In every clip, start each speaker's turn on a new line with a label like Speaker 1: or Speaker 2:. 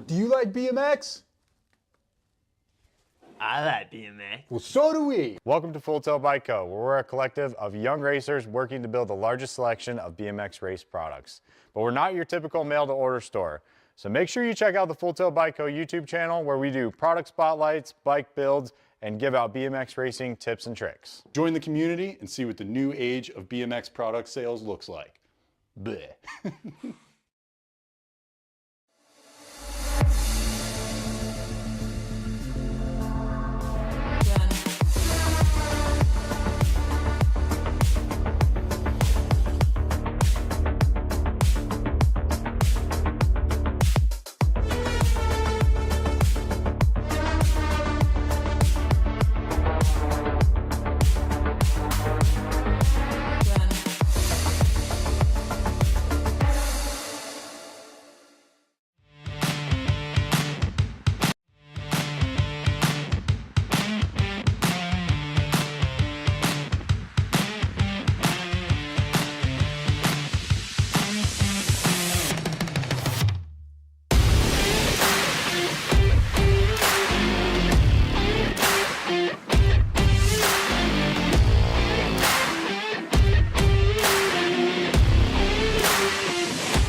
Speaker 1: Do you like BMX?
Speaker 2: I like BMX.
Speaker 1: Well, so do we.
Speaker 3: Welcome to Full Tilt Bike Co., where we're a collective of young racers working to build the largest selection of BMX race products. But we're not your typical mail-to-order store. So make sure you check out the Full Tilt Bike Co. YouTube channel, where we do product spotlights, bike builds, and give out BMX racing tips and tricks.
Speaker 1: Join the community and see what the new age of BMX product sales looks like. Bleh.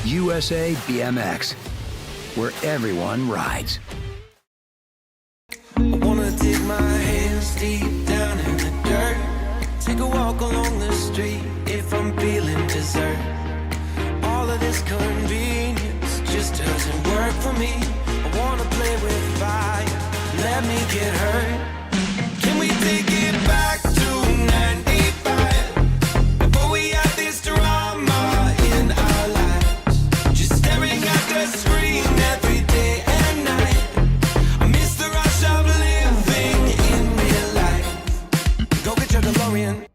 Speaker 4: USA BMX, where everyone rides.
Speaker 5: I wanna dig my hands deep down in the dirt, take a walk along the street if I'm feeling dessert. All of this convenience just doesn't work for me. I wanna play with fire, let me get hurt. Can we take it back to 95, before we had this drama in our lives? Just staring at the screen every day and night. I miss the rush of living in real life. Go get your DeLorean.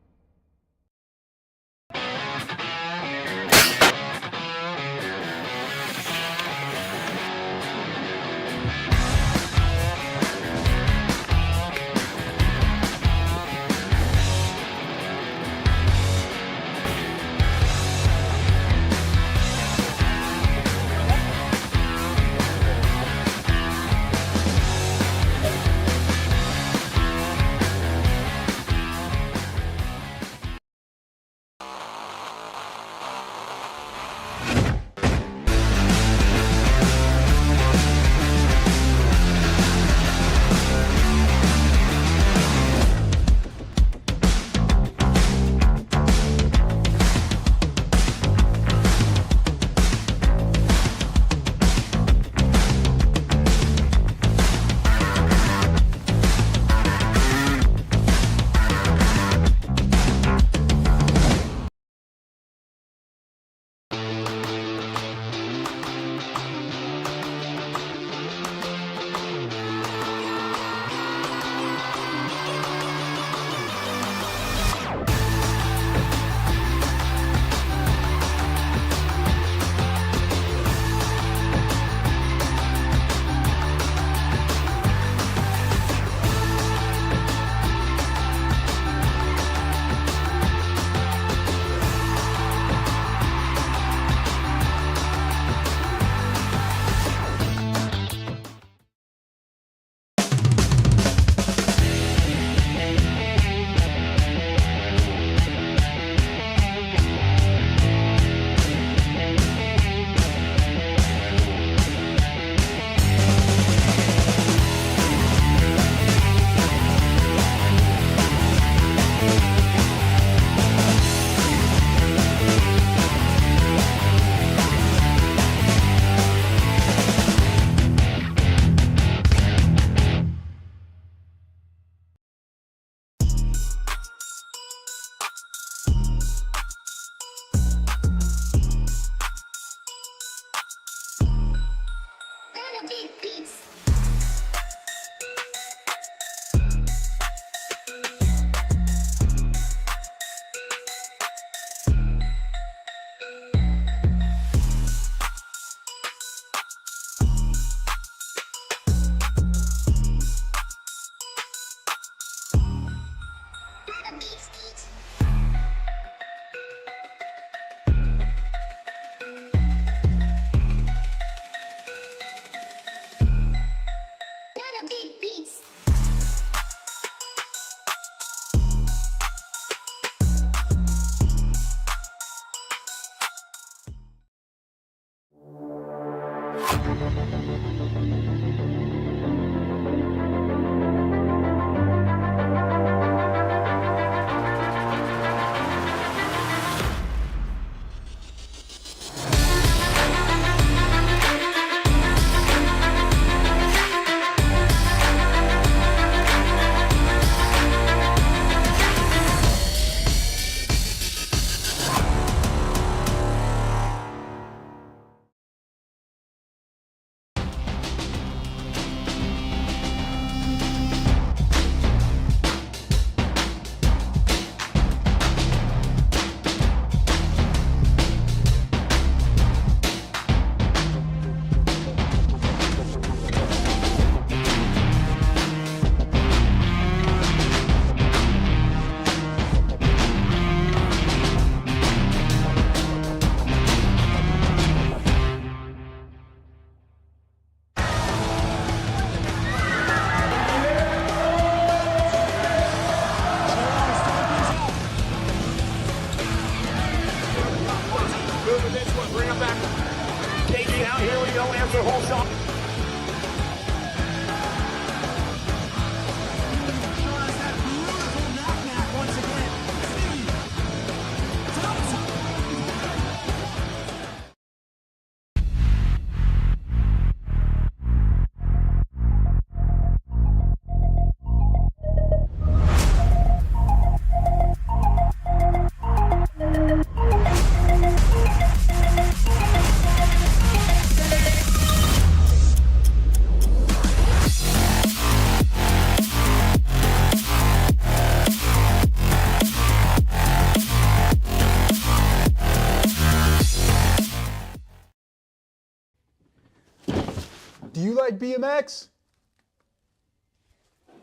Speaker 1: Do you like BMX?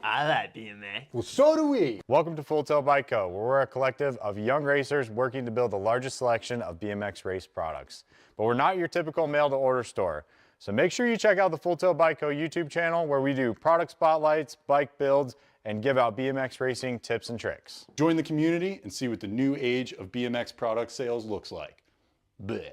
Speaker 2: I like BMX.
Speaker 1: Well, so do we.
Speaker 3: Welcome to Full Tilt Bike Co., where we're a collective of young racers working to build the largest selection of BMX race products. But we're not your typical mail-to-order store. So make sure you check out the Full Tilt Bike Co. YouTube channel, where we do product spotlights, bike builds, and give out BMX racing tips and tricks.
Speaker 1: Join the community and see what the new age of BMX product sales looks like. Bleh.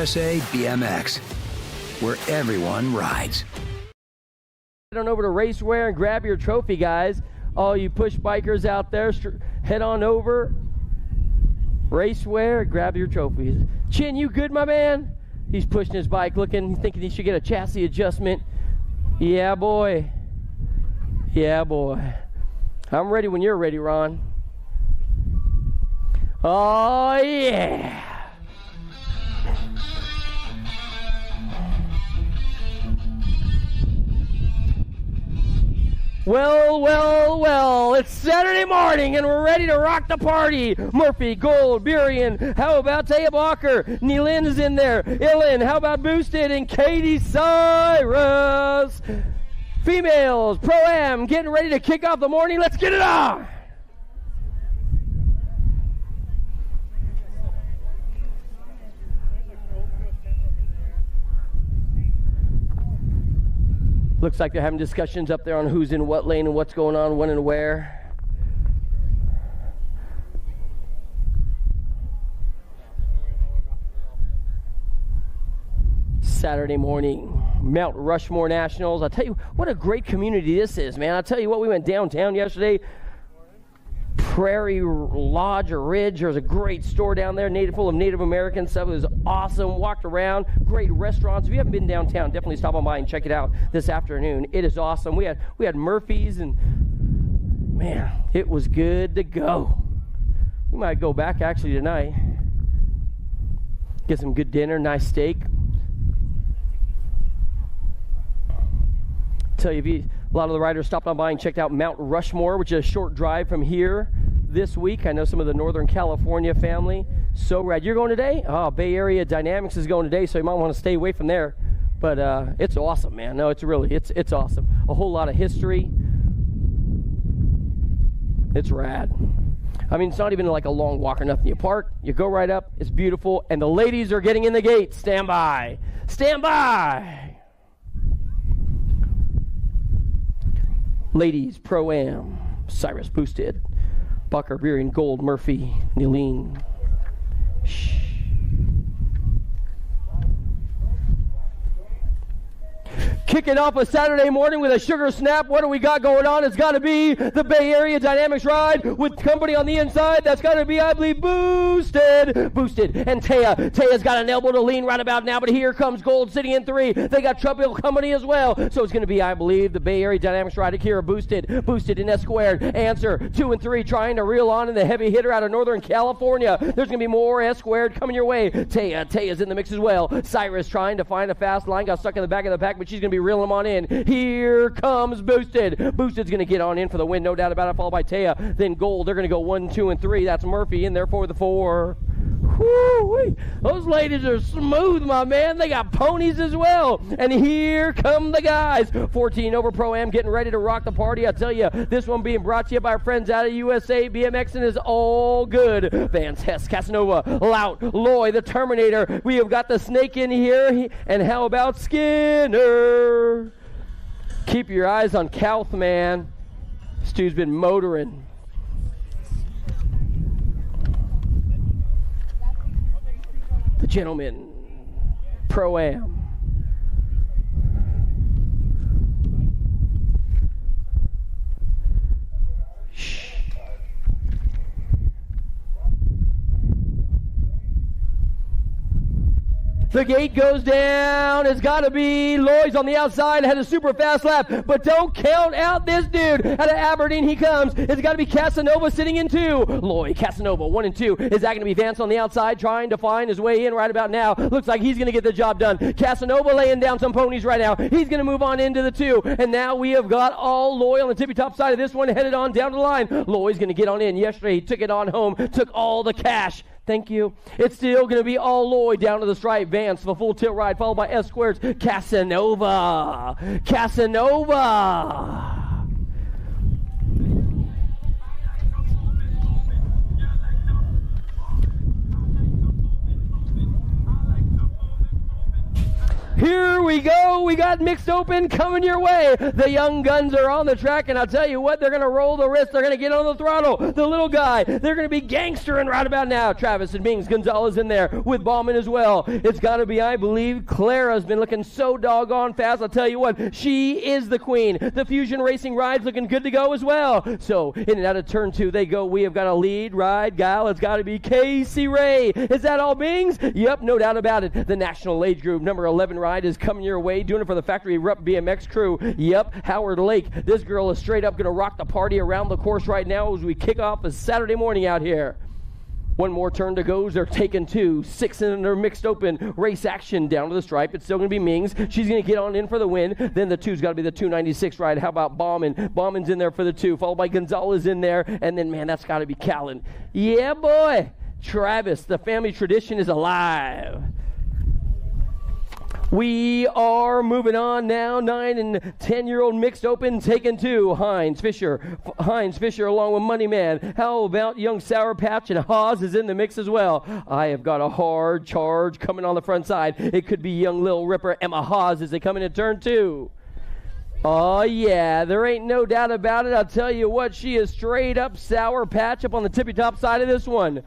Speaker 4: USA BMX, where everyone rides.
Speaker 6: Head on over to Racewear and grab your trophy, guys. All you push bikers out there, head on over. Racewear, grab your trophies. Chin, you good, my man? He's pushing his bike, thinking he should get a chassis adjustment. Yeah, boy. Yeah, boy. I'm ready when you're ready, Ron. Oh, yeah. Well, well, well, it's Saturday morning and we're ready to rock the party. Murphy, Gold, Burian, how about Taya Walker? Nealyn is in there. Ilan, how about Boosted and Katie Cyrus? Females, Pro-Am, getting ready to kick off the morning. Let's get it on. Looks like they're having discussions up there on who's in what lane and what's going on, when and where. Saturday morning, Mount Rushmore Nationals. I'll tell you, what a great community this is, man. I'll tell you what, we went downtown yesterday. Prairie Lodge or Ridge. There's a great store down there, full of Native American stuff. It was awesome. Walked around, great restaurants. If you haven't been downtown, definitely stop on by and check it out this afternoon. It is awesome. We had Murphy's, and man, it was good to go. We might go back actually tonight. Get some good dinner, nice steak. Tell you, a lot of the riders stopped on by and checked out Mount Rushmore, which is a short drive from here this week. I know some of the Northern California family. So rad. You're going today? Oh, Bay Area Dynamics is going today, so you might want to stay away from there. But it's awesome, man. No, it's awesome. A whole lot of history. It's rad. I mean, it's not even like a long walk or nothing. You park, you go right up. It's beautiful. And the ladies are getting in the gate. Stand by. Stand by. Ladies Pro-Am, Cyrus Boosted, Bucker, Beering, Gold, Murphy, Neileen. Shh. Kicking off a Saturday morning with a sugar snap. What do we got going on? It's got to be the Bay Area Dynamics ride with company on the inside. That's got to be, I believe, Boosted. And Taya's got an elbow to lean right about now, but here comes Gold sitting in 3. They got Trouble Company as well. So it's going to be, I believe, the Bay Area Dynamics ride. Akira Boosted in S squared. Answer 2 and 3 trying to reel on in the heavy hitter out of Northern California. There's going to be more S squared coming your way. Taya's in the mix as well. Cyrus trying to find a fast line. Got stuck in the back of the pack, but she's going to be reeling them on in. Here comes Boosted. Boosted's going to get on in for the win, no doubt about it, followed by Taya. Then Gold. They're going to go 1, 2, and 3. That's Murphy in there for the 4. Woo-wee. Those ladies are smooth, my man. They got ponies as well. And here come the guys. 14 over Pro-Am getting ready to rock the party. I tell you, this one being brought to you by our friends out of USA BMX and is all good. Vance, Hess, Casanova, Lout, Loy, the Terminator. We have got the Snake in here. And how about Skinner? Keep your eyes on Kouth, man. Stu's been motoring. The gentleman, Pro-Am. Shh. The gate goes down. It's got to be Lloyd's on the outside. Had a super fast lap. But don't count out this dude. Out of Aberdeen he comes. It's got to be Casanova sitting in 2. Lloyd, Casanova, 1 and 2. Is that going to be Vance on the outside trying to find his way in right about now? Looks like he's going to get the job done. Casanova laying down some ponies right now. He's going to move on into the 2. And now we have got all Lloyd on the tippy top side of this one headed on down the line. Lloyd's going to get on in. Yesterday he took it on home. Took all the cash. Thank you. It's still going to be all Lloyd down to the stripe. Vance, the full tilt ride, followed by S squares. Casanova. Here we go. We got mixed open coming your way. The young guns are on the track, and I'll tell you what, they're going to roll the wrist. They're going to get on the throttle. The little guy, they're going to be gangstering right about now. Travis and Bings, Gonzalez in there with Bauman as well. It's got to be, I believe, Clara's been looking so doggone fast. I'll tell you what, she is the queen. The Fusion Racing ride's looking good to go as well. So in and out of turn 2 they go. We have got a lead ride gal. It's got to be Casey Ray. Is that all, Bings? Yep, no doubt about it. The National Age Group number 11 ride is coming your way, doing it for the Factory Rupp BMX crew. Yep, Howard Lake. This girl is straight up going to rock the party around the course right now as we kick off a Saturday morning out here. One more turn to go. They're taking 2. 6 in their mixed open race action down to the stripe. It's still going to be Mings. She's going to get on in for the win. Then the 2's got to be the 296 ride. How about Bauman? Bauman's in there for the 2, followed by Gonzalez in there. And then, man, that's got to be Callan. Yeah, boy. Travis, the family tradition is alive. We are moving on now. 9 and 10-year-old mixed open, taking 2. Hines Fisher along with Money Man. How about young Sour Patch, and Haas is in the mix as well. I have got a hard charge coming on the front side. It could be young Lil Ripper, Emma Haas, as they come into turn 2. Oh, yeah, there ain't no doubt about it. I'll tell you what, she is straight up Sour Patch up on the tippy top side of this one.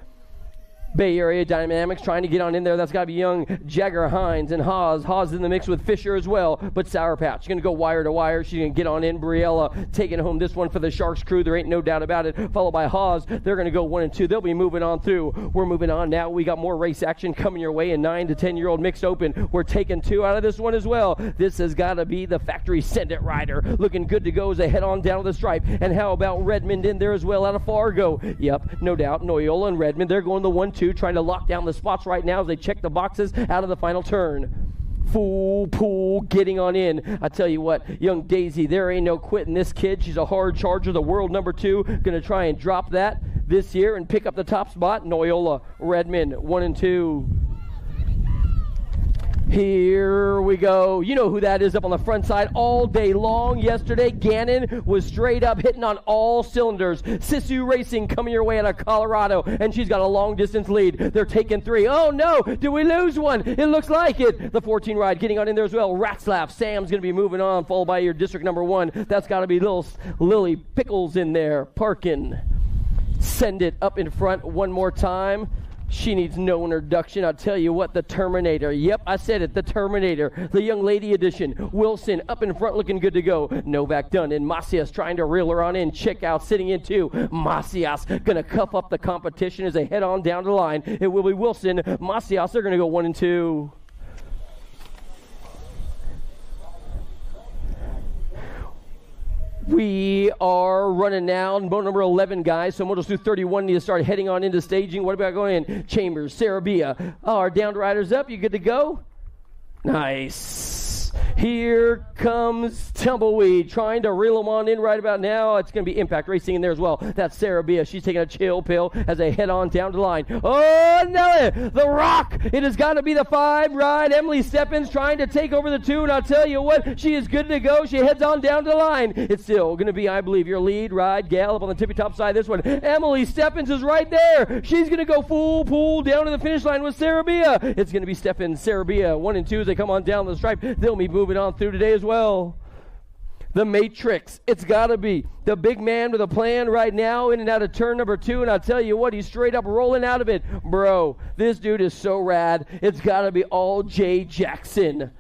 Speaker 6: Bay Area Dynamics trying to get on in there. That's got to be young Jagger Hines and Haas. Haas in the mix with Fisher as well. But Sour Patch, she's going to go wire to wire. She's going to get on in. Briella taking home this one for the Sharks crew. There ain't no doubt about it. Followed by Haas. They're going to go 1 and 2. They'll be moving on through. We're moving on now. We got more race action coming your way in 9 to 10-year-old mixed open. We're taking 2 out of this one as well. This has got to be the factory Send It rider. Looking good to go as they head on down to the stripe. And how about Redmond in there as well out of Fargo? Yep, no doubt. Noyola and Redmond, they're going the 1-2, trying to lock down the spots right now as they check the boxes out of the final turn. Full pool getting on in. I tell you what, young Daisy, there ain't no quitting this kid. She's a hard charger, the world number 2. Going to try and drop that this year and pick up the top spot. Noyola, Redmond, 1 and 2. Here we go. You know who that is up on the front side all day long. Yesterday, Gannon was straight up hitting on all cylinders. Sisu Racing coming your way out of Colorado, and she's got a long distance lead. They're taking 3. Oh no, did we lose one? It looks like it. The 14 ride getting on in there as well. Ratslaff, Sam's going to be moving on, followed by your district number 1. That's got to be little Lily Pickles in there, parking. Send It up in front one more time. She needs no introduction. I'll tell you what, the Terminator. Yep, I said it, the Terminator. The young lady edition. Wilson up in front looking good to go. Novak done in. Macias trying to reel her on in. Check out sitting in 2. Macias going to cuff up the competition as they head on down the line. It will be Wilson. Macias, they're going to go 1 and 2. We are running now, boat number 11, guys. So Motos 231 need to start heading on into staging. What about going in? Chambers, Sarabia. Our downed riders up. You good to go? Nice. Here comes Tumbleweed, trying to reel them on in right about now. It's going to be Impact Racing in there as well. That's Sarabia. She's taking a chill pill as they head on down the line. Oh, no! The Rock! It has got to be the 5 ride. Emily Steppens trying to take over the 2, and I'll tell you what, she is good to go. She heads on down the line. It's still going to be, I believe, your lead ride gal up on the tippy top side of this one. Emily Steppens is right there. She's going to go full pool down to the finish line with Sarabia. It's going to be Steppens, Sarabia, 1 and 2 as they come on down the stripe. They'll be moving on through today as well. The Matrix, it's got to be the big man with a plan right now in and out of turn number 2, and I'll tell you what, he's straight up rolling out of it. Bro, this dude is so rad. It's got to be all Jay Jackson.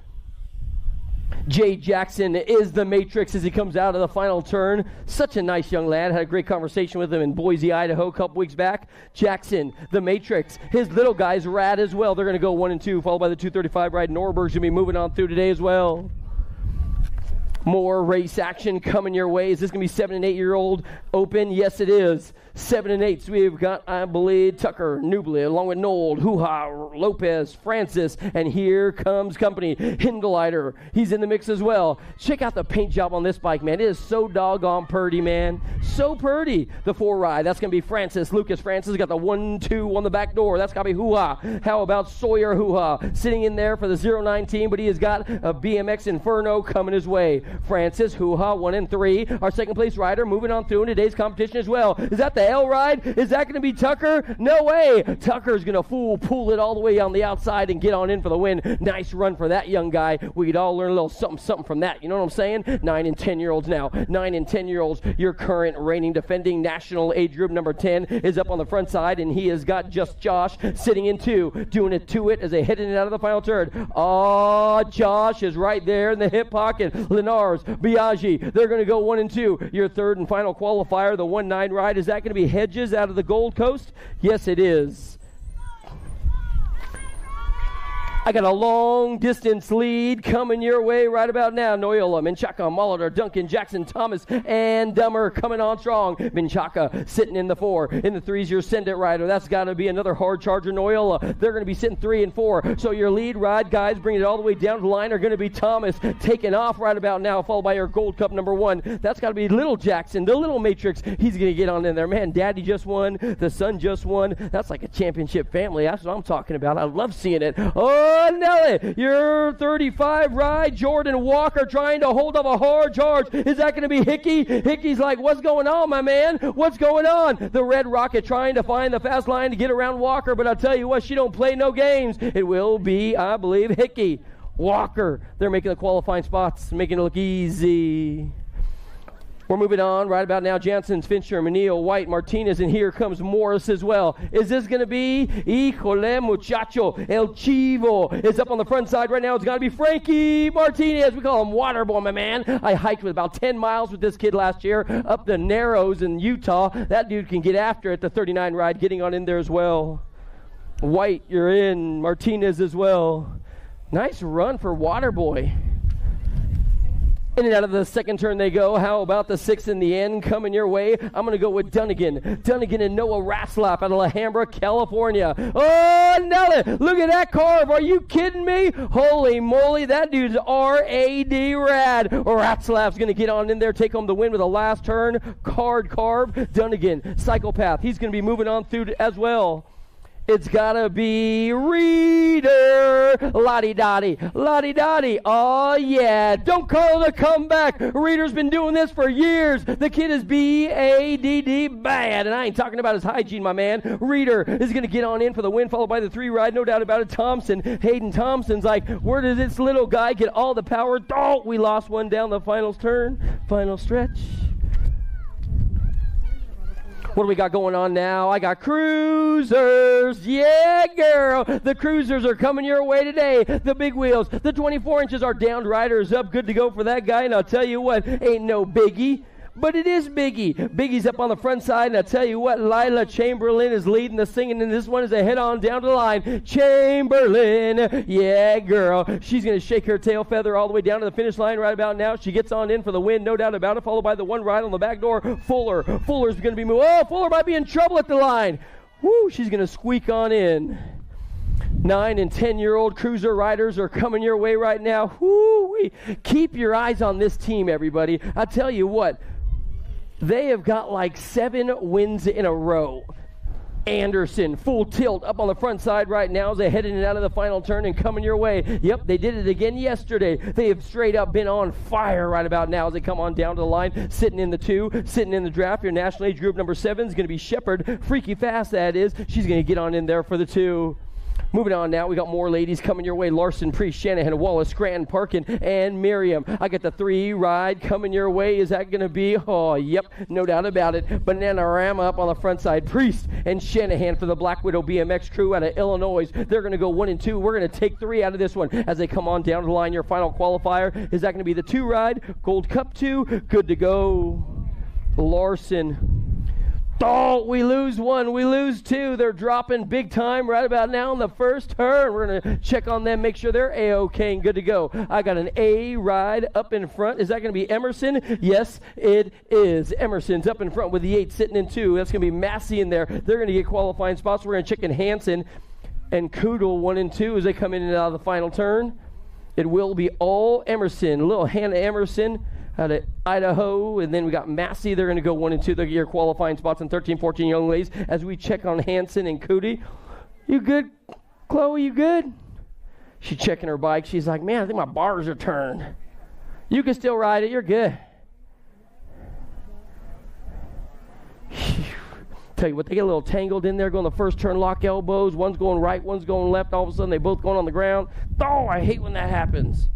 Speaker 6: Jay Jackson is the Matrix as he comes out of the final turn. Such a nice young lad. Had a great conversation with him in Boise, Idaho a couple weeks back. Jackson, the Matrix. His little guy's rad as well. They're going to go 1 and 2, followed by the 235 ride. Norberg's going to be moving on through today as well. More race action coming your way. Is this going to be 7 and 8-year-old open? Yes, it is. 7 and 8. So we've got, I believe, Tucker, Nubli, along with Nold, Hoo-Ha, Lopez, Francis, and here comes company. Hindelider, he's in the mix as well. Check out the paint job on this bike, man. It is so doggone purty, man. So purty. The 4 ride, that's going to be Francis. Lucas Francis got the 1-2 on the back door. That's got to be Hoo-Ha. How about Sawyer Hoo-Ha? Sitting in there for the 019, but he has got a BMX Inferno coming his way. Francis, Hoo-Ha, 1 and 3. Our second place rider moving on through in today's competition as well. Is that the L ride? Is that going to be Tucker? No way. Tucker's going to pull it all the way on the outside and get on in for the win. Nice run for that young guy. We could all learn a little something from that. You know what I'm saying? 9 and 10-year-olds now. 9 and 10-year-olds. Your current reigning defending national age group number 10 is up on the front side, and he has got just Josh sitting in 2, doing it to it as they head in and out of the final turn. Oh, Josh is right there in the hip pocket. Lenars, Biaggi, they're going to go 1 and 2. Your third and final qualifier, the 1-9 ride, is that going to be Hedges out of the Gold Coast? Yes, it is. I got a long distance lead coming your way right about now. Noyola, Menchaca, Molitor, Duncan, Jackson, Thomas, and Dummer coming on strong. Menchaca sitting in the 4. In the 3's your Send It rider. That's got to be another hard charger, Noyola. They're going to be sitting 3 and 4. So your lead ride guys bringing it all the way down to the line are going to be Thomas taking off right about now, followed by your Gold Cup number 1. That's got to be Little Jackson, the Little Matrix. He's going to get on in there. Man, Daddy just won. The son just won. That's like a championship family. That's what I'm talking about. I love seeing it. Oh, Nelly, your 35 ride, Jordan Walker trying to hold up a hard charge. Is that going to be Hickey? Hickey's like, what's going on, my man? What's going on? The Red Rocket trying to find the fast line to get around Walker, but I'll tell you what, she don't play no games. It will be, I believe, Hickey. Walker, they're making the qualifying spots, making it look easy. We're moving on right about now. Jansen's, Fincher, Manil, White, Martinez, and here comes Morris as well. Is this going to be Híjole Muchacho? El Chivo is up on the front side right now. It's got to be Frankie Martinez. We call him Waterboy, my man. I hiked with about 10 miles with this kid last year up the Narrows in Utah. That dude can get after it. The 39 ride, getting on in there as well. White, you're in. Martinez as well. Nice run for Waterboy. In and out of the second turn they go. How about the 6 in the end coming your way? I'm going to go with Dunnigan. Dunnigan and Noah Ratzlaff out of Alhambra, California. Oh, Nelly, look at that carve. Are you kidding me? Holy moly, that dude's R-A-D rad. Ratzlaff's going to get on in there, take home the win with a last turn. Carve. Dunnigan, Psychopath. He's going to be moving on through as well. It's gotta be Reader. Lottie-dottie. Oh, yeah. Don't call it a comeback. Reader's been doing this for years. The kid is B-A-D-D bad. And I ain't talking about his hygiene, my man. Reader is going to get on in for the win, followed by the 3 ride. No doubt about it. Thompson. Hayden Thompson's like, where does this little guy get all the power? Oh, we lost one down the final turn. Final stretch. What do we got going on now? I got cruisers. Yeah, girl. The cruisers are coming your way today. The big wheels, the 24 inches are downed. Riders up. Good to go for that guy. And I'll tell you what, ain't no biggie. But it is Biggie. Biggie's up on the front side, and I tell you what, Lila Chamberlain is leading the singing, and this one is a head-on down to the line. Chamberlain, yeah, girl. She's going to shake her tail feather all the way down to the finish line right about now. She gets on in for the win, no doubt about it, followed by the 1 ride on the back door. Fuller's going to be moving. Oh, Fuller might be in trouble at the line. Woo, she's going to squeak on in. 9 and 10-year-old cruiser riders are coming your way right now. Woo-wee. Keep your eyes on this team, everybody. I tell you what, they have got like 7 wins in a row. Anderson, full tilt up on the front side right now as they head in and out of the final turn and coming your way. Yep, they did it again yesterday. They have straight up been on fire right about now as they come on down to the line. Sitting in the 2, sitting in the draft. Your national age group number 7 is going to be Shepard. Freaky fast, that is. She's going to get on in there for the 2. Moving on now, we got more ladies coming your way. Larson, Priest, Shanahan, Wallace, Scranton, Parkin, and Miriam. I got the 3 ride coming your way. Is that going to be? Oh, yep, no doubt about it. Bananarama up on the front side. Priest and Shanahan for the Black Widow BMX crew out of Illinois. They're going to go 1 and 2. We're going to take 3 out of this one as they come on down to the line. Your final qualifier, is that going to be the 2 ride? Gold Cup 2, good to go. Larson. Oh, we lose 1, we lose 2. They're dropping big time right about now in the first turn. We're going to check on them, make sure they're A-OK and good to go. I got an A ride up in front. Is that going to be Emerson? Yes, it is. Emerson's up in front with the 8 sitting in 2. That's going to be Massey in there. They're going to get qualifying spots. We're going to check in Hansen and Kudel 1 and 2 as they come in and out of the final turn. It will be all Emerson. Little Hannah Emerson out of Idaho, and then we got Massey. They're going to go 1 and 2. They'll get your qualifying spots in 13, 14 young ladies as we check on Hansen and Cootie. You good, Chloe? You good? She's checking her bike. She's like, man, I think my bars are turned. You can still ride it. You're good. Tell you what, they get a little tangled in there, going the first turn, lock elbows. One's going right, one's going left. All of a sudden, they both going on the ground. Oh, I hate when that happens.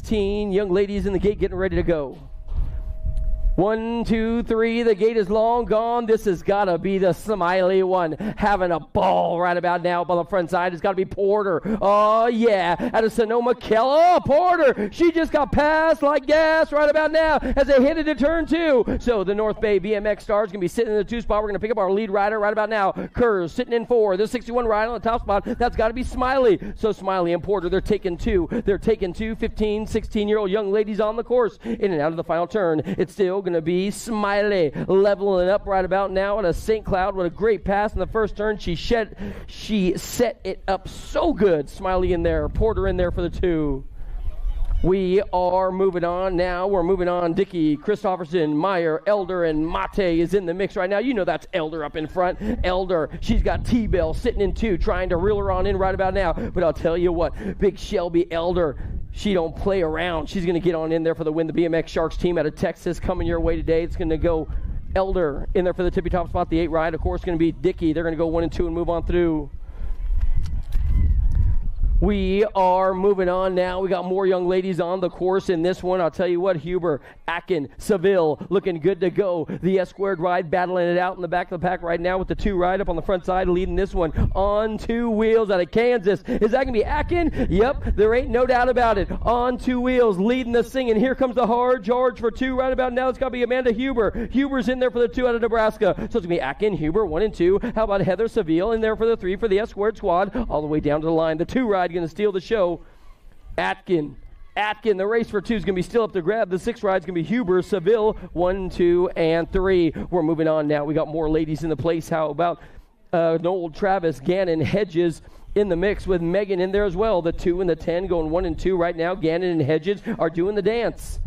Speaker 6: 16 young ladies in the gate getting ready to go. 1, 2, 3, the gate is long gone. This has got to be the smiley one. Having a ball right about now up on the front side. It's got to be Porter. Oh, yeah. Out of Sonoma, Keller. Oh, Porter. She just got passed like gas right about now as they headed to turn 2. So the North Bay BMX Stars going to be sitting in the 2 spot. We're going to pick up our lead rider right about now. Kerrs sitting in 4. The 61 rider on the top spot. That's got to be Smiley. So Smiley and Porter, they're taking 2. They're taking 2 15, 16-year-old young ladies on the course. In and out of the final turn. It's still going to be Smiley leveling up right about now at a St. Cloud with a great pass in the first turn. She set it up so good. Smiley in there, Porter in there for the 2. We are moving on now. We're moving on. Dickey, Christopherson, Meyer, Elder, and Mate is in the mix right now. You know that's Elder up in front. Elder, she's got T-Bell sitting in 2, trying to reel her on in right about now. But I'll tell you what, Big Shelby Elder, she don't play around. She's going to get on in there for the win. The BMX Sharks team out of Texas coming your way today. It's going to go Elder in there for the tippy top spot. The 8 ride, of course, going to be Dickey. They're going to go 1 and 2 and move on through. We are moving on now. We got more young ladies on the course in this one. I'll tell you what, Huber, Akin, Seville, looking good to go. The S-squared ride battling it out in the back of the pack right now with the 2 ride up on the front side, leading this one on 2 wheels out of Kansas. Is that going to be Akin? Yep, there ain't no doubt about it. On 2 wheels, leading the thing, and here comes the hard charge for 2 right about now. It's got to be Amanda Huber. Huber's in there for the 2 out of Nebraska. So it's going to be Akin, Huber, 1 and 2. How about Heather Seville in there for the 3 for the S-squared squad, all the way down to the line. The 2 ride going to steal the show. Atkin, the race for 2 is going to be still up to grab. The 6 ride is going to be Huber, Seville, 1, 2, and 3. We're moving on now. We got more ladies in the place. How about Noel, Travis, Gannon, Hedges in the mix with Megan in there as well. The 2 and the 10 going 1 and 2 right now. Gannon and Hedges are doing the dance.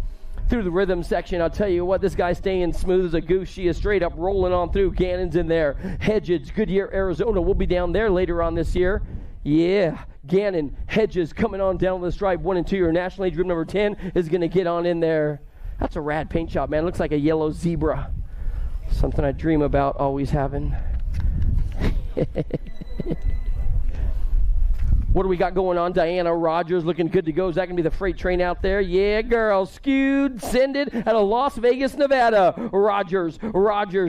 Speaker 6: Through the rhythm section, I'll tell you what, this guy's staying smooth as a goose. She is straight up rolling on through. Gannon's in there. Hedges, Goodyear, Arizona. We'll be down there later on this year. Yeah, Gannon, Hedges coming on down the stripe. 1 and 2. Your national age group number 10 is going to get on in there. That's a rad paint job, man. Looks like a yellow zebra. Something I dream about always having. What do we got going on? Diana Rogers looking good to go. Is that going to be the freight train out there? Yeah, girl. Skewed, sended out of Las Vegas, Nevada. Rogers.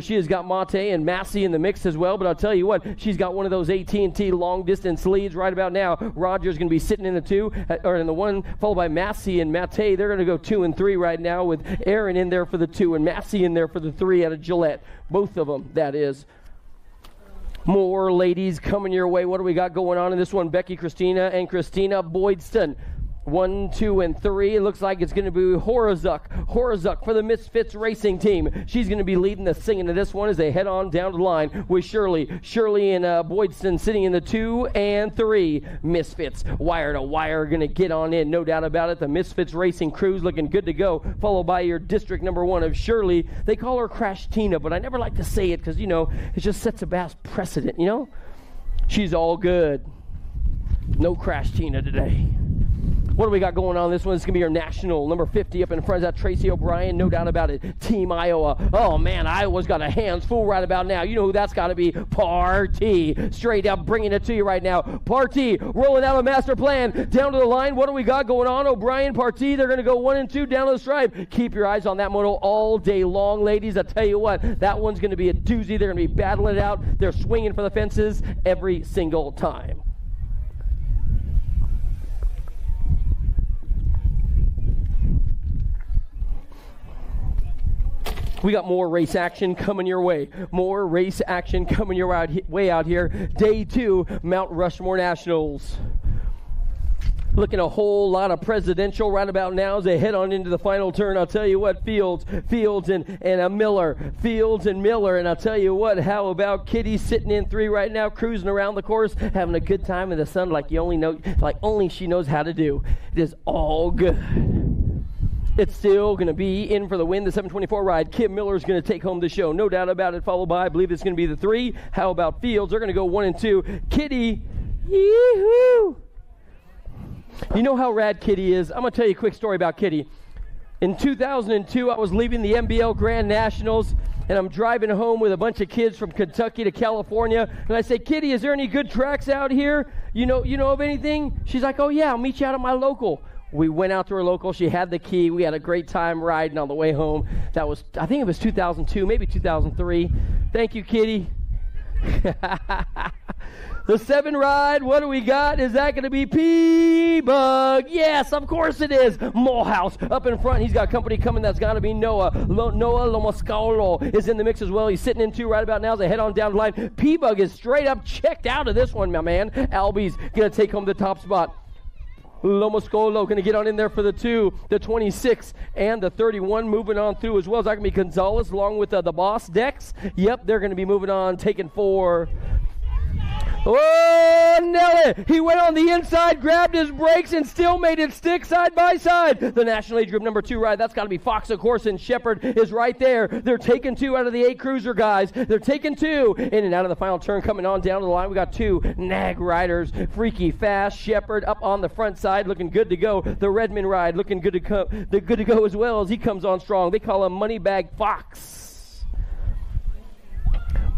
Speaker 6: She has got Mate and Massey in the mix as well. But I'll tell you what, she's got one of those AT&T long-distance leads right about now. Rogers going to be sitting in the 2, or in the 1, followed by Massey and Mate. They're going to go 2 and 3 right now with Aaron in there for the 2 and Massey in there for the 3 out of Gillette. Both of them, that is. More ladies coming your way. What do we got going on in this one? Becky, Christina, and Christina Boydston. 1, 2, and 3. It looks like it's going to be Horazuk for the Misfits Racing Team. She's going to be leading the singing to this one as they head on down the line with Shirley and Boydston sitting in the 2 and 3. Misfits, wire to wire, going to get on in, no doubt about it. The Misfits Racing Crew's looking good to go, followed by your district number 1 of Shirley. They call her Crash Tina, but I never like to say it because, it just sets a bad precedent, She's all good. No Crash Tina today. What do we got going on? This one's going to be your national. Number 50 up in front. Is that Tracy O'Brien? No doubt about it. Team Iowa. Oh, man, Iowa's got a hands full right about now. You know who that's got to be? Party. Straight up bringing it to you right now. Party rolling out a master plan. Down to the line. What do we got going on? O'Brien, Party. They're going to go 1 and 2 down to the stripe. Keep your eyes on that moto all day long, ladies. I tell you what, that one's going to be a doozy. They're going to be battling it out. They're swinging for the fences every single time. We got more race action coming your way. More race action coming your way out here. Day 2, Mount Rushmore Nationals. Looking a whole lot of presidential right about now as they head on into the final turn. I'll tell you what, Fields and a Miller. Fields and Miller. And I'll tell you what, how about Kitty sitting in 3 right now, cruising around the course, having a good time in the sun like only she knows how to do. It is all good. It's still going to be in for the win, the 724 ride. Kim Miller's going to take home the show. No doubt about it. Followed by, I believe it's going to be the 3. How about Fields? They're going to go 1 and 2. Kitty, yee-hoo! You know how rad Kitty is? I'm going to tell you a quick story about Kitty. In 2002, I was leaving the NBL Grand Nationals, and I'm driving home with a bunch of kids from Kentucky to California, and I say, Kitty, is there any good tracks out here? You know of anything? She's like, oh, yeah, I'll meet you out at my local. We went out to her local. She had the key. We had a great time riding on the way home. That was, I think it was 2002, maybe 2003. Thank you, Kitty. The 7 ride, what do we got? Is that going to be P-Bug? Yes, of course it is. Morehouse up in front. He's got company coming. That's got to be Noah. Noah Lomascolo is in the mix as well. He's sitting in 2 right about now as they head on down the line. P-Bug is straight up checked out of this one, my man. Albie's going to take home the top spot. Lomascolo going to get on in there for the 2, the 26, and the 31 moving on through as well. Is that going to be Gonzalez along with the boss, Dex? Yep, they're going to be moving on, taking 4. Oh, Nelly! He went on the inside, grabbed his brakes, and still made it stick side by side. The National Age Group number 2 ride, that's got to be Fox, of course, and Shepard is right there. They're taking 2 out of the 8 cruiser guys. They're taking 2 in and out of the final turn, coming on down to the line. We got 2 nag riders, Freaky Fast, Shepard up on the front side, looking good to go. The Redmond ride looking good to go as well as he comes on strong. They call him Moneybag Fox.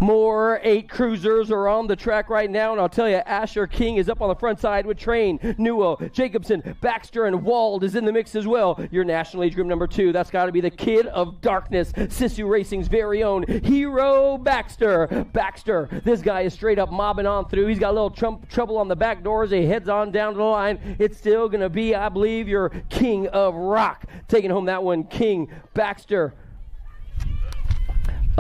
Speaker 6: More 8 cruisers are on the track right now, and I'll tell you, Asher King is up on the front side with Train, Newell, Jacobson, Baxter, and Wald is in the mix as well. Your National Age Group number 2, that's got to be the Kid of Darkness, Sisu Racing's very own Hero Baxter. Baxter, this guy is straight up mobbing on through. He's got a little trouble on the back door as he heads on down to the line. It's still going to be, I believe, your King of Rock taking home that one, King Baxter.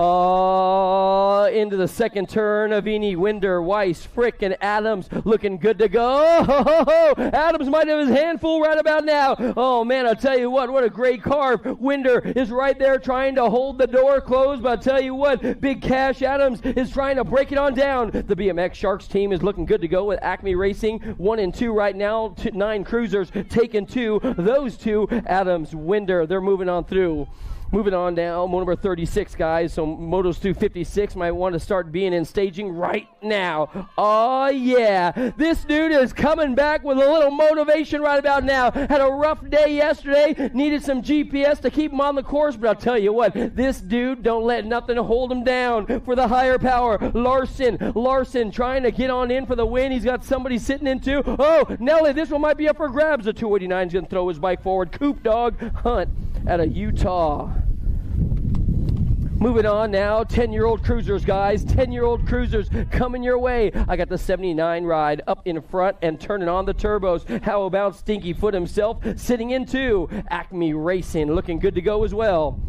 Speaker 6: Into the second turn, Avini, Winder, Weiss, Frick, and Adams looking good to go. Adams might have his handful right about now. Oh, man, I'll tell you what a great carve. Winder is right there trying to hold the door closed, but I'll tell you what, Big Cash Adams is trying to break it on down. The BMX Sharks team is looking good to go with Acme Racing, 1 and 2 right now, 9 cruisers taking 2. Those 2, Adams, Winder, they're moving on through. Moving on down, number 36, guys. So Motos 256 might want to start being in staging right now. Oh, yeah. This dude is coming back with a little motivation right about now. Had a rough day yesterday. Needed some GPS to keep him on the course. But I'll tell you what, this dude don't let nothing hold him down for the higher power. Larson trying to get on in for the win. He's got somebody sitting in 2. Oh, Nelly, this one might be up for grabs. The 289 is going to throw his bike forward. Coop Dog Hunt out of Utah. Moving on now, 10-year-old cruisers, guys. 10-year-old cruisers coming your way. I got the 79 ride up in front and turning on the turbos. How about Stinky Foot himself sitting in 2? Acme Racing looking good to go as well.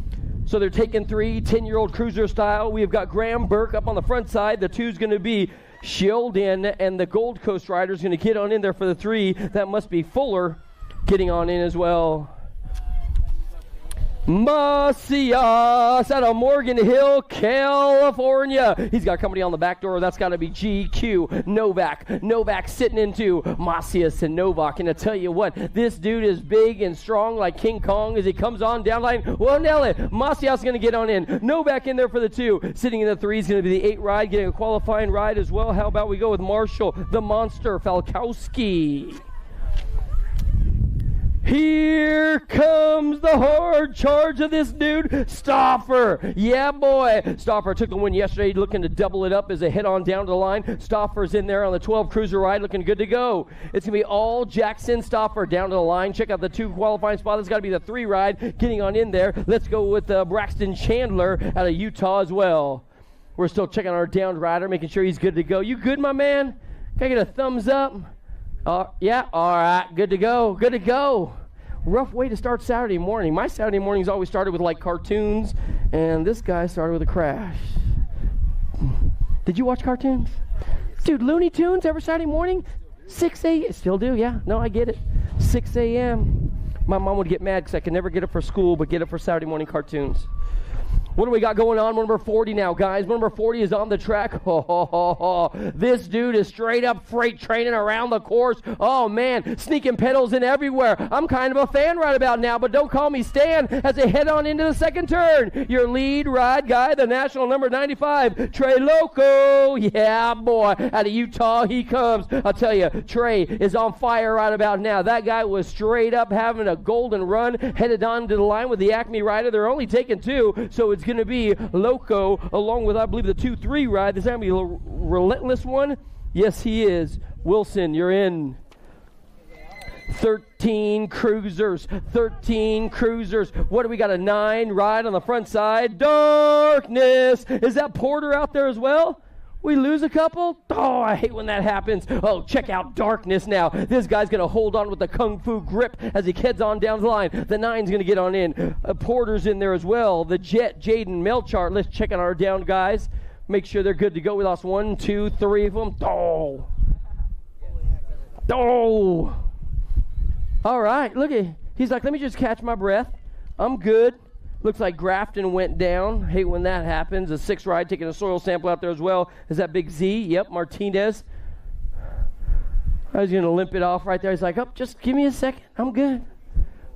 Speaker 6: So they're taking 3, 10-year-old cruiser style. We've got Graham Burke up on the front side. The 2's going to be Sheldon, and the Gold Coast rider's going to get on in there for the 3. That must be Fuller getting on in as well. Macias out of Morgan Hill, California. He's got company on the back door. That's got to be GQ Novak. Novak sitting into Macias and Novak. And I tell you what, this dude is big and strong like King Kong as he comes on down line. Well, Nelly, Macias is going to get on in. Novak in there for the 2. Sitting in the 3 is going to be the 8 ride, getting a qualifying ride as well. How about we go with Marshall, the monster, Falkowski. Here comes the hard charge of this dude, Stauffer. Yeah, boy. Stauffer took the win yesterday, looking to double it up as they head on down to the line. Stauffer's in there on the 12 cruiser ride, looking good to go. It's going to be all Jackson Stauffer down to the line. Check out the 2 qualifying spots. It's got to be the 3 ride getting on in there. Let's go with Braxton Chandler out of Utah as well. We're still checking our downed rider, making sure he's good to go. You good, my man? Can I get a thumbs up? Yeah, all right, good to go, good to go. Rough way to start Saturday morning. My Saturday mornings always started with like cartoons, and this guy started with a crash. Did you watch cartoons? Dude, Looney Tunes every Saturday morning? 6 a.m. Still do, yeah. No, I get it. 6 a.m. My mom would get mad because I could never get up for school, but get up for Saturday morning cartoons. What do we got going on? Number 40 now, guys. Number 40 is on the track. This dude is straight up freight training around the course. Oh, man, sneaking pedals in everywhere. I'm kind of a fan right about now, but don't call me Stan as they head on into the second turn. Your lead ride guy, the national number 95, Trey Loco. Yeah, boy, out of Utah he comes. I'll tell you, Trey is on fire right about now. That guy was straight up having a golden run, headed on to the line with the Acme rider. They're only taking 2, so it's going to be Loco along with, I believe, the 2-3 ride. Is that going to be a relentless one? Yes, he is. Wilson, you're in. 13 cruisers. 13 cruisers. What do we got? A 9 ride on the front side. Darkness. Is that Porter out there as well? We lose a couple? Oh, I hate when that happens. Oh, check out Darkness now. This guy's going to hold on with the Kung Fu grip as he heads on down the line. The 9's going to get on in. Porter's in there as well. The Jet, Jaden, Melchart. Let's check out our down guys. Make sure they're good to go. We lost 1, 2, 3 of them. Oh. Oh. All right. Look at, he's like, let me just catch my breath. I'm good. Looks like Grafton went down. Hate when that happens. A 6 ride taking a soil sample out there as well. Is that Big Z? Yep, Martinez. I was going to limp it off right there. He's like, oh, just give me a second. I'm good.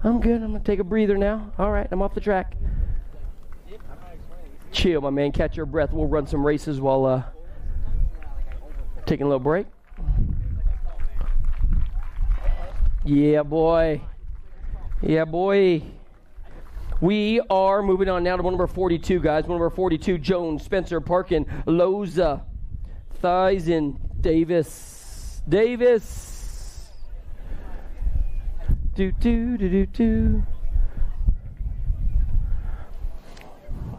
Speaker 6: I'm good. I'm going to take a breather now. All right, I'm off the track. Chill, my man. Catch your breath. We'll run some races while taking a little break. Yeah, boy. Yeah, boy. We are moving on now to one number 42, guys. One number 42, Jones, Spencer, Parkin, Loza, Theisen, Davis. We're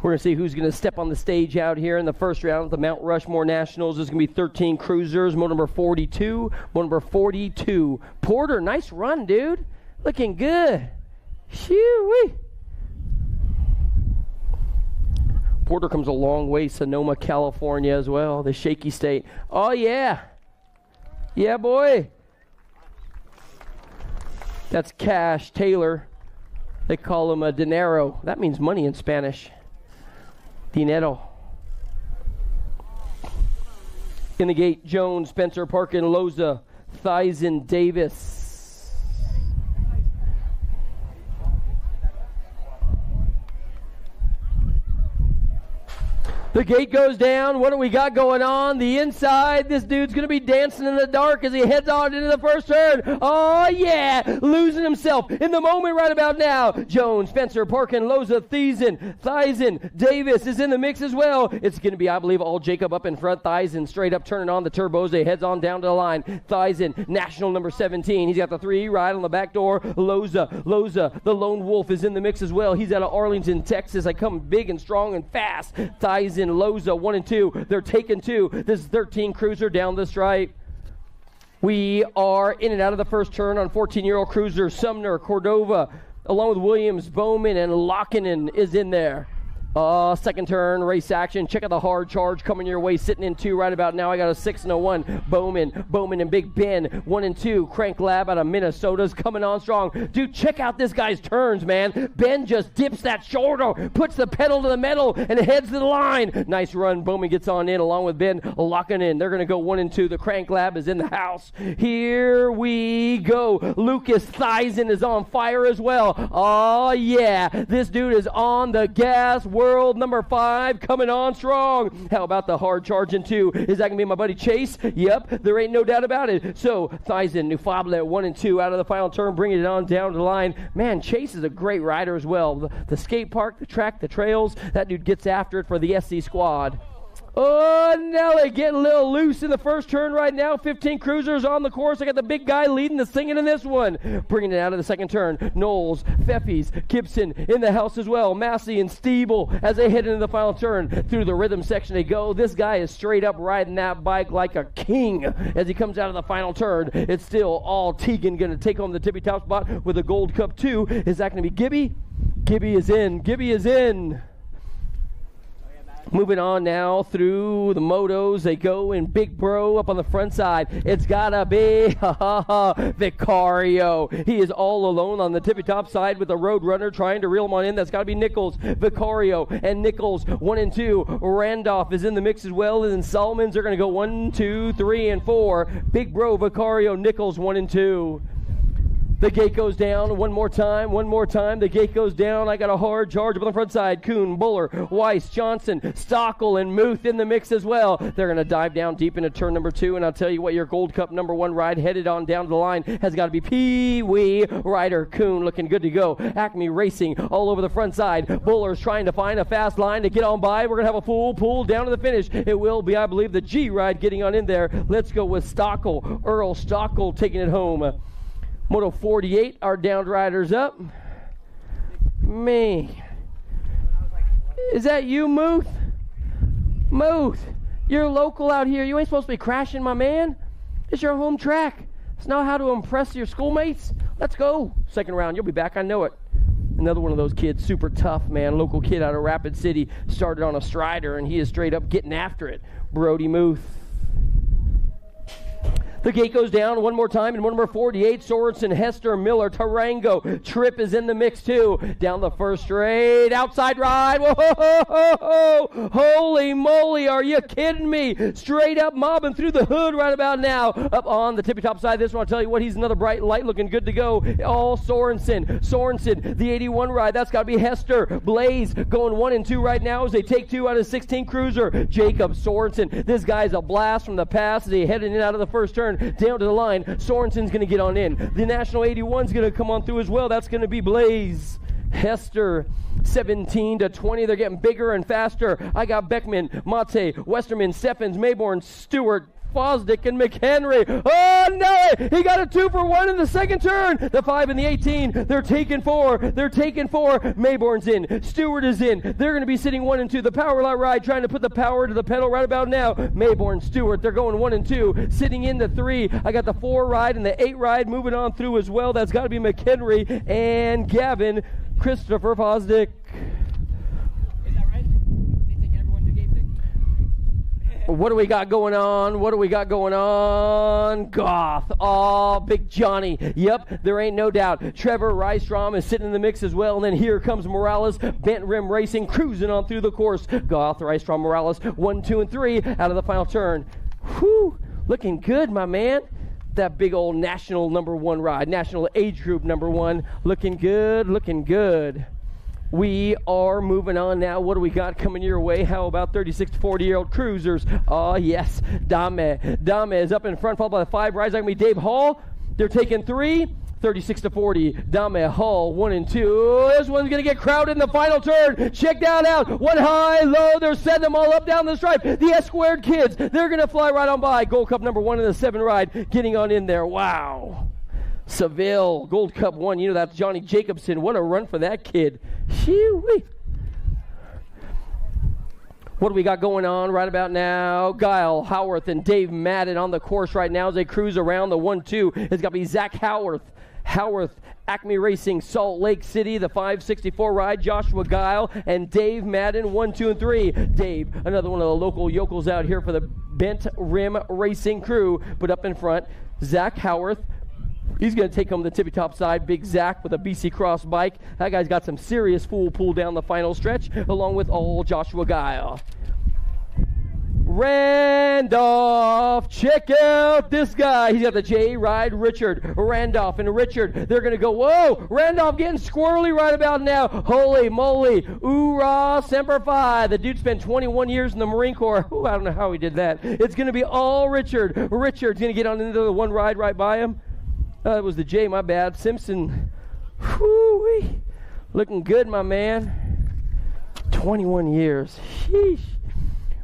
Speaker 6: going to see who's going to step on the stage out here in the first round of the Mount Rushmore Nationals. There's going to be 13 cruisers. Motor number 42. Motor number 42. Porter, nice run, dude. Looking good. Shoo-wee. Porter comes a long way, Sonoma, California as well, the shaky state. Oh, yeah. Yeah, boy. That's Cash Taylor. They call him a dinero. That means money in Spanish. Dinero. In the gate, Jones, Spencer, Parkin, Loza, Theisen, Davis. The gate goes down. What do we got going on? The inside, this dude's going to be dancing in the dark as he heads on into the first turn. Oh, yeah. Losing himself in the moment right about now. Jones, Spencer, Parkin, Loza, Theisen, Davis is in the mix as well. It's going to be, I believe, all Jacob up in front. Theisen straight up turning on the turbos. He heads on down to the line. Theisen, national number 17. He's got the 3 right on the back door. Loza, the lone wolf is in the mix as well. He's out of Arlington, Texas. I come big and strong and fast. Theisen, Loza, 1 and 2. They're taking 2. This is 13 cruiser down the stripe. We are in and out of the first turn on 14-year-old cruiser. Sumner, Cordova, along with Williams, Bowman, and Lockinen is in there. Second turn, race action. Check out the hard charge coming your way, sitting in 2 right about now. I got a 6 and a 1. Bowman and Big Ben, 1 and 2. Crank Lab out of Minnesota's coming on strong. Dude, check out this guy's turns, man. Ben just dips that shoulder, puts the pedal to the metal, and heads to the line. Nice run. Bowman gets on in along with Ben, locking in. They're going to go 1 and 2. The Crank Lab is in the house. Here we go. Lucas Theisen is on fire as well. Oh, yeah. This dude is on the gas. World number 5 coming on strong. How about the hard charge in 2? Is that going to be my buddy Chase? Yep, there ain't no doubt about it. So Theisen, Nufable at 1 and 2 out of the final turn, bringing it on down to the line. Man, Chase is a great rider as well. The skate park, the track, the trails, that dude gets after it for the SC squad. Oh, Nelly getting a little loose in the first turn right now. 15 cruisers on the course. I got the big guy leading the singing in this one. Bringing it out of the second turn. Knowles, Feffes, Gibson in the house as well. Massey and Stiebel as they head into the final turn. Through the rhythm section they go. This guy is straight up riding that bike like a king as he comes out of the final turn. It's still all Teagan going to take home the tippy top spot with a Gold Cup 2. Is that going to be Gibby? Gibby is in. Gibby is in. Moving on now through the motos, they go in Big Bro up on the front side. It's gotta be Vicario. He is all alone on the tippy top side with the road runner trying to reel him on in. That's gotta be Nichols, Vicario, and Nichols 1 and 2. Randolph is in the mix as well, and then Solomons are gonna go 1, 2, 3, and 4. Big Bro, Vicario, Nichols 1 and 2. The gate goes down one more time. The gate goes down. I got a hard charge up on the front side. Kuhn, Buller, Weiss, Johnson, Stockel, and Muth in the mix as well. They're going to dive down deep into turn number 2, and I'll tell you what, your Gold Cup number 1 ride headed on down the line has got to be Pee-wee Ryder. Kuhn looking good to go. Acme Racing all over the front side. Buller's trying to find a fast line to get on by. We're going to have a full pull down to the finish. It will be, I believe, the G ride getting on in there. Let's go with Stockel. Earl Stockel taking it home. Moto 48, our downed riders up. Man. Is that you, Muth? Muth, you're local out here. You ain't supposed to be crashing, my man. It's your home track. It's not how to impress your schoolmates. Let's go. Second round, you'll be back. I know it. Another one of those kids, super tough, man. Local kid out of Rapid City, started on a Strider, and he is straight up getting after it. Brody Muth. The gate goes down one more time, and number 48, Sorensen, Hester, Miller, Tarango. Tripp is in the mix, too. Down the first straight, outside ride. Whoa! Holy moly, are you kidding me? Straight up mobbing through the hood right about now. Up on the tippy-top side, this one, I'll tell you what, he's another bright light looking good to go. All Sorensen, the 81 ride. That's got to be Hester. Blaze going 1 and 2 right now as they take 2 out of 16 cruiser. Jacob Sorensen. This guy's a blast from the pass as he headed in out of the first turn. Down to the line, Sorensen's going to get on in. The National 81's going to come on through as well. That's going to be Blaze. Hester, 17 to 20. They're getting bigger and faster. I got Beckman, Mate, Westerman, Steffens, Mayborn, Stewart, Fosdick, and McHenry. Oh, no! He got a 2 for 1 in the second turn. The 5 and the 18. They're taking 4. Mayborn's in. Stewart is in. They're going to be sitting 1 and 2. The power lot ride trying to put the power to the pedal right about now. Mayborn, Stewart, they're going 1 and 2. Sitting in the 3. I got the 4 ride and the 8 ride moving on through as well. That's got to be McHenry and Gavin Christopher Fosdick. What do we got going on? Goth. Oh, Big Johnny. Yep, there ain't no doubt. Trevor Rystrom is sitting in the mix as well. And then here comes Morales. Bent Rim Racing cruising on through the course. Goth, Rystrom, Morales, 1, 2, and 3 out of the final turn. Whew, looking good, my man. That big old national number 1 ride. National age group number 1. Looking good. We are moving on now. What do we got coming your way? How about 36 to 40-year-old cruisers? Oh, yes. Dame is up in front, followed by the 5 rides. That can be Dave Hall. They're taking 3. 36 to 40. Dame Hall, 1 and 2. This one's going to get crowded in the final turn. Check that out. 1 high, low. They're setting them all up down the stripe. The S-squared kids, they're going to fly right on by. Gold Cup number 1 in the 7 ride, getting on in there. Wow. Seville, Gold Cup 1. You know, that's Johnny Jacobson. What a run for that kid. Shoo-wee. What do we got going on right about now? Guile Howarth and Dave Madden on the course right now as they cruise around the 1-2. It's got to be Zach Howarth, Acme Racing, Salt Lake City, the 564 ride, Joshua Guile and Dave Madden, 1, 2, and 3. Dave, another one of the local yokels out here for the Bent Rim Racing crew, but up in front, Zach Howarth. He's going to take home the tippy-top side. Big Zach with a BC Cross bike. That guy's got some serious full pull down the final stretch, along with old Joshua Guile. Randolph, check out this guy. He's got the J Ride Richard. Randolph and Richard, they're going to go, whoa, Randolph getting squirrely right about now. Holy moly, oorah, semper fi. The dude spent 21 years in the Marine Corps. Ooh, I don't know how he did that. It's going to be all Richard. Richard's going to get on into the 1 ride right by him. It was the J, my bad. Simpson, whoo-wee. Looking good, my man. 21 years. Sheesh.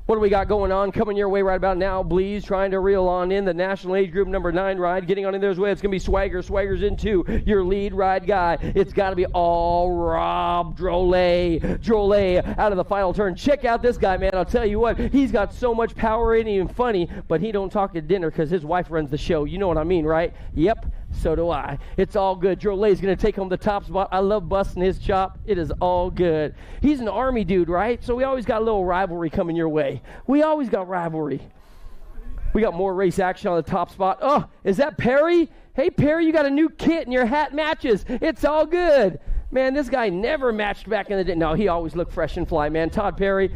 Speaker 6: What do we got going on? Coming your way right about now. Bleeze trying to reel on in the National Age Group number 9 ride. Getting on in there's way. It's going to be Swagger. Swagger's into your lead ride guy. It's got to be all Rob Drolet. Drolet out of the final turn. Check out this guy, man. I'll tell you what. He's got so much power. Ain't even funny, but he don't talk at dinner because his wife runs the show. You know what I mean, right? Yep. So do I. It's all good. Drolet's going to take home the top spot. I love busting his chop. It is all good. He's an Army dude, right? So we always got a little rivalry coming your way. We always got rivalry. We got more race action on the top spot. Oh, is that Perry? Hey, Perry, you got a new kit and your hat matches. It's all good. Man, this guy never matched back in the day. No, he always looked fresh and fly, man. Todd Perry.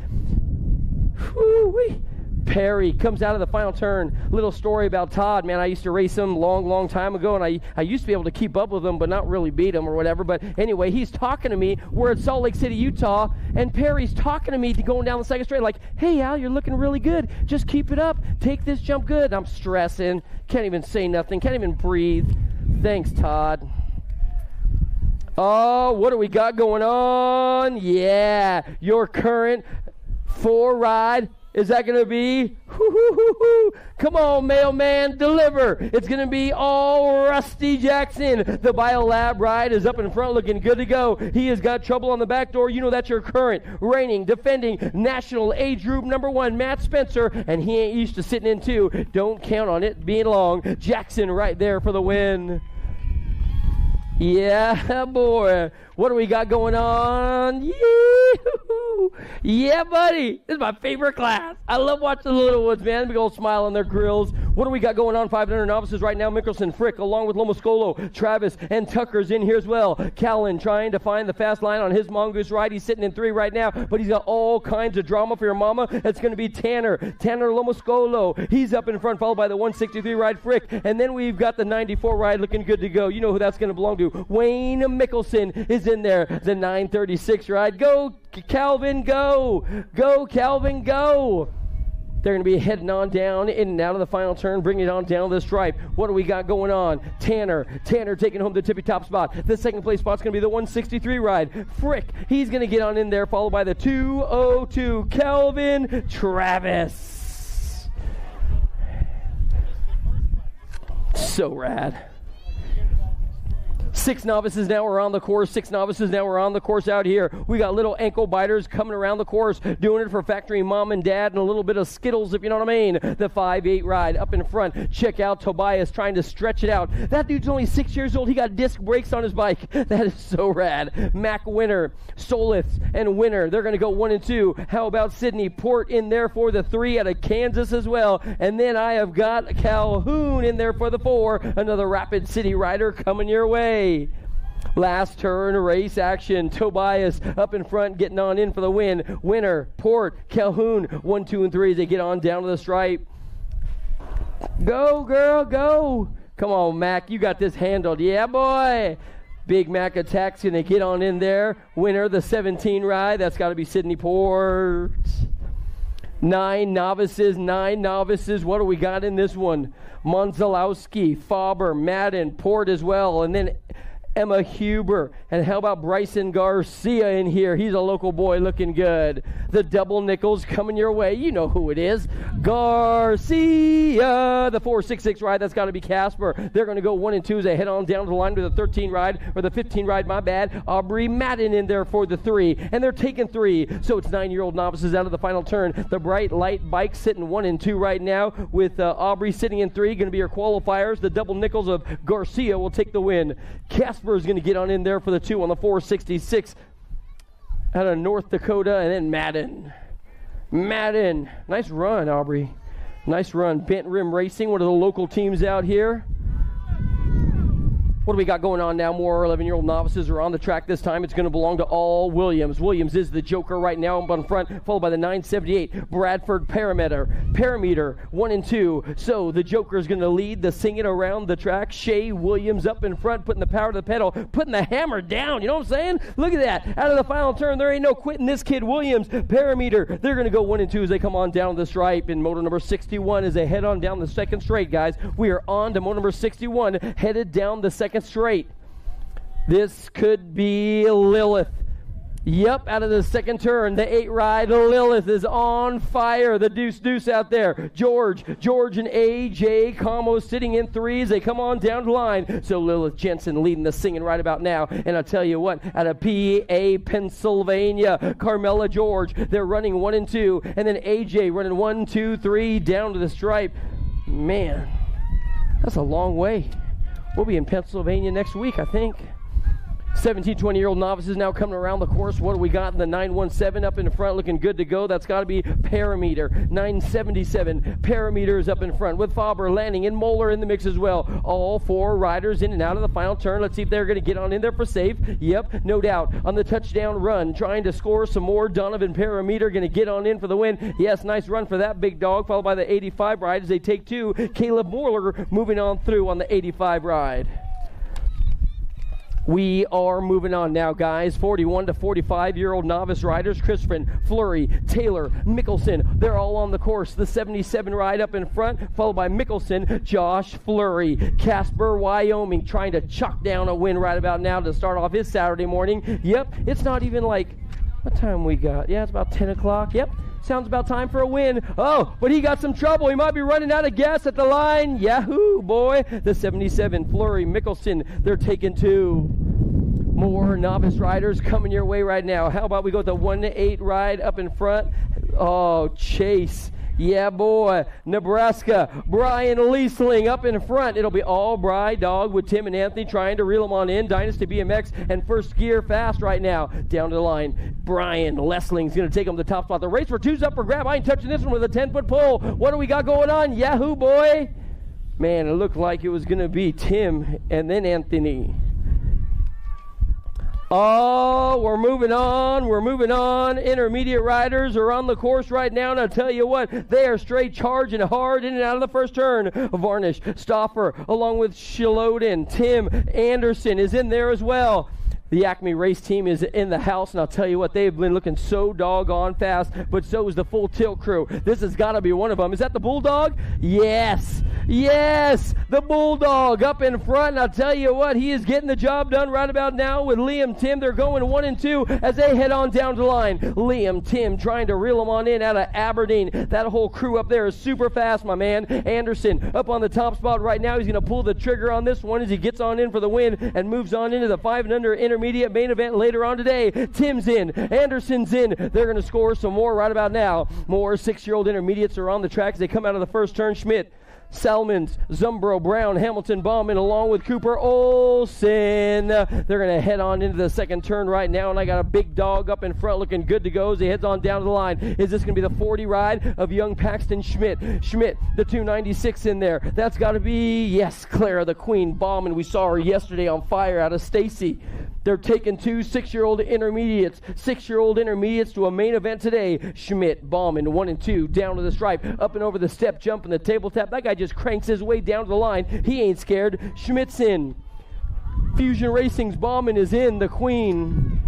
Speaker 6: Whoo-wee. Perry comes out of the final turn. Little story about Todd, man. I used to race him long time ago, and I used to be able to keep up with him, but not really beat him or whatever. But anyway, he's talking to me. We're at Salt Lake City, Utah, and Perry's talking to me going down the second straight like, hey, Al, you're looking really good. Just keep it up. Take this jump good. I'm stressing. Can't even say nothing. Can't even breathe. Thanks, Todd. Oh, what do we got going on? Yeah, your current 4 ride. Is that going to be, Woo-hoo-hoo-hoo. Come on, mailman, deliver. It's going to be all Rusty Jackson. The Biolab ride is up in front looking good to go. He has got trouble on the back door. You know that's your current, reigning, defending national age group #1, Matt Spencer, and he ain't used to sitting in 2. Don't count on it being long. Jackson right there for the win. Yeah, boy. What do we got going on? Yee-hoo. Yeah, buddy. This is my favorite class. I love watching the little ones, man. Big old smile on their grills. What do we got going on? 500 novices right now. Mickelson, Frick, along with Lomascolo, Travis, and Tucker's in here as well. Callan trying to find the fast line on his mongoose ride. He's sitting in 3 right now, but he's got all kinds of drama for your mama. It's going to be Tanner Lomascolo. He's up in front, followed by the 163 ride, Frick. And then we've got the 94 ride looking good to go. You know who that's going to belong to. Wayne Mickelson is in there. The 936 ride. Go, Calvin, go. Go, Calvin, go. They're going to be heading on down, in and out of the final turn, bringing it on down the stripe. What do we got going on? Tanner taking home the tippy-top spot. The second place spot's going to be the 163 ride. Frick, he's going to get on in there, followed by the 202, Calvin Travis. So rad. 6 novices now are on the course. 6 novices now are on the course out here. We got little ankle biters coming around the course, doing it for factory mom and dad, and a little bit of Skittles, if you know what I mean. The 5'8" ride up in front. Check out Tobias trying to stretch it out. That dude's only 6 years old. He got disc brakes on his bike. That is so rad. Mac Winner, Solith, and Winner. They're going to go 1 and 2. How about Sydney Port in there for the 3 out of Kansas as well. And then I have got Calhoun in there for the 4. Another Rapid City rider coming your way. Last turn, race action. Tobias up in front, getting on in for the win. Winner, Port, Calhoun, 1, 2, and 3 as they get on down to the stripe. Go, girl, go. Come on, Mac, you got this handled. Yeah, boy. Big Mac Attack's going to get on in there. Winner, the 17 ride. That's got to be Sydney Port. 9 novices. What do we got in this one? Monzalowski, Faber, Madden, Port as well. And then Emma Huber. And how about Bryson Garcia in here? He's a local boy looking good. The double nickels coming your way. You know who it is. Garcia. The 466 ride. That's got to be Casper. They're going to go 1 and 2 as they head on down the line with the 13 ride, or the 15 ride, my bad. Aubrey Madden in there for the 3. And they're taking 3. So it's 9-year-old novices out of the final turn. The Bright Light Bike sitting 1 and 2 right now, with Aubrey sitting in 3. Going to be your qualifiers. The double nickels of Garcia will take the win. Casper is going to get on in there for the 2 on the 466 out of North Dakota. And then Madden. Nice run, Aubrey. Nice run. Bent Rim Racing, one of the local teams out here. What do we got going on now? More 11-year-old novices are on the track this time. It's going to belong to all Williams. Williams is the joker right now up on front, followed by the 978 Bradford Parameter 1 and 2. So the joker is going to lead the singing around the track. Shea Williams up in front, putting the power to the pedal, putting the hammer down. You know what I'm saying? Look at that. Out of the final turn, there ain't no quitting this kid. Williams, Parameter, they're going to go 1 and 2 as they come on down the stripe. In moto number 61 as they head on down the second straight, guys. We are on to moto number 61, headed down the second straight. This could be Lilith. Yep, out of the second turn, the 8 ride, Lilith is on fire. The deuce out there. George and AJ Como sitting in 3s. They come on down the line. So Lilith Jensen leading the singing right about now. And I'll tell you what, out of PA, Pennsylvania, Carmela George, they're running 1 and 2. And then AJ running 1, 2, 3 down to the stripe. Man, that's a long way. We'll be in Pennsylvania next week, I think. 17, 20-year-old novices now coming around the course. What do we got in the 917 up in the front, looking good to go? That's got to be Parameter. 977 Parameter is up in front with Faber, Lanning, and Moeller in the mix as well. All 4 riders in and out of the final turn. Let's see if they're going to get on in there for safe. Yep, no doubt. On the touchdown run, trying to score some more. Donovan Parameter going to get on in for the win. Yes, nice run for that big dog, followed by the 85 ride as they take 2. Caleb Moeller moving on through on the 85 ride. We are moving on now, guys. 41 to 45-year-old novice riders. Crispin, Fleury, Taylor, Mickelson. They're all on the course. The 77 ride up in front, followed by Mickelson, Josh Fleury. Casper, Wyoming, trying to chuck down a win right about now to start off his Saturday morning. Yep, it's not even like, what time we got? Yeah, it's about 10 o'clock. Yep. Sounds about time for a win. Oh, but he got some trouble. He might be running out of gas at the line. Yahoo, boy. The 77 Flurry Mickelson, they're taking 2. More novice riders coming your way right now. How about we go with the 1-8 ride up in front? Oh, Chase. Yeah, boy. Nebraska. Brian Liesling up in front. It'll be all Bry Dog with Tim and Anthony trying to reel them on in. Dynasty BMX and First Gear fast right now. Down to the line. Brian Lesling's going to take him to the top spot. The race for 2's up for grab. I ain't touching this one with a 10-foot pole. What do we got going on? Yahoo, boy. Man, it looked like it was going to be Tim and then Anthony. Oh, we're moving on. We're moving on. Intermediate riders are on the course right now, and I'll tell you what, they are straight charging hard in and out of the first turn. Varnish, Stoffer, along with Shaloden. Tim Anderson is in there as well. The Acme race team is in the house, and I'll tell you what, they've been looking so doggone fast, but so is the Full Tilt crew. This has got to be one of them. Is that the Bulldog? Yes. Yes, the Bulldog up in front, and I'll tell you what, he is getting the job done right about now with Liam Tim. They're going 1 and 2 as they head on down the line. Liam Tim trying to reel them on in out of Aberdeen. That whole crew up there is super fast, my man. Anderson up on the top spot right now. He's going to pull the trigger on this one as he gets on in for the win and moves on into the 5 and under intermediate main event later on today. Tim's in, Anderson's in. They're going to score some more right about now. More 6-year-old intermediates are on the track as they come out of the first turn. Schmidt, Salmons, Zumbro, Brown, Hamilton, Bauman, along with Cooper Olsen. They're going to head on into the second turn right now, and I got a big dog up in front looking good to go as he heads on down to the line. Is this going to be the 40 ride of young Paxton Schmidt? Schmidt, the 296 in there. That's got to be, yes, Clara, the Queen. Bauman, we saw her yesterday on fire out of Stacy. They're taking 2 6-year-old intermediates. 6-year-old intermediates to a main event today. Schmidt, Bauman, 1 and 2, down to the stripe, up and over the step, jump and the table tap. That guy just cranks his way down to the line. He ain't scared. Schmidt's in. Fusion Racing's Bauman is in, the Queen.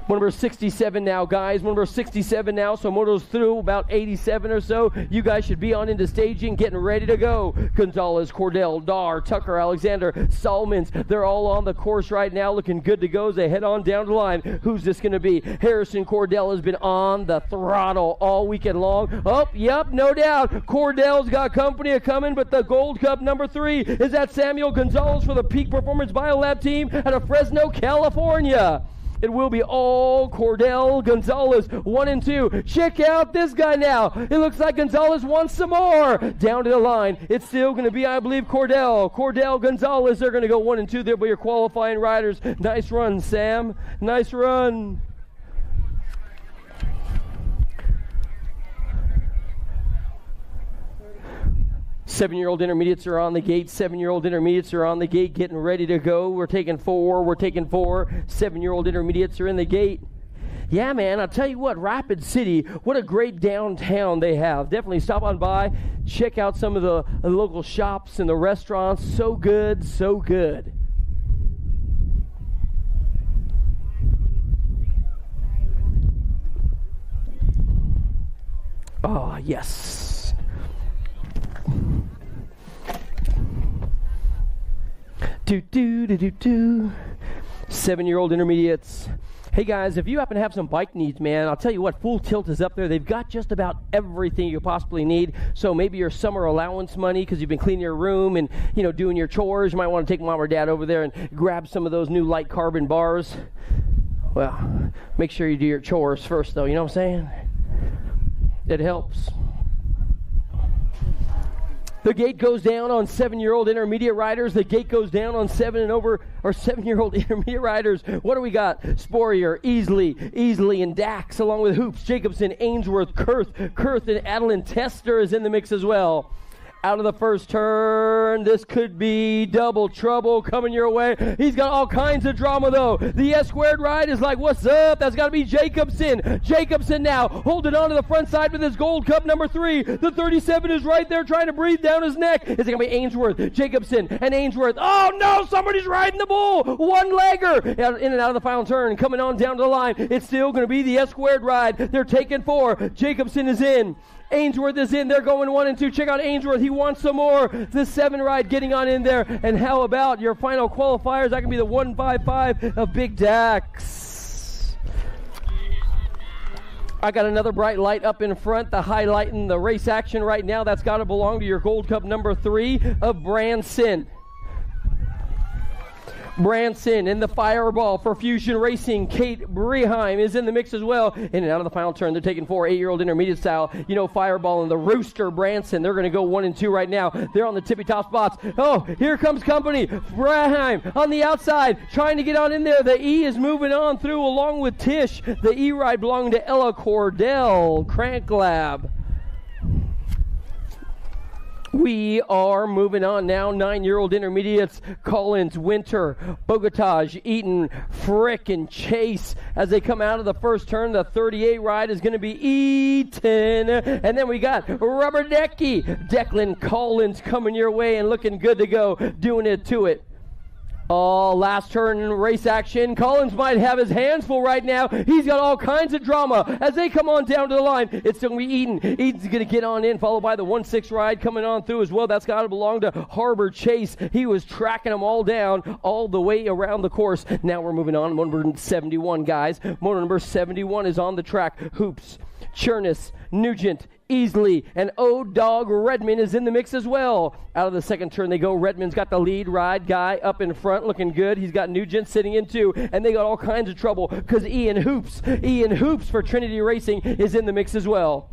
Speaker 6: Number 67 now, guys. Number 67 now, so moto's through about 87 or so. You guys should be on into staging, getting ready to go. Gonzalez, Cordell, Dar, Tucker, Alexander, Salmons, they're all on the course right now, looking good to go as they head on down the line. Who's this going to be? Harrison Cordell has been on the throttle all weekend long. Oh, yep, no doubt. Cordell's got company a-coming, but the Gold Cup number 3 is that Samuel Gonzalez for the Peak Performance Biolab team out of Fresno, California. It will be all Cordell Gonzalez, 1 and 2. Check out this guy now. It looks like Gonzalez wants some more. Down to the line. It's still going to be, I believe, Cordell. Cordell Gonzalez, they're going to go 1 and 2. They'll be your qualifying riders. Nice run, Sam. Nice run. Seven-year-old intermediates are on the gate. 7-year-old intermediates are on the gate, getting ready to go. We're taking 4. 7-year-old intermediates are in the gate. Yeah, man, I'll tell you what, Rapid City, what a great downtown they have. Definitely stop on by, check out some of the local shops and the restaurants. So good, so good. Oh, yes. Do, do, do, do, do. 7-year-old intermediates. Hey guys, if you happen to have some bike needs, man, I'll tell you what, Full Tilt is up there. They've got just about everything you possibly need. So maybe your summer allowance money because you've been cleaning your room and, you know, doing your chores. You might want to take mom or dad over there and grab some of those new light carbon bars. Well, make sure you do your chores first, though. You know what I'm saying? It helps. The gate goes down on 7-year-old intermediate riders. The gate goes down on 7 and over, or 7-year-old intermediate riders. What do we got? Sporier, Easley, and Dax, along with Hoops, Jacobson, Ainsworth, Kurth, and Adeline Tester is in the mix as well. Out of the first turn, this could be double trouble coming your way. He's got all kinds of drama, though. The S-squared ride is like, what's up? That's got to be Jacobson. Jacobson now holding on to the front side with his Gold Cup number 3. The 37 is right there trying to breathe down his neck. Is it going to be Ainsworth, Jacobson, and Ainsworth? Oh, no, somebody's riding the bull. One-legger. In and out of the final turn, coming on down to the line. It's still going to be the S-squared ride. They're taking 4. Jacobson is in. Ainsworth is in. They're going 1 and 2. Check out Ainsworth. He wants some more. The 7 ride getting on in there. And how about your final qualifiers? That can be the 155 of Big Dax. I got another bright light up in front, the highlight in the race action right now. That's got to belong to your Gold Cup number 3 of Branson. Branson in the fireball for Fusion Racing. Kate Breheim is in the mix as well. In and out of the final turn, they're taking 4 8-year-old intermediate style. You know, fireball and the Rooster Branson. They're going to go 1 and 2 right now. They're on the tippy top spots. Oh, here comes company. Breheim on the outside, trying to get on in there. The E is moving on through along with Tish. The E ride belonging to Ella Cordell, Crank Lab. We are moving on now. 9-year-old intermediates, Collins, Winter, Bogotage, Eaton, Frick, and Chase. As they come out of the first turn, the 38 ride is going to be Eaton. And then we got Rubber Decky, Declan Collins coming your way and looking good to go, doing it to it. Oh, last turn in race action. Collins might have his hands full right now. He's got all kinds of drama as they come on down to the line. It's going to be Eaton. Eaton's going to get on in, followed by the 1-6 ride coming on through as well. That's got to belong to Harbor Chase. He was tracking them all down all the way around the course. Now we're moving on. Motor number 71, guys. Motor number 71 is on the track. Hoops, Chernus, Nugent, Easley, and O-Dog Redmond is in the mix as well. Out of the second turn they go. Redmond's got the lead ride guy up in front looking good. He's got Nugent sitting in too, and they got all kinds of trouble because Ian Hoops for Trinity Racing is in the mix as well.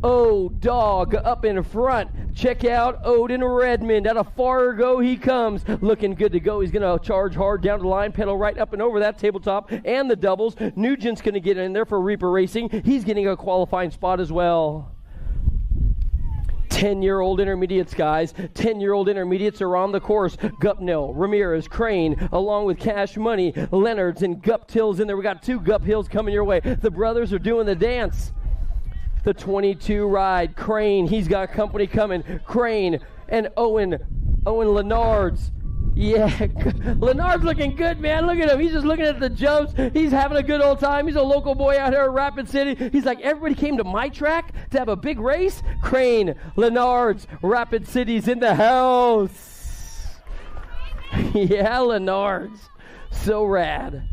Speaker 6: O-Dog up in front. Check out Odin Redmond. Out of Fargo he comes. Looking good to go. He's going to charge hard down the line, pedal right up and over that tabletop and the doubles. Nugent's going to get in there for Reaper Racing. He's getting a qualifying spot as well. 10-year-old intermediates, guys. 10-year-old intermediates are on the course. Gupnell, Ramirez, Crane, along with Cash Money, Leonards, and Gup Hills in there. We got 2 Gup Hills coming your way. The brothers are doing the dance. The 22 ride, Crane. He's got company coming. Crane and Owen Leonards. Yeah, Leonard's looking good, man. Look at him. He's just looking at the jumps. He's having a good old time. He's a local boy out here at Rapid City. He's like, everybody came to my track to have a big race? Crane, Leonard's, Rapid City's in the house. Yeah, Leonard's. So rad.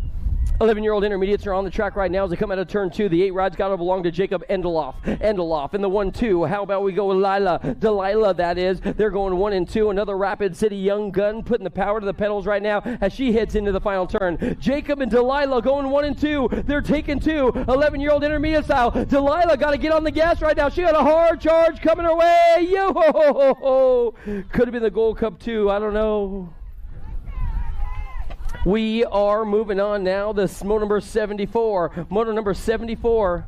Speaker 6: 11-year-old intermediates are on the track right now as they come out of turn 2. The 8 ride's got to belong to Jacob Endeloff in the 1-2. How about we go with Delilah, that is. They're going 1 and 2. Another Rapid City young gun putting the power to the pedals right now as she heads into the final turn. Jacob and Delilah going 1 and 2. They're taking 2. 11-year-old intermediate style. Delilah got to get on the gas right now. She got a hard charge coming her way. Yo-ho-ho-ho-ho. Could have been the Gold Cup too. I don't know. We are moving on now. This motor number 74. Motor number 74.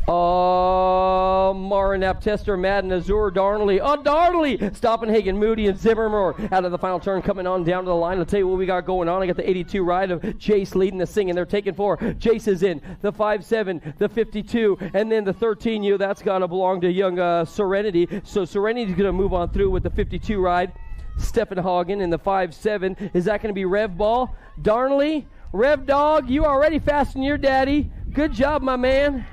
Speaker 6: Marinap Tester, Madden, Azur, Darnley. Oh, Darnley! Stoppenhagen, Moody, and Zimmermore out of the final turn coming on down to the line. I'll tell you what we got going on. I got the 82 ride of Jace leading the sing, and they're taking 4. Jace is in. The 5-7, the 52, and then the 13U. That's got to belong to young Serenity. So Serenity's going to move on through with the 52 ride. Stephen Hagen in the 5-7. Is that going to be Rev Ball? Darnley? Rev Dog, you already faster than your daddy. Good job, my man.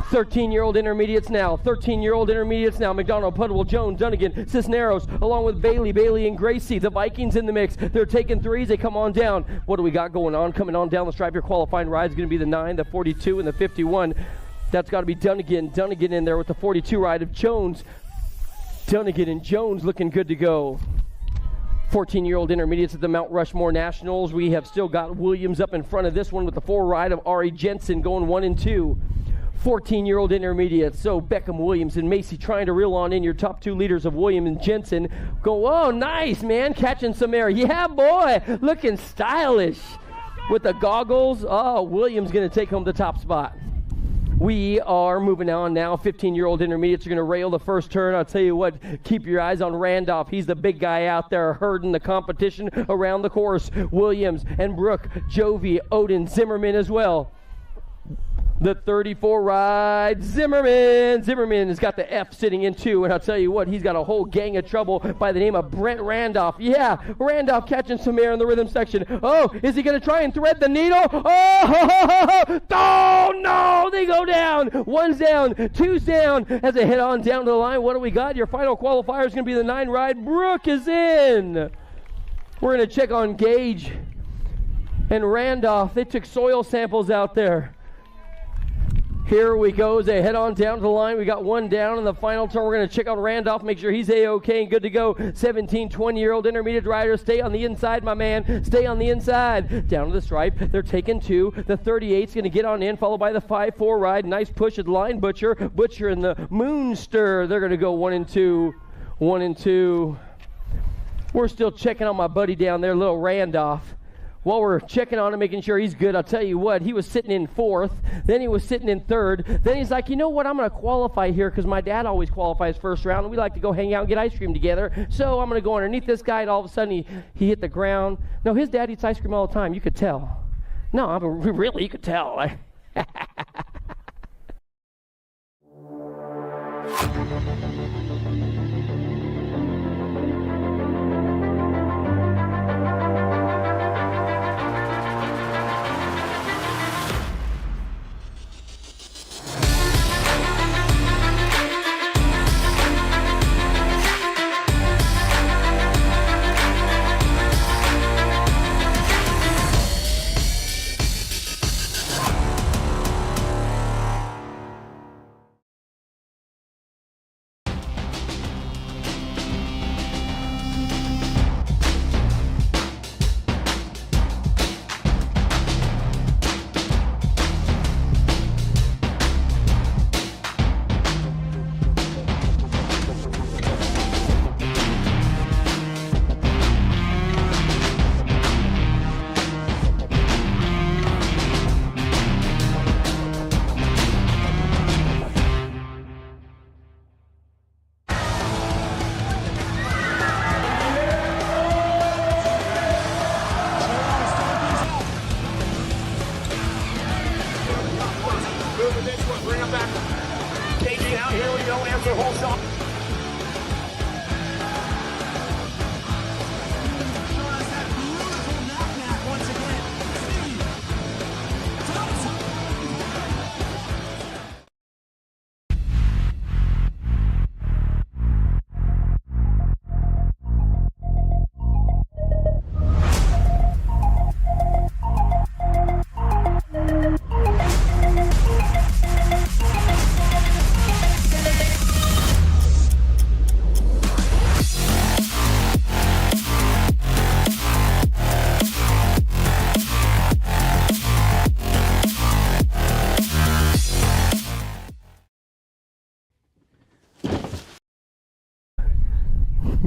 Speaker 6: 13-year-old intermediates now. 13-year-old intermediates now. McDonald, Puddle, Jones, Dunnigan, Cisneros, along with Bailey, and Gracie. The Vikings in the mix. They're taking 3s. They come on down. What do we got going on? Coming on down the stripe. Your qualifying ride is going to be the 9, the 42, and the 51. That's got to be Dunnigan. Dunnigan in there with the 42 ride of Jones. Dunnigan and Jones looking good to go. 14-year-old intermediates at the Mount Rushmore Nationals. We have still got Williams up in front of this one with the 4 ride of Ari Jensen going 1 and 2. 14-year-old intermediates. So Beckham, Williams, and Macy trying to reel on in your top 2 leaders of Williams and Jensen. Go, oh, nice, man. Catching some air. Yeah, boy. Looking stylish with the goggles. Oh, Williams going to take home the top spot. We are moving on now. 15-year-old intermediates are going to rail the first turn. I'll tell you what, keep your eyes on Randolph. He's the big guy out there herding the competition around the course. Williams and Brooke, Jovi, Odin, Zimmerman as well. The 34 ride, Zimmerman. Zimmerman has got the F sitting in 2, and I'll tell you what, he's got a whole gang of trouble by the name of Brent Randolph. Yeah, Randolph catching some air in the rhythm section. Oh, is he going to try and thread the needle? Oh, no, they go down. 1's down, 2's down. As they head on down to the line, what do we got? Your final qualifier is going to be the 9 ride. Brooke is in. We're going to check on Gage and Randolph. They took soil samples out there. Here we go as they head on down to the line. We got one down in the final turn. We're going to check out Randolph, make sure he's A-OK and good to go. 17, 20-year-old intermediate rider. Stay on the inside, my man. Stay on the inside. Down to the stripe. They're taking two. The 38's going to get on in, followed by the 5-4 ride. Nice push at line Butcher. Butcher and the Moonster. They're going to go 1 and 2. 1 and 2. We're still checking on my buddy down there, little Randolph. While we're checking on him, making sure he's good, I'll tell you what, he was sitting in 4th, then he was sitting in 3rd, then he's like, you know what, I'm going to qualify here because my dad always qualifies first round, and we like to go hang out and get ice cream together, so I'm going to go underneath this guy, and all of a sudden he hit the ground. No, his dad eats ice cream all the time, you could tell. No, really, you could tell.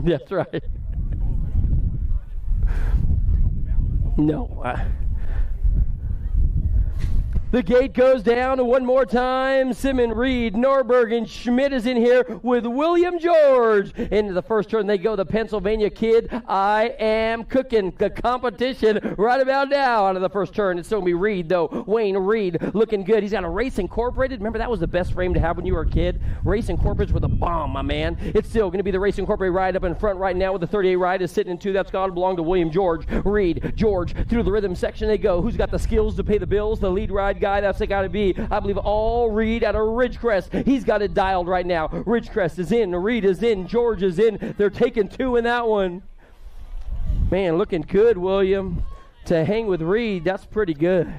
Speaker 6: That's right. No. The gate goes down one more time. Simon, Reed, Norberg, and Schmidt is in here with William George. Into the first turn they go, the Pennsylvania kid. I am cooking the competition right about now out of the first turn. It's going to be Reed, though. Wayne Reed looking good. He's got a Race Incorporated. Remember, that was the best frame to have when you were a kid? Race Incorporated with a bomb, my man. It's still going to be the Race Incorporated ride up in front right now with the 38 ride is sitting in 2. That's got to belong to William George. Reed, George, through the rhythm section they go. Who's got the skills to pay the bills? The lead ride guy, that's it got to be, I believe, all Reed out of Ridgecrest. He's got it dialed right now. Ridgecrest is in, Reed is in, George is in. They're taking 2 in that one. Man, looking good, William. To hang with Reed, that's pretty good.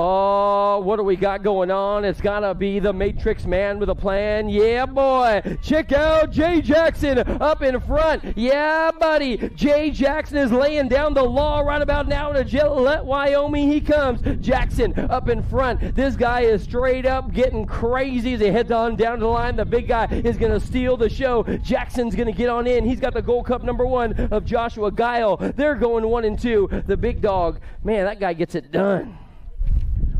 Speaker 6: Oh, what do we got going on? It's got to be the Matrix man with a plan. Yeah, boy. Check out Jay Jackson up in front. Yeah, buddy. Jay Jackson is laying down the law right about now to Gillette, Wyoming. He comes. Jackson up in front. This guy is straight up getting crazy as he heads on down to the line. The big guy is going to steal the show. Jackson's going to get on in. He's got the Gold Cup #1 of Joshua Guile. They're going 1 and 2. The big dog, man, that guy gets it done.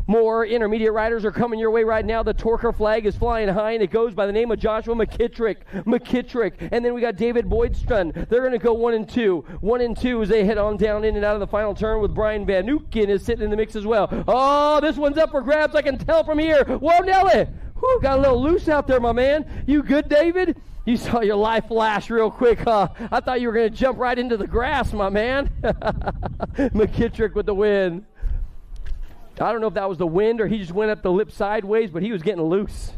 Speaker 6: More intermediate riders are coming your way right now. The Torker flag is flying high, and it goes by the name of Joshua McKittrick. And then we got David Boydstun. They're going to go 1 and 2. 1 and 2 as they head on down in and out of the final turn with Brian Van Nuken is sitting in the mix as well. Oh, this one's up for grabs. I can tell from here. Whoa, Nelly. Whew, got a little loose out there, my man. You good, David? You saw your life flash real quick, huh? I thought you were going to jump right into the grass, my man. McKittrick with the win. I don't know if that was the wind or he just went up the lip sideways, but he was getting loose.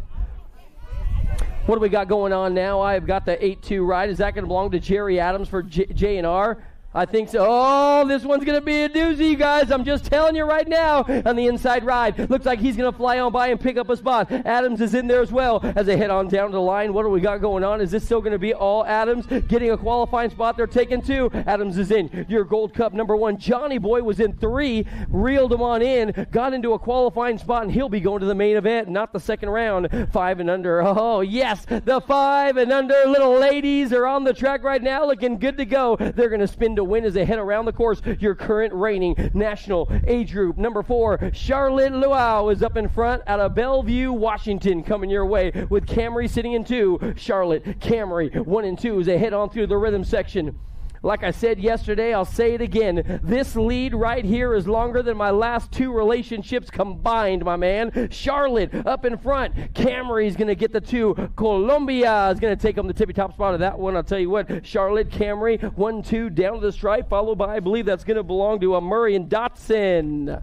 Speaker 6: What do we got going on now? I've got the 8-2 ride. Is that going to belong to Jerry Adams for J&R? I think so. Oh, this one's going to be a doozy, you guys. I'm just telling you right now. On the inside ride, looks like he's going to fly on by and pick up a spot. Adams is in there as well as they head on down to the line. What do we got going on? Is this still going to be all Adams getting a qualifying spot? They're taking 2. Adams is in. Your Gold Cup number 1. Johnny Boy was in 3, reeled him on in, got into a qualifying spot, and he'll be going to the main event, not the second round. 5 and under. Oh, yes, the 5 and under little ladies are on the track right now, looking good to go. They're going to spin to win as they head around the course. Your current reigning national age group number 4, Charlotte Luau, is up in front out of Bellevue, Washington, coming your way with Camry sitting in 2. Charlotte, Camry 1 and 2 as they head on through the rhythm section. Like I said yesterday, I'll say it again. This lead right here is longer than my last 2 relationships combined, my man. Charlotte up in front. Camry's going to get the 2. Colombia is going to take on the tippy top spot of that one. I'll tell you what, Charlotte, Camry, 1-2 down to the stripe, followed by, I believe that's going to belong to a Murray and Dotson.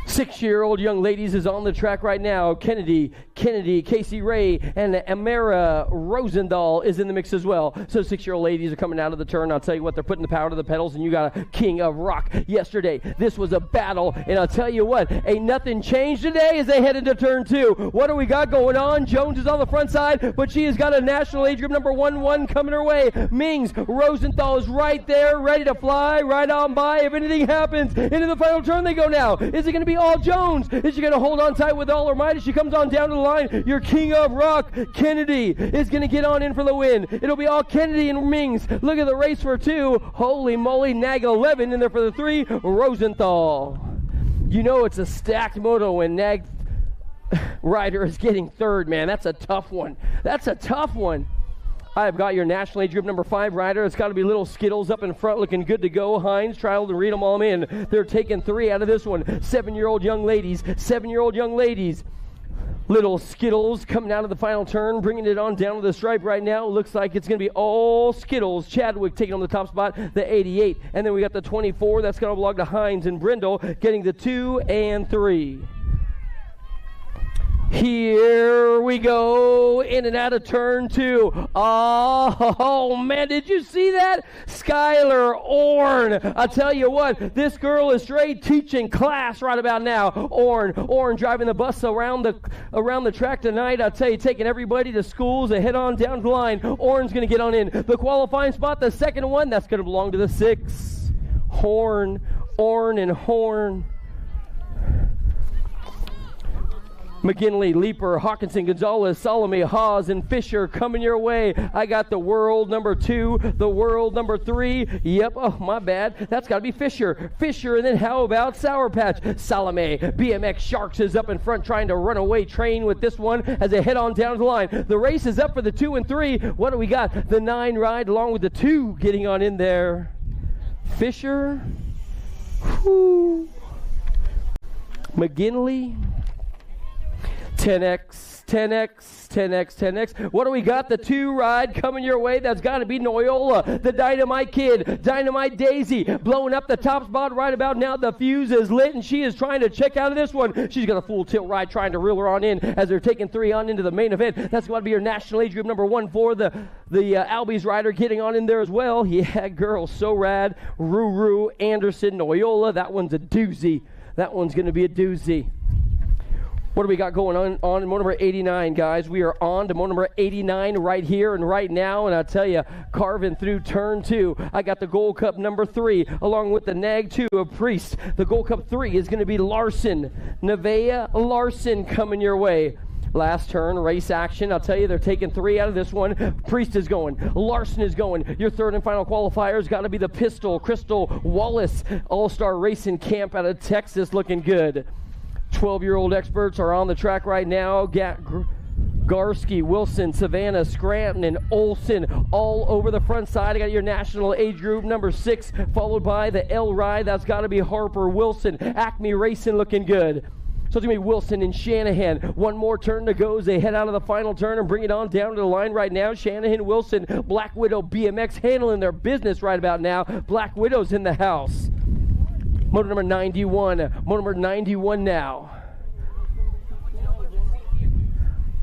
Speaker 6: 6-year-old young ladies is on the track right now. Kennedy, Casey Ray, and Amara Rosendahl is in the mix as well. So 6-year-old ladies are coming out of the turn. I'll tell you what, they're putting the power to the pedals, and you got a king of rock. Yesterday, this was a battle, and I'll tell you what, ain't nothing changed today as they head into turn 2. What do we got going on? Jones is on the front side, but she has got a national age group number 1 coming her way. Mings, Rosenthal is right there, ready to fly right on by. If anything happens, into the final turn they go now. Is it going to be all Jones? Is she going to hold on tight with all her might as she comes on down to the line? Your king of rock, Kennedy, is going to get on in for the win. It'll be all Kennedy and Mings. Look at the race for 2. Holy moly, Nag 11 in there for the 3. Rosenthal. You know it's a stacked moto when Nag rider is getting 3rd, man. That's a tough one. That's a tough one. I've got your national age group number 5 rider. It's got to be little Skittles up in front looking good to go. Hines, trial to read them all in. They're taking 3 out of this one. 7-year-old young ladies. 7-year-old young ladies. Little Skittles coming out of the final turn, bringing it on down to the stripe right now. Looks like it's going to be all Skittles. Chadwick taking on the top spot, the 88. And then we got the 24. That's going to belong to Hines and Brindle, getting the 2 and 3. Here we go, in and out of turn 2. Oh, man, did you see that? Skylar Orn. I tell you what, this girl is straight teaching class right about now. Orn driving the bus around the track tonight. I tell you, taking everybody to schools and head on down the line. Orn's going to get on in. The qualifying spot, the second one, that's going to belong to the 6. Orn and Horn. McGinley, Leaper, Hawkinson, Gonzalez, Salome, Haas, and Fisher coming your way. I got the world number 2, the world number 3. Yep, oh, my bad. That's got to be Fisher. And then how about Sour Patch? Salome, BMX Sharks is up in front trying to run away train with this one as they head on down the line. The race is up for the 2 and 3. What do we got? The 9 ride along with the 2 getting on in there. Fisher. Whew. McGinley. 10X. What do we got? The 2 ride coming your way. That's got to be Noyola, the Dynamite Kid, Dynamite Daisy, blowing up the top spot right about now. The fuse is lit, and she is trying to check out of this one. She's got a full tilt ride trying to reel her on in as they're taking 3 on into the main event. That's going to be your national age group number 1 for the Albies rider getting on in there as well. Yeah, girl, so rad. Ruru, Anderson, Noyola. That one's a doozy. That one's going to be a doozy. What do we got going on in moto number 89, guys? We are on to moto number 89 right here and right now, and I'll tell you, carving through turn 2, I got the Gold Cup number 3, along with the Nag 2 of Priest. The Gold Cup 3 is going to be Larson, Nevaeh Larson coming your way. Last turn, race action. I'll tell you, they're taking 3 out of this one. Priest is going. Larson is going. Your third and final qualifier has got to be the Pistol, Crystal Wallace, All-Star Racing Camp out of Texas, looking good. 12-year-old experts are on the track right now. Garski, Wilson, Savannah, Scranton, and Olson all over the front side. I got your national age group number 6, followed by the L ride. That's got to be Harper, Wilson, Acme Racing looking good. So it's going to be Wilson and Shanahan. One more turn to go as they head out of the final turn and bring it on down to the line right now. Shanahan, Wilson, Black Widow, BMX handling their business right about now. Black Widow's in the house. Motor number 91. Motor number 91 now.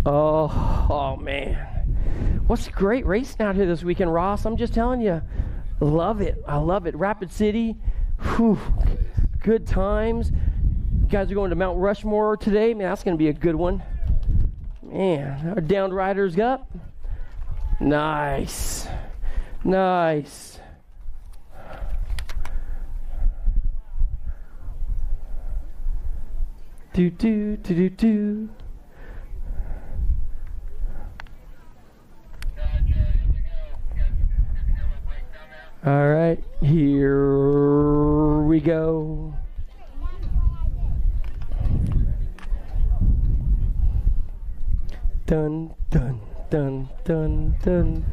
Speaker 6: Oh, man. What's great racing out here this weekend, Ross? I'm just telling you. Love it. I love it. Rapid City. Whew. Good times. You guys are going to Mount Rushmore today. Man, that's going to be a good one. Man, our downed riders up. Nice. Nice. Do do do do do. All right, here we go. Dun dun dun dun dun.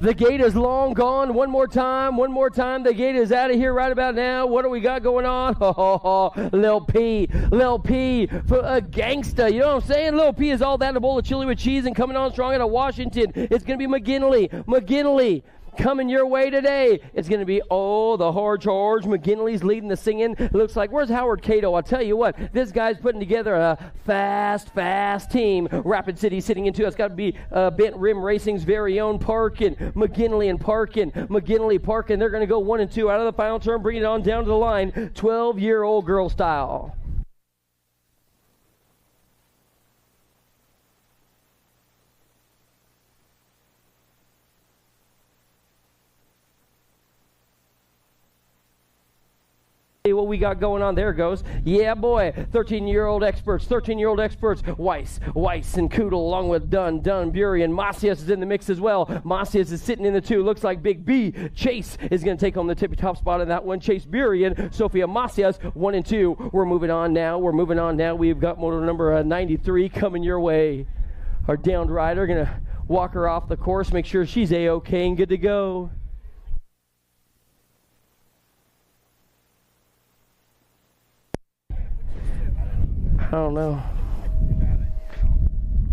Speaker 6: The gate is long gone. One more time. The gate is out of here right about now. What do we got going on? Oh, Lil P for a gangsta. You know what I'm saying? Lil P is all that in a bowl of chili with cheese and coming on strong out of Washington. It's going to be McGinley. Coming your way today. It's going to be, the hard charge. McGinley's leading the singing. It looks like, where's Howard Cato? I'll tell you what, this guy's putting together a fast team. Rapid City sitting into, it's got to be Bent Rim Racing's very own Parkin. McGinley Parkin. They're going to go 1 and 2 out of the final turn, bringing it on down to the line, 12-year-old girl style. What we got going on there goes. Yeah, boy. 13-year-old experts. Weiss and Koodle along with Dunn, Burian. Macias is in the mix as well. Macias is sitting in the 2. Looks like Big B. Chase is going to take home the tippy-top spot in that one. Chase Burian. Sophia Macias, 1 and 2. We're moving on now. We've got motor number 93 coming your way. Our downed rider going to walk her off the course, make sure she's A-OK and good to go. I don't know.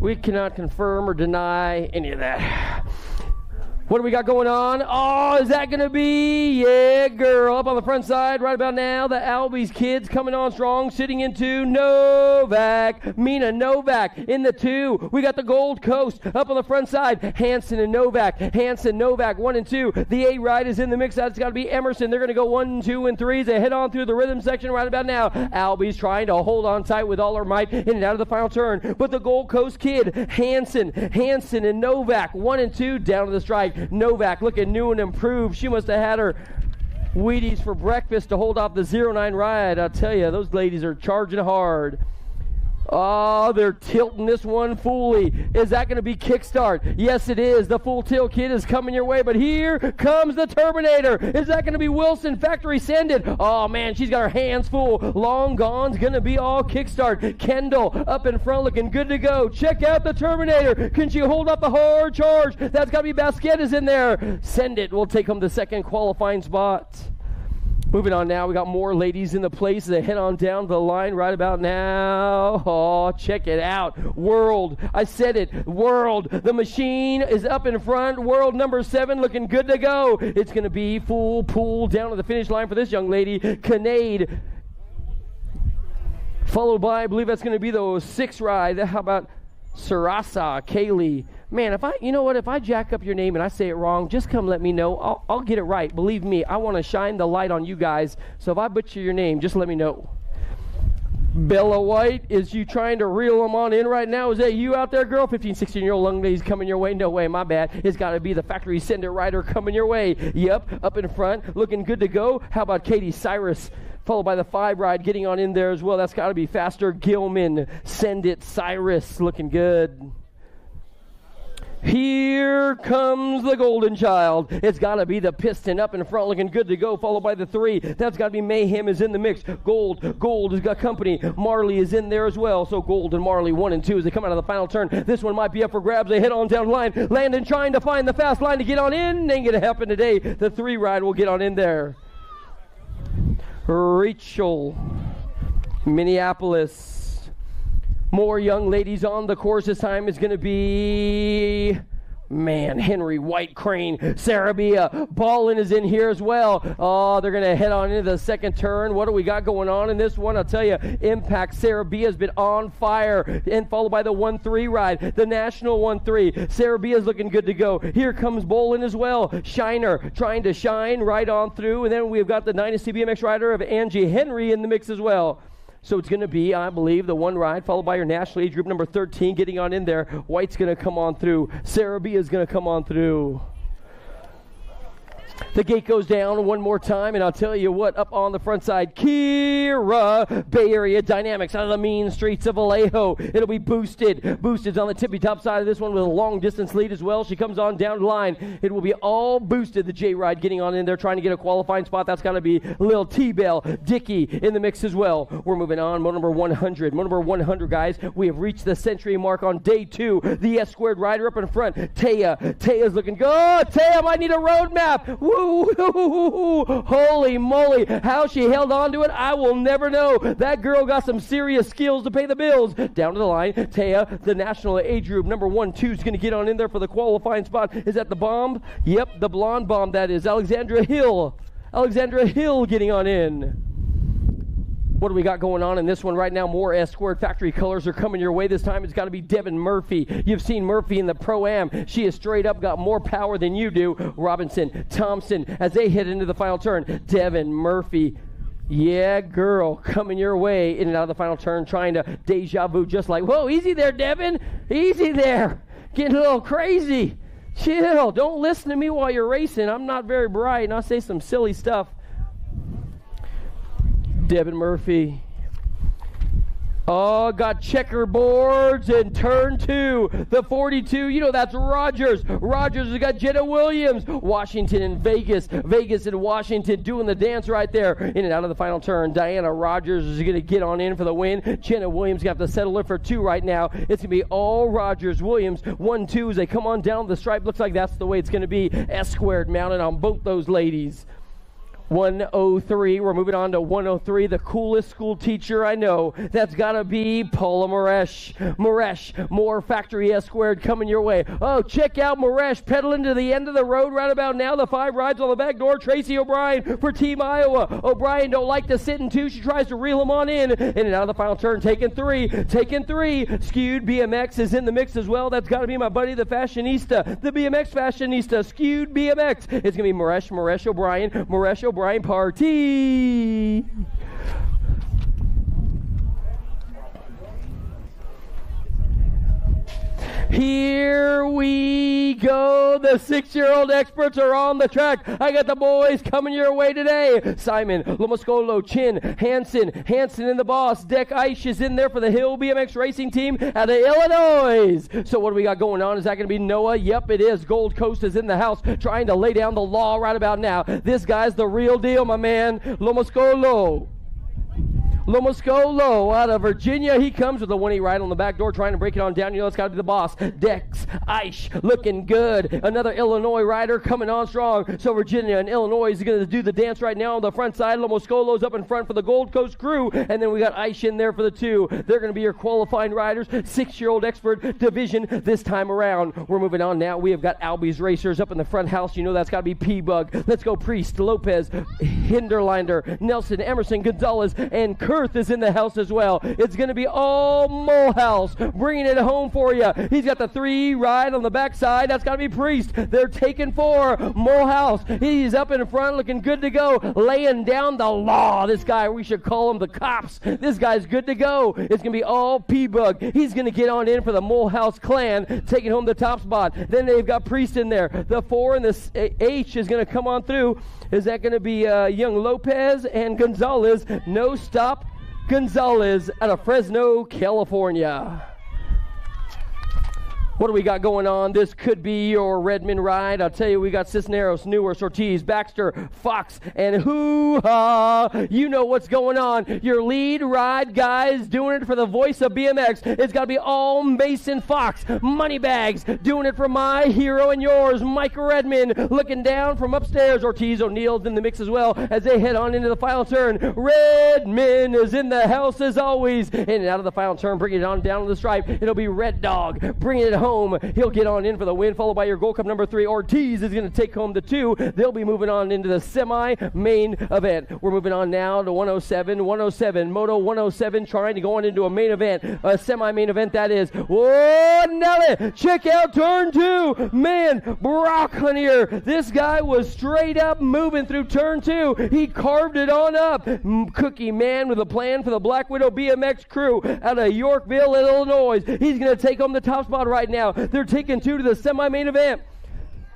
Speaker 6: We cannot confirm or deny any of that. What do we got going on? Oh, is that going to be? Yeah, girl. Up on the front side right about now, the Albies kids coming on strong, sitting into Novak. Mina Novak in the 2. We got the Gold Coast up on the front side. Hansen and Novak. 1 and 2. The A-Ride is in the mix. That's got to be Emerson. They're going to go 1, 2, and 3. They head on through the rhythm section right about now. Albies trying to hold on tight with all her might in and out of the final turn. But the Gold Coast kid, Hansen and Novak, 1 and 2 down to the strike. Novak looking new and improved. She must have had her Wheaties for breakfast to hold off the 09 ride. I'll tell you, those ladies are charging hard. Oh, they're tilting this one fully. Is that going to be kickstart? Yes, it is. The full tilt kid is coming your way, but here comes the Terminator. Is that going to be Wilson? Factory send it. Oh, man, she's got her hands full. Long gone's going to be all kickstart. Kendall up in front looking good to go. Check out the Terminator. Can she hold up the hard charge? That's got to be Basquetta's in there. Send it. We'll take home the second qualifying spot. Moving on now, we got more ladies in the place. They head on down the line right about now. Oh, check it out. World. I said it. World. The machine is up in front. World number 7 looking good to go. It's going to be full pull down to the finish line for this young lady. Kinade. Followed by, I believe that's going to be the 6 ride. How about Sarasa, Kaylee? Man, if I jack up your name and I say it wrong, just come let me know. I'll get it right. Believe me, I want to shine the light on you guys. So if I butcher your name, just let me know. Bella White, is you trying to reel them on in right now? Is that you out there, girl? 15, 16-year-old young ladies coming your way? No way, my bad. It's got to be the factory send it rider coming your way. Yep, up in front, looking good to go. How about Katie Cyrus? Followed by the 5 ride getting on in there as well. That's got to be faster. Gilman, send it. Cyrus, looking good. Here comes the golden child. It's got to be the Piston up in front looking good to go, followed by the 3. That's got to be Mayhem is in the mix. Gold has got company. Marley is in there as well. So Gold and Marley 1 and 2 as they come out of the final turn. This one might be up for grabs. They head on down the line. Landon trying to find the fast line to get on in. Ain't going to happen today. The 3 ride will get on in there. Rachel, Minneapolis. More young ladies on the course. This time is going to be Man, Henry, White Crane, Sarabia, Ballin is in here as well. Oh, they're going to head on into the second turn. What do we got going on in this one? I'll tell you, Impact Sarabia has been on fire, and followed by the 1-3 ride, the National 1-3. Sarabia is looking good to go. Here comes Bolin as well. Shiner trying to shine right on through, and then we've got the Dynasty BMX rider of Angie Henry in the mix as well. So it's going to be, I believe, the one ride, followed by your national age group number 13 getting on in there. White's going to come on through. Sarabia is going to come on through. The gate goes down one more time, and I'll tell you what, up on the front side, Kira, Bay Area Dynamics out of the mean streets of Vallejo. It'll be Boosted. Boosted's on the tippy-top side of this one with a long-distance lead as well. She comes on down the line. It will be all Boosted, the J-Ride getting on in there, trying to get a qualifying spot. That's got to be Lil T-Bell, Dickey in the mix as well. We're moving on. Mo number 100. Mo number 100, guys. We have reached the century mark on day 2. The S-squared rider up in front. Taya. Taya's looking good. Oh, Taya might need a road map. Woo! Holy moly, how she held on to it, I will never know. That girl got some serious skills to pay the bills. Down to the line, Taya, the national age group number 1-2 is going to get on in there for the qualifying spot. Is that the bomb? Yep, the blonde bomb, that is. Alexandra Hill getting on in. What do we got going on in this one right now? More S-squared factory colors are coming your way. This time it's got to be Devin Murphy. You've seen Murphy in the Pro-Am. She has straight up got more power than you do. Robinson, Thompson, as they head into the final turn. Devin Murphy. Yeah, girl, coming your way in and out of the final turn, trying to deja vu just like, whoa, easy there, Devin. Easy there. Getting a little crazy. Chill. Don't listen to me while you're racing. I'm not very bright, and I'll say some silly stuff. Devin Murphy. Oh, got checkerboards in turn 2. The 42, you know that's Rogers. Rogers has got Jenna Williams. Washington and Vegas. Vegas and Washington doing the dance right there. In and out of the final turn. Diana Rogers is going to get on in for the win. Jenna Williams going to have to settle in for 2 right now. It's going to be all Rogers, Williams. 1-2 as they come on down the stripe. Looks like that's the way it's going to be. S-squared mounted on both those ladies. 103, we're moving on to 103, the coolest school teacher I know. That's got to be Paula Moresh. Moresh, more factory S-squared coming your way. Oh, check out Moresh pedaling to the end of the road right about now. The 5 rides on the back door. Tracy O'Brien for Team Iowa. O'Brien don't like to sit in 2. She tries to reel him on in and out of the final turn. Taking 3. Skewed BMX is in the mix as well. That's got to be my buddy, the fashionista, the BMX fashionista, Skewed BMX. It's going to be Moresh O'Brien party. Here we go. The 6-year-old experts are on the track. I got the boys coming your way today. Simon, Lomascolo, Chin, Hansen in the boss. Deck Ice is in there for the Hill BMX racing team out of Illinois. So what do we got going on? Is that going to be Noah? Yep, it is. Gold Coast is in the house trying to lay down the law right about now. This guy's the real deal, my man. Lomascolo out of Virginia. He comes with a 1-8 ride on the back door, trying to break it on down. You know, it's got to be the boss. Dex Aish looking good. Another Illinois rider coming on strong. So Virginia and Illinois is going to do the dance right now on the front side. Lomoscolo's up in front for the Gold Coast crew. And then we got Aish in there for the 2. They're going to be your qualifying riders. 6-year-old expert division this time around. We're moving on now. We have got Albie's Racers up in the front house. You know that's got to be P-Bug. Let's go Priest, Lopez, Hinderlander, Nelson, Emerson, Gonzalez, and Kurth is in the house as well. It's going to be all Mulhouse bringing it home for you. He's got the 3 ride on the backside. That's got to be Priest. They're taking 4. Mulhouse. He's up in front looking good to go. Laying down the law. This guy, we should call him the cops. This guy's good to go. It's going to be all P-Bug. He's going to get on in for the Mulhouse clan, taking home the top spot. Then they've got Priest in there. The 4 and the H is going to come on through. Is that going to be young Lopez and Gonzalez? No stop. Gonzalez out of Fresno, California. What do we got going on? This could be your Redmond ride. I'll tell you, we got Cisneros, Newer, Ortiz, Baxter, Fox, and hoo-ha. You know what's going on. Your lead ride guys doing it for the voice of BMX. It's got to be all Mason Fox. Moneybags doing it for my hero and yours, Mike Redmond. Looking down from upstairs. Ortiz O'Neill's in the mix as well as they head on into the final turn. Redmond is in the house as always. In and out of the final turn, bringing it on down to the stripe. It'll be Red Dog bringing it home home. He'll get on in for the win, followed by your Gold Cup number 3. Ortiz is going to take home the 2. They'll be moving on into the semi-main event. We're moving on now to 107. Moto 107 trying to go on into a main event, a semi-main event that is. Whoa, Nelly, check out turn 2. Man, Brock Hunter, this guy was straight up moving through turn 2. He carved it on up. Cookie Man with a plan for the Black Widow BMX crew out of Yorkville, Illinois. He's going to take home the top spot right now. They're taking 2 to the semi-main event.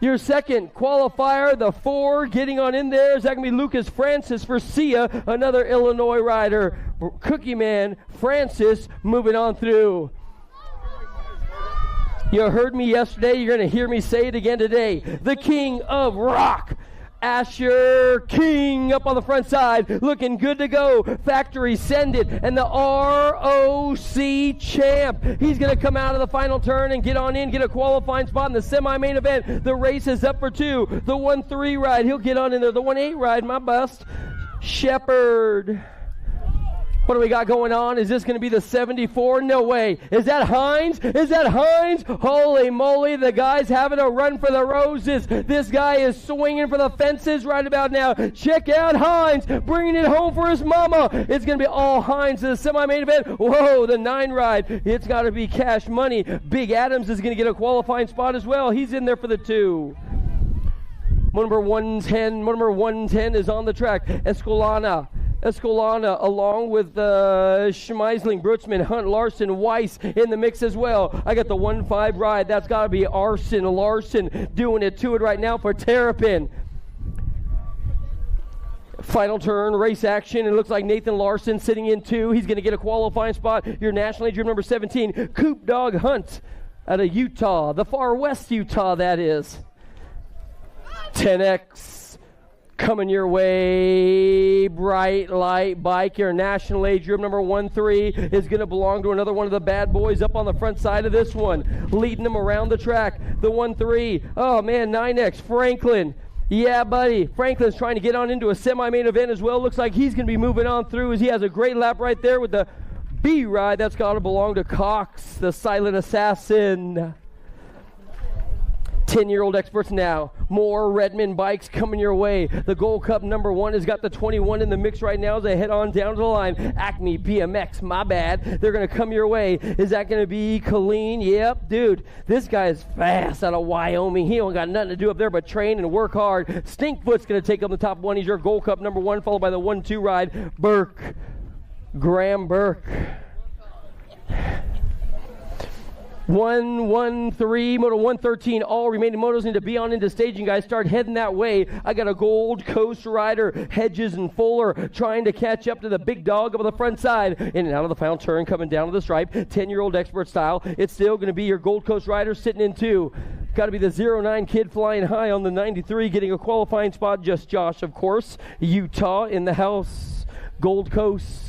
Speaker 6: Your second qualifier, the 4, getting on in there is that going to be Lucas Francis for Sia, another Illinois rider. Cookie Man, Francis, moving on through. You heard me yesterday, you're going to hear me say it again today. The King of Rock, Asher King, up on the front side, looking good to go. Factory Send It, and the ROC champ. He's going to come out of the final turn and get on in, get a qualifying spot in the semi-main event. The race is up for 2. The 1-3 ride, he'll get on in there. The 1-8 ride, my bust. Shepard. What do we got going on? Is this going to be the 74? No way. Is that Hines? Is that Hines? Holy moly, the guy's having a run for the roses. This guy is swinging for the fences right about now. Check out Hines, bringing it home for his mama. It's going to be all Hines in the semi-main event. Whoa, the 9 ride. It's got to be cash money. Big Adams is going to get a qualifying spot as well. He's in there for the 2. Number 110 is on the track. Escolana along with Schmeisling, Brutzman, Hunt, Larson, Weiss in the mix as well. I got the 1-5 ride. That's got to be Arson Larson doing it to it right now for Terrapin. Final turn, race action. It looks like Nathan Larson sitting in 2. He's going to get a qualifying spot. Your National Age Group number 17, Coop Dog Hunt out of Utah, the far west Utah, that is. 10X. Coming your way, Bright Light Bike, your National Age Group number 13 is going to belong to another one of the bad boys up on the front side of this one, leading them around the track. The 13, oh man, 9X, Franklin. Yeah, buddy, Franklin's trying to get on into a semi-main event as well. Looks like he's going to be moving on through as he has a great lap right there with the B ride. That's got to belong to Cox, the silent assassin. 10-year-old experts now. More Redmond bikes coming your way. The Gold Cup number 1 has got the 21 in the mix right now as they head on down to the line. Acme BMX, my bad. They're going to come your way. Is that going to be Colleen? Yep, dude. This guy is fast out of Wyoming. He don't got nothing to do up there but train and work hard. Stinkfoot's going to take on the top 1. He's your Gold Cup number 1, followed by the 1-2 ride. Burke. Graham Burke. 113, Moto 113, all remaining motos need to be on into staging, guys. Start heading that way. I got a Gold Coast rider, Hedges and Fuller, trying to catch up to the big dog up on the front side. In and out of the final turn, coming down to the stripe, 10-year-old expert style. It's still going to be your Gold Coast rider sitting in 2. Got to be the 09 kid flying high on the 93, getting a qualifying spot. Just Josh, of course. Utah in the house. Gold Coast.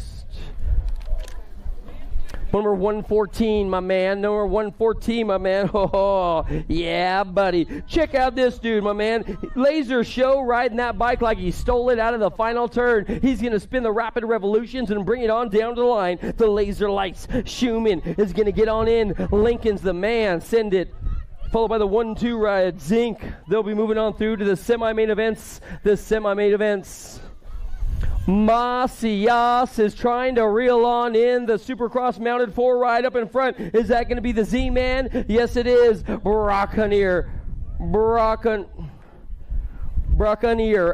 Speaker 6: Number 114, my man. Number 114, my man. Oh, yeah, buddy. Check out this dude, my man. Laser Show riding that bike like he stole it out of the final turn. He's going to spin the Rapid Revolutions and bring it on down to the line. The Laser Lights. Schumann is going to get on in. Lincoln's the man. Send It. Followed by the 1-2 ride. Zink. They'll be moving on through to the semi-main events. Macias is trying to reel on in the Supercross mounted 4 ride up in front. Is that going to be the Z-Man? Yes, it is. Brackenier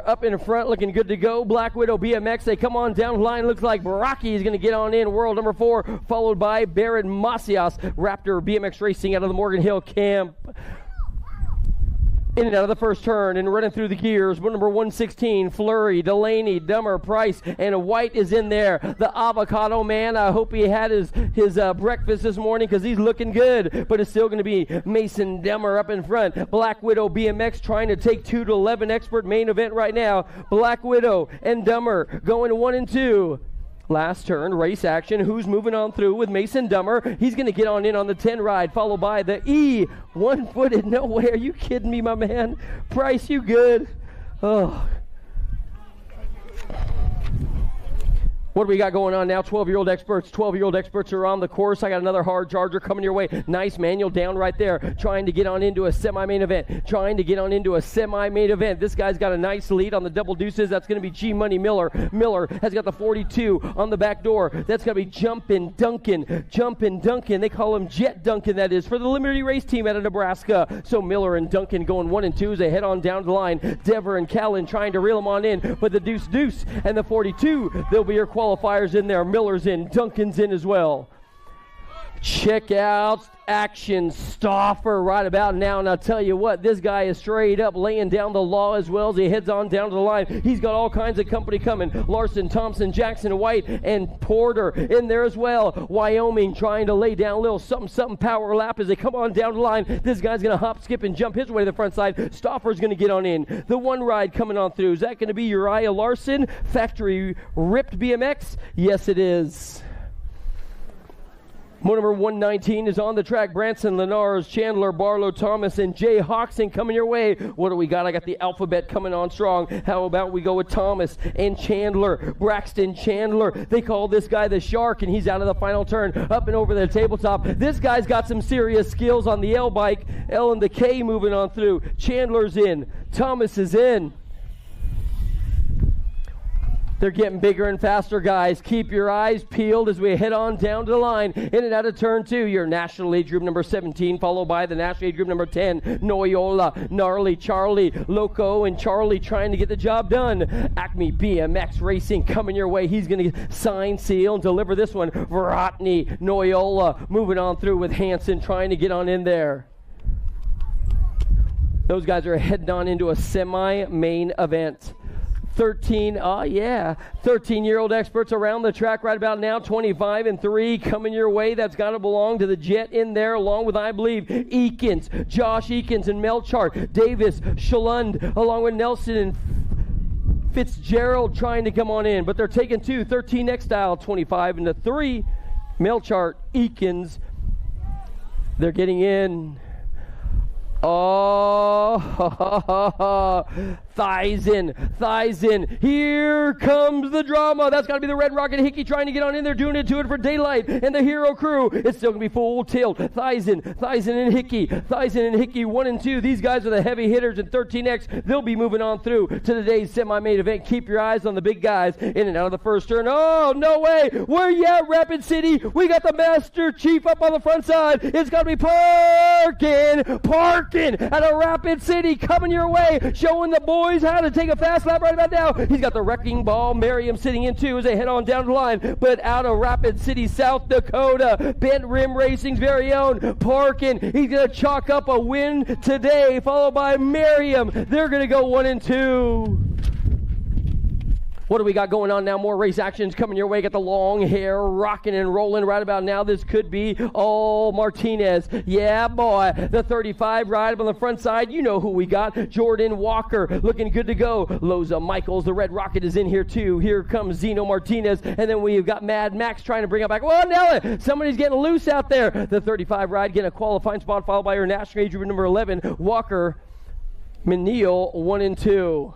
Speaker 6: up in front, looking good to go. Black Widow BMX, they come on down the line. Looks like Baraki is going to get on in. World number 4, followed by Barrett Macias. Raptor BMX Racing out of the Morgan Hill camp. In and out of the first turn and running through the gears. Number 116, Flurry, Delaney, Dummer, Price, and White is in there. The Avocado Man, I hope he had his breakfast this morning because he's looking good. But it's still going to be Mason Dummer up in front. Black Widow BMX trying to take 2 to 11 expert main event right now. Black Widow and Dummer going 1 and 2. Last turn, race action. Who's moving on through with Mason Dummer? He's going to get on in on the 10 ride, followed by the E. One-footed, no way. Are you kidding me, my man? Price, you good? Oh. What do we got going on now? 12-year-old experts. 12-year-old experts are on the course. I got another hard charger coming your way. Nice manual down right there. Trying to get on into a semi-main event. This guy's got a nice lead on the double deuces. That's going to be G-Money Miller. Miller has got the 42 on the back door. That's going to be Jumpin' Duncan. They call him Jet Duncan, that is, for the Liberty Race Team out of Nebraska. So Miller and Duncan going 1 and 2 as they head on down the line. Dever and Callan trying to reel them on in. But the deuce and the 42, they'll be your qualifiers in there. Miller's in, Duncan's in as well. Check out action Stauffer right about now, and I'll tell you what, this guy is straight up laying down the law as well as he heads on down to the line. He's got all kinds of company coming. Larson, Thompson, Jackson, White, and Porter in there as well. Wyoming trying to lay down a little something power lap as they come on down the line. This guy's going to hop, skip, and jump his way to the front side. Stauffer's going to get on in. The one ride coming on through. Is that going to be Uriah Larson, factory ripped BMX? Yes, it is. Motor number 119 is on the track. Branson, Lenars, Chandler, Barlow, Thomas, and Jay Hoxton coming your way. What do we got? I got the alphabet coming on strong. How about we go with Thomas and Chandler? Braxton Chandler. They call this guy the Shark, and he's out of the final turn, up and over the tabletop. This guy's got some serious skills on the L bike. L and the K moving on through. Chandler's in. Thomas is in. They're getting bigger and faster, guys. Keep your eyes peeled as we head on down to the line. In and out of turn 2, your national age group number 17, followed by the national age group number 10, Noyola, Gnarly, Charlie, Loco, and Charlie trying to get the job done. Acme BMX Racing coming your way. He's going to sign, seal, and deliver this one. Vrotny, Noyola moving on through with Hanson trying to get on in there. Those guys are heading on into a semi-main event. 13-year-old experts around the track right about now. 25 and 3 coming your way. That's got to belong to the Jet in there, along with, I believe, Eakins, Josh Eakins and Melchart, Davis, Shalund, along with Nelson and Fitzgerald trying to come on in. But they're taking 2, 13X style, 25 and 3. Melchart, Eakins, they're getting in. Oh, Thizen. Here comes the drama. That's got to be the Red Rocket Hickey trying to get on in there, doing it for Daylight and the Hero Crew. It's still going to be full tilt. Thizen and Hickey, 1 and 2. These guys are the heavy hitters in 13X. They'll be moving on through to today's semi-main event. Keep your eyes on the big guys in and out of the first turn. Oh, no way. Where you at, Rapid City? We got the Master Chief up on the front side. It's got to be Parkin out of Rapid City coming your way, showing the boys how to take a fast lap right about now. He's got the Wrecking Ball, Merriam sitting in 2 as they head on down the line. But out of Rapid City, South Dakota, Bent Rim Racing's very own Parkin. He's going to chalk up a win today, followed by Merriam. They're going to go 1 and 2. What do we got going on now? More race actions coming your way. Got the long hair rocking and rolling right about now. This could be Martinez. Yeah, boy. The 35 ride up on the front side. You know who we got. Jordan Walker looking good to go. Loza Michaels, the Red Rocket, is in here too. Here comes Zeno Martinez. And then we've got Mad Max trying to bring it back. Well, Nella, somebody's getting loose out there. The 35 ride getting a qualifying spot, followed by her national age group number 11, Walker Menil, 1 and 2.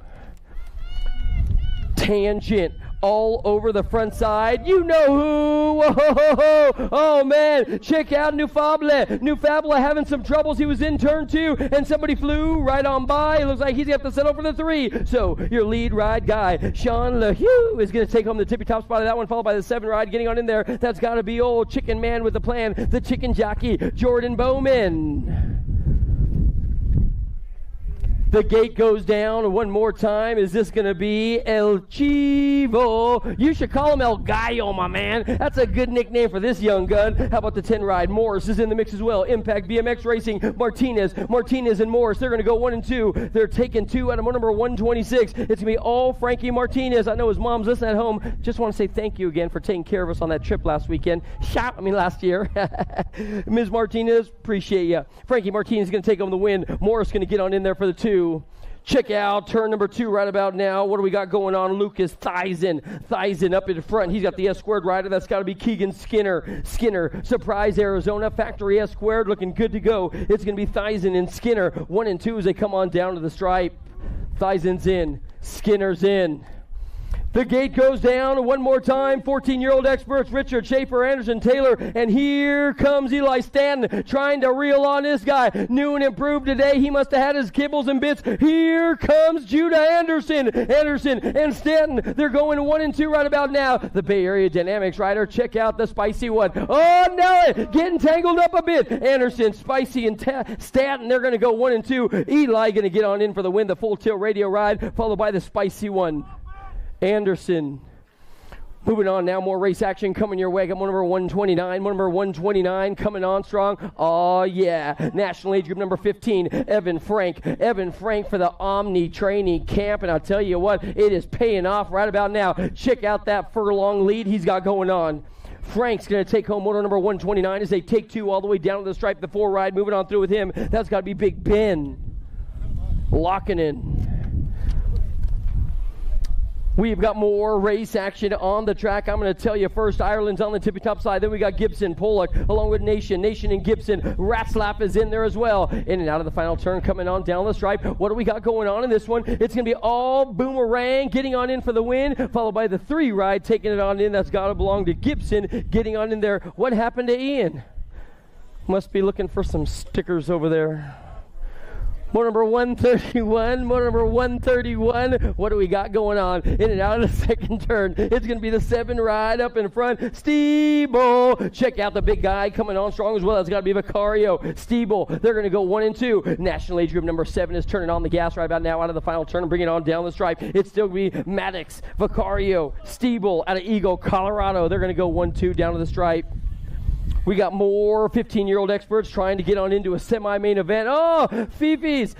Speaker 6: Tangent all over the front side. You know who. Whoa. Oh, man. Check out New Fabula having some troubles. He was in turn 2, and somebody flew right on by. It looks like he's got to settle for the 3. So your lead ride guy, Sean LaHue, is going to take home the tippy top spot of that one, followed by the 7 ride getting on in there. That's got to be old Chicken Man with the plan, the Chicken Jockey, Jordan Bowman. The gate goes down one more time. Is this going to be El Chivo? You should call him El Gallo, my man. That's a good nickname for this young gun. How about the 10 ride? Morris is in the mix as well. Impact BMX Racing, Martinez and Morris. They're going to go 1 and 2. They're taking 2 out of number 126. It's going to be all Frankie Martinez. I know his mom's listening at home. Just want to say thank you again for taking care of us on that trip last year. Ms. Martinez, appreciate you. Frankie Martinez is going to take home the win. Morris going to get on in there for the 2. Check out turn number 2 right about now. What do we got going on? Lucas Thizen up in front. He's got the S-squared rider. That's got to be Keegan Skinner, Surprise, Arizona. Factory S-squared looking good to go. It's going to be Thizen and Skinner. 1 and 2 as they come on down to the stripe. Thizen's in. Skinner's in. The gate goes down one more time. 14-year-old experts, Richard, Schaefer, Anderson, Taylor, and here comes Eli Stanton trying to reel on this guy. New and improved today. He must have had his kibbles and bits. Here comes Judah Anderson. Anderson and Stanton, they're going 1 and 2 right about now. The Bay Area Dynamics rider, check out the spicy one. Oh, no, getting tangled up a bit. Anderson, Spicy, and Stanton, they're going to go 1 and 2. Eli going to get on in for the win, the full tilt radio ride, followed by the spicy one. Anderson. Moving on now, more race action coming your way. Got one number 129, one number 129 coming on strong. Oh, yeah. National age group number 15, Evan Frank. Evan Frank for the Omni training camp. And I'll tell you what, it is paying off right about now. Check out that furlong lead he's got going on. Frank's going to take home motor number 129 as they take 2 all the way down to the stripe, the 4 ride. Moving on through with him. That's got to be Big Ben. Locking in. We've got more race action on the track. I'm going to tell you first, Ireland's on the tippy-top side. Then we got Gibson, Pollock, along with Nation. Nation and Gibson. Ratslap is in there as well. In and out of the final turn, coming on down the stripe. What do we got going on in this one? It's going to be all Boomerang getting on in for the win, followed by the 3 ride taking it on in. That's got to belong to Gibson getting on in there. What happened to Ian? Must be looking for some stickers over there. Motor number 131, motor number 131. What do we got going on? In and out of the second turn. It's going to be the 7 ride up in front. Steeble. Check out the big guy coming on strong as well. That's got to be Vicario. Steeble. They're going to go 1 and 2. National age group number 7 is turning on the gas right about now out of the final turn and bringing it on down the stripe. It's still going to be Maddox, Vicario, Steeble out of Eagle, Colorado. They're going to go 1-2 down to the stripe. We got more 15-year-old experts trying to get on into a semi-main event. Oh, Feffy's,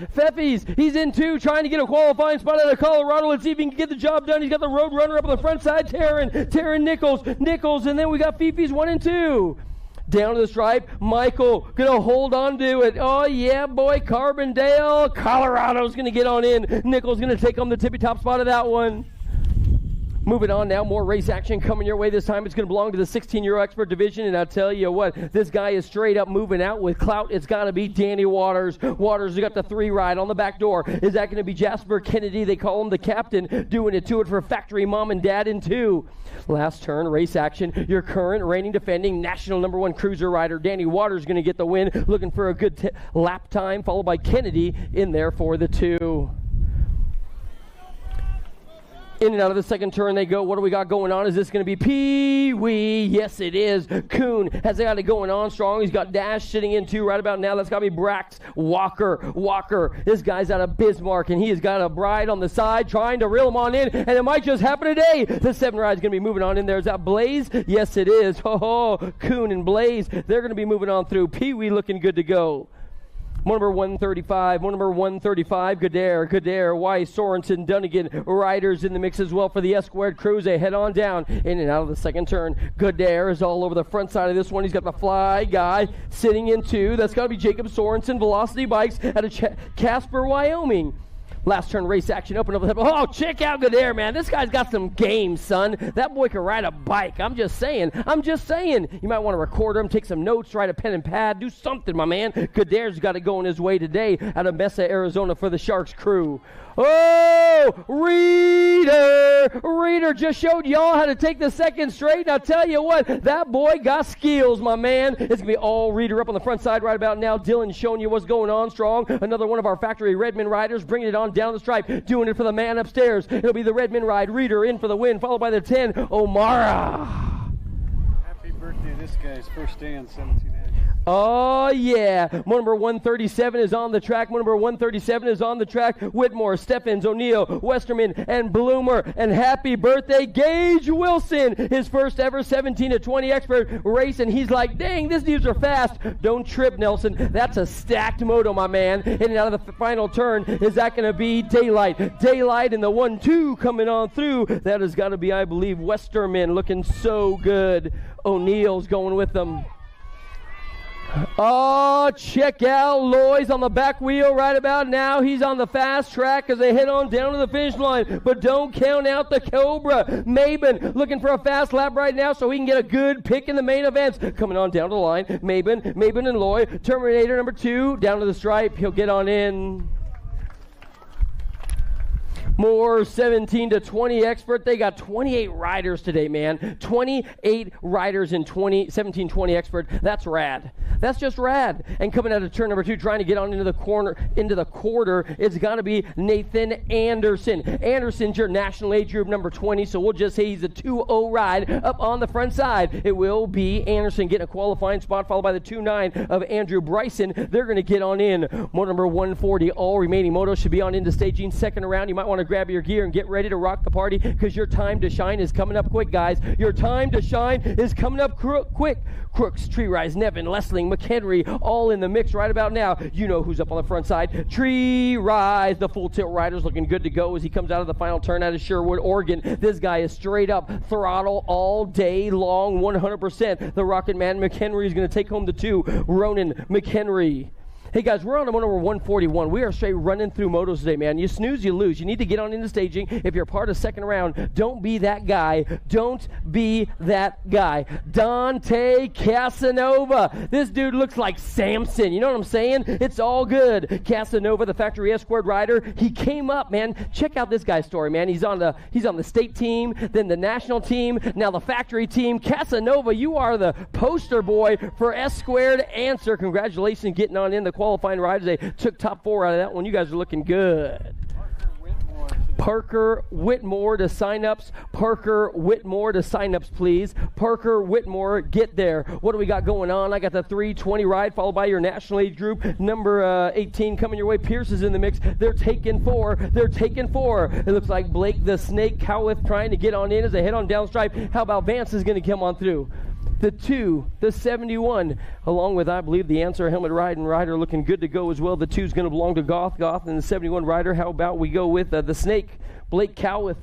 Speaker 6: he's in 2, trying to get a qualifying spot out of Colorado. Let's see if he can get the job done. He's got the road runner up on the front side, Taryn Nichols, and then we got Fifi's 1 and 2. Down to the stripe, Michael gonna hold on to it. Oh yeah, boy, Carbondale, Colorado's gonna get on in. Nichols gonna take on the tippy-top spot of that one. Moving on now, more race action coming your way. This time it's going to belong to the 16-year expert division, and I'll tell you what, this guy is straight up moving out with clout. It's got to be Danny Waters. Waters has got the 3 ride on the back door. Is that going to be Jasper Kennedy? They call him the captain, doing it to it for factory mom and dad in 2. Last turn, race action. Your current reigning defending national number 1 cruiser rider, Danny Waters, going to get the win, looking for a good lap time, followed by Kennedy in there for the 2. In and out of the second turn they go. What do we got going on? Is this going to be Pee-wee? Yes, it is. Kuhn has got it going on strong. He's got Dash sitting in 2 right about now. That's got to be Brax. Walker. This guy's out of Bismarck, and he has got a bride on the side trying to reel him on in, and it might just happen today. The 7 ride's going to be moving on in there. Is that Blaze? Yes, it is. Kuhn and Blaze, they're going to be moving on through. Pee-wee looking good to go. One number 135, Godair, Weiss, Sorensen, Dunnigan, riders in the mix as well for the S-squared crews. They head on down in and out of the second turn. Godair is all over the front side of this one. He's got the fly guy sitting in 2. That's got to be Jacob Sorensen, Velocity Bikes out of Casper, Wyoming. Last turn race action, open up the oh, check out Godair, man. This guy's got some game, son. That boy can ride a bike. I'm just saying. You might want to record him, take some notes, write a pen and pad, do something, my man. Godair's got it going his way today out of Mesa, Arizona for the Sharks crew. Oh, Reader just showed y'all how to take the second straight. And I'll tell you what, that boy got skills, my man. It's going to be all Reader up on the front side right about now. Dylan showing you what's going on strong. Another one of our factory Redmond riders bringing it on down the stripe, doing it for the man upstairs. It'll be the Redmond ride. Reader in for the win, followed by the 10, O'Mara.
Speaker 2: Happy birthday, this guy's first day on 17A.
Speaker 6: Oh, yeah. Number 137 is on the track. Whitmore, Steffens, O'Neill, Westerman, and Bloomer. And happy birthday, Gage Wilson. His first ever 17 to 20 expert race. And he's like, dang, these dudes are fast. Don't trip, Nelson. That's a stacked moto, my man. In and out of the final turn, is that going to be Daylight? Daylight and the 1-2 coming on through. That has got to be, I believe, Westerman looking so good. O'Neill's going with them. Oh, check out Loy's on the back wheel right about now. He's on the fast track as they head on down to the finish line. But don't count out the Cobra. Maben looking for a fast lap right now so he can get a good pick in the main events. Coming on down to the line. Maben and Loy. Terminator number 2 down to the stripe. He'll get on in. More 17 to 20 expert. They got 28 riders today, man. 28 riders in 17-20 expert. That's rad. That's just rad. And coming out of turn number 2, trying to get on into the quarter, it's got to be Nathan Anderson. Anderson's your national age group number 20, so we'll just say he's a 2-0 ride up on the front side. It will be Anderson getting a qualifying spot, followed by the 2-9 of Andrew Bryson. They're going to get on in. Moto number 140. All remaining motos should be on into staging. Second round, you might want to grab your gear and get ready to rock the party, because your time to shine is coming up quick, guys. Your time to shine is coming up quick. Crooks, Tree Rise, Nevin, Lessling, McHenry, all in the mix right about now. You know who's up on the front side. Tree Rise, the full tilt rider's looking good to go as he comes out of the final turn out of Sherwood, Oregon. This guy is straight up throttle all day long, 100%. The Rocket Man McHenry is going to take home the 2. Ronan McHenry. Hey guys, we're on to moto number 141. We are straight running through motos today, man. You snooze, you lose. You need to get on into staging. If you're part of second round, don't be that guy. Don't be that guy. Dante Casanova. This dude looks like Samson. You know what I'm saying? It's all good. Casanova, the factory escort rider, he came up, man. Check out this guy's story, man. He's on the state team, then the national team, now the factory team. Casanova, you are the poster boy for S squared answer. Congratulations getting on in the qualifying riders. They took top 4 out of that one. You guys are looking good. Parker Whitmore to sign-ups. Parker Whitmore to sign-ups, please. Parker Whitmore, get there. What do we got going on? I got the 320 ride, followed by your national age group. Number 18 coming your way. Pierce is in the mix. They're taking 4. They're taking 4. It looks like Blake the Snake Cowith trying to get on in as they head on down stripe. How about Vance is going to come on through? The 2, the 71, along with, I believe, the answer helmet riding rider looking good to go as well. The 2 is going to belong to Goth, and the 71 rider. How about we go with the Snake, Blake Cowith.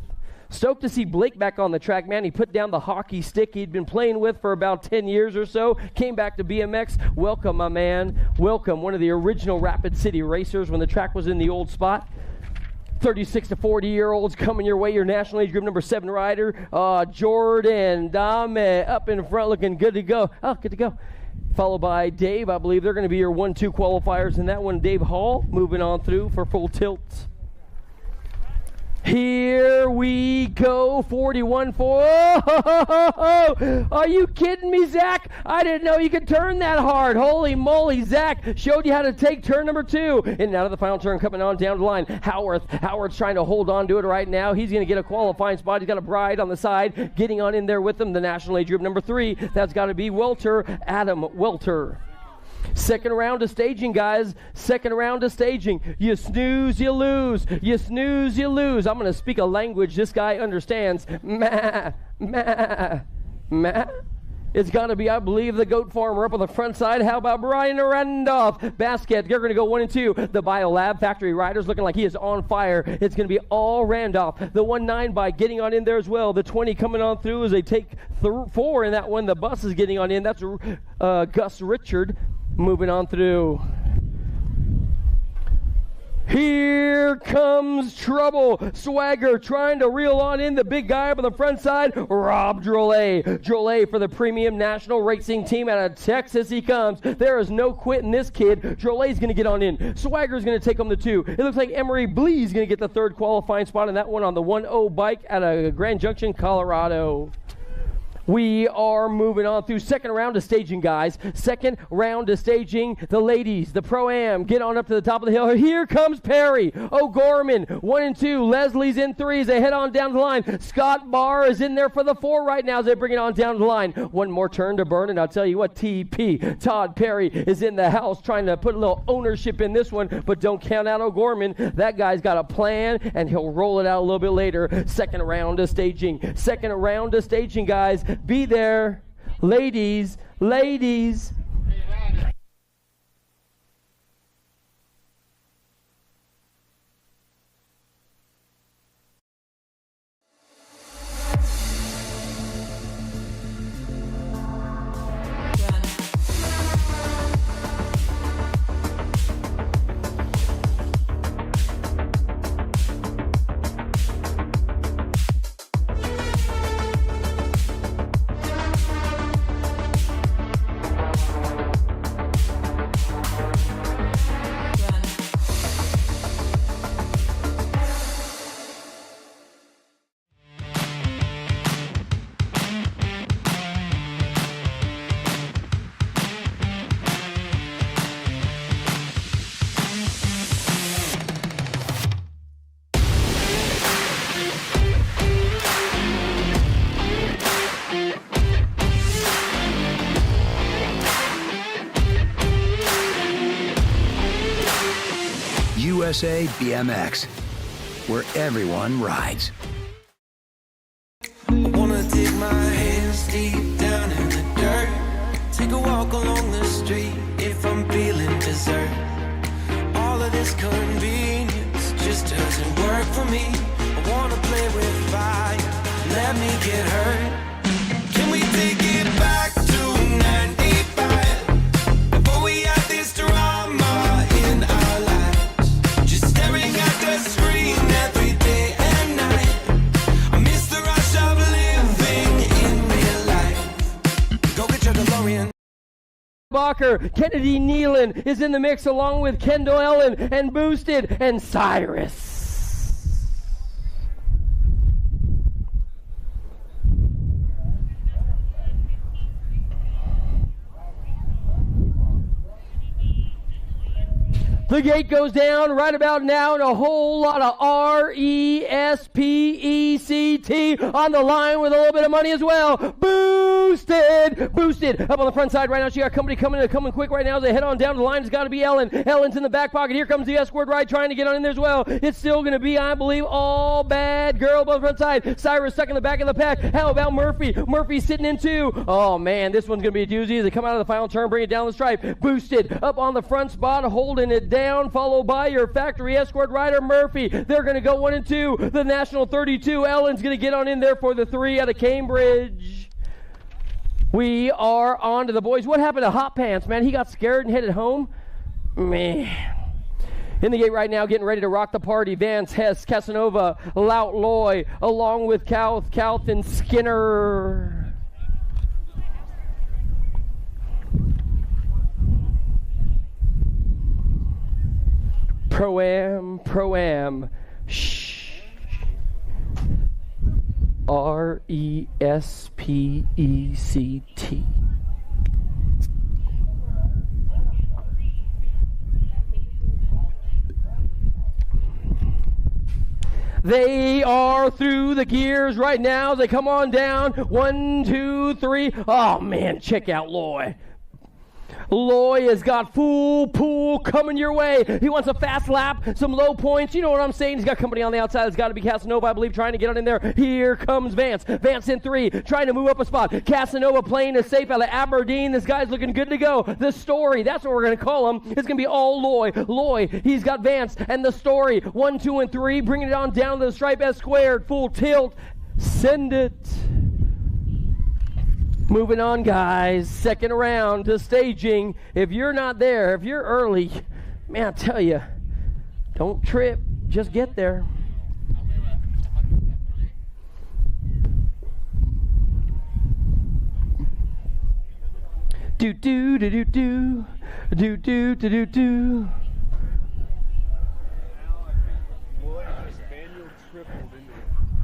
Speaker 6: Stoked to see Blake back on the track, man. He put down the hockey stick he'd been playing with for about 10 years or so. Came back to BMX. Welcome, my man. Welcome, one of the original Rapid City racers when the track was in the old spot. 36 to 40-year-olds coming your way. Your national age group number 7 rider, Jordan Dame, up in front looking good to go. Oh, good to go. Followed by Dave. I believe they're going to be your 1-2 qualifiers in that one. Dave Hall moving on through for full tilt. Here we go, 41-4. Oh, are you kidding me, Zach? I didn't know you could turn that hard. Holy moly, Zach showed you how to take turn number 2. In and out of the final turn, coming on down the line. Howard's trying to hold on to it right now. He's going to get a qualifying spot. He's got a bride on the side, getting on in there with him. The national age group number 3, that's got to be Welter, Adam Welter. Second round of staging, guys. Second round of staging. You snooze, you lose. You snooze, you lose. I'm going to speak a language this guy understands. Meh, meh, meh. It's got to be, I believe, the goat farmer up on the front side. How about Brian Randolph? Basket, they're going to go 1 and 2. The BioLab factory riders looking like he is on fire. It's going to be all Randolph. The 1-9 by getting on in there as well. The 20 coming on through as they take 4 in that one. The bus is getting on in. That's Gus Richard moving on through. Here comes trouble. Swagger trying to reel on in the big guy up on the front side. Rob Drolet. Drolet for the Premium National Racing Team out of Texas he comes. There is no quitting this kid. Drolet's going to get on in. Swagger's going to take home the 2. It looks like Emery Blee's going to get the 3rd qualifying spot in that one on the 1-0 bike out of Grand Junction, Colorado. We are moving on through second round of staging, guys. Second round of staging. The ladies, the Pro-Am, get on up to the top of the hill. Here comes Perry. O'Gorman, 1 and 2. Leslie's in 3 as they head on down the line. Scott Barr is in there for the 4 right now as they bring it on down the line. One more turn to burn, and I'll tell you what, TP, Todd Perry, is in the house trying to put a little ownership in this one, but don't count out O'Gorman. That guy's got a plan, and he'll roll it out a little bit later. Second round of staging. Second round of staging, guys. Be there. Ladies.
Speaker 4: USA BMX, where everyone rides.
Speaker 5: I wanna dig my hands deep down in the dirt. Take a walk along the street if I'm feeling dessert. All of this convenience just doesn't work for me. I wanna play with fire, let me get hurt. Can we take it back to 95? Before we had this drama in our lives, just staring at the screen every day and night. I miss the rush of living in real life. Go get your DeLorean.
Speaker 6: Bacher, Kennedy Nealon is in the mix along with Kendall Ellen and Boosted and Cyrus. The gate goes down right about now, and a whole lot of R-E-S-P-E-C-T on the line with a little bit of money as well. Boosted up on the front side right now. She got company coming quick right now as they head on down to the line. It's got to be Ellen. Ellen's in the back pocket. Here comes the escort ride trying to get on in there as well. It's still going to be, I believe, all bad girl up on the front side. Cyrus stuck in the back of the pack. How about Murphy? Murphy's sitting in two. Oh, man, this one's going to be a doozy as they come out of the final turn, bring it down the stripe. Boosted up on the front spot, holding it down, followed by your factory escort rider, Murphy. They're going to go 1 and 2. The National 32, Ellen's going to get on in there for the 3 out of Cambridge. We are on to the boys. What happened to Hot Pants, man? He got scared and headed home? Man. In the gate right now, getting ready to rock the party. Vance, Hess, Casanova, Lout, Loy, along with Kauth, and Skinner. Pro-Am, shh. R-E-S-P-E-C-T. They are through the gears right now. They come on down. 1, 2, 3. Oh, man, check out Loy. Loy has got full pool coming your way. He wants a fast lap, some low points. You know what I'm saying? He's got company on the outside. It's got to be Casanova, I believe, trying to get on in there. Here comes Vance. Vance in 3, trying to move up a spot. Casanova playing it safe out of Aberdeen. This guy's looking good to go. The Story, that's what we're going to call him. It's going to be all Loy. Loy, he's got Vance and the Story. 1, 2, and 3, bringing it on down to the stripe S squared. Full tilt. Send it. Moving on, guys. Second round to staging. If you're not there, if you're early, man, I tell you, don't trip. Just get there. Do do do do do do do do do do.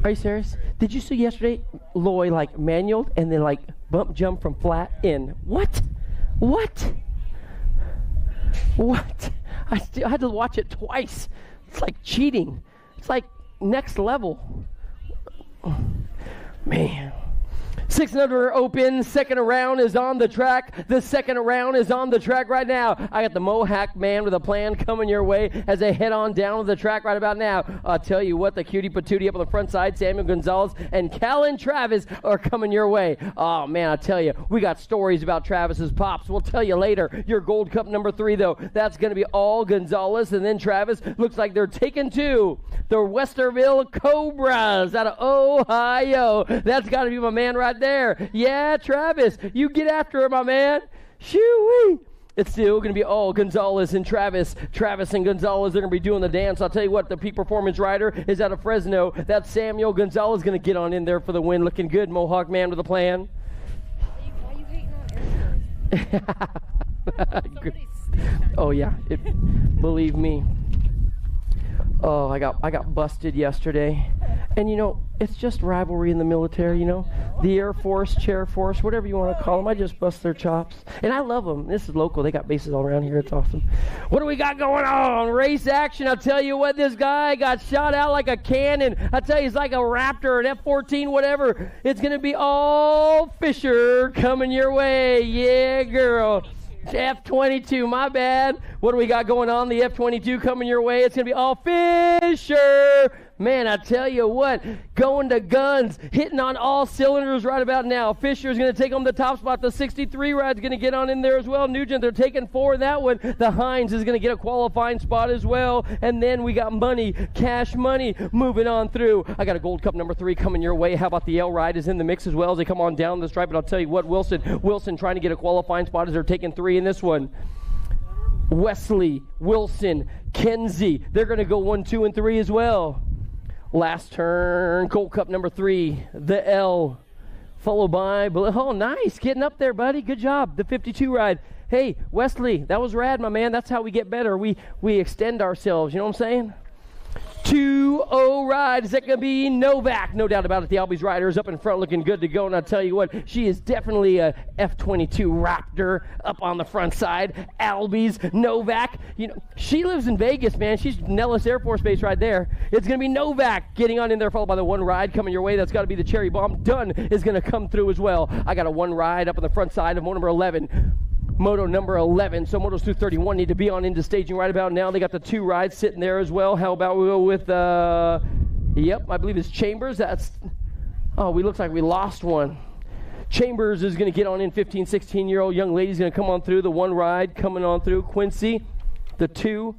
Speaker 6: Are you serious? Did you see yesterday Loy like manualed and then like bump jump from flat in? What? I had to watch it twice. It's like cheating. It's like next level. Man. 600 open, second round is on the track. The second round is on the track right now. I got the Mohawk man with a plan coming your way as they head on down to the track right about now. I'll tell you what, the cutie patootie up on the front side, Samuel Gonzalez and Callan Travis are coming your way. Oh, man, I tell you, we got stories about Travis's pops. We'll tell you later. Your Gold Cup number 3, though, that's going to be all Gonzalez, and then Travis looks like they're taking 2. The Westerville Cobras out of Ohio. That's got to be my man right there. Yeah, Travis, you get after it, my man. Shoo-wee. It's still going to be all Gonzalez and Travis. Travis and Gonzalez, they're going to be doing the dance. I'll tell you what, the peak performance rider is out of Fresno. That's Samuel Gonzalez going to get on in there for the win. Looking good, Mohawk man with a plan.
Speaker 7: Why are you hating on everybody?
Speaker 6: Oh, yeah. Believe me. Oh, I got busted yesterday. And, you know, it's just rivalry in the military, you know. The Air Force, Chair Force, whatever you want to call them. I just bust their chops. And I love them. This is local. They got bases all around here. It's awesome. What do we got going on? Race action. I'll tell you what, this guy got shot out like a cannon. I tell you, he's like a Raptor, an F-14, whatever. It's going to be all Fisher coming your way. Yeah, girl. F22, my bad. What do we got going on? The F22 coming your way. It's going to be all Fisher. Man, I tell you what, going to guns, hitting on all cylinders right about now. Fisher's going to take on the top spot. The 63 ride's going to get on in there as well. Nugent, they're taking 4 that one. The Hines is going to get a qualifying spot as well. And then we got money, cash money, moving on through. I got a Gold Cup number 3 coming your way. How about the L ride is in the mix as well as they come on down the stripe. But I'll tell you what, Wilson trying to get a qualifying spot as they're taking 3 in this one. Wesley, Wilson, Kenzie, they're going to go 1, 2, and 3 as well. Last turn, Gold Cup number 3, the L, followed by, oh, nice, getting up there, buddy. Good job, the 52 ride. Hey, Wesley, that was rad, my man. That's how we get better. We extend ourselves, you know what I'm saying? 2-0 ride. Is that going to be Novak? No doubt about it. The Albies rider is up in front looking good to go. And I'll tell you what, she is definitely a F22 Raptor up on the front side. Albies, Novak. You know, she lives in Vegas, man. She's Nellis Air Force Base right there. It's going to be Novak getting on in there, followed by the 1 ride coming your way. That's got to be the Cherry Bomb. Dunn is going to come through as well. I got a 1 ride up on the front side of moto number 11. Moto number 11, so motos through 31 need to be on into staging right about now. They got the 2 rides sitting there as well. How about we go with, yep, I believe it's Chambers. We looks like we lost one. Chambers is going to get on in. 15, 16-year-old young lady's going to come on through. The 1 ride coming on through. Quincy, the 2,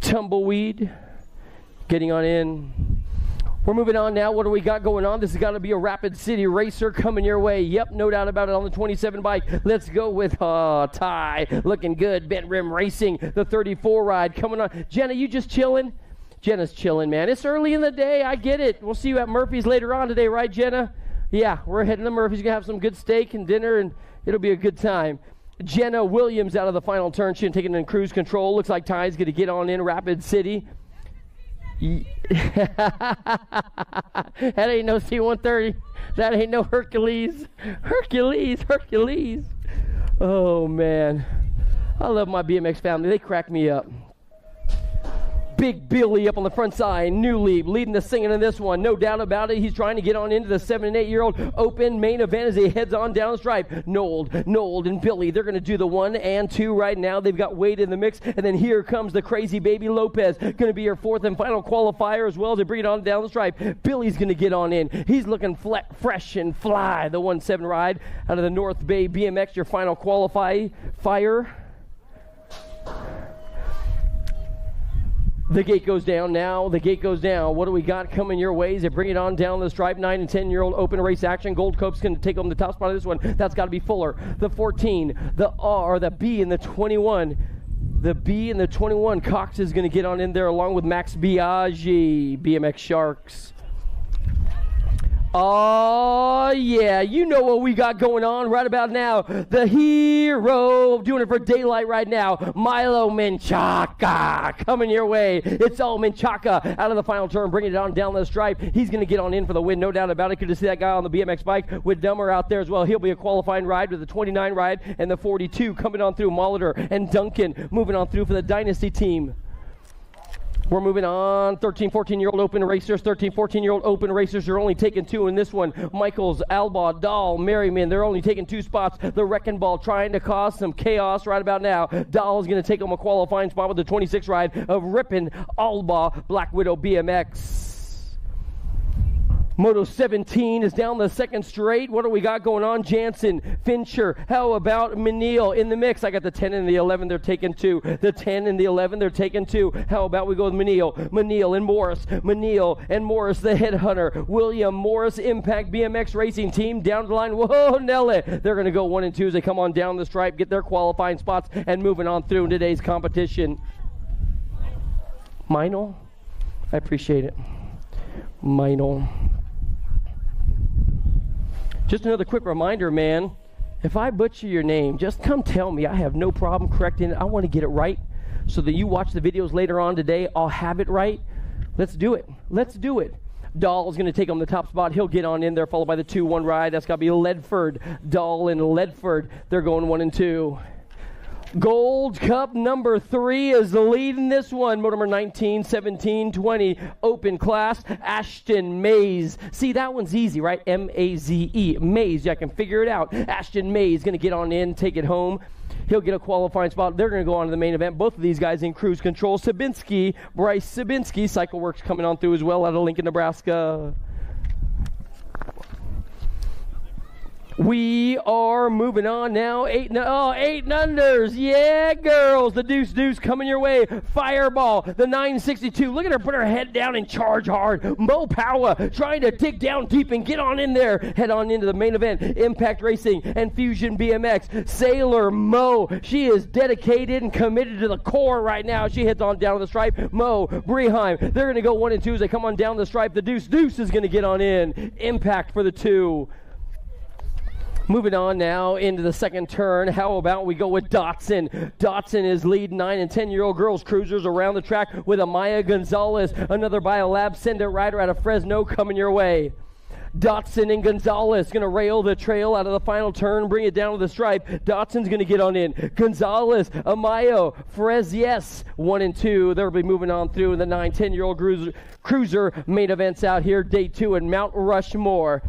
Speaker 6: Tumbleweed, getting on in. We're moving on now. What do we got going on? This has got to be a Rapid City racer coming your way. Yep, no doubt about it on the 27 bike. Let's go with Ty. Looking good. Bent Rim Racing. The 34 ride coming on. Jenna, you just chilling? Jenna's chilling, man. It's early in the day. I get it. We'll see you at Murphy's later on today, right, Jenna? Yeah, we're heading to Murphy's. Going to have some good steak and dinner, and it'll be a good time. Jenna Williams out of the final turn. She's taking in cruise control. Looks like Ty's going to get on in Rapid City. That ain't no C-130. That ain't no Hercules. Hercules. Oh, man. I love my BMX family. They crack me up. Big Billy up on the front side. New Leap leading the singing in this one. No doubt about it. He's trying to get on into the 7 and 8-year-old open main event as he heads on down the stripe. Nold, and Billy. They're going to do the 1 and 2 right now. They've got Wade in the mix. And then here comes the crazy baby Lopez. Going to be your 4th and final qualifier as well as they bring it on down the stripe. Billy's going to get on in. He's looking fresh and fly. The 1-7 ride out of the North Bay BMX. Your final qualifier. The gate goes down now. The gate goes down. What do we got coming your ways? They bring it on down the stripe. 9 and 10-year-old open race action. Gold Cope's going to take on the top spot of this one. That's got to be Fuller. The 14, the R, the B, and the 21. The B and the 21. Cox is going to get on in there along with Max Biaggi. BMX Sharks. Oh, yeah, you know what we got going on right about now. The hero doing it for daylight right now. Milo Menchaca coming your way. It's all Menchaca out of the final turn, bringing it on down the stripe. He's going to get on in for the win, no doubt about it. Good to see that guy on the BMX bike with Dummer out there as well. He'll be a qualifying ride with the 29 ride and the 42 coming on through. Molitor and Duncan moving on through for the Dynasty team. We're moving on. 13, 14-year-old open racers. 13, 14-year-old open racers are only taking 2 in this one. Michaels, Alba, Dahl, Merriman, they're only taking 2 spots. The Wrecking Ball trying to cause some chaos right about now. Dahl is going to take him a qualifying spot with the 26 ride of Rippin' Alba, Black Widow BMX. Moto 17 is down the second straight. What do we got going on? Jansen, Fincher, how about Menil in the mix? I got the 10 and the 11, they're taking 2. The 10 and the 11, they're taking 2. How about we go with Menil and Morris. Menil and Morris, the headhunter. William Morris, Impact BMX Racing Team, down the line. Whoa, Nelly. They're going to go 1 and 2 as they come on down the stripe, get their qualifying spots, and moving on through in today's competition. Meinl, I appreciate it. Meinl. Just another quick reminder, man. If I butcher your name, just come tell me. I have no problem correcting it. I want to get it right so that you watch the videos later on today. I'll have it right. Let's do it. Let's do it. Dahl is going to take on the top spot. He'll get on in there, followed by the 2-1 ride. That's got to be Ledford. Dahl and Ledford. They're going 1 and 2. Gold Cup number 3 is the lead in this one. Motor number 19, 17, 20. Open class, Ashton Mays. See, that one's easy, right? M-A-Z-E. Mays, I can figure it out. Ashton Mays going to get on in, take it home. He'll get a qualifying spot. They're going to go on to the main event. Both of these guys in cruise control. Bryce Sabinski, Cycle Works coming on through as well out of Lincoln, Nebraska. We are moving on now. Eight unders. Yeah, girls. The deuce coming your way. Fireball. The 962. Look at her put her head down and charge hard. Mo Power trying to dig down deep and get on in there. Head on into the main event. Impact Racing and Fusion BMX. Sailor Mo. She is dedicated and committed to the core right now. She heads on down the stripe. Mo, Breheim. They're going to go 1 and 2 as they come on down the stripe. The deuce is going to get on in. Impact for the 2. Moving on now into the second turn. How about we go with Dotson? Dotson is leading 9 and 10-year-old girls cruisers around the track with Amaya Gonzalez, another Biolab Send It rider out of Fresno coming your way. Dotson and Gonzalez going to rail the trail out of the final turn, bring it down to the stripe. Dotson's going to get on in. Gonzalez, Amayo, Frez, 1 and 2. They'll be moving on through the 9, 10-year-old cruiser main events out here, day 2 in Mount Rushmore.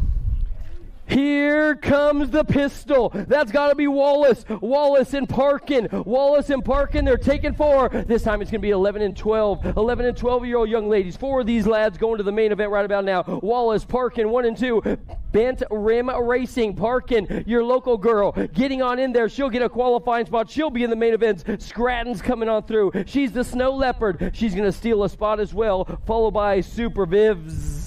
Speaker 6: Here comes the pistol. That's got to be Wallace. Wallace and Parkin. They're taking 4. This time it's going to be 11 and 12. 11 and 12-year-old young ladies. 4 of these lads going to the main event right about now. Wallace, Parkin, 1 and 2. Bent Rim Racing. Parkin, your local girl, getting on in there. She'll get a qualifying spot. She'll be in the main events. Scranton's coming on through. She's the Snow Leopard. She's going to steal a spot as well, followed by Super Vivs.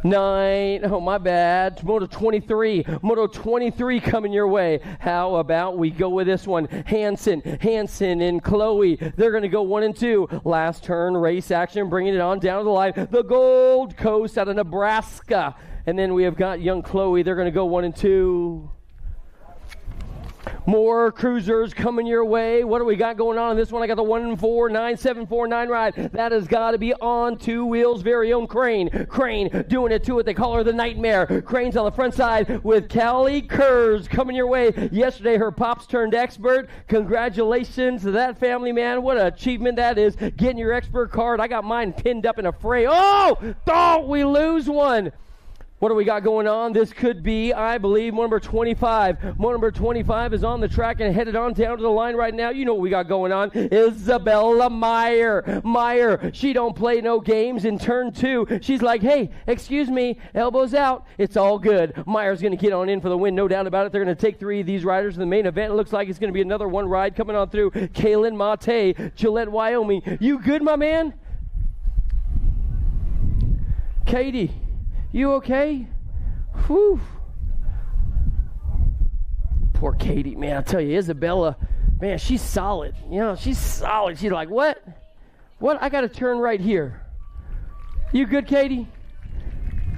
Speaker 6: 9, oh my bad, Moto 23 coming your way. How about we go with this one? Hanson and Chloe, they're going to go 1 and 2. Last turn, race action, bringing it on down to the line. The Gold Coast out of Nebraska. And then we have got young Chloe, they're going to go 1 and 2. More cruisers coming your way. What do we got going on in this one? I got the 1-4-9-7-4-9 ride. That has got to be on 2 wheels. Very own Crane. Crane doing it to it. They call her the Nightmare. Crane's on the front side with Callie Kurz coming your way. Yesterday, her pops turned expert. Congratulations to that family, man. What an achievement that is. Getting your expert card. I got mine pinned up in a fray. Oh, we lose one. What do we got going on? This could be, I believe, number 25. Number 25 is on the track and headed on down to the line right now. You know what we got going on. Isabella Meyer, she don't play no games in turn 2. She's like, hey, excuse me, elbows out. It's all good. Meyer's going to get on in for the win, no doubt about it. They're going to take 3 of these riders in the main event. It looks like it's going to be another one ride coming on through. Kaylin Mate, Gillette, Wyoming. You good, my man? Katie. You okay? Whew. Poor Katie, man. I tell you, Isabella, man, she's solid. You know, she's solid. She's like, what? What? I got to turn right here. You good, Katie?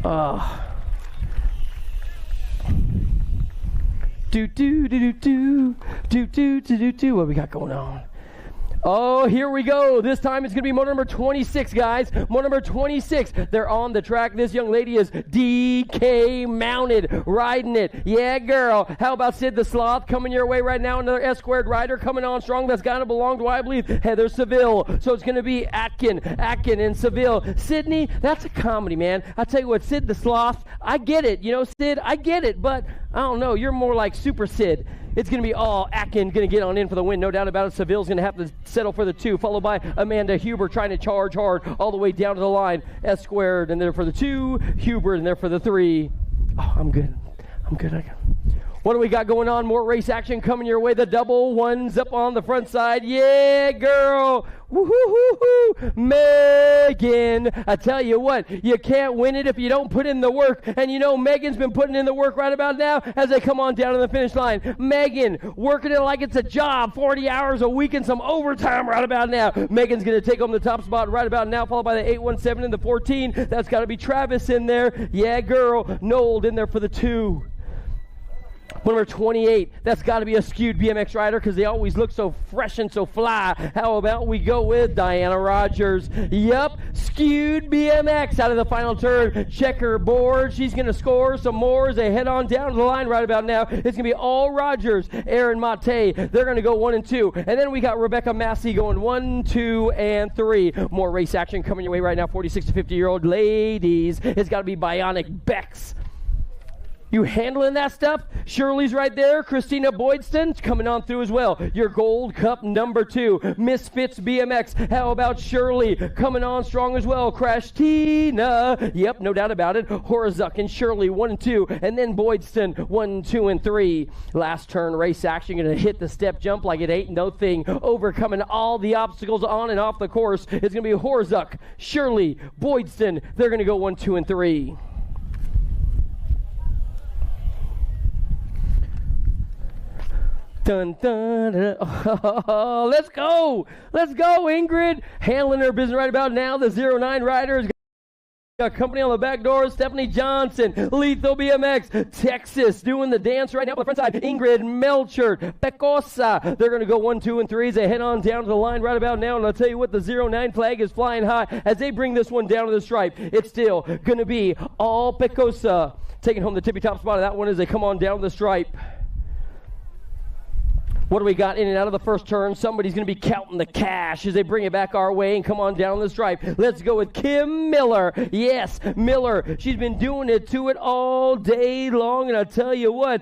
Speaker 6: What we got going on? Oh, here we go. This time it's going to be motor number 26, guys. Motor number 26. They're on the track. This young lady is DK mounted, riding it. Yeah, girl. How about Sid the Sloth coming your way right now? Another S-squared rider coming on strong. That's got to belong to, I believe, Heather Seville. So it's going to be Atkin and Seville. Sydney, that's a comedy, man. I tell you what, Sid the Sloth, I get it. You know, Sid, I get it. But I don't know. You're more like Super Sid. It's going to be all Atkin going to get on in for the win, no doubt about it. Seville's going to have to settle for the 2, followed by Amanda Huber trying to charge hard all the way down to the line. S-squared and there for the 2, Huber and there for the 3. Oh, I'm good. What do we got going on? More race action coming your way. The double ones up on the front side. Yeah, girl. Woo-hoo-hoo-hoo. Megan, I tell you what, you can't win it if you don't put in the work. And you know Megan's been putting in the work right about now as they come on down to the finish line. Megan, working it like it's a job, 40 hours a week and some overtime right about now. Megan's going to take home the top spot right about now, followed by the 817 and the 14. That's got to be Travis in there. Yeah, girl. Nold in there for the 2. Number 28, that's got to be a skewed BMX rider because they always look so fresh and so fly. How about we go with Diana Rogers? Yep, skewed BMX out of the final turn. Checkerboard, she's going to score some more as they head on down to the line right about now. It's going to be all Rogers. Aaron Mate, they're going to go 1 and 2. And then we got Rebecca Massey going 1, 2, and 3. More race action coming your way right now, 46 to 50-year-old ladies. It's got to be Bionic Bex. You handling that stuff? Shirley's right there. Christina Boydston's coming on through as well. Your Gold Cup number 2. Misfits BMX. How about Shirley coming on strong as well? Crash Tina. Yep, no doubt about it. Horazuk and Shirley 1 and 2. And then Boydston 1, 2, and 3. Last turn race action. Going to hit the step jump like it ain't no thing. Overcoming all the obstacles on and off the course. It's going to be Horazuk, Shirley, Boydston. They're going to go 1, 2, and 3. Dun, dun, dun. Oh, let's go, Ingrid. Handling her business right about now. The 09 riders got company on the back door. Stephanie Johnson, Lethal BMX, Texas, doing the dance right now on the front side. Ingrid Melchert, Pecosa. They're going to go 1, 2, and 3 as they head on down to the line right about now. And I'll tell you what, the 09 flag is flying high as they bring this one down to the stripe. It's still going to be all Pecosa taking home the tippy top spot of that one as they come on down the stripe. What do we got in and out of the first turn? Somebody's going to be counting the cash as they bring it back our way and come on down the stripe. Let's go with Kim Miller. Yes, Miller. She's been doing it to it all day long, and I'll tell you what,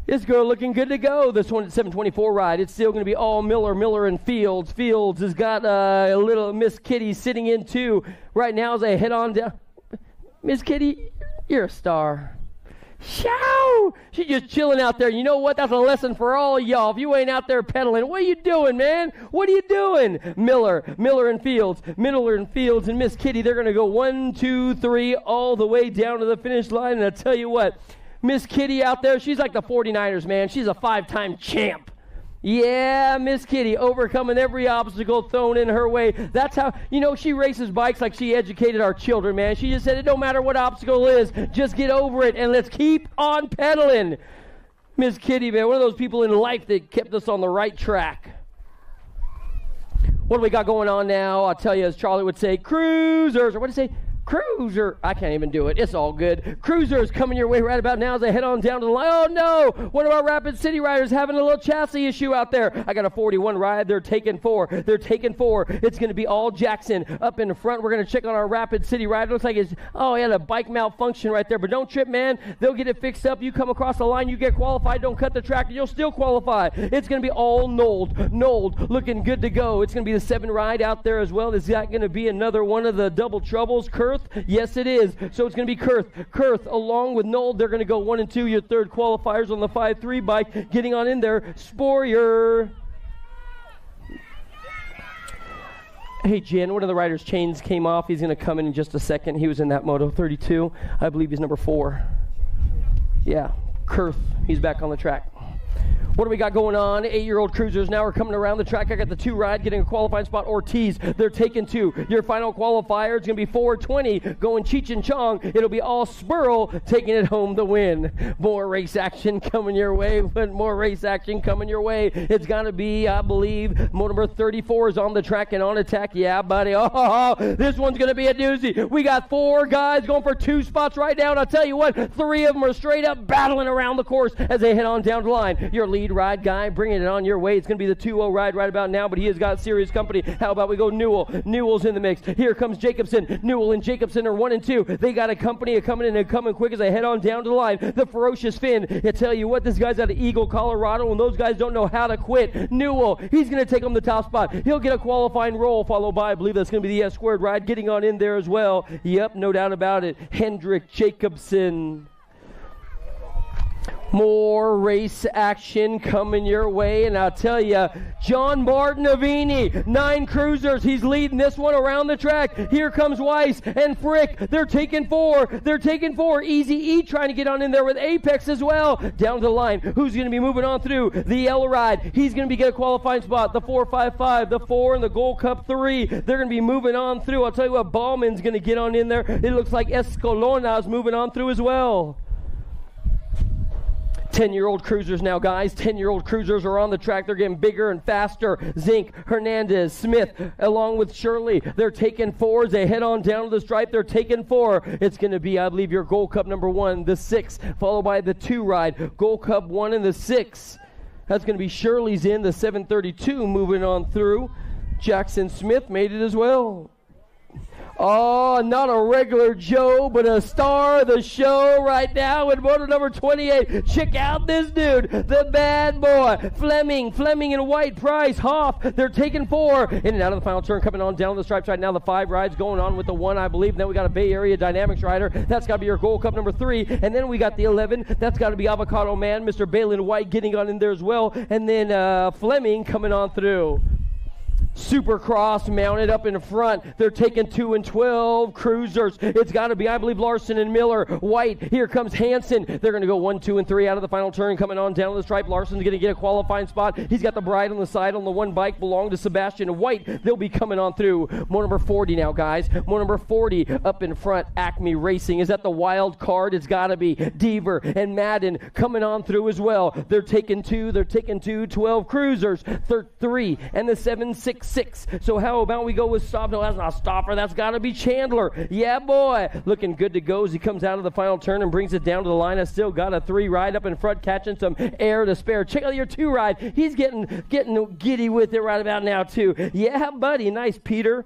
Speaker 6: this girl looking good to go. This one at 724 ride. It's still going to be all Miller, Miller, and Fields. Fields has got a little Miss Kitty sitting in too right now as they head on down. Miss Kitty, you're a star. Show! She's just chilling out there. You know what? That's a lesson for all y'all. If you ain't out there pedaling, what are you doing, man? What are you doing? Miller and Fields, and Miss Kitty, they're going to go 1, 2, 3 all the way down to the finish line. And I tell you what, Miss Kitty out there, she's like the 49ers, man. She's a 5-time champ. Yeah, Miss Kitty overcoming every obstacle thrown in her way. That's how, she races bikes like she educated our children, man. She just said it don't matter what obstacle is, just get over it and let's keep on pedaling. Miss Kitty, man, one of those people in life that kept us on the right track. What do we got going on now? I'll tell you, as Charlie would say, cruisers, or what did he say? Cruiser. I can't even do it. It's all good. Cruisers coming your way right about now as they head on down to the line. Oh, no. One of our Rapid City riders having a little chassis issue out there. I got a 41 ride. They're taking 4. It's going to be all Jackson up in the front. We're going to check on our Rapid City rider. Looks like he had a bike malfunction right there. But don't trip, man. They'll get it fixed up. You come across the line. You get qualified. Don't cut the track. And you'll still qualify. It's going to be all Nold looking good to go. It's going to be the 7 ride out there as well. Is that going to be another one of the double troubles? Kurth? Yes, it is. So it's going to be Kurth along with Nold. They're going to go 1 and 2, your third qualifiers on the 5-3 bike. Getting on in there, Sporier. Hey, Jen, one of the riders' chains came off. He's going to come in just a second. He was in that Moto 32. I believe he's number 4. Yeah, Kurth. He's back on the track. What do we got going on? 8-year-old cruisers now are coming around the track. I got the 2 ride getting a qualifying spot. Ortiz, they're taking 2. Your final qualifier is going to be 420 going Cheech and Chong. It'll be all Spurl taking it home to win. More race action coming your way. It's going to be, I believe, motor number 34 is on the track and on attack. Yeah, buddy. Oh, this one's going to be a doozy. We got 4 guys going for 2 spots right now. And I'll tell you what, 3 of them are straight up battling around the course as they head on down the line. Your lead ride guy bringing it on your way. It's going to be the 2-0 ride right about now, but he has got serious company. How about we go Newell? Newell's in the mix. Here comes Jacobson. Newell and Jacobson are 1 and 2. They got a company coming in and coming quick as they head on down to the line. The Ferocious Finn. I tell you what, this guy's out of Eagle, Colorado, and those guys don't know how to quit. Newell, he's going to take him the top spot. He'll get a qualifying roll, followed by, I believe that's going to be the S-squared ride, getting on in there as well. Yep, no doubt about it. Hendrick Jacobson. More race action coming your way, and I'll tell you, John Martinavini, 9 cruisers. He's leading this one around the track. Here comes Weiss and Frick. They're taking 4. Easy E trying to get on in there with Apex as well. Down to the line. Who's going to be moving on through? The yellow ride. He's going to get a qualifying spot. The 455, the 4, and the Gold Cup 3. They're going to be moving on through. I'll tell you what, Ballman's going to get on in there. It looks like Escalona's moving on through as well. 10-year-old cruisers now, guys. 10-year-old cruisers are on the track. They're getting bigger and faster. Zink, Hernandez, Smith, along with Shirley. They're taking 4s. They head on down to the stripe. They're taking 4. It's going to be, I believe, your Gold Cup number 1, the 6, followed by the 2 ride. Gold Cup 1 and the 6. That's going to be Shirley's in, the 732 moving on through. Jackson Smith made it as well. Oh, Oh, not a regular Joe, but a star of the show right now in motor number 28. Check out this dude, the bad boy. Fleming in white, Price, Hoff. They're taking 4. In and out of the final turn, coming on down the stripes right now. The 5 rides going on with the 1, I believe. And then we got a Bay Area Dynamics rider. That's got to be your Gold Cup number 3. And then we got the 11. That's got to be Avocado Man, Mr. Balin White getting on in there as well. And then Fleming coming on through. Supercross mounted up in front. They're taking 2 and 12 cruisers. It's got to be, I believe, Larson and Miller. White, here comes Hansen. They're going to go 1, 2, and 3 out of the final turn. Coming on down the stripe. Larson's going to get a qualifying spot. He's got the bride on the side on the 1 bike belonged to Sebastian White. They'll be coming on through. Motor number 40 now, guys. Motor number 40 up in front. Acme Racing. Is that the wild card? It's got to be Deaver and Madden coming on through as well. They're taking 2. 12 cruisers. 3 and the 766. So how about we go with Stop? No, that's not Stopper. That's got to be Chandler. Yeah, boy. Looking good to go as he comes out of the final turn and brings it down to the line. Has still got a 3 ride up in front, catching some air to spare. Check out your 2 ride. He's getting giddy with it right about now, too. Yeah, buddy. Nice, Peter.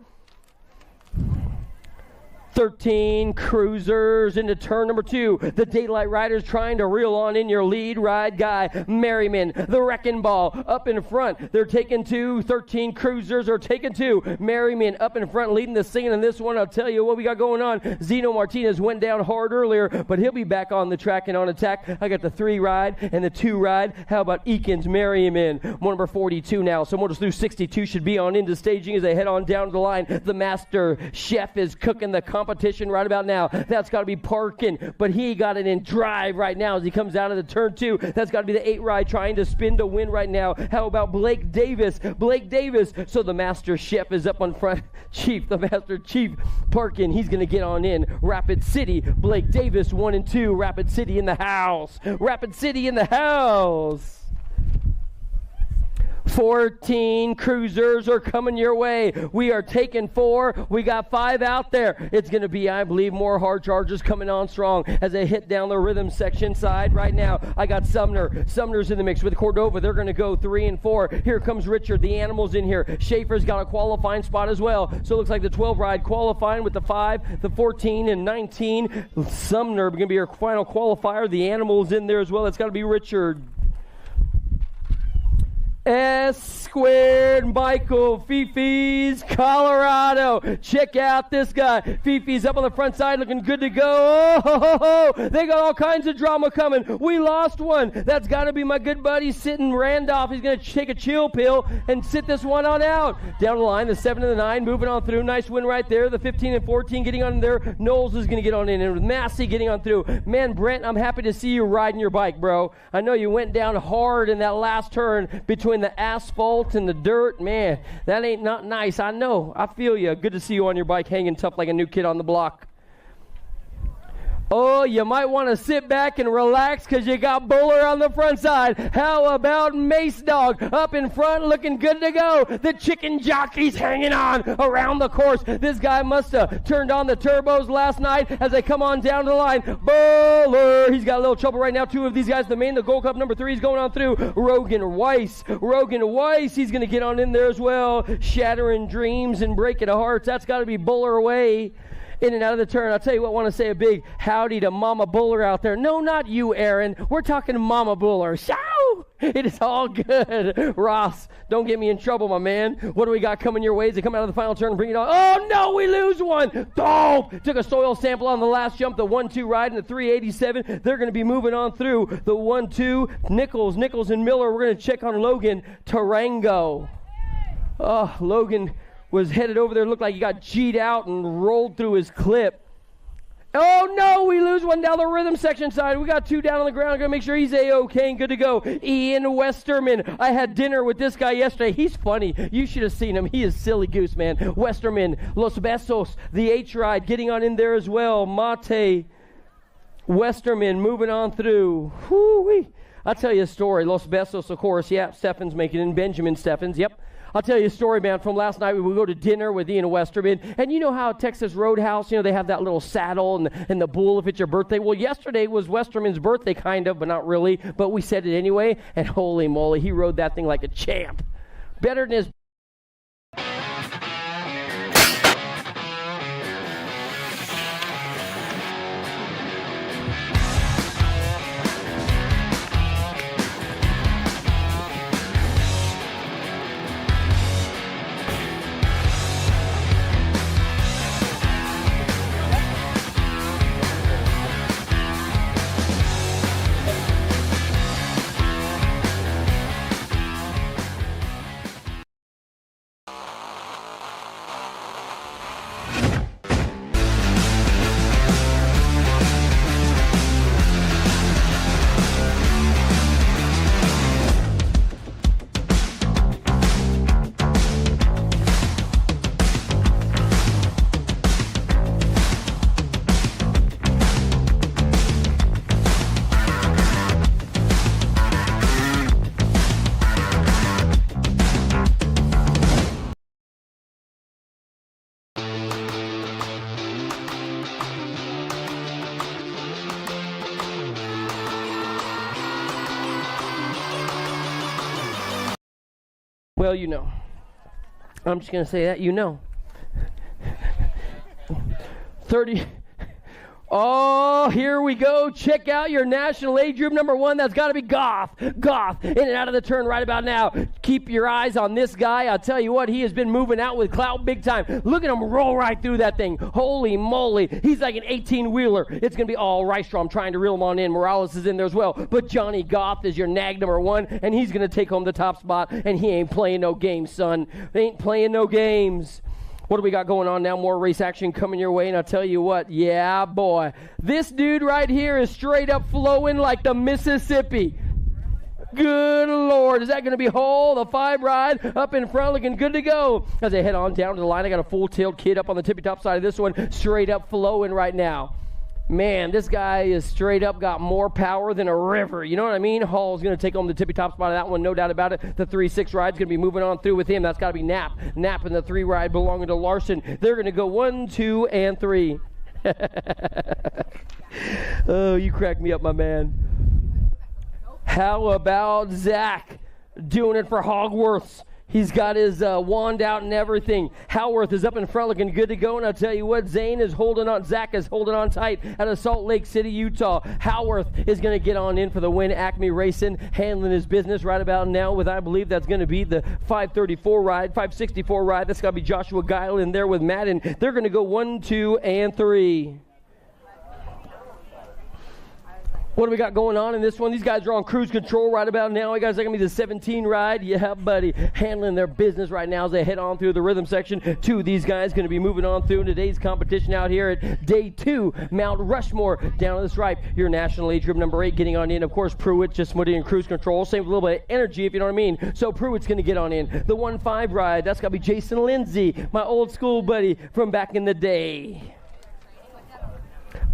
Speaker 6: 13 cruisers into turn number 2. The Daylight Riders trying to reel on in your lead ride guy, Merriman. The Wrecking Ball up in front. They're taking 2. 13 cruisers are taking 2. Merriman up in front leading the singing in this one. I'll tell you what we got going on. Zeno Martinez went down hard earlier, but he'll be back on the track and on attack. I got the 3 ride and the 2 ride. How about Eakins, Merriman? One number 42 now. So Motors through 62 should be on into staging as they head on down the line. The Master Chef is cooking the competition right about now. That's got to be Parkin, but he got it in drive right now as he comes out of the turn 2. That's got to be the 8 ride trying to spin to win right now. How about Blake Davis? So the Master Chef is up on front. The Master Chief Parkin, he's going to get on in. Rapid City, Blake Davis 1 and 2. Rapid City in the house. 14 cruisers are coming your way. We are taking 4. We got 5 out there. It's going to be, I believe, more hard chargers coming on strong as they hit down the rhythm section side right now. I got Sumner. Sumner's in the mix with Cordova. They're going to go 3 and 4. Here comes Richard. The Animal's in here. Schaefer's got a qualifying spot as well. So it looks like the 12 ride qualifying with the 5, the 14, and 19. Sumner going to be your final qualifier. The Animal's in there as well. It's got to be Richard. S squared Michael, Fifi's Colorado. Check out this guy. Fifi's up on the front side looking good to go. Oh, they got all kinds of drama coming. We lost one. That's got to be my good buddy sitting Randolph. He's going to take a chill pill and sit this one on out. Down the line, the 7 and the 9 moving on through. Nice win right there. The 15 and 14 getting on there. Knowles is going to get on in. And with Massey getting on through. Man, Brent, I'm happy to see you riding your bike, bro. I know you went down hard in that last turn between the asphalt and the dirt. Man, that ain't not nice. I know. I feel you. Good to see you on your bike hanging tough like a new kid on the block. Oh, you might want to sit back and relax because you got Buller on the front side. How about Mace Dog up in front looking good to go? The chicken jockey's hanging on around the course. This guy must have turned on the turbos last night as they come on down the line. Buller, he's got a little trouble right now. 2 of these guys, the Gold Cup number 3 is going on through. Rogan Weiss, he's going to get on in there as well. Shattering dreams and breaking hearts. That's got to be Buller away. In and out of the turn. I'll tell you what, I want to say a big howdy to Mama Buller out there. No, not you, Aaron. We're talking Mama Buller. Show! It is all good. Ross, don't get me in trouble, my man. What do we got coming your way as they come out of the final turn and bring it on? Oh, no, we lose one. Oh, took a soil sample on the last jump, the 1-2 ride in the 387. They're going to be moving on through the 1-2. Nichols, and Miller. We're going to check on Logan Tarango. Oh, Logan was headed over there, looked like he got G'd out and rolled through his clip. Oh no, we lose one down the rhythm section side. We got 2 down on the ground. Gonna make sure he's A-okay and good to go. Ian Westerman. I had dinner with this guy yesterday. He's funny. You should have seen him. He is silly goose, man. Westerman, Los Besos, the H-Ride getting on in there as well. Mate, Westerman moving on through. Whoo-wee. I'll tell you a story. Los Besos, of course. Yeah, Steffens making it in. Benjamin Steffens. Yep. I'll tell you a story, man, from last night. We would go to dinner with Ian Westerman. And you know how at Texas Roadhouse, they have that little saddle and the bull if it's your birthday. Well, yesterday was Westerman's birthday, kind of, but not really. But we said it anyway. And holy moly, he rode that thing like a champ. Better than his... Well, you know. I'm just going to say that, you know. 30. Oh, here we go. Check out your national age group number 1. That's got to be Goff. Goff in and out of the turn right about now. Keep your eyes on this guy. I'll tell you what, he has been moving out with clout big time. Look at him roll right through that thing. Holy moly. He's like an 18-wheeler. It's going to be all Rystrom trying to reel him on in. Morales is in there as well. But Johnny Goff is your nag number 1, and he's going to take home the top spot, and he ain't playing no games, son. They ain't playing no games. What do we got going on now? More race action coming your way, and I'll tell you what, yeah, boy. This dude right here is straight up flowing like the Mississippi. Good Lord. Is that going to be Hall, the 5 ride, up in front, looking good to go. As they head on down to the line, I got a full-tailed kid up on the tippy-top side of this one, straight up flowing right now. Man, this guy is straight up got more power than a river. You know what I mean? Hall's going to take home the tippy-top spot of that one, no doubt about it. The 3-6 ride's going to be moving on through with him. That's got to be Knapp. Knapp in the 3 ride belonging to Larson. They're going to go 1, 2, and 3. Oh, you crack me up, my man. How about Zach doing it for Hogworths? He's got his wand out and everything. Howarth is up in front looking good to go. And I'll tell you what, Zach is holding on tight out of Salt Lake City, Utah. Howarth is going to get on in for the win. Acme Racing handling his business right about now with, I believe that's going to be the 534 ride, 564 ride. That's got to be Joshua Guile in there with Madden. They're going to go 1, 2, and 3. What do we got going on in this one? These guys are on cruise control right about now. You guys are going to be the 17 ride. Yeah, buddy. Handling their business right now as they head on through the rhythm section. 2 of these guys going to be moving on through today's competition out here at day 2. Mount Rushmore down to the stripe. Your national age group number 8 getting on in. Of course, Pruitt just putting in cruise control. Same with a little bit of energy, if you know what I mean. So Pruitt's going to get on in. The 1-5 ride. That's got to be Jason Lindsay, my old school buddy from back in the day.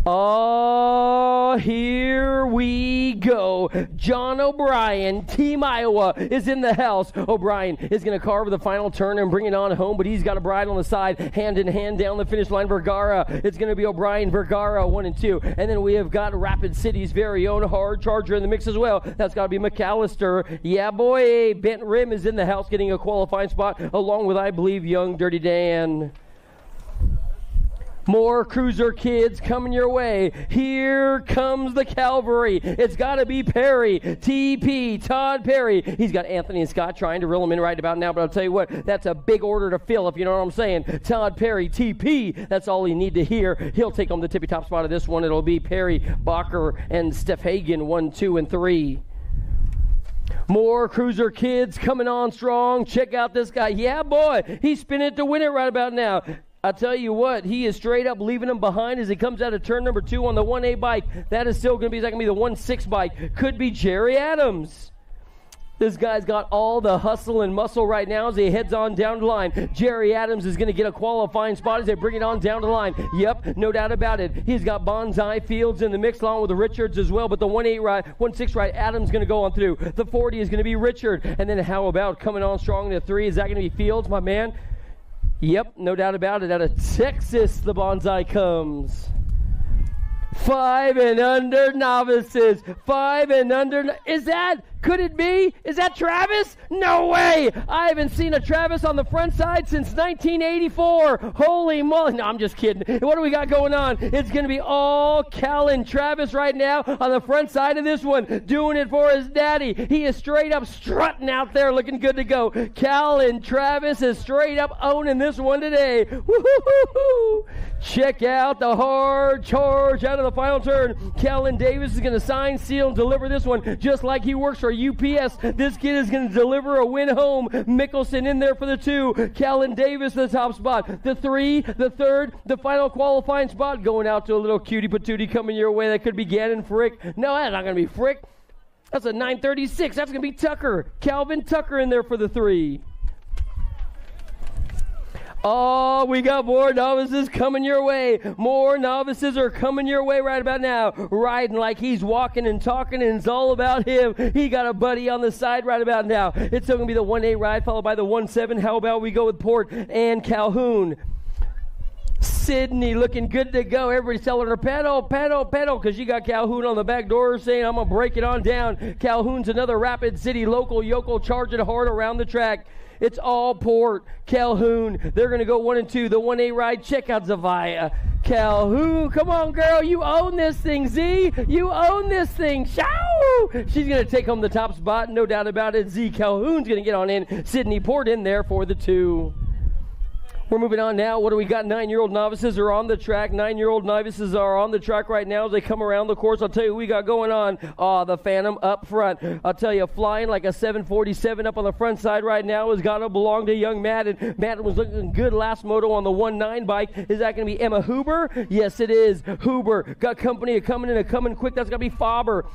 Speaker 6: Oh, here we go. John O'Brien, Team Iowa, is in the house. O'Brien is going to carve the final turn and bring it on home, but he's got a bride on the side, hand in hand down the finish line. Vergara, it's going to be O'Brien, Vergara, 1 and 2. And then we have got Rapid City's very own hard charger in the mix as well. That's got to be McAllister. Yeah, boy, Bent Rim is in the house getting a qualifying spot, along with, I believe, young Dirty Dan. More cruiser kids coming your way. Here comes the cavalry. It's got to be Perry. TP, Todd Perry. He's got Anthony and Scott trying to reel him in right about now, but I'll tell you what, that's a big order to fill, if you know what I'm saying. Todd Perry, TP, that's all you need to hear. He'll take home the tippy-top spot of this one. It'll be Perry, Bacher, and Steph Hagen, 1, 2, and 3. More cruiser kids coming on strong. Check out this guy. Yeah, boy, he's spinning it to win it right about now. I'll tell you what, he is straight up leaving him behind as he comes out of turn number 2 on the 1A bike. That is still going to be, the 1-6 bike. Could be Jerry Adams. This guy's got all the hustle and muscle right now as he heads on down the line. Jerry Adams is going to get a qualifying spot as they bring it on down the line. Yep, no doubt about it. He's got Bonsai Fields in the mix along with the Richards as well, but the 1-6 ride, Adams going to go on through. The 40 is going to be Richard. And then how about coming on strong in the 3? Is that going to be Fields, my man? Yep, no doubt about it. Out of Texas, the Bonsai comes. 5 and under novices. 5 and under. Could it be? Is that Travis? No way! I haven't seen a Travis on the front side since 1984. Holy moly. No, I'm just kidding. What do we got going on? It's going to be all Cal and Travis right now on the front side of this one, doing it for his daddy. He is straight up strutting out there looking good to go. Cal and Travis is straight up owning this one today. Woo-hoo-hoo-hoo. Check out the hard charge out of the final turn. Callan Davis is going to sign, seal, and deliver this one just like he works for UPS. This kid is going to deliver a win home. Mickelson in there for the 2. Callan Davis the top spot. The 3, the 3rd, the final qualifying spot going out to a little cutie patootie coming your way. That could be Gannon Frick. No, that's not going to be Frick. That's a 936. That's going to be Tucker. Calvin Tucker in there for the 3. Oh, we got more novices coming your way. More novices are coming your way right about now. Riding like he's walking and talking, and it's all about him. He got a buddy on the side right about now. It's still going to be the 1-8 ride, followed by the 1-7. How about we go with Port and Calhoun? Sydney looking good to go. Everybody's telling her, pedal, pedal, pedal, because you got Calhoun on the back door saying, I'm going to break it on down. Calhoun's another Rapid City local yokel charging hard around the track. It's all Port. Calhoun, they're going to go 1 and 2. The 1A ride, check out Zavia. Calhoun, come on, girl. You own this thing, Z. You own this thing. Show! She's going to take home the top spot, no doubt about it. Z Calhoun's going to get on in. Sydney Port in there for the 2. We're moving on now. What do we got? 9-year-old novices are on the track. 9-year-old novices are on the track right now as they come around the course. I'll tell you what we got going on. The Phantom up front. I'll tell you, flying like a 747 up on the front side right now has got to belong to young Madden. Madden was looking good last moto on the 1-9 bike. Is that going to be Emma Huber? Yes, it is. Huber got company coming quick. That's going to be Faber.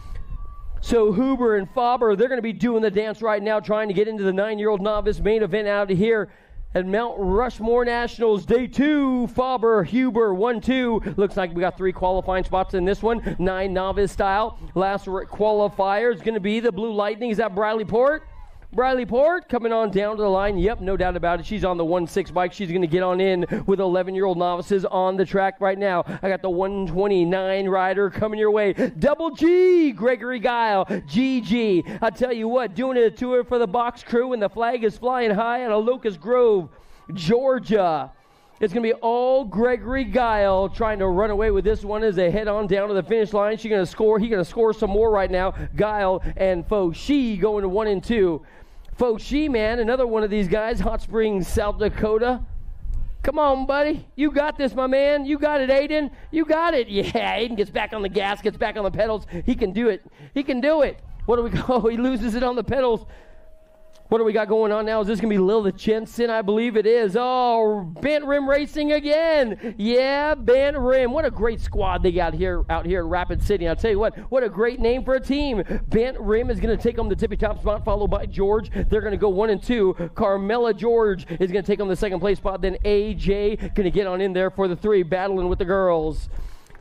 Speaker 6: So Huber and Faber, they're going to be doing the dance right now, trying to get into the 9-year-old novice main event out of here at Mount Rushmore Nationals, Day 2, Faber, Huber, 1-2. Looks like we got 3 qualifying spots in this one, 9 novice style. Last qualifier is going to be the Blue Lightning. Is that Briley Port? Briley Port coming on down to the line. Yep, no doubt about it. She's on the 1-6 bike. She's going to get on in with 11-year-old novices on the track right now. I got the 129 rider coming your way. Double G, Gregory Guile, GG. I tell you what, doing a tour for the box crew, and the flag is flying high out of Locust Grove, Georgia. It's going to be all Gregory Guile trying to run away with this one as they head on down to the finish line. She's going to score. He's going to score some more right now. Guile and Foshi going to 1 and 2. Foshi, man, another one of these guys, Hot Springs, South Dakota. Come on, buddy. You got this, my man. You got it, Aiden. You got it. Yeah, Aiden gets back on the gas, gets back on the pedals. He can do it. He can do it. What do we go? He loses it on the pedals. What do we got going on now? Is this going to be Lil Jensen? I believe it is. Oh, Bent Rim Racing again. Yeah, Bent Rim. What a great squad they got out here at Rapid City. I'll tell you what a great name for a team. Bent Rim is going to take home the tippy top spot, followed by George. They're going to go 1 and 2. Carmela George is going to take home the 2nd place spot. Then AJ going to get on in there for the 3, battling with the girls.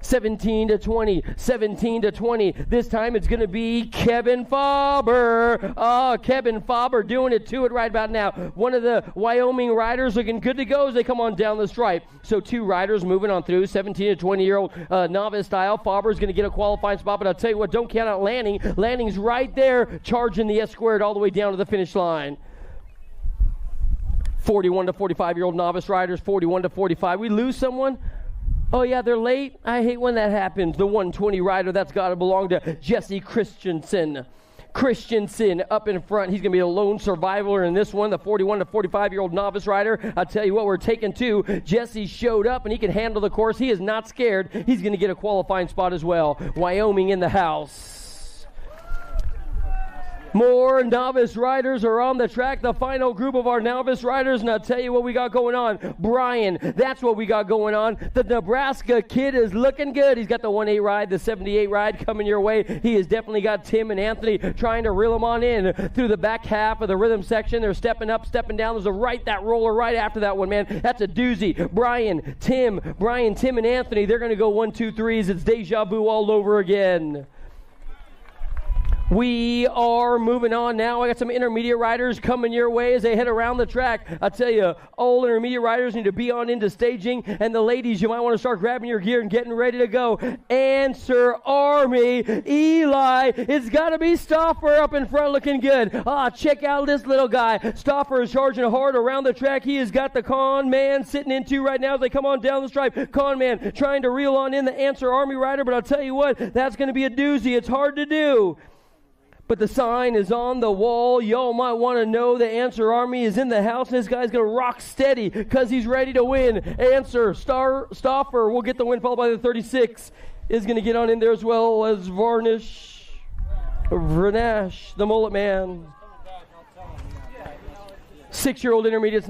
Speaker 6: 17-20. This time it's going to be Kevin Faber. Oh, Kevin Faber doing it to it right about now. One of the Wyoming riders looking good to go as they come on down the stripe. So 2 riders moving on through, 17 to 20-year-old novice style. Faber's going to get a qualifying spot, but I'll tell you what, don't count out Lanning. Lanning's right there charging the S-squared all the way down to the finish line. 41 to 45-year-old novice riders, 41 to 45. We lose someone? Oh, yeah, they're late. I hate when that happens. The 120 rider, that's got to belong to Jesse Christensen. Christensen up in front. He's going to be a lone survivor in this one, the 41 to 45-year-old novice rider. I'll tell you what, we're taking 2. Jesse showed up, and he can handle the course. He is not scared. He's going to get a qualifying spot as well. Wyoming in the house. More novice riders are on the track, the final group of our novice riders, and I'll tell you what we got going on. Brian, that's what we got going on. The Nebraska kid is looking good. He's got the 1-8 ride, the 78 ride coming your way. He has definitely got Tim and Anthony trying to reel him on in through the back half of the rhythm section. They're stepping up, stepping down. There's that roller right after that one, man. That's a doozy. Brian, Tim, and Anthony, they're going to go 1, 2, 3s. It's deja vu all over again. We are moving on now. I got some intermediate riders coming your way as they head around the track. I tell you, all intermediate riders need to be on into staging, and the ladies, you might want to start grabbing your gear and getting ready to go. Answer Army, Eli. It's got to be Stauffer up in front looking good. Check out this little guy. Stauffer is charging hard around the track. He has got the Con Man sitting into right now as they come on down the stripe. Con Man trying to reel on in the Answer Army rider, but I'll tell you what, that's going to be a doozy. It's hard to do. But the sign is on the wall. Y'all might want to know the Answer Army is in the house, and this guy's going to rock steady because he's ready to win. Answer Stauffer will get the win, followed by the 36. Is going to get on in there as well as Varnash, the mullet man. 6-year-old intermediates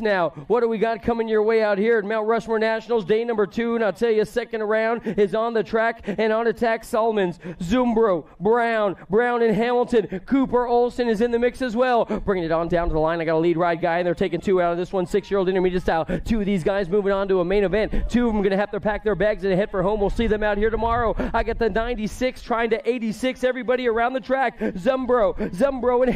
Speaker 6: now. What do we got coming your way out here at Mount Rushmore Nationals, day number 2? And I'll tell you, second round is on the track and on attack. Solomons, Zumbro, Brown and Hamilton. Cooper Olson is in the mix as well. Bringing it on down to the line. I got a lead ride guy, and they're taking 2 out of this one, 6-year-old intermediate style. 2 of these guys moving on to a main event. 2 of them going to have to pack their bags and head for home. We'll see them out here tomorrow. I got the 96 trying to 86. Everybody around the track. Zumbro and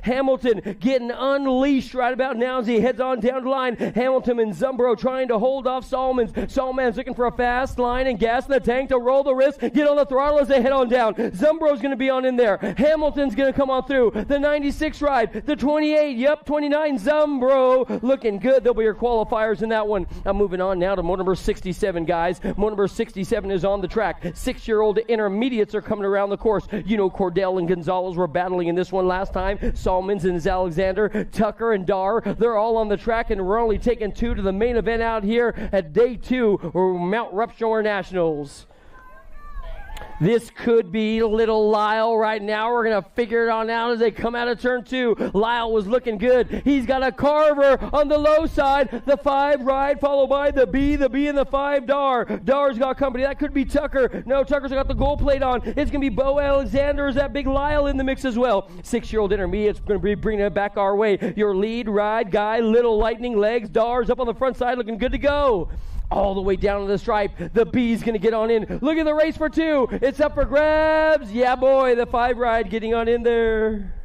Speaker 6: Hamilton Hamilton getting unleashed right about now as he heads on down the line. Hamilton and Zumbro trying to hold off Salmons. Salmons looking for a fast line and gas in the tank to roll the wrist, get on the throttle as they head on down. Zumbro's going to be on in there. Hamilton's going to come on through. The 96 ride, the 28, yep, 29, Zumbro looking good. They'll be your qualifiers in that one. I'm moving on now to motor number 67, guys. Motor number 67 is on the track. 6-year-old intermediates are coming around the course. You know Cordell and Gonzalez were battling in this one last time. Salmons and Alexander, Tucker and Dar, they're all on the track, and we're only taking 2 to the main event out here at day 2 or Mount Rushmore Nationals. This could be little Lyle right now. We're going to figure it on out as they come out of turn 2. Lyle was looking good. He's got a Carver on the low side. The 5 ride followed by the B and the 5 Dar. Dar's got company. That could be Tucker. No, Tucker's got the gold plate on. It's going to be Bo Alexander. Is that big Lyle in the mix as well? 6-year-old intermediate's going to be bringing it back our way. Your lead ride guy, Little Lightning Legs. Dar's up on the front side looking good to go. All the way down to the stripe. The B's going to get on in. Look at the race for 2. It's up for grabs. Yeah, boy, the 5 ride getting on in there.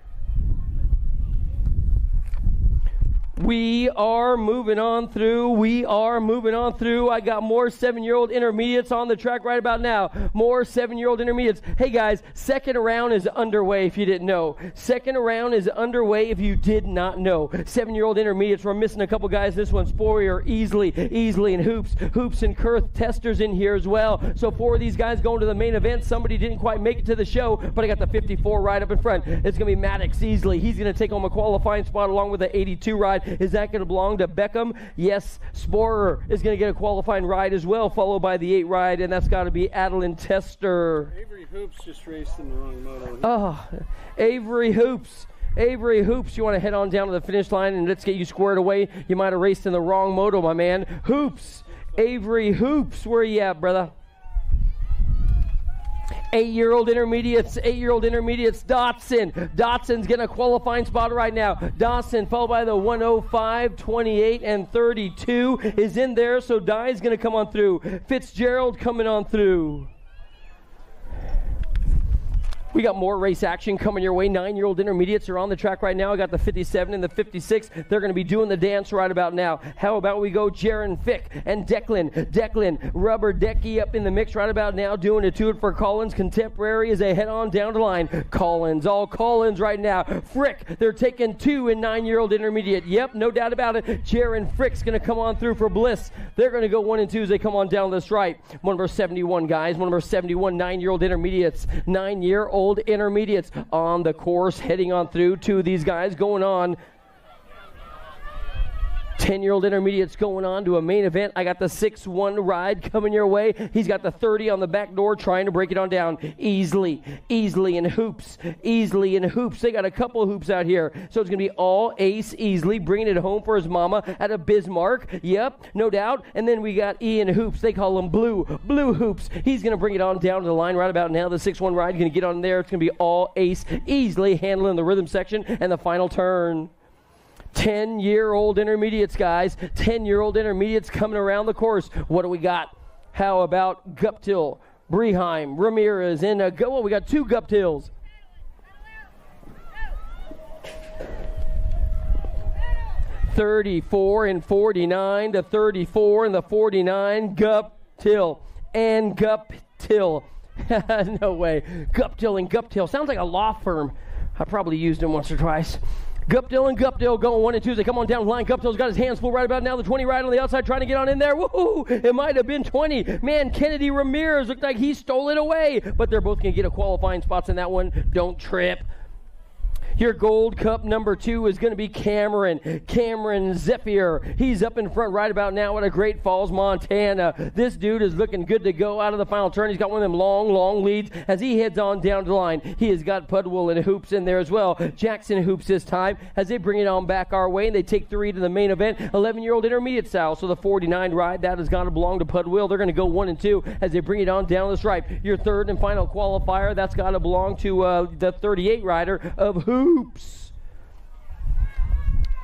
Speaker 6: We are moving on through. I got more 7-year-old intermediates on the track right about now. More 7-year-old intermediates. Hey, guys, second round is underway if you didn't know. Second round is underway if you did not know. 7-year-old intermediates. We're missing a couple guys. This one's Spoyer, Easley, and Hoops and Kurth Testers in here as well. So 4 of these guys going to the main event. Somebody didn't quite make it to the show, but I got the 54 right up in front. It's going to be Maddox Easley. He's going to take home a qualifying spot along with the 82 ride. Is that going to belong to Beckham? Yes. Sporer is going to get a qualifying ride as well, followed by the 8 ride, and that's got to be Adeline Tester.
Speaker 2: Avery Hoops just raced in the wrong moto.
Speaker 6: Oh, Avery Hoops. You want to head on down to the finish line and let's get you squared away. You might have raced in the wrong moto, my man. Hoops. Avery Hoops. Where you at, brother? 8-year-old intermediates, Dotson. Dotson's getting a qualifying spot right now. Dotson, followed by the 105, 28, and 32 is in there, so Dye's going to come on through. Fitzgerald coming on through. We got more race action coming your way. 9-year-old intermediates are on the track right now. I got the 57 and the 56. They're going to be doing the dance right about now. How about we go Jaron Fick and Declan, Rubber Decky up in the mix right about now, doing a tour for Collins Contemporary as they head on down the line. All Collins right now. Frick, they're taking 2 in 9-year-old intermediate. Yep, no doubt about it. Jaron Frick's going to come on through for Bliss. They're going to go 1 and 2 as they come on down the stripe. Number 71, guys. Number 71, 9-year-old intermediates. 9-year-old intermediates on the course, heading on through. 2 of these guys going on. 10-year-old intermediates going on to a main event. I got the 6-1 ride coming your way. He's got the 30 on the back door trying to break it on down. Easley and Hoops. They got a couple of hoops out here. So it's going to be all Ace Easley bringing it home for his mama at a Bismarck. Yep, no doubt. And then we got Ian Hoops. They call him Blue Hoops. He's going to bring it on down to the line right about now. The 6-1 ride going to get on there. It's going to be all Ace Easley handling the rhythm section and the final turn. 10-year-old intermediates, guys. 10-year-old intermediates coming around the course. What do we got? How about Guptill, Breheim, Ramirez, and go. We got 2 Guptills. $34 and $49 to $34 and the $49. Guptill and Guptill. No way. Guptill and Guptill. Sounds like a law firm. I probably used them once or twice. Guptill and Guptill going 1 and 2. They come on down the line. Guptill's got his hands full right about now. The 20 right on the outside trying to get on in there. Woohoo! It might have been 20. Man, Kennedy Ramirez looked like he stole it away. But they're both going to get a qualifying spots in that one. Don't trip. Your Gold Cup number 2 is going to be Cameron Zephyr. He's up in front right about now at a Great Falls, Montana. This dude is looking good to go out of the final turn. He's got one of them long leads as he heads on down the line. He has got Pudwill and Hoops in there as well. Jackson Hoops this time as they bring it on back our way, and they take 3 to the main event. 11-year-old intermediate style. So the 49 ride, that has got to belong to Pudwill. They're going to go 1 and 2 as they bring it on down the stripe. Your third and final qualifier, that's got to belong to the 38 rider of Hoops.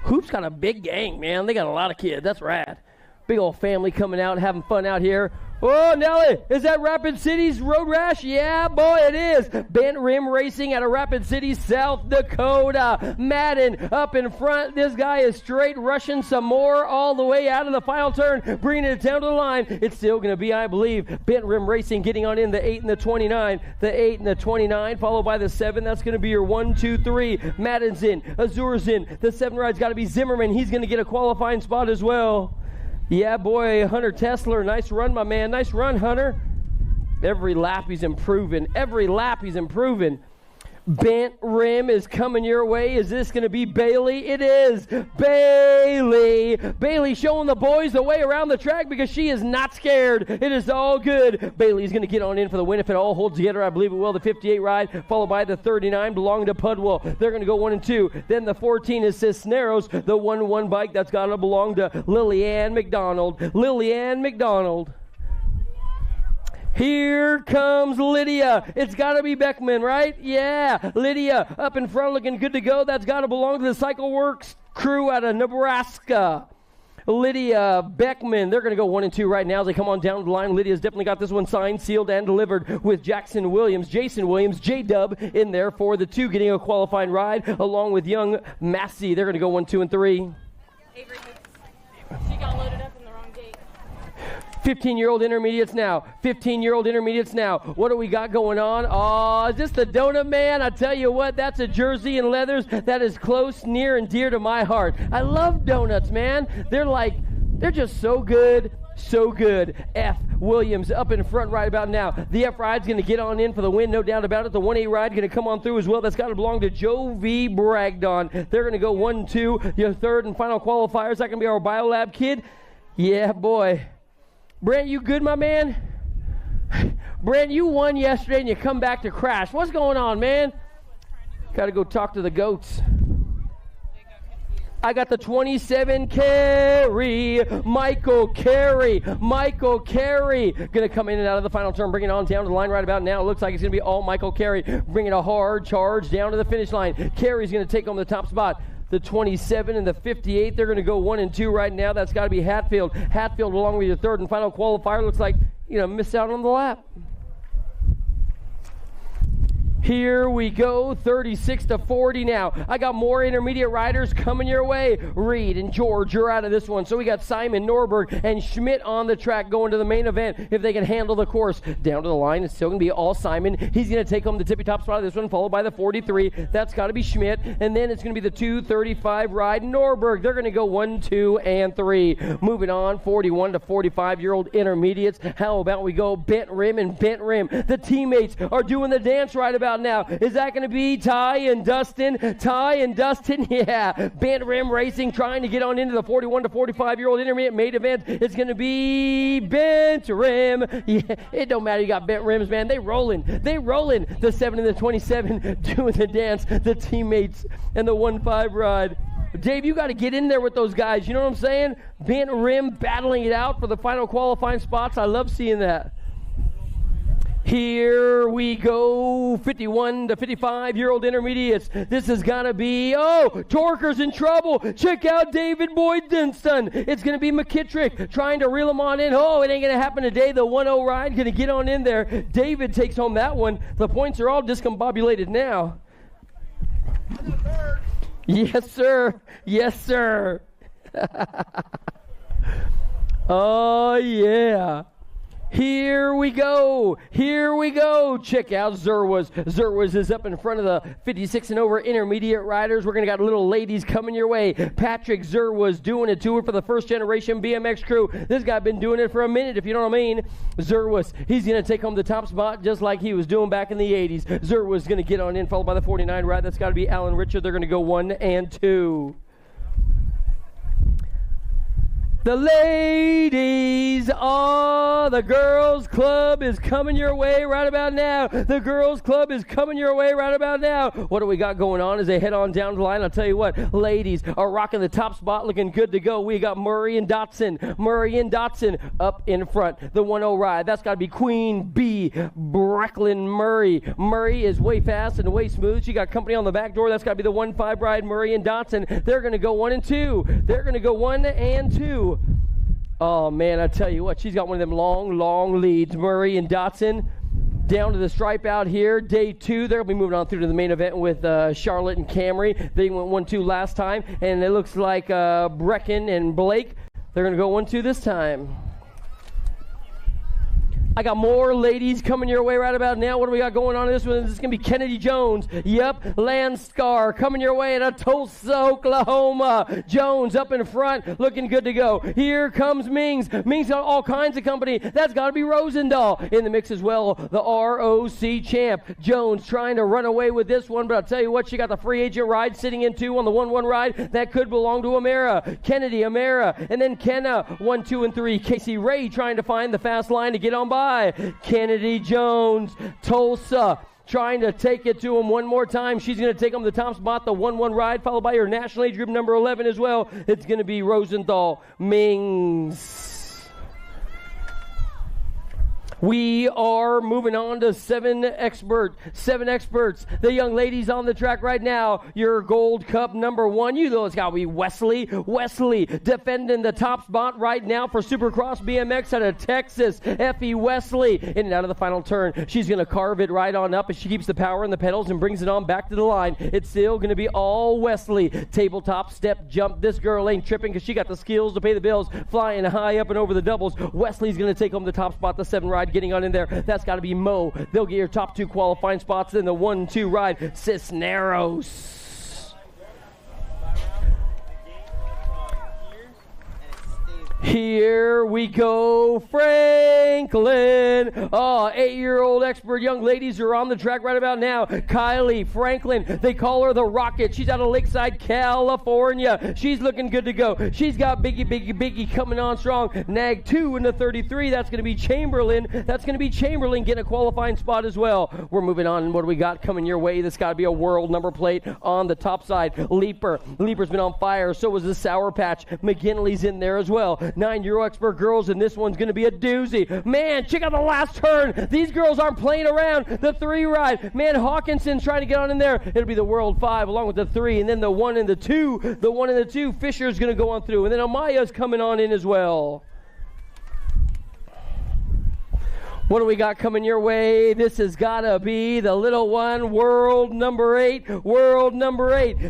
Speaker 6: Hoops got a big gang, man. They got a lot of kids. That's rad. Big old family coming out, having fun out here. Oh, Nelly, is that Rapid City's Road Rash? Yeah, boy, it is. Bent Rim Racing out of Rapid City, South Dakota. Madden up in front. This guy is straight rushing some more all the way out of the final turn, bringing it down to the line. It's still going to be, I believe, Bent Rim Racing getting on in the 8 and the 29. The 8 and the 29, followed by the 7. That's going to be your 1, 2, 3. Madden's in. Azur's in. The 7 ride's got to be Zimmerman. He's going to get a qualifying spot as well. Yeah, boy, Hunter Tesler, nice run, my man. Nice run, Hunter. Every lap he's improving. Every lap he's improving. Bent Rim is coming your way. Is this going to be Bailey? It is. Bailey. Bailey showing the boys the way around the track because she is not scared. It is all good. Bailey's going to get on in for the win if it all holds together. I believe it will. The 58 ride, followed by the 39, belonging to Pudwell. They're going to go 1 and 2. Then the 14 is Cisneros. The 1-1 bike, that's got to belong to Lillianne McDonald. Lillianne McDonald. Here comes Lydia. It's got to be Beckman, right? Yeah, Lydia up in front looking good to go. That's got to belong to the Cycle Works crew out of Nebraska. Lydia Beckman, they're going to go 1 and 2 right now as they come on down the line. Lydia's definitely got this one signed, sealed, and delivered with Jason Williams, J-Dub in there for the 2, getting a qualifying ride along with young Massey. They're going to go 1, 2, and 3.
Speaker 7: Avery, she got loaded up in the wrong gate.
Speaker 6: 15-year-old intermediates now. 15-year-old intermediates now. What do we got going on? Oh, is this the Donut Man? I tell you what, that's a jersey and leathers that is close, near, and dear to my heart. I love donuts, man. They're just so good. So good. F. Williams up in front right about now. The F ride's going to get on in for the win, no doubt about it. The 1A ride going to come on through as well. That's got to belong to Joe V. Bragdon. They're going to go 1, 2. Your third and final qualifiers. That can be our Biolab kid. Yeah, boy. Brent, you good, my man? Brent, you won yesterday and you come back to crash. What's going on, man? Got to go talk to the goats. I got the 27 carry, Michael Carey. Michael Carey going to come in and out of the final turn, bring it on down to the line right about now. It looks like it's going to be all Michael Carey, bringing a hard charge down to the finish line. Carey's going to take home the top spot. The 27 and the 58, they're going to go 1 and 2 right now. That's got to be Hatfield. Hatfield along with your third and final qualifier. Looks like, missed out on the lap. Here we go, 36 to 40 now. I got more intermediate riders coming your way. Reed and George, you're out of this one. So we got Simon, Norberg, and Schmidt on the track going to the main event if they can handle the course. Down to the line, it's still going to be all Simon. He's going to take home the tippy-top spot of this one, followed by the 43. That's got to be Schmidt. And then it's going to be the 235 ride, Norberg. They're going to go 1, 2, and 3. Moving on, 41 to 45-year-old intermediates. How about we go Bent Rim and Bent Rim? The teammates are doing the dance right about now. Is that going to be Ty and Dustin? Ty and Dustin, yeah. Bent Rim Racing trying to get on into the 41 to 45-year-old intermediate main event. It's going to be Bent Rim. Yeah, it don't matter. You got Bent Rims, man. They rolling. They rolling. The 7 and the 27 doing the dance. The teammates and the 1-5 ride. Dave, you got to get in there with those guys. You know what I'm saying? Bent Rim battling it out for the final qualifying spots. I love seeing that. Here we go, 51 to 55-year-old intermediates. This is going to be, Torker's in trouble. Check out David Boyd Dunston. It's going to be McKittrick trying to reel him on in. Oh, it ain't going to happen today. The 1-0 ride going to get on in there. David takes home that one. The points are all discombobulated now. Yes, sir. Yes, sir. Oh, yeah. Here we go. Here we go. Check out Zerwas. Zerwas is up in front of the 56 and over intermediate riders. We're going to got little ladies coming your way. Patrick Zerwas doing it to it for the first generation BMX crew. This guy been doing it for a minute, if you know what I mean. Zerwas, he's going to take home the top spot just like he was doing back in the 80s. Zerwas is going to get on in, followed by the 49 ride. That's got to be Alan Richard. They're going to go 1 and 2. The ladies, the girls club is coming your way right about now. The girls club is coming your way right about now. What do we got going on as they head on down the line? I'll tell you what, ladies are rocking the top spot, looking good to go. We got Murray and Dotson. Murray and Dotson up in front. The 1-0 ride, that's got to be Queen B, Brecklin Murray. Murray is way fast and way smooth. She got company on the back door. That's got to be the 1-5 ride, Murray and Dotson. They're going to go 1 and 2. They're going to go 1 and 2. Oh, man, I tell you what, she's got one of them long leads. Murray and Dotson down to the stripe out here. Day 2, they'll be moving on through to the main event with Charlotte and Camry. They went 1-2 last time, and it looks like Brecken and Blake, they're going to go 1-2 this time. I got more ladies coming your way right about now. What do we got going on in this one? This is going to be Kennedy Jones. Yep, Landscar coming your way out of Tulsa, Oklahoma. Jones up in front, looking good to go. Here comes Mings. Mings got all kinds of company. That's got to be Rosendahl in the mix as well. The ROC champ. Jones trying to run away with this one, but I'll tell you what, she got the free agent ride sitting in 2 on the 1-1 ride. That could belong to Amara. Kennedy, Amara, and then Kenna, 1, 2, and 3. Casey Ray trying to find the fast line to get on by. Kennedy Jones, Tulsa, trying to take it to him one more time. She's going to take him the top spot, the 1-1 ride, followed by her national age group number 11 as well. It's going to be Rosenthal, Mings. We are moving on to 7 experts. The young ladies on the track right now. Your Gold Cup number 1. You know it's got to be Wesley. Wesley defending the top spot right now for Supercross BMX out of Texas. Effie Wesley in and out of the final turn. She's going to carve it right on up as she keeps the power in the pedals and brings it on back to the line. It's still going to be all Wesley. Tabletop step jump. This girl ain't tripping because she got the skills to pay the bills. Flying high up and over the doubles. Wesley's going to take home the top spot, the 7 ride. Getting on in there, that's got to be Mo. They'll get your top 2 qualifying spots in the 1-2 ride. Cisneros. Here we go, Franklin. 8-year-old expert young ladies are on the track right about now. Kylie Franklin, they call her the Rocket. She's out of Lakeside, California. She's looking good to go. She's got Biggie coming on strong. Nag 2 in the 33. That's going to be Chamberlain. Getting a qualifying spot as well. We're moving on. What do we got coming your way? This got to be a world number plate on the top side. Leaper's been on fire. So was the Sour Patch. McGinley's in there as well. 9-year-old expert girls, and this one's going to be a doozy. Man, check out the last turn. These girls aren't playing around. The 3 ride. Man, Hawkinson's trying to get on in there. It'll be the World 5 along with the 3, and then the 1 and the 2. The 1 and the 2, Fisher's going to go on through, and then Amaya's coming on in as well. What do we got coming your way? This has got to be the little one, world number 8.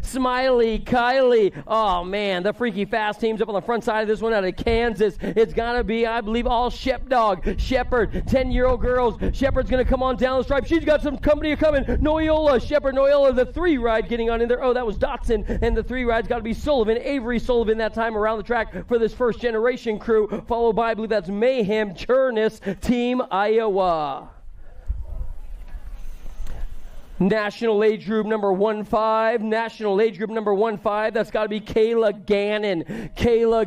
Speaker 6: Smiley, Kylie. Oh, man, the freaky fast team's up on the front side of this one out of Kansas. It's got to be, I believe, all Shepdog. Shepherd, 10-year-old girls. Shepherd's going to come on down the stripe. She's got some company coming. Noyola, the 3 ride getting on in there. Oh, that was Dotson, and the 3 ride's got to be Sullivan. Avery Sullivan that time around the track for this first generation crew, followed by, I believe that's Mayhem Chernus, Team Iowa. National age group number 15. That's got to be Kayla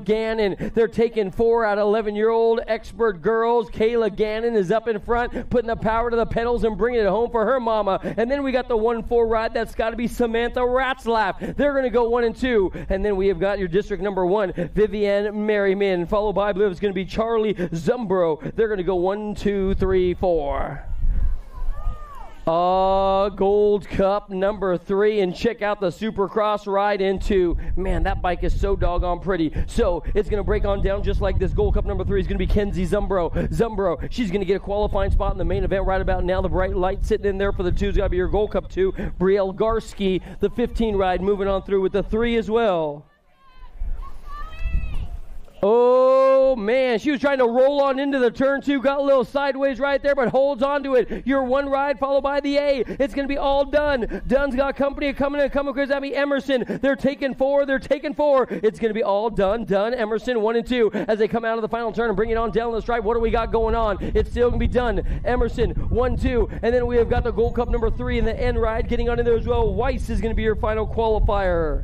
Speaker 6: Gannon. They're taking 4 out of 11-year-old expert girls. Kayla Gannon is up in front, putting the power to the pedals and bringing it home for her mama. And then we got the 1-4 ride. That's got to be Samantha Ratzlaff. They're going to go 1 and 2. And then we have got your district number 1, Vivienne Merriman, followed by, I believe it's going to be Charlie Zumbro. They're going to go 1, 2, 3, 4. Gold Cup number 3, and check out the Supercross ride into. Man, that bike is so doggone pretty. So it's going to break on down just like this. Gold Cup number 3 is going to be Kenzie Zumbro. She's going to get a qualifying spot in the main event right about now. The bright light sitting in there for the 2's got to be your Gold Cup 2. Brielle Garski, the 15 ride, moving on through with the 3 as well. Oh, man, she was trying to roll on into the turn 2, got a little sideways right there, but holds on to it. Your 1 ride followed by the A. It's going to be all Dunn. Dunn's got company coming because that'll be Emerson. They're taking 4. It's going to be all Dunn, Emerson, 1 and 2 as they come out of the final turn and bring it on down the stripe. What do we got going on? It's still going to be Dunn, Emerson, 1, 2, and then we have got the Gold Cup number 3 in the end ride getting on in there as well. Weiss is going to be your final qualifier.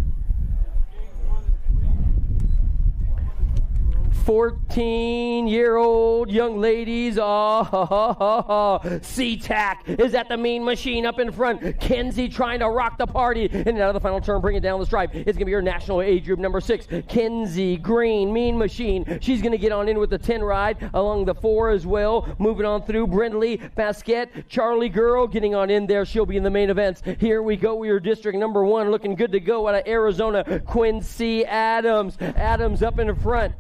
Speaker 6: 14-year-old young ladies. C-Tac is at the Mean Machine up in front. Kenzie trying to rock the party. And out of the final turn, bring it down the stripe. It's going to be your national age group number 6. Kenzie Green, Mean Machine. She's going to get on in with the 10 ride along the 4 as well. Moving on through Brindley, Basquette, Charlie Girl getting on in there. She'll be in the main events. Here we go. We are district number 1 looking good to go out of Arizona. Quincy Adams. Adams up in the front.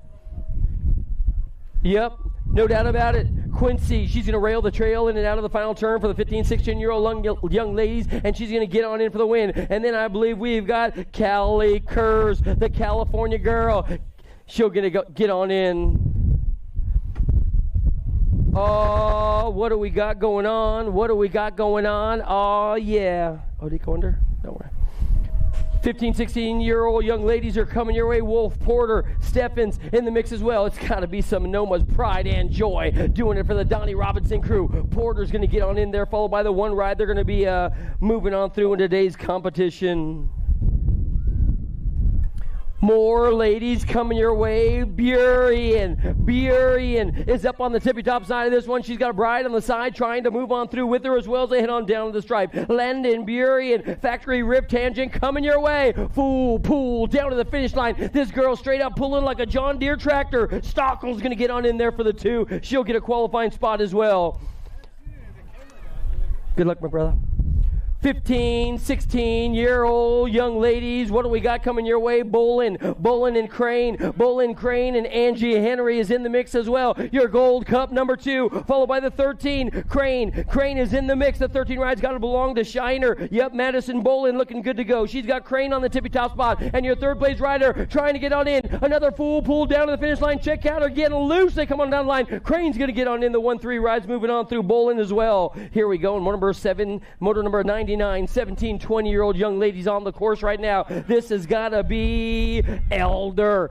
Speaker 6: Yep, no doubt about it. Quincy, she's going to rail the trail in and out of the final turn for the 15, 16-year-old young ladies, and she's going to get on in for the win. And then I believe we've got Callie Kurz, the California girl. She'll get on in. Oh, what do we got going on? What do we got going on? Oh, yeah. Oh, did he go under? Don't worry. 15, 16-year-old young ladies are coming your way. Wolf, Porter, Steffens in the mix as well. It's got to be some Noma's pride and joy doing it for the Donnie Robinson crew. Porter's going to get on in there, followed by the one ride. They're going to be moving on through in today's competition. More ladies coming your way. Burien is up on the tippy top side of this one. She's got a bride on the side trying to move on through with her as well as they head on down to the stripe. Landon Burien, factory rip tangent coming your way. Full pool down to the finish line. This girl straight up pulling like a John Deere tractor. Stockel's going to get on in there for the 2. She'll get a qualifying spot as well. Good luck, my brother. 15, 16-year-old young ladies. What do we got coming your way? Bolin and Crane. Bolin, Crane, and Angie Henry is in the mix as well. Your Gold Cup number 2, followed by the 13. Crane is in the mix. The 13 ride's got to belong to Shiner. Yep, Madison Bolin looking good to go. She's got Crane on the tippy top spot. And your third place rider trying to get on in. Another full pull down to the finish line. Check out her getting loose. They come on down the line. Crane's going to get on in. The 1-3 ride's moving on through Bolin as well. Here we go. And motor number 7, motor number 99. 17, 20-year-old young ladies on the course right now. This has got to be Elder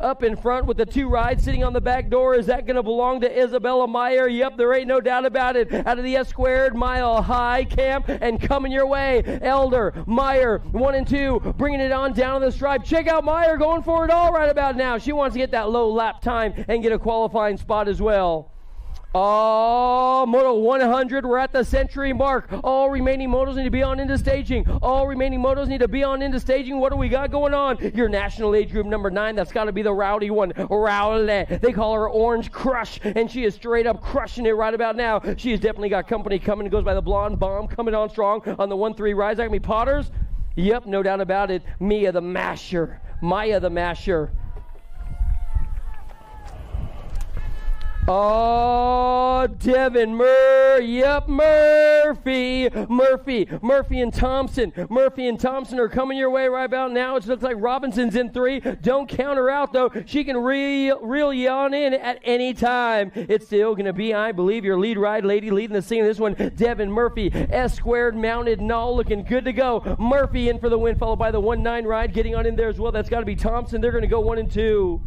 Speaker 6: up in front with the 2 rides sitting on the back door. Is that going to belong to Isabella Meyer? Yep, there ain't no doubt about it. Out of the S-squared mile high camp and coming your way. Elder, Meyer, 1 and 2, bringing it on down to the stripe. Check out Meyer going for it all right about now. She wants to get that low lap time and get a qualifying spot as well. Oh, Moto 100, we're at the century mark. All remaining motos need to be on into staging. What do we got going on? Your national age group number 9, that's got to be the rowdy one. Rowley. They call her Orange Crush, and she is straight up crushing it right about now. She has definitely got company coming. It goes by the Blonde Bomb, coming on strong on the 1-3 rise. That can be Potters. Yep, no doubt about it. Maya the Masher. Oh, Devin Murphy and Thompson. Murphy and Thompson are coming your way right about now. It looks like Robinson's in 3. Don't count her out, though. She can reel you on in at any time. It's still going to be, I believe, your lead ride lady leading the scene in this one. Devin Murphy, S-squared mounted null, looking good to go. Murphy in for the win, followed by the 1-9 ride getting on in there as well. That's got to be Thompson. They're going to go 1 and 2.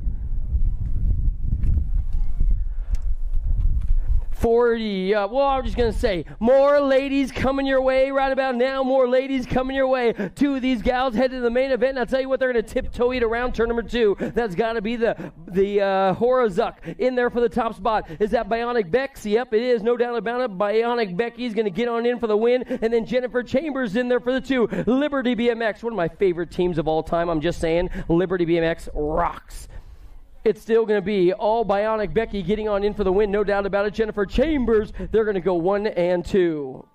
Speaker 6: 40, I'm just going to say, more ladies coming your way right about now. More ladies coming your way. 2 of these gals headed to the main event, and I'll tell you what, they're going to tiptoe it around turn number 2. That's got to be the Horazuk in there for the top spot. Is that Bionic Bex? Yep, it is, no doubt about it. Bionic Becky's going to get on in for the win, and then Jennifer Chambers in there for the 2. Liberty BMX, one of my favorite teams of all time. I'm just saying, Liberty BMX rocks. It's still going to be all Bionic Becky getting on in for the win, no doubt about it. Jennifer Chambers, they're going to go 1 and 2.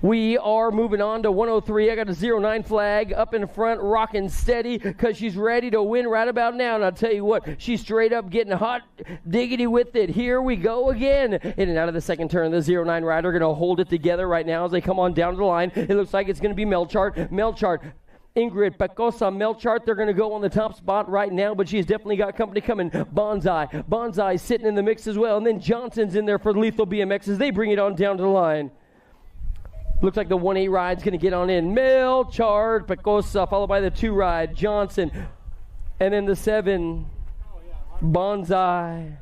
Speaker 6: We are moving on to 103. I got a 09 flag up in front, rocking steady, because she's ready to win right about now. And I'll tell you what, she's straight up getting hot diggity with it. Here we go again. In and out of the second turn, the 09 rider going to hold it together right now as they come on down to the line. It looks like it's going to be Melchart. Ingrid Pecosa Melchart, they're going to go on the top spot right now, but she's definitely got company coming. Bonsai sitting in the mix as well, and then Johnson's in there for Lethal BMX as they bring it on down to the line. Looks like the 1-8 ride's going to get on in. Melchart, Pecosa, followed by the 2 ride, Johnson, and then the 7, Bonsai.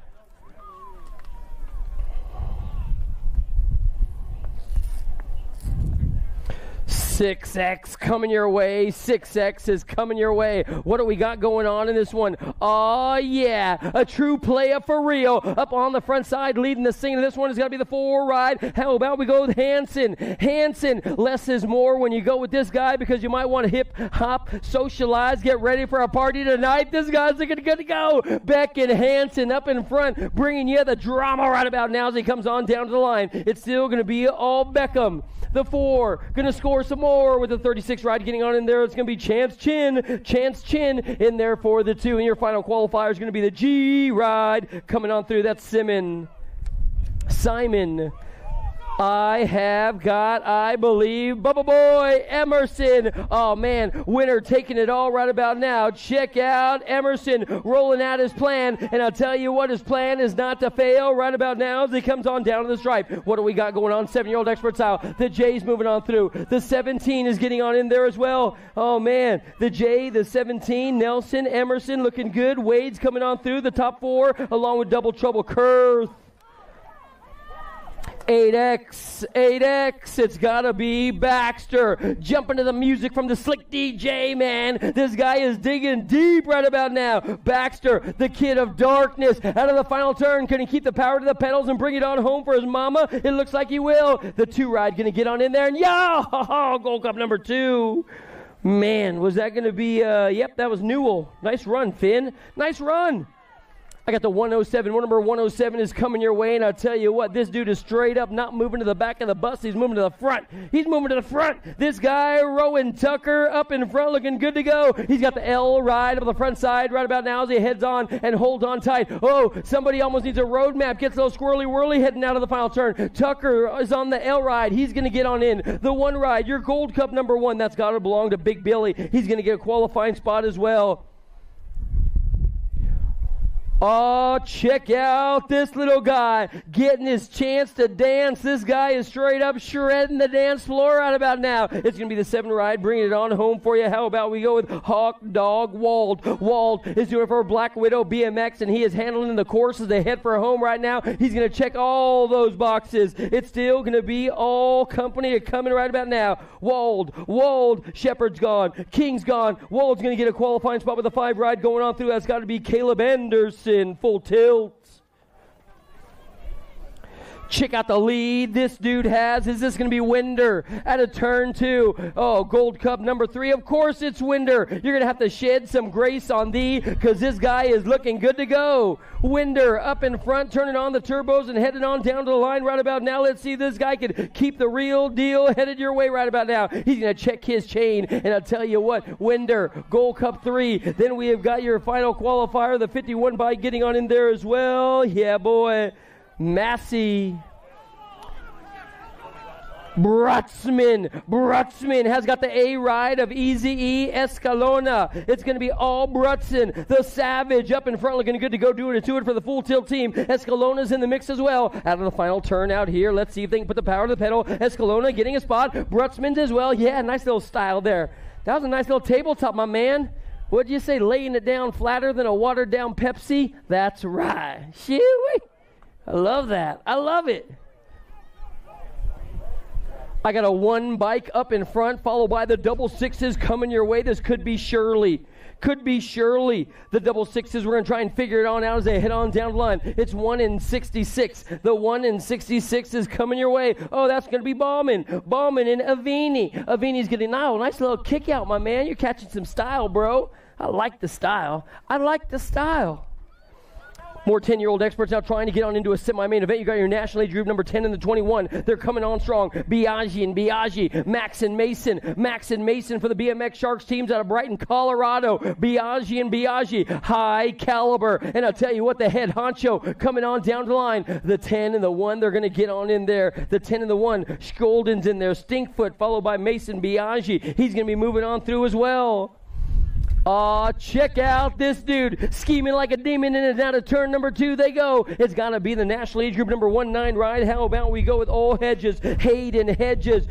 Speaker 6: 6X coming your way. 6X is coming your way. What do we got going on in this one? Oh, yeah. A true player for real. Up on the front side leading the scene. This one is going to be the 4 ride. How about we go with Hanson? Less is more when you go with this guy because you might want to hip hop, socialize, get ready for a party tonight. This guy's looking good to go. Beck and Hanson up in front, bringing you the drama right about now as he comes on down to the line. It's still going to be all Beckham. The 4 going to score some more with the 36 ride getting on in there. It's going to be Chance Chin in there for the 2. And your final qualifier is going to be the G ride coming on through. That's Simon. I have got, I believe, Bubba Boy Emerson. Oh, man, winner taking it all right about now. Check out Emerson rolling out his plan. And I'll tell you what, his plan is not to fail right about now as he comes on down to the stripe. What do we got going on? 7-year-old expert style. The J's moving on through. The 17 is getting on in there as well. Oh, man, the J, the 17, Nelson, Emerson looking good. Wade's coming on through the top 4 along with Double Trouble Kurth. 8X, it's gotta be Baxter. Jumping to the music from the slick DJ, man. This guy is digging deep right about now. Baxter, the kid of darkness, out of the final turn. Can he keep the power to the pedals and bring it on home for his mama? It looks like he will. The 2 ride gonna get on in there, and Gold Cup number 2. Man, was that gonna be, yep, that was Newell. Nice run, Finn. Nice run. I got the 107. Number 107 is coming your way, and I'll tell you what, this dude is straight up not moving to the back of the bus. He's moving to the front. This guy, Rowan Tucker, up in front, looking good to go. He's got the L ride up on the front side right about now as he heads on and holds on tight. Oh, somebody almost needs a road map. Gets a little squirrely-whirly heading out of the final turn. Tucker is on the L ride. He's going to get on in. The 1 ride, your Gold Cup number 1, that's got to belong to Big Billy. He's going to get a qualifying spot as well. Oh, check out this little guy getting his chance to dance. This guy is straight up shredding the dance floor right about now. It's going to be the 7 ride, bringing it on home for you. How about we go with Hawk Dog Wald? Wald is doing it for Black Widow BMX, and he is handling the course as they head for home right now. He's going to check all those boxes. It's still going to be all company coming right about now. Wald, Shepard's gone, King's gone. Wald's going to get a qualifying spot with the 5 ride going on through. That's got to be Caleb Anderson. Full tilt. Check out the lead this dude has. Is this going to be Winder at a turn 2? Oh, Gold Cup number 3. Of course it's Winder. You're going to have to shed some grace on thee because this guy is looking good to go. Winder up in front, turning on the turbos and heading on down to the line right about now. Let's see if this guy can keep the real deal headed your way right about now. He's going to check his chain, and I'll tell you what, Winder, Gold Cup 3. Then we have got your final qualifier, the 51 bike getting on in there as well. Yeah, boy. Massey. Brutzman has got the A ride of Easy Escalona. It's going to be all Brutson, the Savage, up in front, looking good to go, doing it to it for the Full Tilt team. Escalona's in the mix as well. Out of the final turn out here, let's see if they can put the power to the pedal. Escalona getting a spot. Brutzman's as well. Yeah, nice little style there. That was a nice little tabletop, my man. What'd you say, laying it down flatter than a watered down Pepsi? That's right. Shoo-wee. I love that. I love it. I got a 1 bike up in front, followed by the double 6s coming your way. This could be Shirley. The double 6s, we're going to try and figure it on out as they head on down the line. It's 1 in 66. The 1 in 66 is coming your way. Oh, that's going to be Bauman and Avini. Avini's getting, oh, nice little kick out, my man. You're catching some style, bro. I like the style. More 10-year-old experts now trying to get on into a semi-main event. You got your national age group number 10 and the 21. They're coming on strong. Biaggi, Max and Mason for the BMX Sharks teams out of Brighton, Colorado. Biaggi, high caliber. And I'll tell you what, the head honcho coming on down the line. The 10 and the 1, they're going to get on in there. The 10 and the 1, Skolden's in there. Stinkfoot followed by Mason Biaggi. He's going to be moving on through as well. Oh, check out this dude scheming like a demon in and out of turn number 2. They go. It's got to be the national age group number 19 ride. How about we go with Hayden Hedges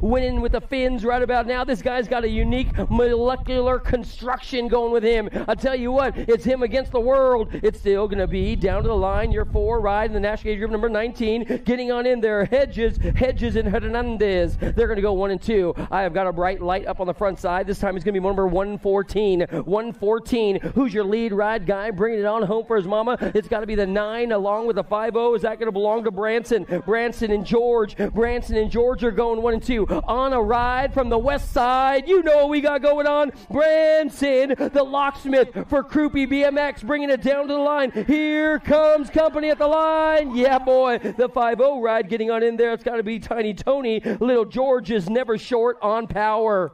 Speaker 6: winning with the fins right about now. This guy's got a unique molecular construction going with him. I tell you what, it's him against the world. It's still going to be down to the line. Your 4 ride in the national age group number 19. Getting on in there, Hedges and Hernandez. They're going to go 1 and 2. I have got a bright light up on the front side. This time it's going to be number 1 114. 114. Who's your lead ride guy? Bringing it on home for his mama. It's got to be the 9 along with the 5-0. Is that going to belong to Branson? Branson and George. Branson and George are going 1 and 2 on a ride from the west side. You know what we got going on. Branson, the locksmith for Croupy BMX, bringing it down to the line. Here comes company at the line. Yeah, boy, the 5-0 ride getting on in there. It's got to be Tiny Tony. Little George is never short on power.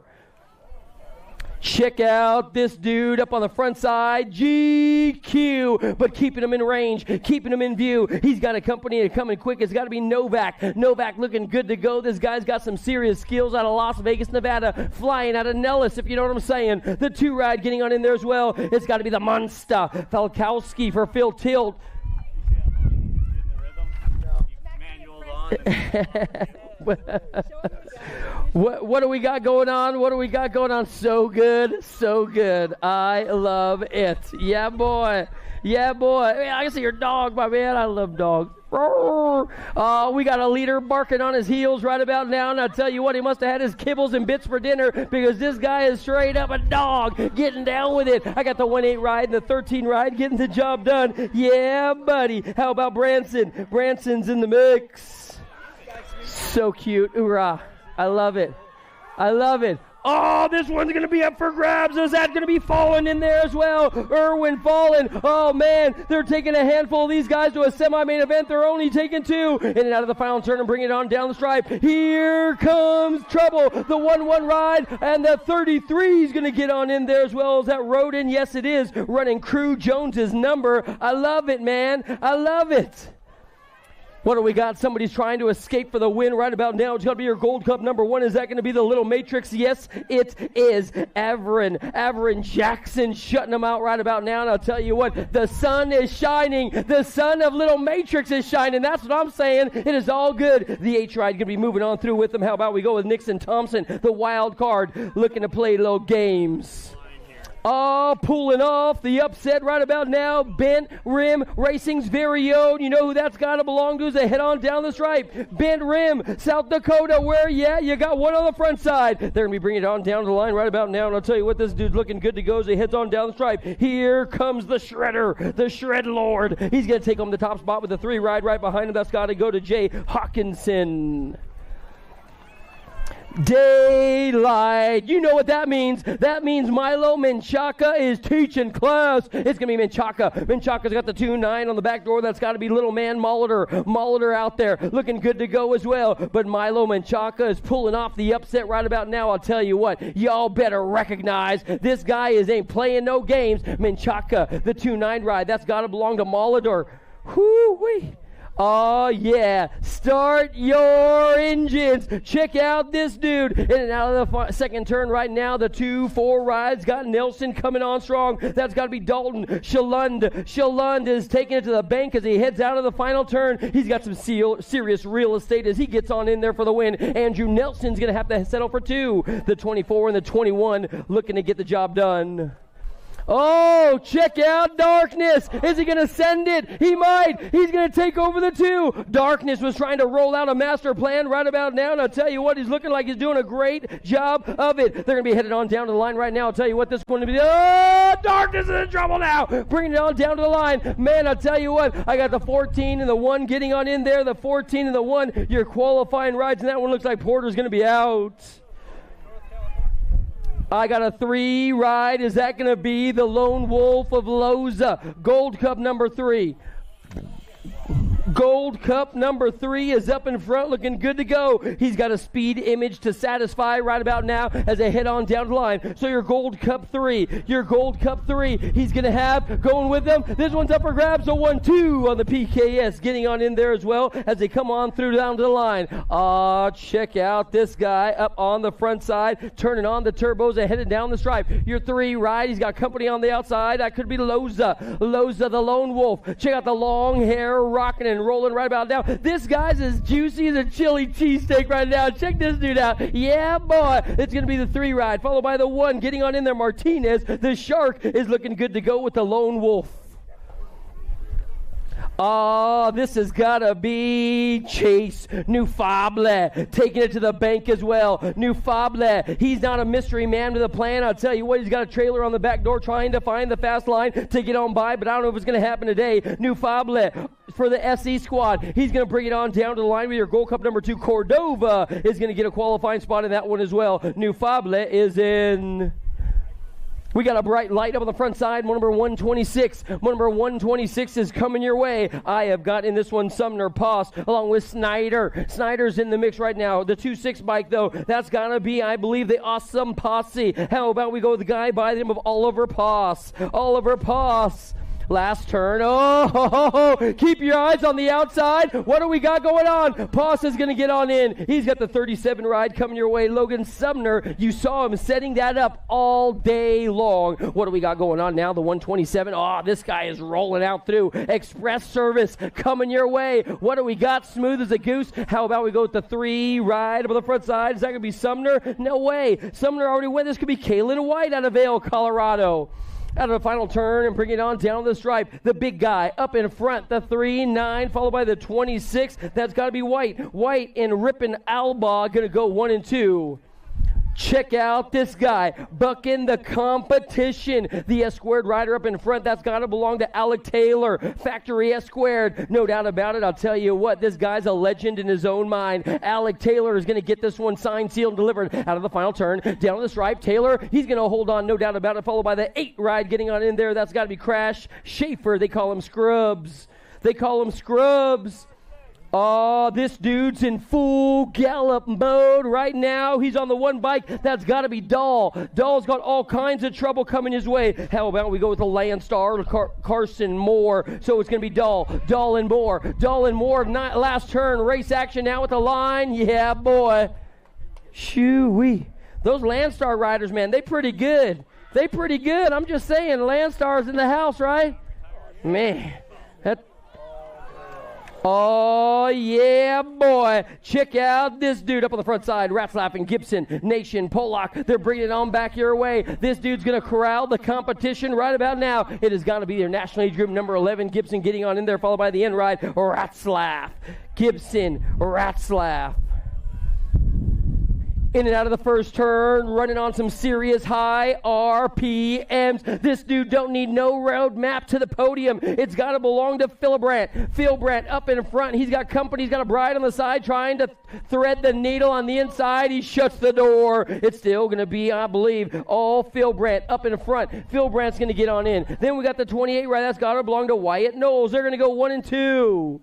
Speaker 6: Check out this dude up on the front side, GQ, but keeping him in range, keeping him in view. He's got a company and coming quick. It's got to be Novak. Novak looking good to go. This guy's got some serious skills out of Las Vegas, Nevada, flying out of Nellis, if you know what I'm saying. The 2 ride getting on in there as well. It's got to be the Monster, Falkowski for Phil Tilt. What do we got going on? What do we got going on? So good, so good. I love it. Yeah, boy. Yeah, boy. Hey, I can see your dog, my man. I love dogs. We got a leader barking on his heels right about now, and I tell you what, he must have had his kibbles and bits for dinner, because this guy is straight up a dog, getting down with it. I got the 1-8 ride and the 13 ride, getting the job done. Yeah, buddy. How about Branson? Branson's in the mix. So cute. Hoorah. I love it. I love it. Oh, this one's going to be up for grabs. Is that going to be Fallen in there as well? Irwin Fallen. Oh, man, they're taking a handful of these guys to a semi-main event. They're only taking 2. In and out of the final turn and bringing it on down the stripe. Here comes trouble. The 1-1 ride, and the 33 is going to get on in there as well. Is that Rodin? Yes, it is. Running Crew Jones's number. I love it, man. I love it. What do we got? Somebody's trying to escape for the win right about now. It's going to be your Gold Cup number 1. Is that going to be the Little Matrix? Yes, it is. Averin Jackson shutting them out right about now. And I'll tell you what, the sun is shining. The sun of Little Matrix is shining. That's what I'm saying. It is all good. The H-Ride going to be moving on through with them. How about we go with Nixon Thompson, the wild card, looking to play little games. Oh, pulling off the upset right about now. Bent Rim Racing's very own. You know who that's got to belong to as they head on down the stripe. Bent Rim, South Dakota, where, yeah, you got one on the front side. They're going to be bringing it on down the line right about now. And I'll tell you what, this dude's looking good to go as he heads on down the stripe. Here comes the Shredder, the Shred Lord. He's going to take home the top spot with the 3 ride right behind him. That's got to go to Jay Hawkinson. Daylight. You know what that means. That means Milo Menchaca is teaching class. It's going to be Menchaca. Menchaca's got the 2-9 on the back door. That's got to be little man Molitor. Molitor out there looking good to go as well. But Milo Menchaca is pulling off the upset right about now. I'll tell you what, y'all better recognize this guy ain't playing no games. Menchaca, the 2-9 ride. That's got to belong to Molitor. Whoo-wee. Oh, yeah. Start your engines. Check out this dude. In and out of the second turn right now. The 2-4 rides got Nelson coming on strong. That's got to be Dalton. Shalund. Shalund is taking it to the bank as he heads out of the final turn. He's got some serious real estate as he gets on in there for the win. Andrew Nelson's going to have to settle for 2. The 24 and the 21 looking to get the job done. Oh, check out Darkness. Is he going to send it? He might. He's going to take over the 2. Darkness was trying to roll out a master plan right about now, and I'll tell you what, he's looking like he's doing a great job of it. They're going to be headed on down to the line right now. I'll tell you what, this is going to be. Oh, Darkness is in trouble now. Bringing it on down to the line. Man, I'll tell you what, I got the 14 and the 1 getting on in there. The 14 and the 1, your qualifying rides, and that one looks like Porter's going to be out. I got a 3 ride. Is that going to be the Lone Wolf of Loza? Gold Cup number 3. Gold Cup number 3 is up in front, looking good to go. He's got a speed image to satisfy right about now as they head on down the line. So your Gold Cup 3, your Gold Cup 3, he's going to have going with them. This one's up for grabs, so 1-2 on the PKS, getting on in there as well as they come on through down to the line. Check out this guy up on the front side, turning on the turbos and headed down the stripe. Your 3 ride, he's got company on the outside. That could be Loza. Loza, the Lone Wolf. Check out the long hair, rocking and rolling right about now. This guy's as juicy as a chili cheesesteak right now. Check this dude out. Yeah, boy. It's going to be the 3 ride, followed by the 1 getting on in there. Martinez, the Shark, is looking good to go with the Lone Wolf. Oh, this has got to be Chase Nufable, taking it to the bank as well. Nufable, he's not a mystery man with a plan. I'll tell you what, he's got a trailer on the back door trying to find the fast line to get on by, but I don't know if it's going to happen today. Nufable for the SE squad. He's going to bring it on down to the line with your Gold Cup number 2. Cordova is going to get a qualifying spot in that one as well. Nufable is in... We got a bright light up on the front side, number 126. Number 126 is coming your way. I have got in this one Sumner Poss along with Snyder. Snyder's in the mix right now. The 2.6 bike, though, that's got to be, I believe, the Awesome Posse. How about we go with the guy by the name of Oliver Poss? Oliver Poss. Last turn. Oh, keep your eyes on the outside. What do we got going on? Poss is going to get on in. He's got the 37 ride coming your way. Logan Sumner, you saw him setting that up all day long. What do we got going on now? The 127. Oh, this guy is rolling out through. Express service coming your way. What do we got? Smooth as a goose. How about we go with the 3 ride up on the front side? Is that going to be Sumner? No way. Sumner already went. This could be Kalen White out of Vail, Colorado. Out of the final turn and bring it on down the stripe. The big guy up in front, the 3-9, followed by the 26. That's got to be White. White and Ripon Alba going to go 1 and 2. Check out this guy, bucking the competition. The S-squared rider up in front, that's got to belong to Alec Taylor. Factory S-squared, no doubt about it. I'll tell you what, this guy's a legend in his own mind. Alec Taylor is going to get this one signed, sealed, and delivered out of the final turn. Down the stripe, Taylor, he's going to hold on, no doubt about it, followed by the 8 ride getting on in there. That's got to be Crash Schaefer. They call him Scrubs. They call him Scrubs. Oh, this dude's in full gallop mode right now. He's on the one bike. That's got to be Dahl. Dahl's got all kinds of trouble coming his way. How about we go with the Landstar, Carson Moore. So it's going to be Dahl. Dahl and Moore. Dahl and Moore, last turn. Race action now at the line. Yeah, boy. Shoo-wee. Those Landstar riders, man, they pretty good. They pretty good. I'm just saying, Landstar's in the house, right? Man, that... Oh, yeah, boy. Check out this dude up on the front side. Ratzlaff, Gibson, Nation, Pollock. They're bringing it on back your way. This dude's going to corral the competition right about now. It is going to be their national age group number 11. Gibson getting on in there, followed by the end ride. Ratzlaff. Gibson, Ratzlaff. In and out of the first turn, running on some serious high RPMs. This dude don't need no road map to the podium. It's got to belong to Phil Brandt. Phil Brandt up in front. He's got company. He's got a bride on the side trying to thread the needle on the inside. He shuts the door. It's still going to be, I believe, all Phil Brandt up in front. Phil Brandt's going to get on in. Then we got the 28 right. That's got to belong to Wyatt Knowles. They're going to go 1 and 2.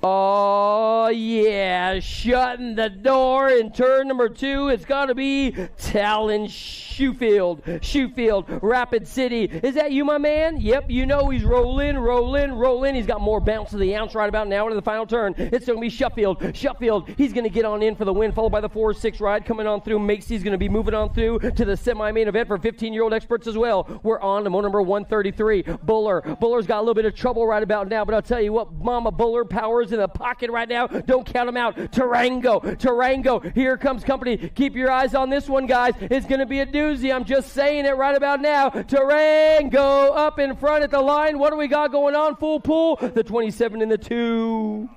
Speaker 6: Oh, yeah, shutting the door in turn number 2. It's got to be Talon Shoefield. Shoefield, Rapid City. Is that you, my man? Yep, you know he's rolling. He's got more bounce to the ounce right about now into the final turn. It's going to be Sheffield. Sheffield, he's going to get on in for the win, followed by the 4-6 ride coming on through. Macy's going to be moving on through to the semi-main event for 15-year-old experts as well. We're on to number 133, Buller. Buller's got a little bit of trouble right about now, but I'll tell you what, Mama Buller powers in the pocket right now. Don't count him out. Tarango. Here comes company. Keep your eyes on this one, guys. It's going to be a doozy. I'm just saying it right about now. Tarango up in front at the line. What do we got going on? Full pull. The 27 and the 2.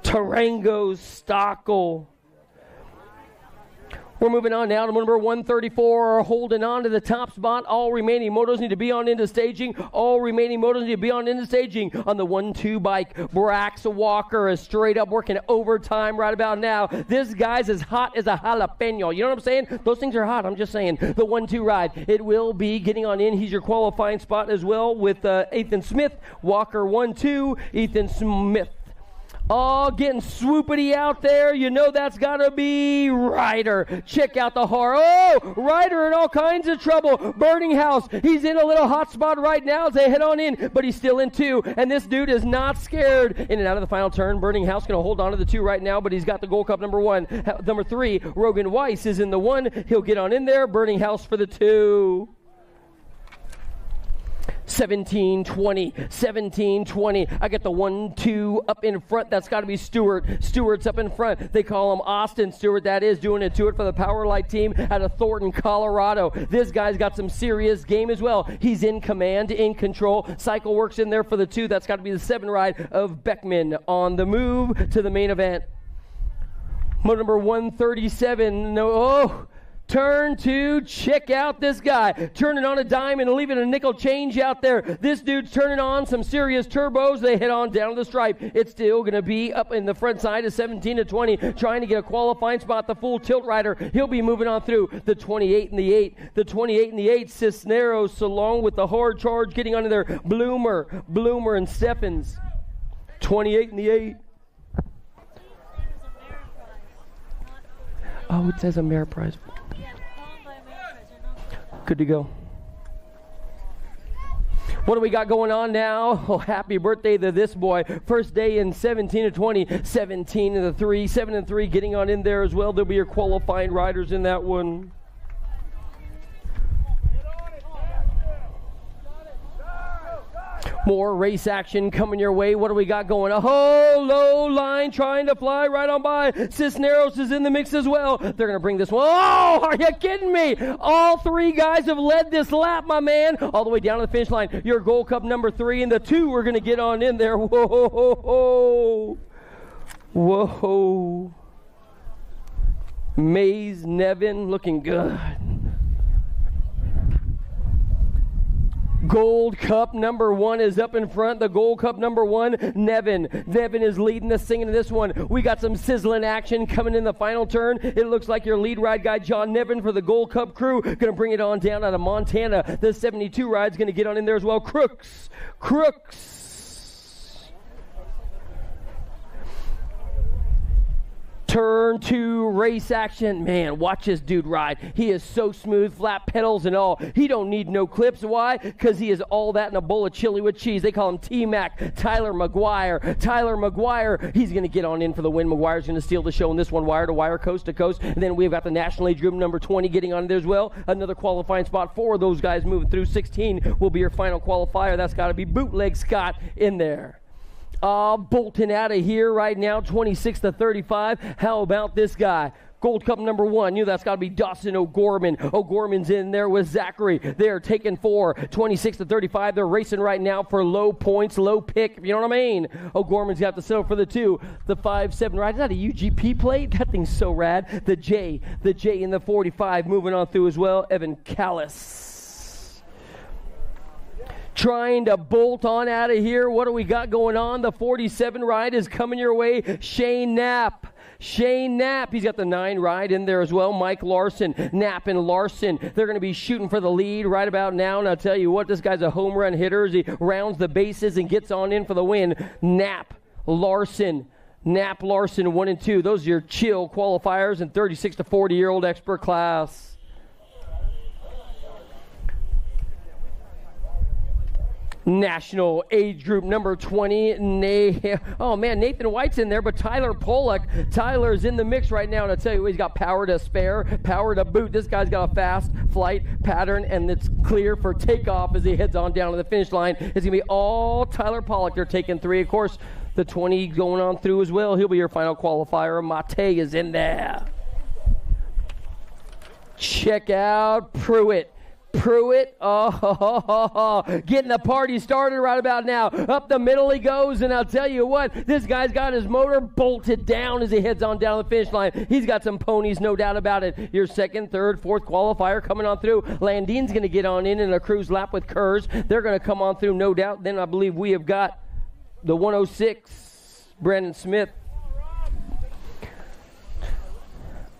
Speaker 6: Tarango Stockel. We're moving on now to number 134, holding on to the top spot. All remaining motos need to be on into staging. All remaining motos need to be on into staging. On the 1-2 bike, Brax Walker is straight up working overtime right about now. This guy's as hot as a jalapeno. You know what I'm saying? Those things are hot. I'm just saying. The 1-2 ride, it will be getting on in. He's your qualifying spot as well with Ethan Smith. Walker 1-2, Ethan Smith. Oh, getting swoopity out there. You know that's got to be Ryder. Check out the horror. Oh, Ryder in all kinds of trouble. Burning House. He's in a little hot spot right now as they head on in, but he's still in 2, and this dude is not scared. In and out of the final turn. Burning House going to hold on to the 2 right now, but he's got the Gold Cup number 1. Number 3, Rogan Weiss is in the 1. He'll get on in there. Burning House for the 2. 17-20, 17-20. I got the 1-2 up in front. That's got to be Stewart. Stewart's up in front. They call him Austin Stewart. That is doing it to it for the Power Light team out of Thornton, Colorado. This guy's got some serious game as well. He's in command, in control. Cycle works in there for the 2. That's got to be the 7 ride of Beckman on the move to the main event. Motor number 137. Turn 2, check out this guy. Turning on a dime and leaving a nickel change out there. This dude's turning on some serious turbos. They head on down the stripe. It's still going to be up in the front side of 17-20, trying to get a qualifying spot. The full tilt rider, he'll be moving on through the 28 and the 8. The 28 and the 8, Cisneros along with the hard charge getting under there. Bloomer and Steffens. 28 and the 8. Oh, it says Ameriprise. Good to go. What do we got going on now? Oh, happy birthday to this boy. First day in 17-20, 17 and the 3, 7 and 3 getting on in there as well. There'll be your qualifying riders in that one. More race action coming your way. What do we got going? A whole low line trying to fly right on by. Cisneros is in the mix as well. They're going to bring this one. Oh, are you kidding me? All 3 guys have led this lap, my man. All the way down to the finish line. Your Gold Cup number 3 and the 2 are going to get on in there. Whoa. Whoa. Mays, Nevin looking good. Gold Cup number 1 is up in front. The Gold Cup number 1, Nevin. Nevin is leading the singing in this one. We got some sizzling action coming in the final turn. It looks like your lead ride guy, John Nevin, for the Gold Cup crew. Going to bring it on down out of Montana. The 72 ride's going to get on in there as well. Crooks. Turn 2 race action. Man, watch this dude ride. He is so smooth, flat pedals and all. He don't need no clips. Why? Because he is all that in a bowl of chili with cheese. They call him T-Mac. Tyler McGuire. He's going to get on in for the win. McGuire's going to steal the show in this one, wire to wire, coast to coast. And then we've got the national age group number 20 getting on there as well. Another qualifying spot. 4 of those guys moving through. 16 will be your final qualifier. That's got to be Bootleg Scott in there. Bolting out of here right now, 26-35. How about this guy? Gold Cup number 1. That's got to be Dawson O'Gorman. O'Gorman's in there with Zachary. They're taking 4, 26-35. They're racing right now for low points, low pick, if you know what I mean. O'Gorman's got the settle for the 2. The 5-7 ride. Is that a UGP plate? That thing's so rad. The J in the 45 moving on through as well. Evan Callis. Trying to bolt on out of here. What do we got going on? The 47 ride is coming your way. Shane Knapp. He's got the 9 ride in there as well. Mike Larson, Knapp and Larson. They're going to be shooting for the lead right about now. And I'll tell you what, this guy's a home run hitter as he rounds the bases and gets on in for the win. Knapp, Larson, 1 and 2. Those are your chill qualifiers in 36 to 40-year-old expert class. National age group number 20. Nathan White's in there, but Tyler Pollock. Tyler's in the mix right now, and I'll tell you what, he's got power to spare, power to boot. This guy's got a fast flight pattern, and it's clear for takeoff as he heads on down to the finish line. It's going to be all Tyler Pollock. They're taking 3. Of course, the 20 going on through as well. He'll be your final qualifier. Mate is in there. Check out Pruitt, getting the party started right about now. Up the middle he goes, and I'll tell you what, this guy's got his motor bolted down as he heads on down the finish line. He's got some ponies, no doubt about it. Your 2nd, 3rd, 4th qualifier coming on through. Landine's going to get on in a cruise lap with Kurz. They're going to come on through, no doubt. Then I believe we have got the 106, Brandon Smith.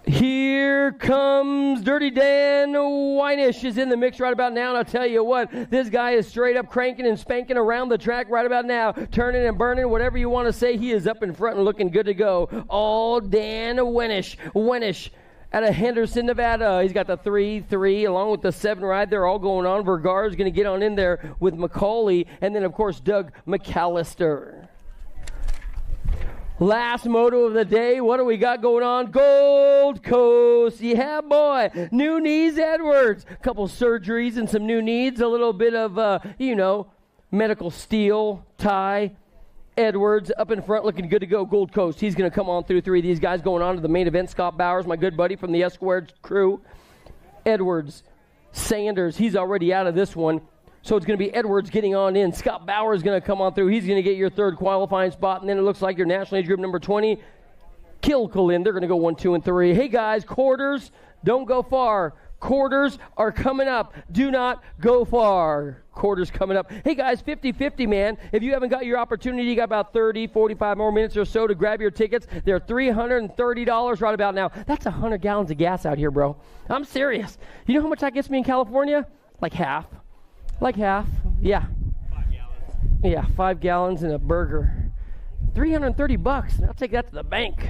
Speaker 6: Here comes Dirty Dan Weinish is in the mix right about now, and I'll tell you what, this guy is straight up cranking and spanking around the track right about now, turning and burning, whatever you want to say. He is up in front and looking good to go. All Dan Weinish out of Henderson, Nevada. He's got the 3-3 along with the 7 ride. They're all going on. Vergara's going to get on in there with McCauley, and then, of course, Doug McAllister. Last moto of the day, what do we got going on? Gold Coast, yeah boy. New knees, Edwards. A couple surgeries and some new needs, a little bit of, medical steel, tie. Edwards up in front looking good to go. Gold Coast, he's going to come on through 3 of these guys going on to the main event. Scott Bowers, my good buddy from the S-Squared crew. Edwards, Sanders, he's already out of this one. So it's going to be Edwards getting on in. Scott Bauer is going to come on through. He's going to get your 3rd qualifying spot. And then it looks like your national age group number 20, Kilcullen. They're going to go 1, 2, and 3. Hey, guys, quarters, don't go far. Quarters are coming up. Do not go far. Quarters coming up. Hey, guys, 50-50, man. If you haven't got your opportunity, you got about 30, 45 more minutes or so to grab your tickets. They're $330 right about now. That's 100 gallons of gas out here, bro. I'm serious. You know how much that gets me in California? Like half. Like half, yeah.
Speaker 8: 5 gallons.
Speaker 6: Yeah, 5 gallons and a burger. $330. I'll take that to the bank.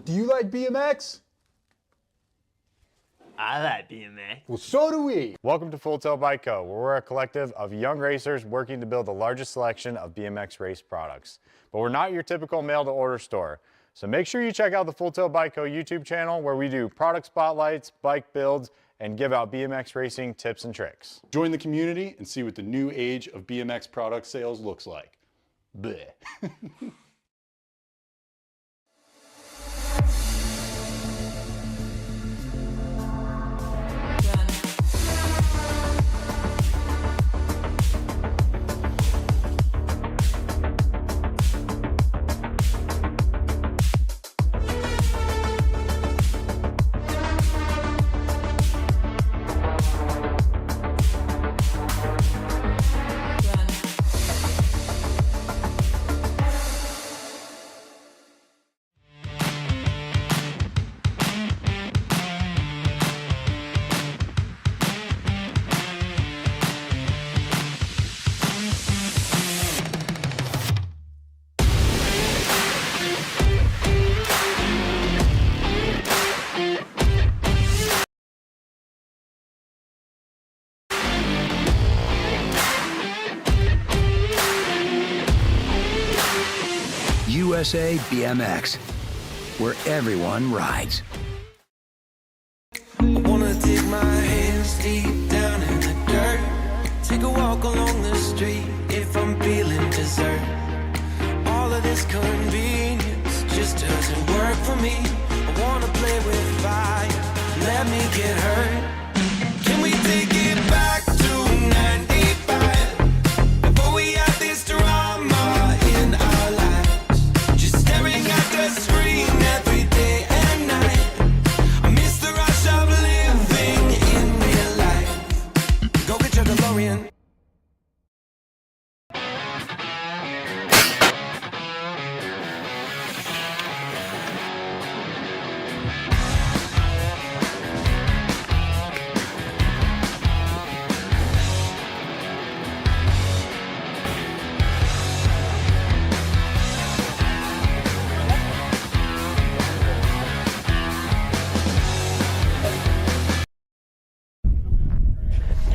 Speaker 1: Do you like BMX?
Speaker 8: I like BMX.
Speaker 1: Well, so do we.
Speaker 3: Welcome to Full Tilt Bike Co., where we're a collective of young racers working to build the largest selection of BMX race products. But we're not your typical mail-to-order store. So make sure you check out the Full Tilt Bike Co. YouTube channel, where we do product spotlights, bike builds, and give out BMX racing tips and tricks.
Speaker 1: Join the community and see what the new age of BMX product sales looks like. Bleh.
Speaker 4: USA BMX, where everyone rides.
Speaker 5: I wanna dig my hands deep down in the dirt. Take a walk along the street if I'm feeling dessert. All of this convenience just doesn't work for me. I wanna play with fire, let me get hurt. Can we take it back to 95? Before we had this drama in our lives, just staring at the screen every day and night. I miss the rush of living in real life. Go get your DeLorean.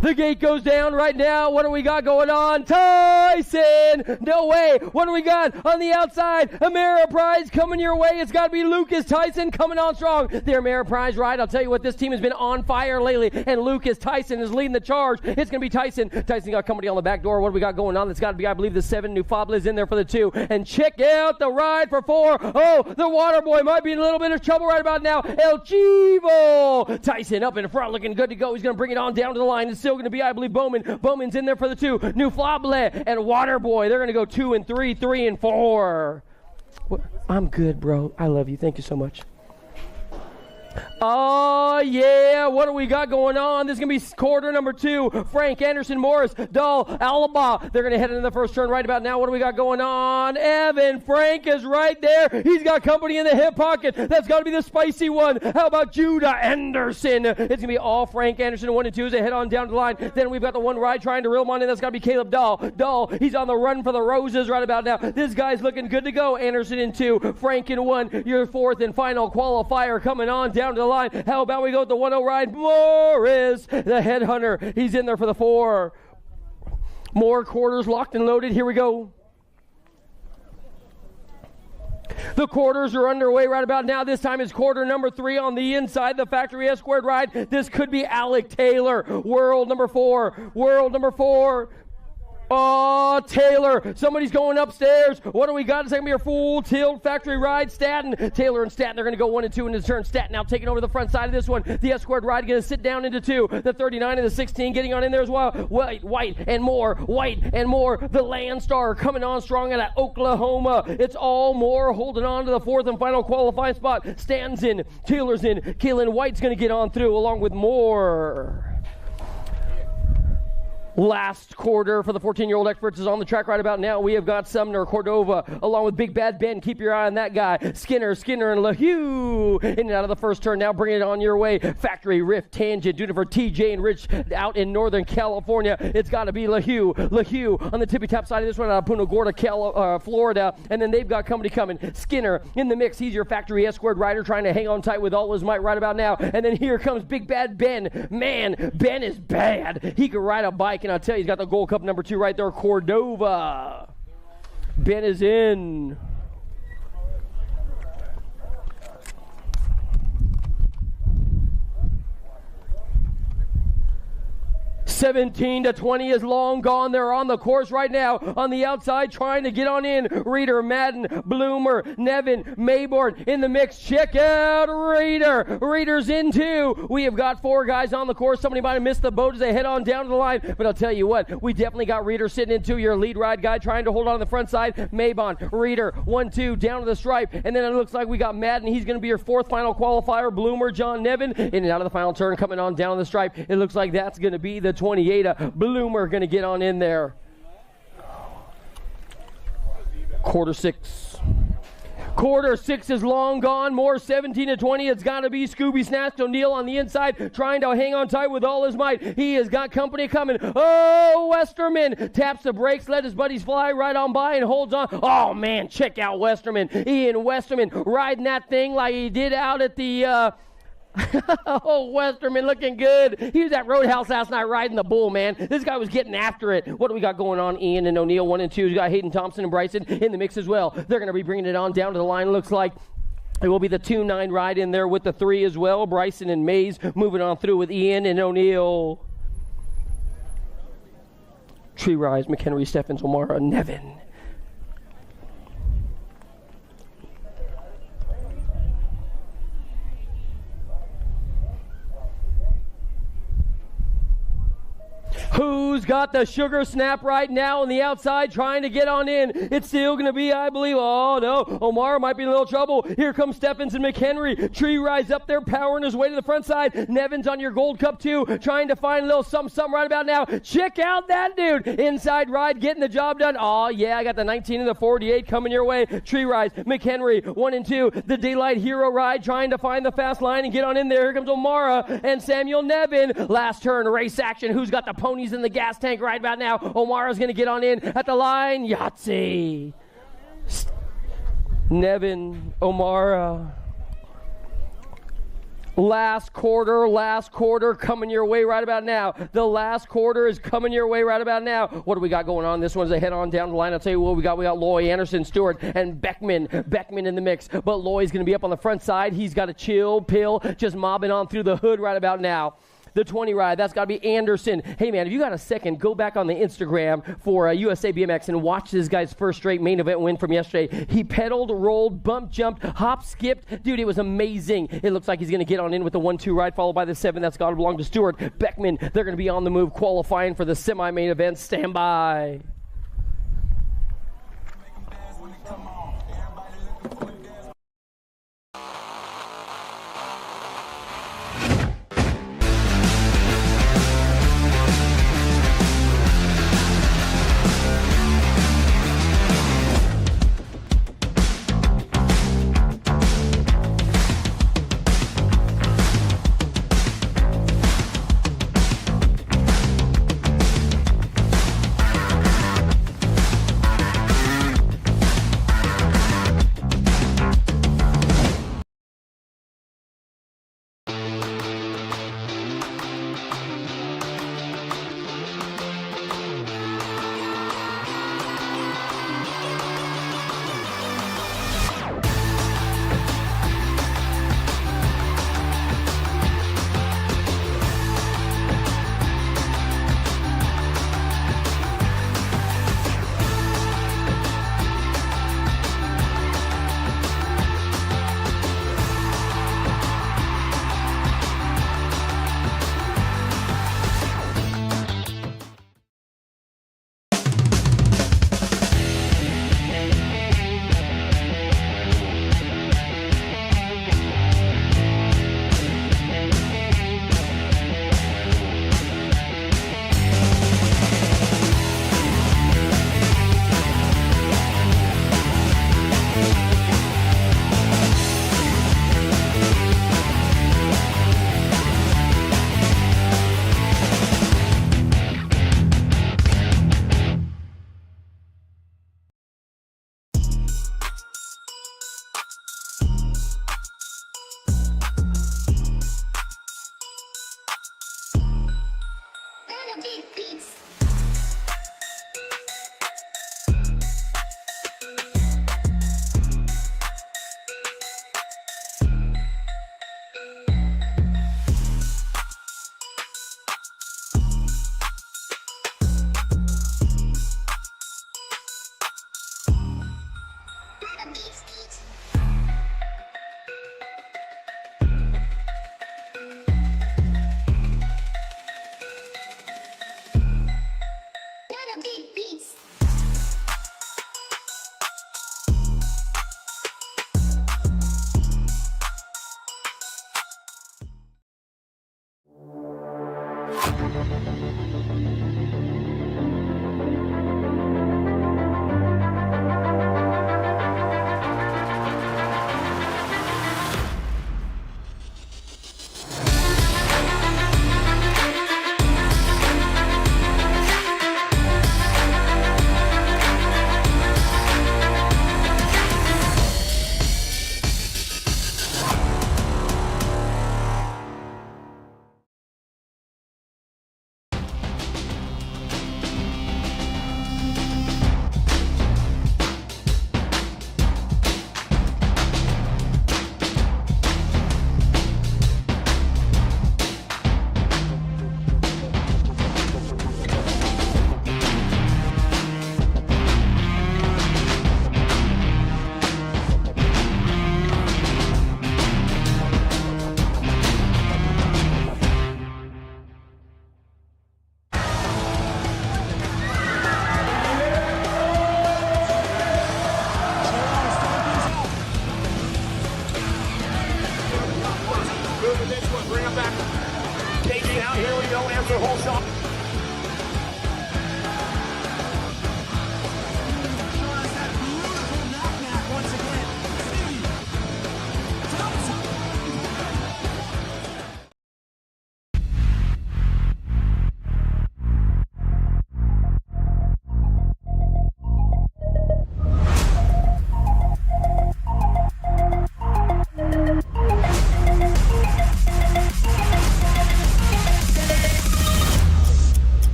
Speaker 6: The gate goes down right now. What do we got going on? Tyson! No way. What do we got on the outside? Ameriprise coming your way. It's got to be Lucas Tyson coming on strong. The Ameriprise ride. I'll tell you what, this team has been on fire lately, and Lucas Tyson is leading the charge. It's going to be Tyson. Tyson got company on the back door. What do we got going on? It's got to be, I believe, the 7. New Fabla is in there for the 2. And check out the ride for 4. Oh, the water boy might be in a little bit of trouble right about now. El Chivo! Tyson up in front looking good to go. He's going to bring it on down to the line. It's still going to be, I believe, Bowman. Bowman's in there for the 2. New Fable and Waterboy. They're going to go 2 and 3, 3 and 4. I'm good, bro. I love you. Thank you so much. Oh, yeah. What do we got going on? This is going to be quarter number 2. Frank, Anderson, Morris, Dahl, Alaba. They're going to head into the first turn right about now. What do we got going on? Evan Frank is right there. He's got company in the hip pocket. That's got to be the spicy one. How about Judah Anderson? It's going to be all Frank Anderson 1 and 2 as they head on down the line. Then we've got the one ride trying to reel him on in. That's got to be Caleb Dahl. Dahl, he's on the run for the roses right about now. This guy's looking good to go. Anderson in 2, Frank in 1. Your 4th and final qualifier coming on down to the line. How about we go with the 1-0 ride? Morris, the headhunter. He's in there for the 4. More quarters locked and loaded. Here we go. The quarters are underway right about now. This time is quarter number 3 on the inside. The Factory S squared ride. This could be Alec Taylor. World number 4. World number 4. Oh, Taylor. Somebody's going upstairs. What do we got? It's going to be a full tilt factory ride. Staten. Taylor and Staten, they're going to go 1 and 2 in the turn. Staten now taking over the front side of this one. The S squared ride going to sit down into 2. The 39 and the 16 getting on in there as well. White and more. White and more. The Landstar coming on strong out of Oklahoma. It's all more holding on to the 4th and final qualifying spot. Stan's in. Taylor's in. Keelan White's going to get on through along with more. Last quarter for the 14-year-old experts is on the track right about now. We have got Sumner, Cordova, along with Big Bad Ben. Keep your eye on that guy. Skinner, and LaHue. In and out of the first turn. Now bringing it on your way. Factory Rift, Tangent, doing it for TJ and Rich out in Northern California. It's got to be LaHue. LaHue on the tippy-top side of this one out of Punta Gorda, Florida. And then they've got company coming. Skinner in the mix. He's your Factory S-squared rider trying to hang on tight with all his might right about now. And then here comes Big Bad Ben. Man, Ben is bad. He can ride a bike. And I'll tell you, he's got the Gold Cup number 2 right there, Cordova. Ben is in. (17-20) is long gone. They're on the course right now. On the outside, trying to get on in. Reeder, Madden, Bloomer, Nevin, Mayborn in the mix. Check out Reeder. Reeder's in 2. We have got 4 guys on the course. Somebody might have missed the boat as they head on down to the line. But I'll tell you what, we definitely got Reeder sitting in 2. Your lead ride guy trying to hold on the front side. Maybon, Reeder, 1-2 down to the stripe. And then it looks like we got Madden. He's going to be your 4th final qualifier. Bloomer, John Nevin in and out of the final turn coming on down the stripe. It looks like that's going to be the 28. Bloomer going to get on in there. Quarter 6. Quarter 6 is long gone. More 17-20. It's got to be Scooby Snatched O'Neal on the inside, trying to hang on tight with all his might. He has got company coming. Oh, Westerman taps the brakes, let his buddies fly right on by and holds on. Oh, man, check out Westerman. Ian Westerman riding that thing like he did out at the Oh, Westerman looking good. He was at Roadhouse last night riding the bull, man. This guy was getting after it. What do we got going on? Ian and O'Neill, 1 and 2. We got Hayden Thompson and Bryson in the mix as well. They're going to be bringing it on down to the line, looks like. It will be the 2-9 ride in there with the 3 as well. Bryson and Mays moving on through with Ian and O'Neill. Tree Rise, McHenry, Steffens, O'Mara, Nevin. Who's got the sugar snap right now on the outside trying to get on in? It's still going to be, I believe, oh no, Omar might be in a little trouble. Here comes Steffens and McHenry. Tree Rise up there powering his way to the front side. Nevin's on your Gold Cup 2 trying to find a little something right about now. Check out that dude. Inside ride getting the job done. Oh yeah, I got the 19 and the 48 coming your way. Tree Rise, McHenry, 1 and 2. The Daylight Hero ride trying to find the fast line and get on in there. Here comes O'Mara and Samuel Nevin. Last turn, race action. Who's got the ponies in the gas tank right about now? O'Mara's going to get on in at the line. Yahtzee. Nevin, O'Mara. Last quarter coming your way right about now. The last quarter is coming your way right about now. What do we got going on? This one's a head on down the line. I'll tell you what we got. We got Loy, Anderson, Stewart, and Beckman. Beckman in the mix. But Loy's going to be up on the front side. He's got a chill pill just mobbing on through the hood right about now. The 20 ride, that's got to be Anderson. Hey, man, if you got a second, go back on the Instagram for USA BMX and watch this guy's first straight main event win from yesterday. He pedaled, rolled, bump, jumped, hop, skipped. Dude, it was amazing. It looks like he's going to get on in with the 1-2 ride, followed by the 7. That's got to belong to Stewart. Beckman, they're going to be on the move, qualifying for the semi-main event. Stand by.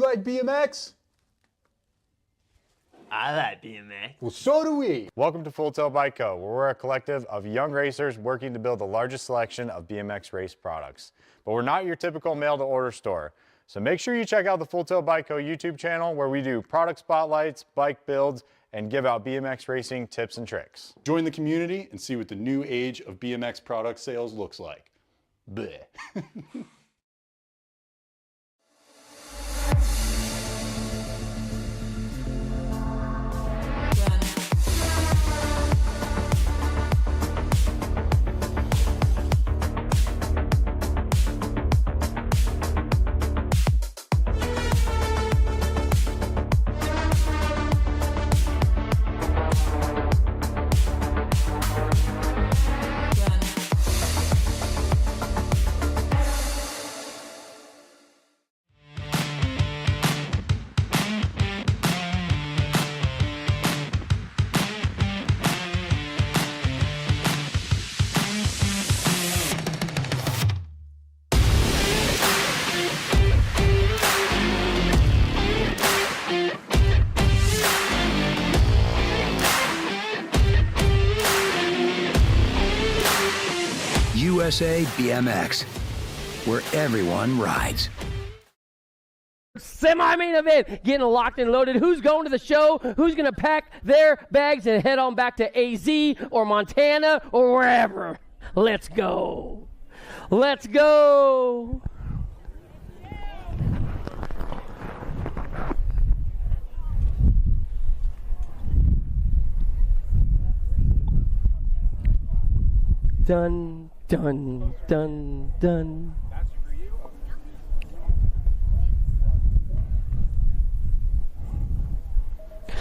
Speaker 1: like BMX?
Speaker 8: I like BMX.
Speaker 1: Well, so do we.
Speaker 3: Welcome to Full Tilt Bike Co., where we're a collective of young racers working to build the largest selection of BMX race products. But we're not your typical mail-to-order store. So make sure you check out the Full Tilt Bike Co. YouTube channel, where we do product spotlights, bike builds, and give out BMX racing tips and tricks.
Speaker 1: Join the community and see what the new age of BMX product sales looks like. Bleh.
Speaker 4: USA BMX, where everyone rides.
Speaker 6: Semi-main event, getting locked and loaded. Who's going to the show? Who's going to pack their bags and head on back to AZ or Montana or wherever? Let's go. Let's go. Dun, dun, dun, dun.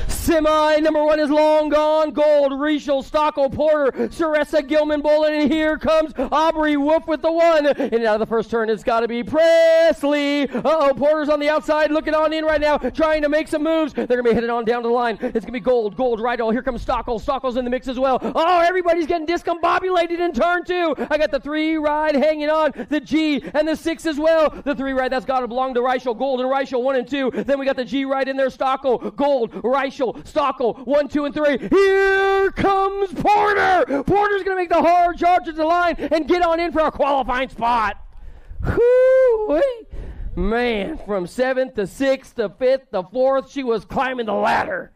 Speaker 6: Semi number one is long gone. Gold, Rachel, Stockel, Porter, Saressa, Gilman, Bolin, and here comes Aubrey Wolf with the one. And out of the first turn, it's got to be Presley. Uh-oh, Porter's on the outside, looking on in right now, trying to make some moves. They're going to be headed on down to the line. It's going to be Gold, right. Oh, here comes Stockel. Stockel's in the mix as well. Oh, everybody's getting discombobulated in turn two. I got the 3 ride hanging on, the G and the 6 as well. The 3 ride, that's got to belong to Reichel. Gold and Reichel, 1 and 2. Then we got the G ride in there, Stockel, Gold, Reichel, Stockel, 1, 2, and 3. Here comes Porter. Porter's going to make the hard charge to the line and get on in for a qualifying spot. Whoo-wee. Man, from 7th to 6th to 5th to 4th, she was climbing the ladder.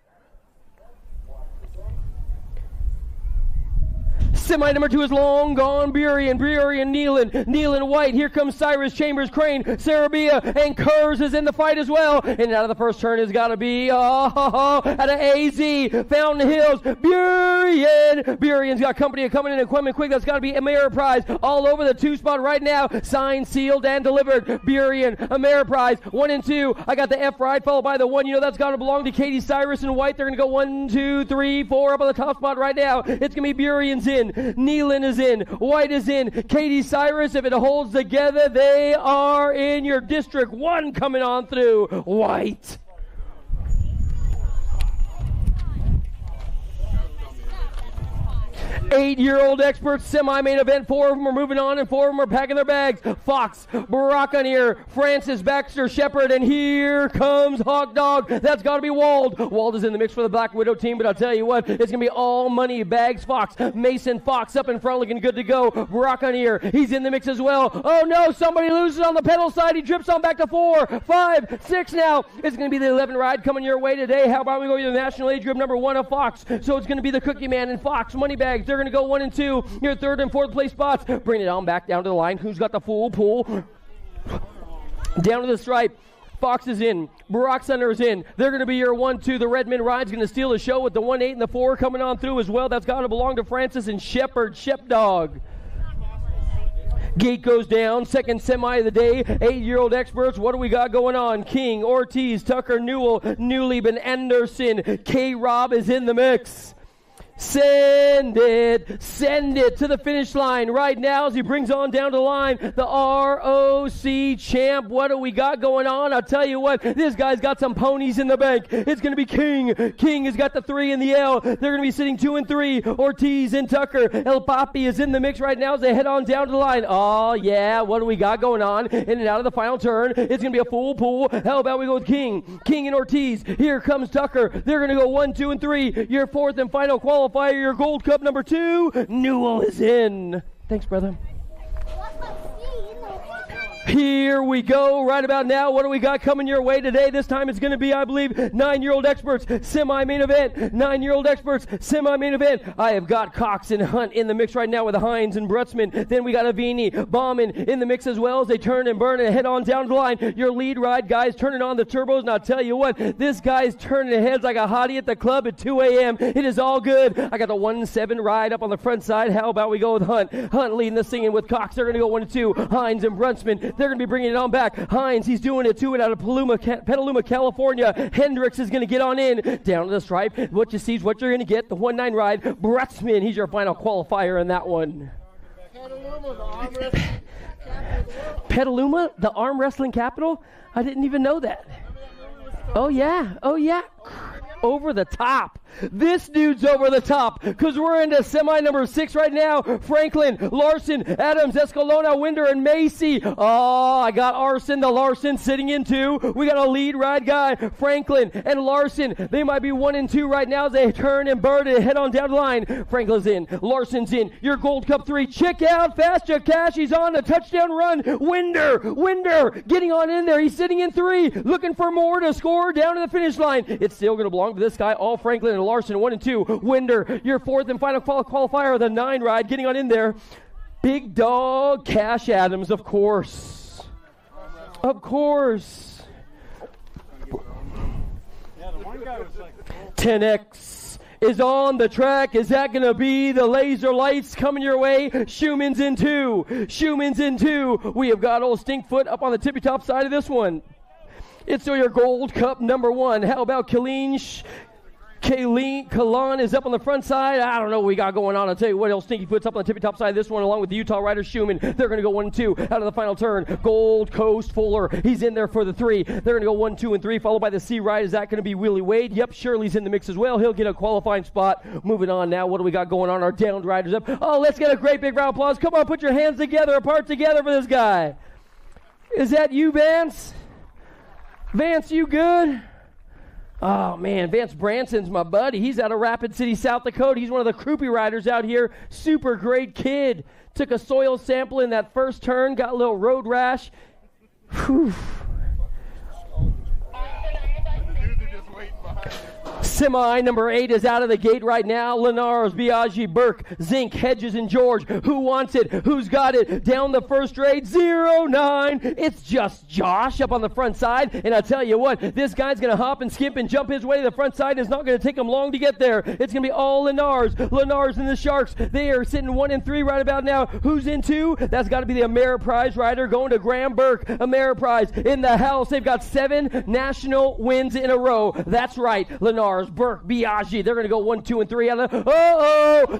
Speaker 6: Semi number 2 is long gone. Burien, Nealon, White. Here comes Cyrus, Chambers, Crane, Sarabia, and Kurz is in the fight as well. And out of the first turn has got to be out of AZ, Fountain Hills, Burien. Burien's got company coming in equipment quick. That's got to be Ameriprise all over the 2 spot right now. Signed, sealed, and delivered. Burien, Ameriprise, 1 and 2. I got the F ride followed by the 1. You know that's got to belong to Katie, Cyrus, and White. They're going to go 1, 2, 3, 4 up on the top spot right now. It's going to be Burien's in. Nealon is in, White is in, Katie, Cyrus, if it holds together, they are in your District 1 coming on through. White. Eight-year-old experts, semi-main event. 4 of them are moving on and 4 of them are packing their bags. Fox, Buccaneer, Francis, Baxter, Shepard, and here comes Hawk Dog. That's got to be Wald. Wald is in the mix for the Black Widow team, but I'll tell you what, it's going to be all money bags. Fox, Mason, Fox up in front looking good to go. Buccaneer, he's in the mix as well. Oh no, somebody loses on the pedal side. He drips on back to 4, 5, 6 now. It's going to be the 11 ride coming your way today. How about we go to the national age group number 1 of Fox? So it's going to be the Cookie Man and Fox money bags. They're going to go 1 and 2. Your 3rd and 4th place spots. Bring it on back down to the line. Who's got the full pull? Down to the stripe. Fox is in. Barack Center is in. They're going to be your 1, 2. The Redmond Ride's going to steal the show with the 1, 8, and the 4 coming on through as well. That's got to belong to Francis and Shepard. Shepdog. Gate goes down. Second semi of the day. 8-year-old experts. What do we got going on? King, Ortiz, Tucker, Newell, Newlieb, and Anderson. K-Rob is in the mix. Send it to the finish line right now as he brings on down to the line the ROC champ. What do we got going on? I'll tell you what, this guy's got some ponies in the bank. It's going to be King. King has got the 3 in the L. They're going to be sitting 2 and 3. Ortiz and Tucker. El Papi is in the mix right now as they head on down to the line. Oh, yeah, what do we got going on? In and out of the final turn. It's going to be a full pool. How about we go with King? King and Ortiz. Here comes Tucker. They're going to go 1, 2, and 3. Your 4th and final qualifier, your Gold Cup number 2. Newell is in. Thanks, brother. Here we go right about now. What do we got coming your way today? This time it's going to be, I believe, 9-year-old experts, semi-main event. 9-year-old experts, semi-main event. I have got Cox and Hunt in the mix right now with Hines and Brutzman. Then we got Avini, Bauman in the mix as well as they turn and burn and head on down the line. Your lead ride, guys, turning on the turbos. And I'll tell you what, this guy's turning heads like a hottie at the club at 2 a.m. It is all good. I got the 1-7 ride up on the front side. How about we go with Hunt? Hunt leading the singing with Cox. They're going to go 1 and 2. Hines and Brutzman. They're going to be bringing it on back. Hines, he's doing it 2 out of Petaluma, California. Hendricks is going to get on in. Down to the stripe. What you see is what you're going to get. The 1-9 ride. Brutzman, he's your final qualifier in that one. Petaluma, the arm wrestling capital? I didn't even know that. Oh, yeah. Oh, yeah. Over the top. This dude's over the top because we're into semi number 6 right now. Franklin, Larson, Adams, Escalona, Winder, and Macy. Oh, I got Arson, the Larson sitting in 2. We got a lead ride guy, Franklin and Larson. They might be 1 and 2 right now as they turn and burn and head on down the line. Franklin's in, Larson's in. Your Gold Cup 3. Check out Fast Cash. He's on a touchdown run. Winder getting on in there. He's sitting in 3, looking for more to score down to the finish line. It's still going to belong to this guy. All Franklin and Larson, 1 and 2. Winder, your 4th and final qualifier, the 9 ride, getting on in there. Big dog, Cash Adams, of course. Of course. 10X is on the track. Is that going to be the laser lights coming your way? Schumann's in 2. We have got old Stinkfoot up on the tippy top side of this one. It's still your Gold Cup number 1. How about Kalan is up on the front side. I don't know what we got going on. I'll tell you what else. Stinky Foot's up on the tippy top side of this one along with the Utah rider Schumann. They're going to go 1 and 2 out of the final turn. Gold Coast Fuller. He's in there for the 3. They're going to go 1, 2, and 3 followed by the C ride. Is that going to be Willie Wade? Yep, Shirley's in the mix as well. He'll get a qualifying spot. Moving on now. What do we got going on? Our downed riders up. Oh, let's get a great big round of applause. Come on, put your hands together, apart together for this guy. Is that you, Vance? Vance, you good? Oh, man, Vance Branson's my buddy. He's out of Rapid City, South Dakota. He's one of the croupie riders out here. Super great kid. Took a soil sample in that first turn, got a little road rash. Whew. Semi number 8 is out of the gate right now. Lenars, Biaggi, Burke, Zink, Hedges, and George. Who wants it? Who's got it? Down the first straight, 0-9. It's just Josh up on the front side. And I tell you what, this guy's going to hop and skip and jump his way to the front side. It's not going to take him long to get there. It's going to be all Lenars. Lenars and the Sharks. They are sitting 1 and 3 right about now. Who's in 2? That's got to be the Ameriprise rider going to Graham Burke. Ameriprise in the house. They've got 7 national wins in a row. That's right. Lenars, Burke, Biaggi. They're going to go 1, 2, and 3 out of the...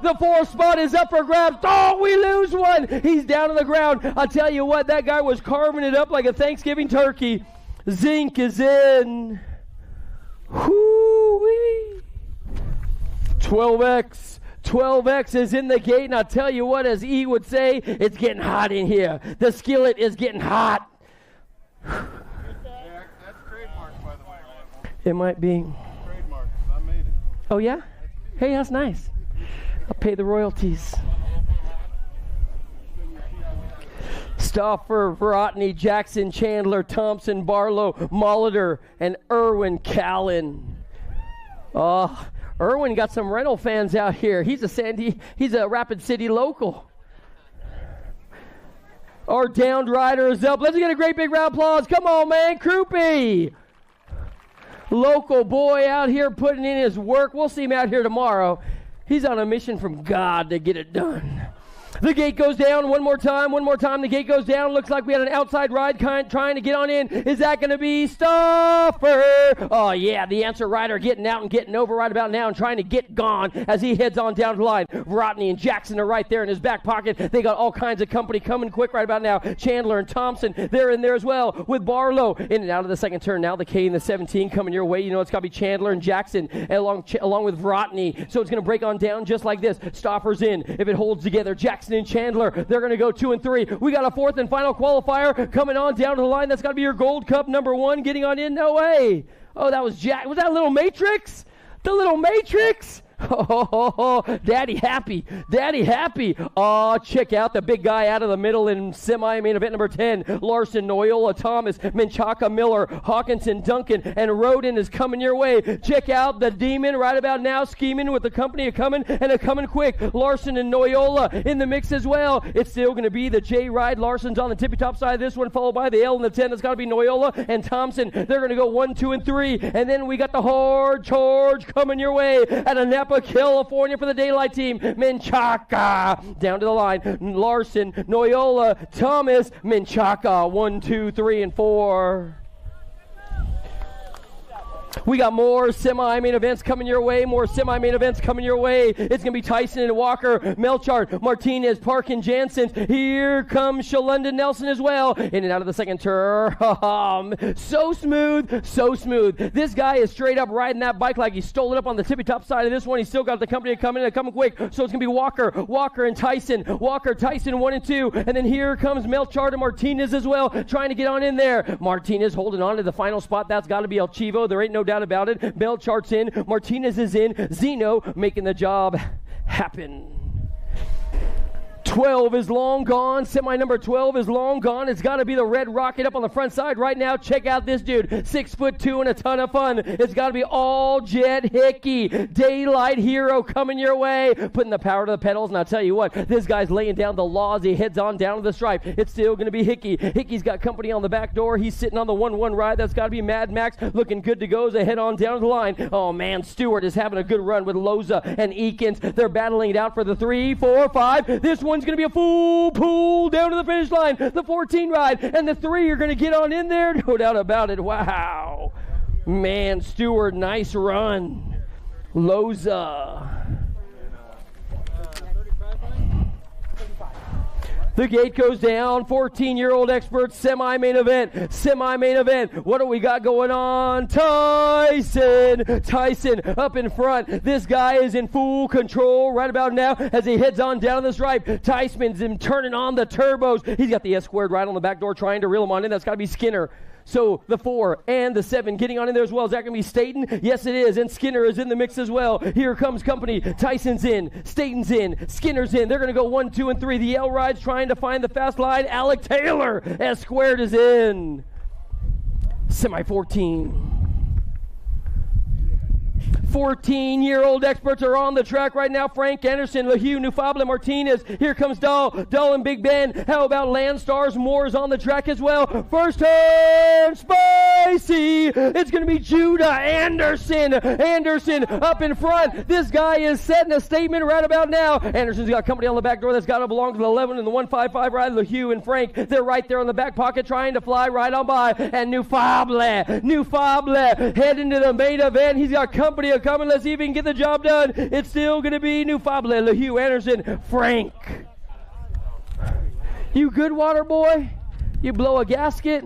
Speaker 6: The 4th spot is up for grabs. Oh, we lose one. He's down on the ground. I'll tell you what, that guy was carving it up like a Thanksgiving turkey. Zink is in. Whoo-wee. 12X is in the gate, and I'll tell you what, as E would say, it's getting hot in here. The skillet is getting hot.
Speaker 2: That's trademark, by the way.
Speaker 6: It might be.
Speaker 2: Trademark. I made it.
Speaker 6: Oh, yeah? Hey, that's nice. I'll pay the royalties. Stauffer, Verotny, Jackson, Chandler, Thompson, Barlow, Molitor, and Irwin Callan. Oh, Irwin got some rental fans out here. He's a Rapid City local. Our downed rider is up. Let's get a great big round of applause. Come on, man. Croupie. Local boy out here putting in his work. We'll see him out here tomorrow. He's on a mission from God to get it done. The gate goes down one more time. The gate goes down. Looks like we had an outside ride trying to get on in. Is that going to be Stuffer? Oh, yeah, the answer rider getting out and getting over right about now and trying to get gone as he heads on down the line. Rodney and Jackson are right there in his back pocket. They got all kinds of company coming quick right about now. Chandler and Thompson, they're in there as well with Barlow. In and out of the second turn now. The K and the 17 coming your way. You know it's got to be Chandler and Jackson along with Rodney. So it's going to break on down just like this. Stoffer's in. If it holds together, Jackson and Chandler, they're going to go 2 and 3. We got a fourth and final qualifier coming on down to the line. That's got to be your Gold Cup number 1 getting on in. No way. Oh, that was Jack. Was that Little Matrix? The Little Matrix? Oh, Daddy happy. Daddy happy. Oh, check out the big guy out of the middle in semi-main event number 10. Larson, Noyola, Thomas, Menchaca, Miller, Hawkinson, Duncan, and Roden is coming your way. Check out the Demon right about now scheming with the company coming and a coming quick. Larson and Noyola in the mix as well. It's still going to be the J ride. Larson's on the tippy-top side of this one, followed by the L and the 10. That's got to be Noyola and Thompson. They're going to go 1, 2, and 3. And then we got the hard charge coming your way at a Napa, California for the Daylight team. Menchaca down to the line. Larson, Noyola, Thomas, Menchaca. 1, 2, 3, and 4. We got more semi-main events coming your way. It's going to be Tyson and Walker, Melchard, Martinez, Park, and Jansen. Here comes Shalunda Nelson as well. In and out of the second turn. So smooth. This guy is straight up riding that bike like he stole it up on the tippy-top side of this one. He's still got the company coming quick. So it's going to be Walker and Tyson. Tyson 1 and 2. And then here comes Melchard and Martinez as well, trying to get on in there. Martinez holding on to the final spot. That's got to be El Chivo. There ain't no doubt about it. Melchard's in. Martinez is in. Zeno making the job happen. 12 is long gone. Semi number 12 is long gone. It's got to be the Red Rocket up on the front side right now. Check out this dude. 6'2" and a ton of fun. It's got to be all Jet Hickey. Daylight hero coming your way. Putting the power to the pedals. And I'll tell you what, this guy's laying down the law as he heads on down to the stripe. It's still going to be Hickey. Hickey's got company on the back door. He's sitting on the 1-1 ride. That's got to be Mad Max. Looking good to go as they head on down to the line. Oh, man, Stewart is having a good run with Loza and Eakins. They're battling it out for the 3, 4, 5. This one's going to be a full pull down to the finish line. The 14 ride and the 3 are going to get on in there. No doubt about it. Wow. Man, Stewart, nice run. Loza. The gate goes down. 14-year-old expert semi-main event. What do we got going on? Tyson up in front. This guy is in full control right about now as he heads on down the stripe. Tyson's turning on the turbos. He's got the S squared right on the back door trying to reel him on in. That's got to be Skinner. So the 4 and the 7 getting on in there as well. Is that going to be Staten? Yes, it is. And Skinner is in the mix as well. Here comes company. Tyson's in. Staten's in. Skinner's in. They're going to go 1, 2, and 3. The L ride's trying to find the fast line. Alec Taylor. S squared is in. Semi 14. 14-year-old experts are on the track right now. Frank Anderson, LaHue, Nufable, Martinez. Here comes Dahl and Big Ben. How about Landstars? Moore is on the track as well. First turn, spicy. It's going to be Judah Anderson. Anderson up in front. This guy is setting a statement right about now. Anderson's got company on the back door that's got to belong to the 11 and the 155 ride. LaHue and Frank, they're right there on the back pocket trying to fly right on by. And Nufable head into the main event. He's got company coming. Let's see if he can get the job done. It's still going to be Nufable, LaHue, Anderson, Frank. You good, water boy? You blow a gasket?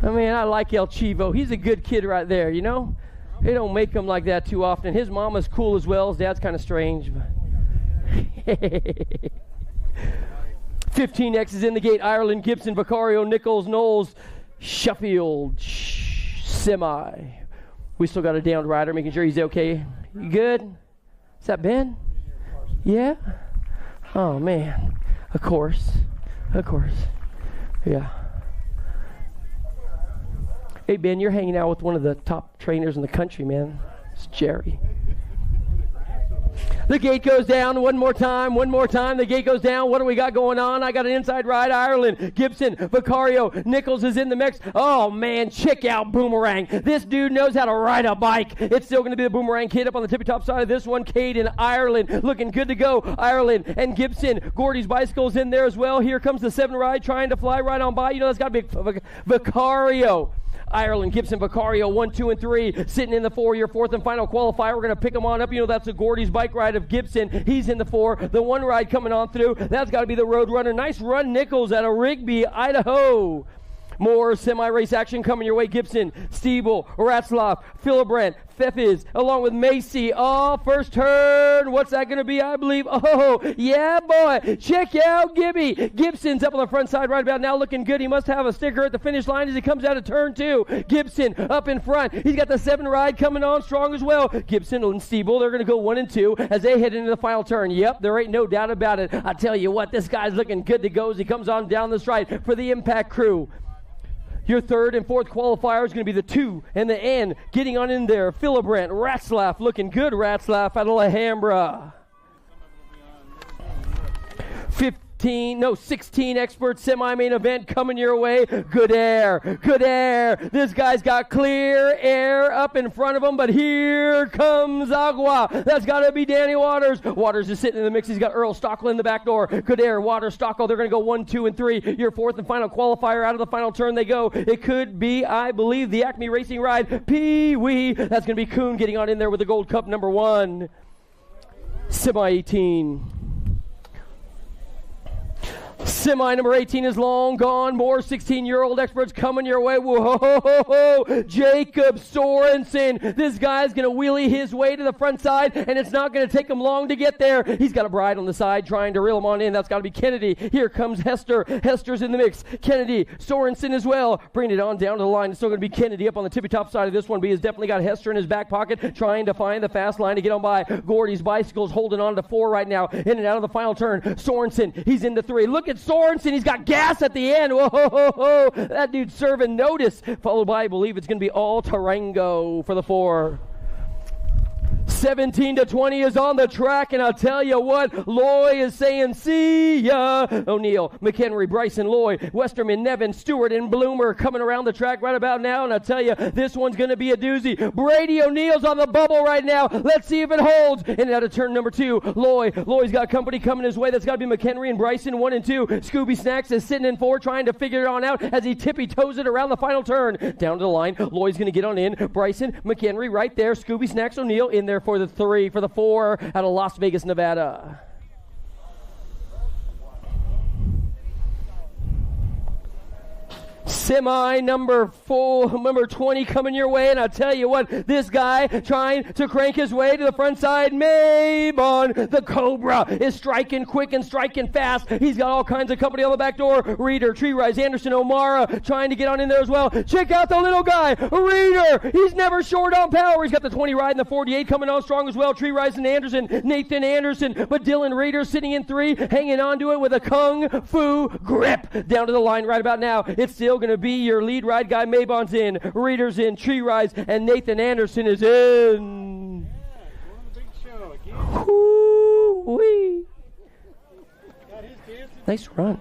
Speaker 6: I mean, I like El Chivo. He's a good kid right there, you know? They don't make him like that too often. His mama's cool as well. His dad's kind of strange. 15X is in the gate. Ireland, Gibson, Vicario, Nichols, Knowles, Sheffield, semi. We still got a downed rider, making sure he's okay. You good? Is that Ben? Yeah? Oh, man. Of course. Yeah. Hey, Ben, you're hanging out with one of the top trainers in the country, man. It's Jerry. The gate goes down one more time. The gate goes down. What do we got going on? I got an inside ride. Ireland, Gibson, Vicario, Nichols is in the mix. Oh, man, check out Boomerang. This dude knows how to ride a bike. It's still going to be the Boomerang kid up on the tippy top side of this one. Cade and Ireland looking good to go. Ireland and Gibson. Gordy's bicycle's in there as well. Here comes the 7 ride trying to fly right on by. You know, that's got to be Vicario. Ireland, Gibson, Vicario, 1, 2, and 3, sitting in the 4, your 4th and final qualifier. We're going to pick them on up. You know, that's the Gordy's bike ride of Gibson. He's in the 4. The 1 ride coming on through. That's got to be the Road Runner. Nice run, Nichols, out of Rigby, Idaho. More semi-race action coming your way. Gibson, Stiebel, Ratzlaff, Philibrandt, Feffiz, along with Macy. Oh, first turn. What's that going to be, I believe? Oh, yeah, boy. Check out Gibby. Gibson's up on the front side right about now looking good. He must have a sticker at the finish line as he comes out of turn 2. Gibson up in front. He's got the 7 ride coming on strong as well. Gibson and Stiebel, they're going to go 1 and 2 as they head into the final turn. Yep, there ain't no doubt about it. I tell you what, this guy's looking good to go as he comes on down the stride for the Impact crew. Your 3rd and 4th qualifier is going to be the 2 and the N. Getting on in there, Philibrandt, Ratzlaff, looking good, Ratzlaff out of Alhambra. 16 expert semi-main event coming your way. Good air. This guy's got clear air up in front of him, but here comes Agua. That's got to be Danny Waters. Waters is sitting in the mix. He's got Earl Stockel in the back door. Good air, Waters, Stockel. They're going to go 1, 2, and 3. Your 4th and final qualifier out of the final turn they go. It could be, I believe, the Acme Racing Ride. Pee-wee. That's going to be Kuhn getting on in there with the Gold Cup number 1. Semi-18. Semi number 18 is long gone. More 16-year-old experts coming your way. Whoa, Jacob Sorensen. This guy's going to wheelie his way to the front side, and it's not going to take him long to get there. He's got a bride on the side trying to reel him on in. That's got to be Kennedy. Here comes Hester. Hester's in the mix. Kennedy, Sorensen as well. Bringing it on down to the line. It's still going to be Kennedy up on the tippy top side of this one, but he's definitely got Hester in his back pocket trying to find the fast line to get on by. Gordy's bicycle's holding on to 4 right now. In and out of the final turn. Sorensen, he's into 3. Look at Sorensen, he's got gas at the end. Whoa, that dude's serving notice. Followed by, I believe it's going to be all Tarango for the 4. 17-20 is on the track, and I'll tell you what, Loy is saying, see ya. O'Neill, McHenry, Bryson, Loy, Westerman, Nevin, Stewart, and Bloomer coming around the track right about now, and I'll tell you, this one's going to be a doozy. Brady O'Neill's on the bubble right now. Let's see if it holds. And out of turn number 2, Loy's got company coming his way. That's got to be McHenry and Bryson, 1 and 2. Scooby Snacks is sitting in 4, trying to figure it on out as he tippy-toes it around the final turn. Down to the line, Loy's going to get on in. Bryson, McHenry right there. Scooby Snacks, O'Neill in there for the 3, for the 4 out of Las Vegas, Nevada. Semi number 20 coming your way, and I'll tell you what, this guy trying to crank his way to the front side. Mabon, the Cobra, is striking quick and striking fast. He's got all kinds of company on the back door. Reeder, Tree Rise, Anderson, O'Mara trying to get on in there as well. Check out the little guy, Reeder. He's never short on power. He's got the 20 ride and the 48 coming on strong as well. Tree Rise and Anderson, Nathan Anderson, but Dylan Reeder sitting in 3, hanging on to it with a kung fu grip. Down to the line right about now. It's still going to be your lead ride guy. Mabon's in, Reeder's in, Tree Rise, and Nathan Anderson is in. Woo-wee. Nice run.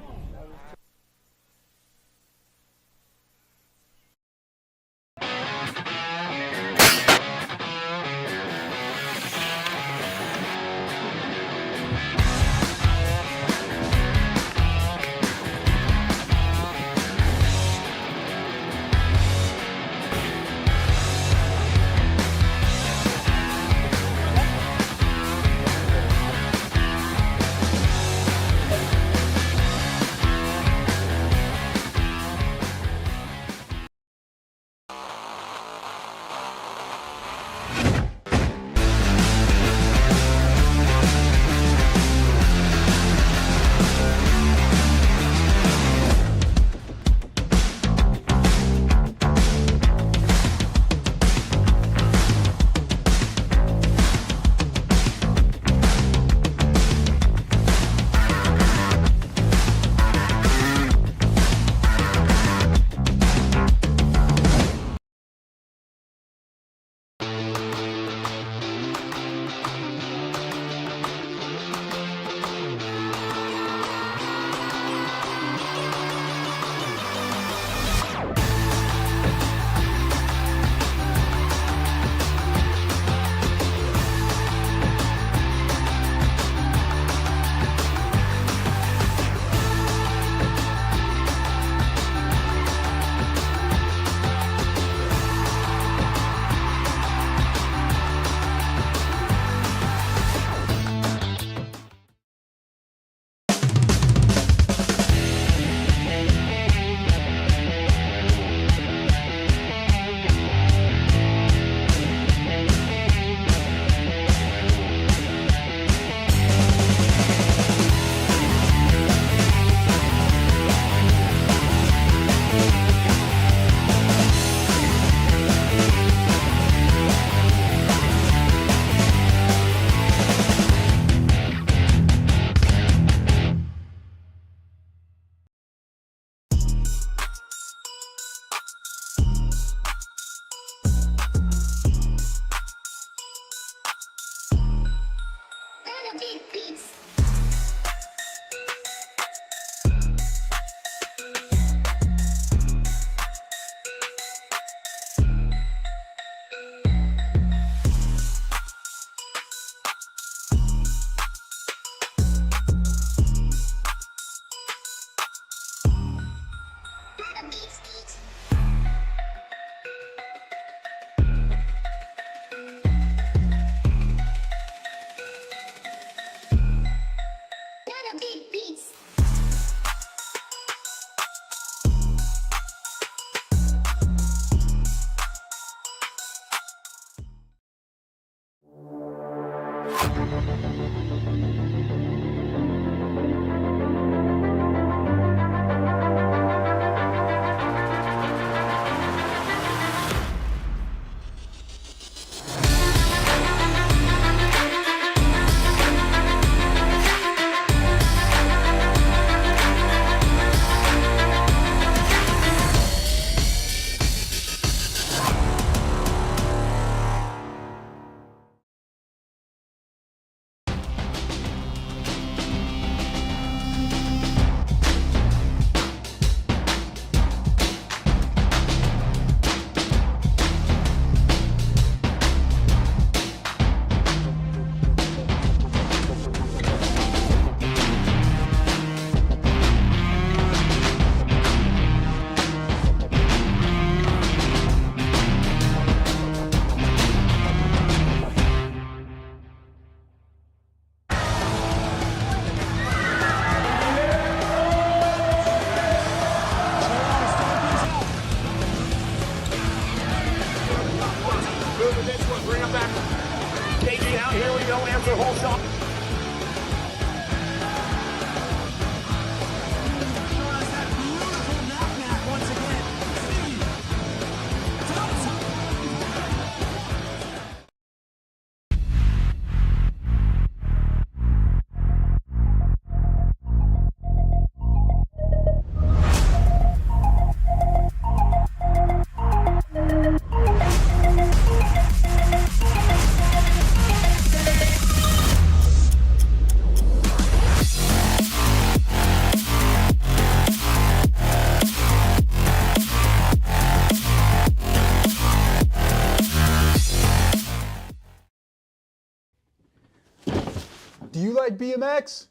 Speaker 1: Do you like BMX?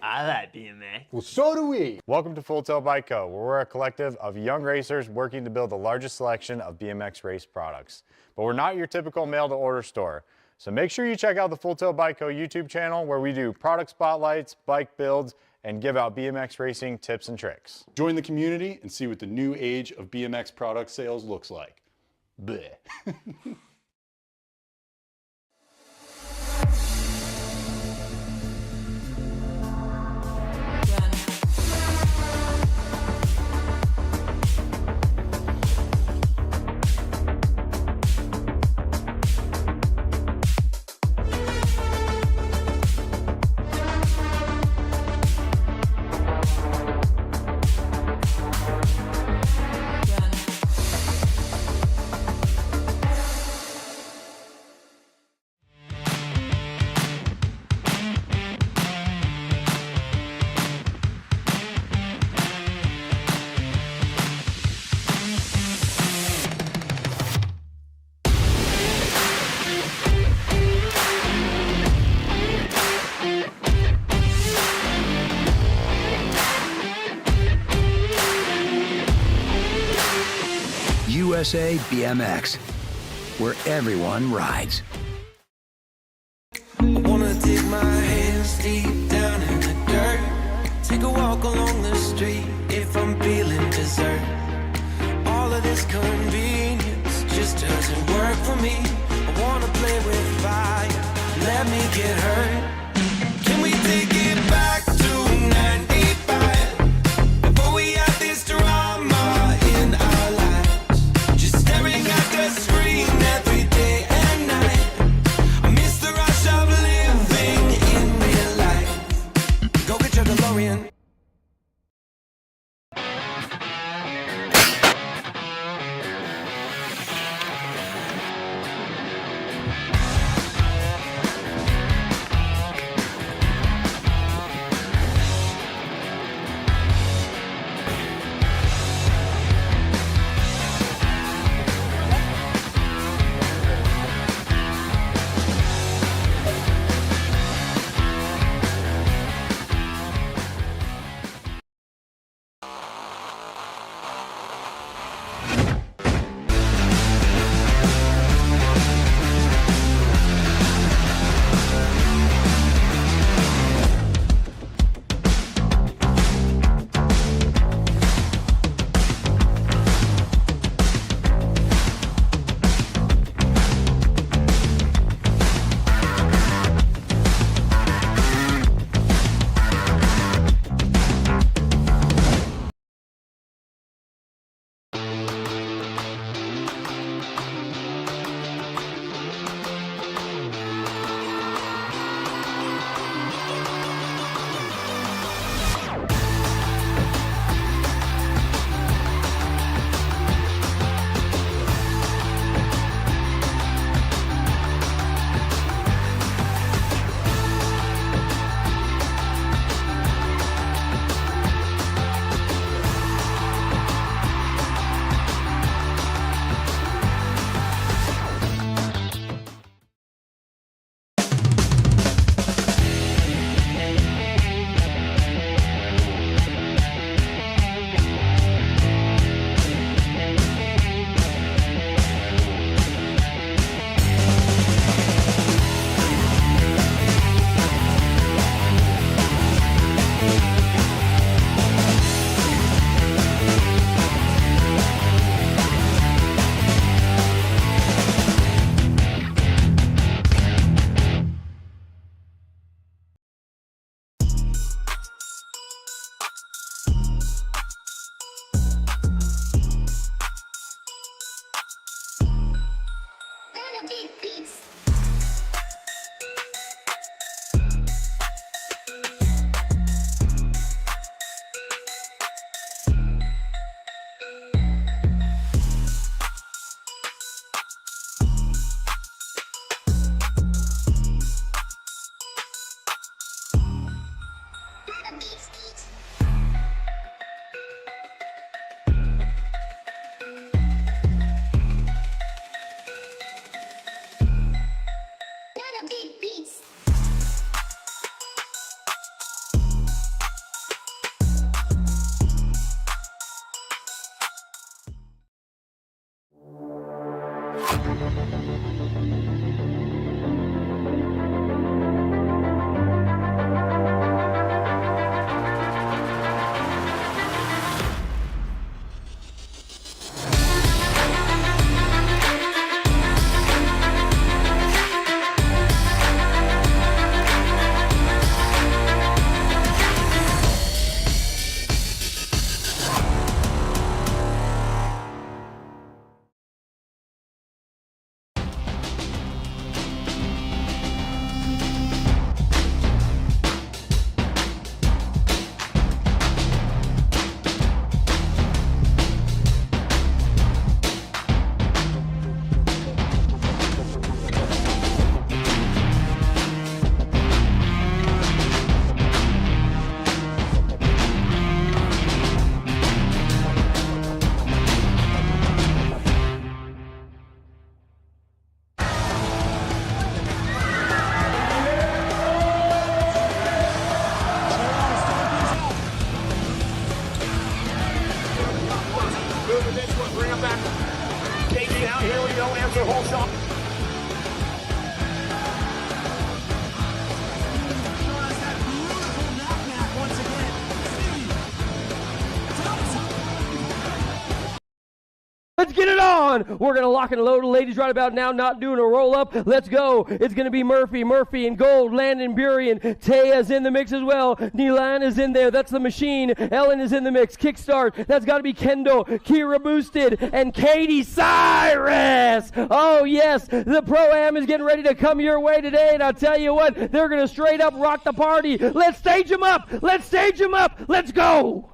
Speaker 8: I like BMX.
Speaker 1: Well, so do we.
Speaker 3: Welcome to Full Tilt Bike Co., where we're a collective of young racers working to build the largest selection of BMX race products. But we're not your typical mail-to-order store. So make sure you check out the Full Tilt Bike Co. YouTube channel, where we do product spotlights, bike builds, and give out BMX racing tips and tricks.
Speaker 1: Join the community and see what the new age of BMX product sales looks like. Bleh.
Speaker 4: USA BMX, where everyone rides.
Speaker 5: I wanna dig my hands deep down in the dirt. Take a walk along the street if I'm feeling dessert. All of this convenience just doesn't work for me. I wanna play with fire, let me get hurt. Can we take it back to 95? Before we had this drama in our lives, just staring at the screen every day and night. I miss the rush of living in real life. Go get your DeLorean.
Speaker 9: Gotta be beast.
Speaker 6: Let's get it on. We're going to lock and load. Ladies right about now, not doing a roll-up. Let's go. It's going to be Murphy in gold. Landon Burien. Taya's in the mix as well. Nilan is in there. That's the machine. Ellen is in the mix. Kickstart. That's got to be Kendall. Kira Boosted. And Katie Cyrus. Oh, yes. The Pro-Am is getting ready to come your way today. And I'll tell you what, they're going to straight up rock the party. Let's stage them up. Let's stage them up. Let's go.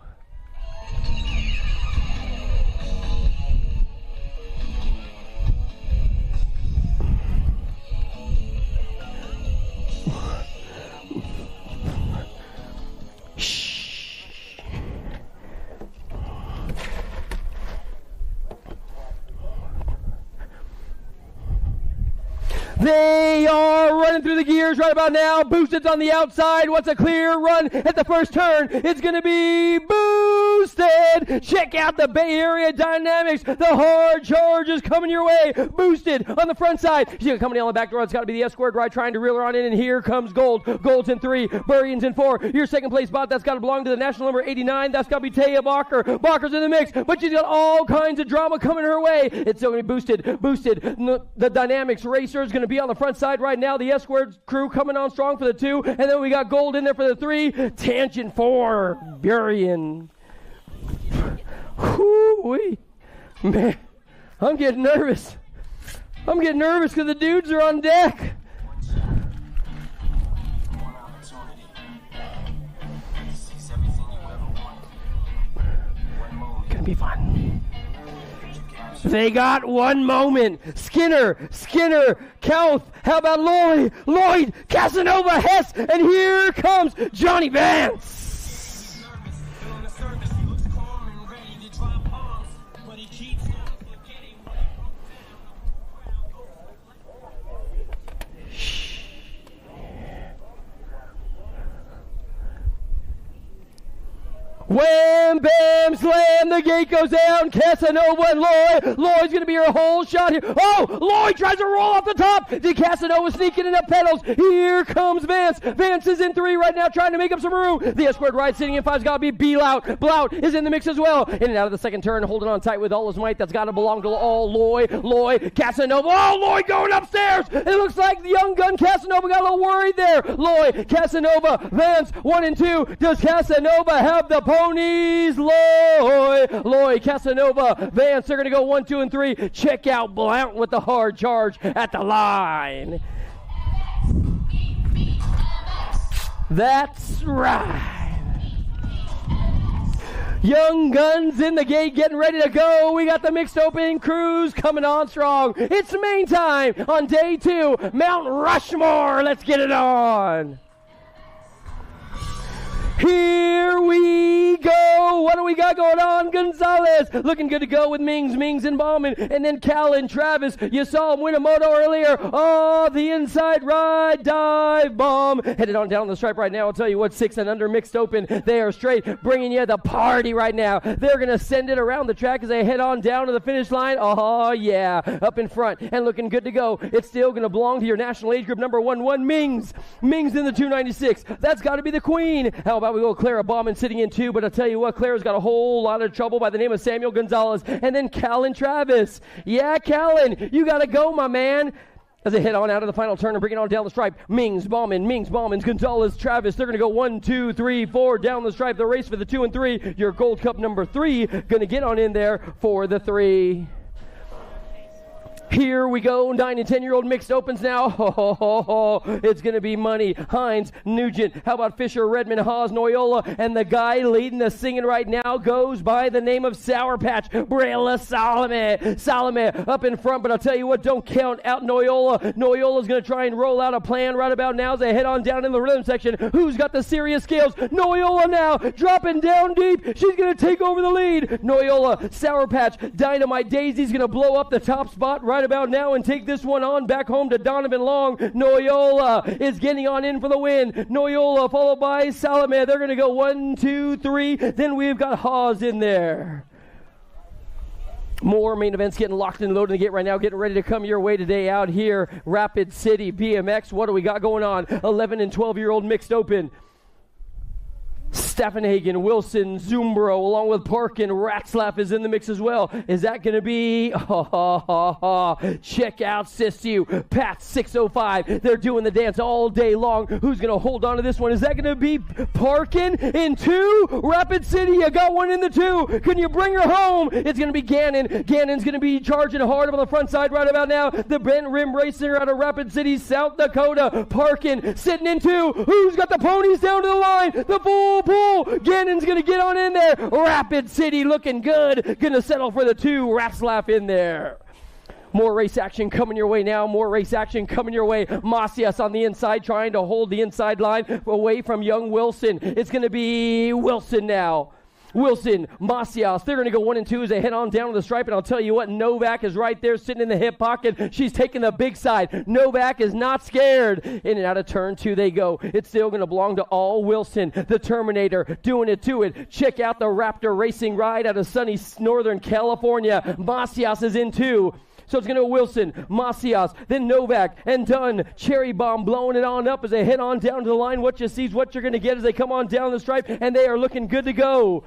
Speaker 6: They are running through the gears right about now. Boosted's on the outside. What's a clear run at the first turn? It's going to be Boosted. Check out the Bay Area dynamics. The hard charge is coming your way. Boosted on the front side. She's coming on the back door. It's got to be the S-squared right, trying to reel her on in. And here comes Gold. Gold's in 3. Burian's in 4. Your second place spot, that's got to belong to the national number 89. That's got to be Taya Barker. Barker's in the mix, but she's got all kinds of drama coming her way. It's still going to be Boosted. Boosted. The dynamics racer is going to be on the front side right now. The S-squared crew coming on strong for the 2. And then we got Gold in there for the 3. Tangent 4. Burian. Whoo-wee. Man, I'm getting nervous. I'm getting nervous because the dudes are on deck. Gonna be fun. They got one moment. Skinner, Kouth, how about Lloyd, Casanova, Hess, and here comes Johnny Vance. Wham, bam, slam, the gate goes down. Casanova and Lloyd. Lloyd's going to be her whole shot here. Oh, Lloyd tries to roll off the top. The Casanova sneaking in up pedals. Here comes Vance. Vance is in 3 right now, trying to make up some room. The S-squared ride sitting in 5's got to be Blout. Blout is in the mix as well. In and out of the second turn, holding on tight with all his might. That's got to belong to all Lloyd, Casanova. Oh, Lloyd going upstairs. It looks like the young gun Casanova got a little worried there. Lloyd, Casanova, Vance, 1 and 2. Does Casanova have the ponies? Lloyd, Casanova, Vance, they're going to go 1, 2, and 3. Check out Blount with the hard charge at the line. That's right. Young guns in the gate getting ready to go. We got the mixed open crews coming on strong. It's main time on day 2. Mount Rushmore. Let's get it on. Here we go. What do we got going on? Gonzalez looking good to go with Mings and Bauman. And then Callan, Travis. You saw him win a moto earlier. Oh, the inside ride, dive bomb. Headed on down the stripe right now. I'll tell you what, 6 and under mixed open. They are straight, bringing you the party right now. They're going to send it around the track as they head on down to the finish line. Oh, yeah, up in front and looking good to go. It's still going to belong to your national age group number 1, Mings. Mings in the 296. That's got to be the queen. How about we go Clara Bauman sitting in 2, but I'll tell you what, Clara's got a whole lot of trouble by the name of Samuel Gonzalez. And then Callan Travis. Yeah, Callan, you got to go, my man. As they head on out of the final turn and bring it on down the stripe. Mings, Bauman, Gonzalez, Travis. They're going to go 1, 2, 3, 4 down the stripe. The race for the 2 and 3. Your Gold Cup number 3 going to get on in there for the 3. Here we go, 9 and 10-year-old mixed opens now. It's going to be money. Hines, Nugent, how about Fisher, Redmond, Haas, Noyola, and the guy leading the singing right now goes by the name of Sour Patch, Brela Salome. Salome up in front, but I'll tell you what, don't count out Noyola. Noyola's going to try and roll out a plan right about now as they head on down in the rhythm section. Who's got the serious scales? Noyola now, dropping down deep. She's going to take over the lead. Noyola, Sour Patch, Dynamite Daisy's going to blow up the top spot right about now and take this one on back home to Donovan Long. Noyola is getting on in for the win. Noyola followed by Salome. They're going to go 1, 2, 3. Then we've got Haas in there. More main events getting locked and loaded in the gate right now, getting ready to come your way today out here. Rapid City BMX. What do we got going on? 11 and 12-year-old mixed open. Staffenhagen, Wilson, Zumbro, along with Parkin, Ratzlaff is in the mix as well. Is that going to be? Check out Sisu, Pat 605. They're doing the dance all day long. Who's going to hold on to this one? Is that going to be Parkin in 2? Rapid City, you got one in the 2. Can you bring her home? It's going to be Gannon. Gannon's going to be charging hard up on the front side right about now. The Bent Rim Racer out of Rapid City, South Dakota. Parkin sitting in 2. Who's got the ponies down to the line? The full pull. Gannon's going to get on in there. Rapid City looking good. Going to settle for the 2. Ratzlaff in there. More race action coming your way now. More race action coming your way. Macias on the inside trying to hold the inside line away from young Wilson. It's going to be Wilson now. Wilson, Macias, they're going to go 1 and 2 as they head on down to the stripe. And I'll tell you what, Novak is right there sitting in the hip pocket. She's taking the big side. Novak is not scared. In and out of turn 2 they go. It's still going to belong to all Wilson, the Terminator, doing it to it. Check out the Raptor racing ride out of sunny Northern California. Macias is in 2. So it's going to go Wilson, Macias, then Novak, and Dunn. Cherry Bomb blowing it on up as they head on down to the line. What you see is what you're going to get as they come on down the stripe, and they are looking good to go.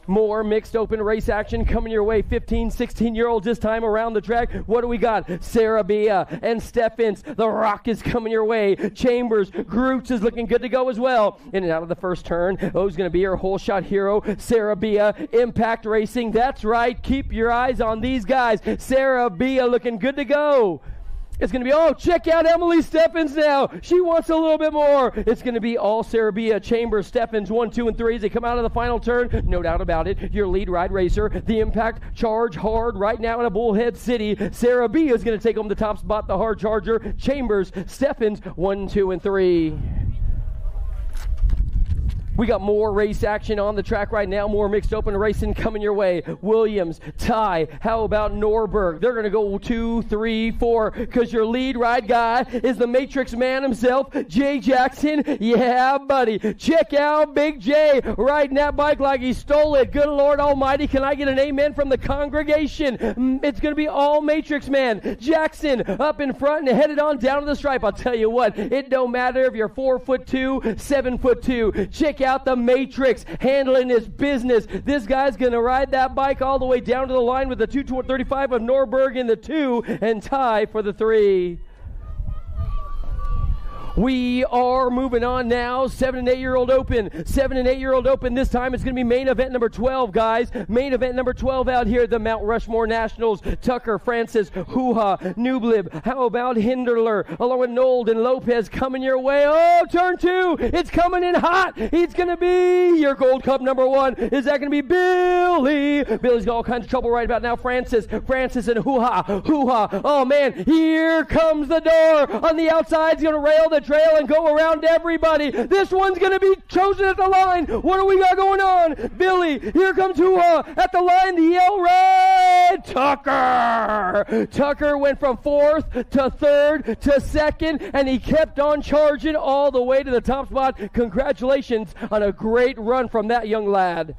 Speaker 6: More mixed open race action coming your way. 15, 16-year-olds this time around the track. What do we got? Sarah Bia and Steffens. The Rock is coming your way. Chambers, Groots is looking good to go as well. In and out of the first turn. Who's going to be our whole shot hero? Sarah Bia, Impact Racing. That's right. Keep your eyes on these guys. Sarah Bia looking good to go. It's going to be, check out Emily Steffens now. She wants a little bit more. It's going to be all Sarah Bia, Chambers, Steffens, 1, 2, and 3 as they come out of the final turn. No doubt about it. Your lead ride racer, the Impact, charge hard right now in a Bullhead City. Sarah Bia is going to take home the top spot, the hard charger. Chambers, Steffens, 1, 2, and 3. We got more race action on the track right now. More mixed open racing coming your way. Williams, Ty, how about Norberg? They're going to go 2, 3, 4 because your lead ride guy is the Matrix man himself, Jay Jackson. Yeah, buddy. Check out Big J riding that bike like he stole it. Good Lord Almighty. Can I get an amen from the congregation? It's going to be all Matrix man. Jackson up in front and headed on down to the stripe. I'll tell you what, it don't matter if you're 4'2", 7'2". Check out the Matrix handling his business. This guy's going to ride that bike all the way down to the line with the 235 of Norberg in the 2 and Ty for the 3. We are moving on now. 7 and 8-year-old open. 7 and 8-year-old open. This time it's going to be main event number 12, guys. Main event number 12 out here at the Mount Rushmore Nationals. Tucker, Francis, Hoo-Ha, Nublib. How about Hinderler? Along with Nold and Lopez coming your way. Turn 2. It's coming in hot. He's going to be your Gold Cup number 1. Is that going to be Billy? Billy's got all kinds of trouble right about now. Francis and Hoo-Ha. Hoo-Ha. Oh, man. Here comes the door. On the outside, he's going to rail the trail and go around everybody. This one's going to be chosen at the line. What do we got going on? Billy, here comes Hua at the line. The L ride. Tucker went from 4th to 3rd to 2nd, and he kept on charging all the way to the top spot. Congratulations on a great run from that young lad.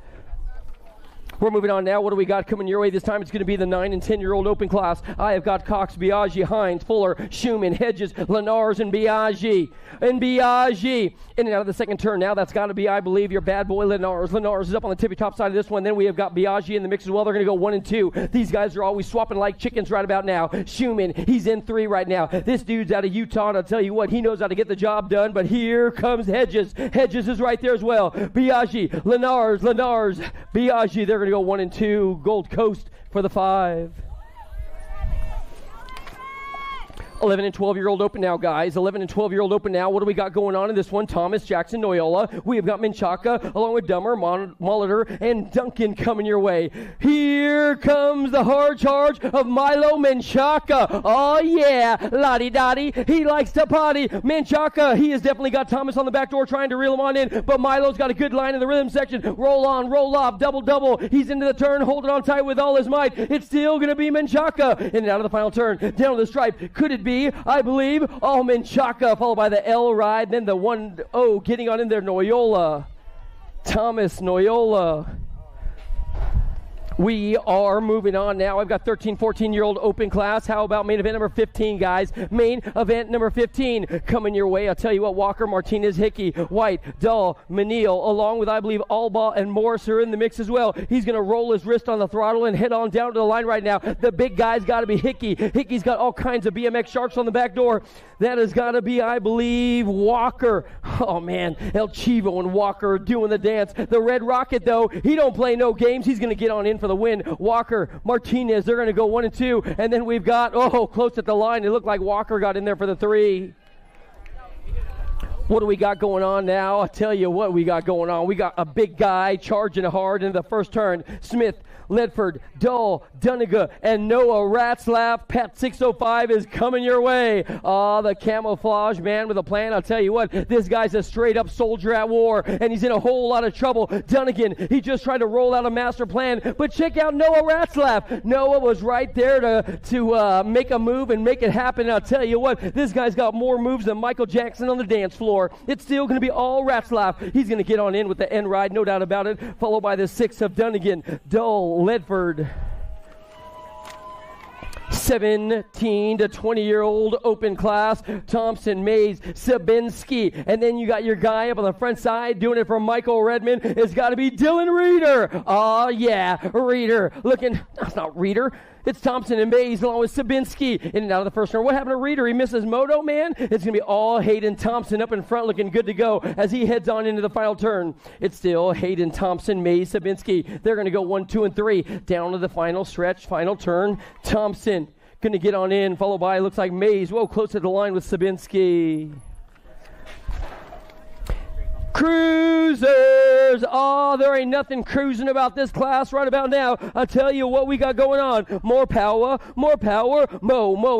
Speaker 6: We're moving on now. What do we got coming your way? This time it's going to be the 9 and 10-year-old open class. I have got Cox, Biaggi, Hines, Fuller, Schumann, Hedges, Lenars, and Biaggi. In and out of the second turn now. That's got to be, I believe, your bad boy Lenars. Lenars is up on the tippy top side of this one. Then we have got Biaggi in the mix as well. They're going to go 1 and 2. These guys are always swapping like chickens right about now. Schumann, he's in 3 right now. This dude's out of Utah, and I'll tell you what, he knows how to get the job done. But here comes Hedges. Hedges is right there as well. Biaggi, Lenars, Biaggi. They're going to go 1 and 2. Gold Coast for the 5. 11 and 12-year-old open now, guys. 11 and 12-year-old open now. What do we got going on in this one? Thomas, Jackson, Noyola. We have got Menchaca along with Dummer, Molitor, and Duncan coming your way. Here comes the hard charge of Milo Menchaca. Oh, yeah. Lottie-dottie. He likes to potty. Menchaca, he has definitely got Thomas on the back door trying to reel him on in, but Milo's got a good line in the rhythm section. Roll on, roll off, double. He's into the turn, holding on tight with all his might. It's still going to be Menchaca. In and out of the final turn. Down to the stripe. Could it be? I believe, Menchaca, followed by the L ride, then the 1-0 getting on in there, Noyola. Thomas, Noyola. We are moving on now. I've got 13, 14-year-old open class. How about main event number 15, guys? Main event number 15 coming your way. I'll tell you what, Walker, Martinez, Hickey, White, Dahl, Menil, along with, I believe, Alba and Morris are in the mix as well. He's going to roll his wrist on the throttle and head on down to the line right now. The big guy's got to be Hickey. Hickey's got all kinds of BMX sharks on the back door. That has got to be, I believe, Walker. Oh, man, El Chivo and Walker doing the dance. The Red Rocket, though, he don't play no games. He's going to get on in for the win. Walker, Martinez, they're going to go 1 and 2. And then we've got, close at the line. It looked like Walker got in there for the 3. What do we got going on now? I'll tell you what we got going on. We got a big guy charging hard into the first turn. Smith, Ledford, Dull, Duniga, and Noah Ratzlaff. Pat 605 is coming your way. The camouflage man with a plan. I'll tell you what, this guy's a straight-up soldier at war, and he's in a whole lot of trouble. Dunnigan, he just tried to roll out a master plan, but check out Noah Ratzlaff. Noah was right there to make a move and make it happen. I'll tell you what, this guy's got more moves than Michael Jackson on the dance floor. It's still going to be all Ratzlaff. He's going to get on in with the end ride, no doubt about it, followed by the 6 of Dunnigan, Dull, Ledford. 17 to 20-year-old open class, Thompson, Mays, Sabinski, and then you got your guy up on the front side doing it for Michael Redmond. It's got to be Dylan Reeder. Oh, yeah, Reeder looking, that's not Reeder. It's Thompson and Mays along with Sabinski in and out of the first turn. What happened to Reeder? He misses moto, man. It's going to be all Hayden Thompson up in front looking good to go as he heads on into the final turn. It's still Hayden Thompson, Mays, Sabinski. They're going to go 1, 2, and 3 down to the final stretch, final turn. Thompson going to get on in, followed by, looks like Mays. Whoa, close to the line with Sabinski. Cruisers! Oh, there ain't nothing cruising about this class right about now. I'll tell you what we got going on. More power. Mo,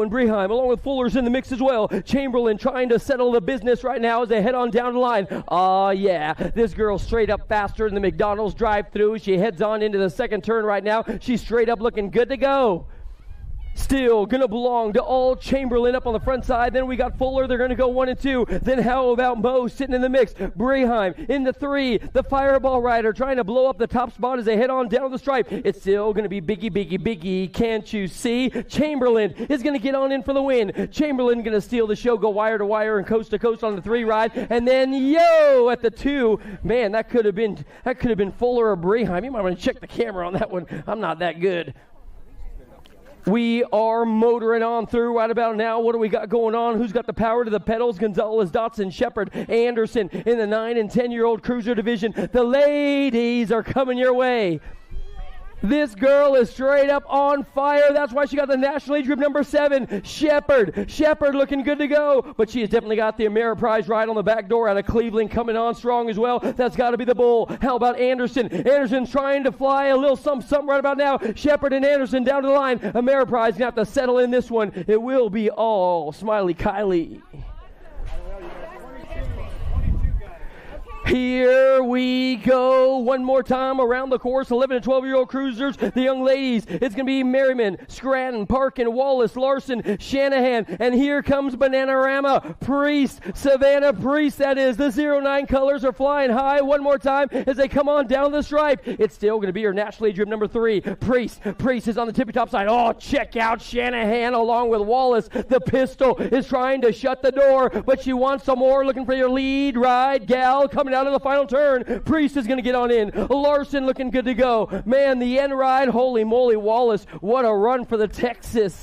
Speaker 6: and Breheim, along with Fuller's in the mix as well. Chamberlain trying to settle the business right now as they head on down the line. Oh, yeah. This girl's straight up faster than the McDonald's drive-thru. She heads on into the second turn right now. She's straight up looking good to go. Still going to belong to all Chamberlain up on the front side. Then we got Fuller. They're going to go 1 and 2. Then how about Mo sitting in the mix? Breheim in the 3. The Fireball Rider trying to blow up the top spot as they head on down the stripe. It's still going to be Biggie. Can't you see? Chamberlain is going to get on in for the win. Chamberlain going to steal the show, go wire to wire and coast to coast on the 3 ride. And then at the 2. Man, that could have been Fuller or Breheim. You might want to check the camera on that one. I'm not that good. We are motoring on through right about now. What do we got going on? Who's got the power to the pedals? Gonzalez, Dotson, Shepard, Anderson in the 9 and 10-year-old cruiser division. The ladies are coming your way. This girl is straight up on fire. That's why she got the national age group number 7, Shepard. Shepard looking good to go, but she has definitely got the Ameriprise ride on the back door out of Cleveland coming on strong as well. That's got to be the bull. How about Anderson? Anderson's trying to fly a little something right about now. Shepard and Anderson down to the line. Ameriprise going to have to settle in this one. It will be all Smiley Kylie. Here we go. One more time around the course. 11 and 12-year-old cruisers. The young ladies. It's going to be Merriman, Scranton, Parkin, Wallace, Larson, Shanahan. And here comes Bananarama. Priest, Savannah Priest, that is. The 09 colors are flying high. One more time as they come on down the stripe. It's still going to be your nationally driven number 3. Priest is on the tippy-top side. Oh, check out Shanahan along with Wallace. The pistol is trying to shut the door, but she wants some more. Looking for your lead ride gal coming out of the final turn. Priest is going to get on in. Larson looking good to go. Man, the end ride. Holy moly, Wallace. What a run for the Texan.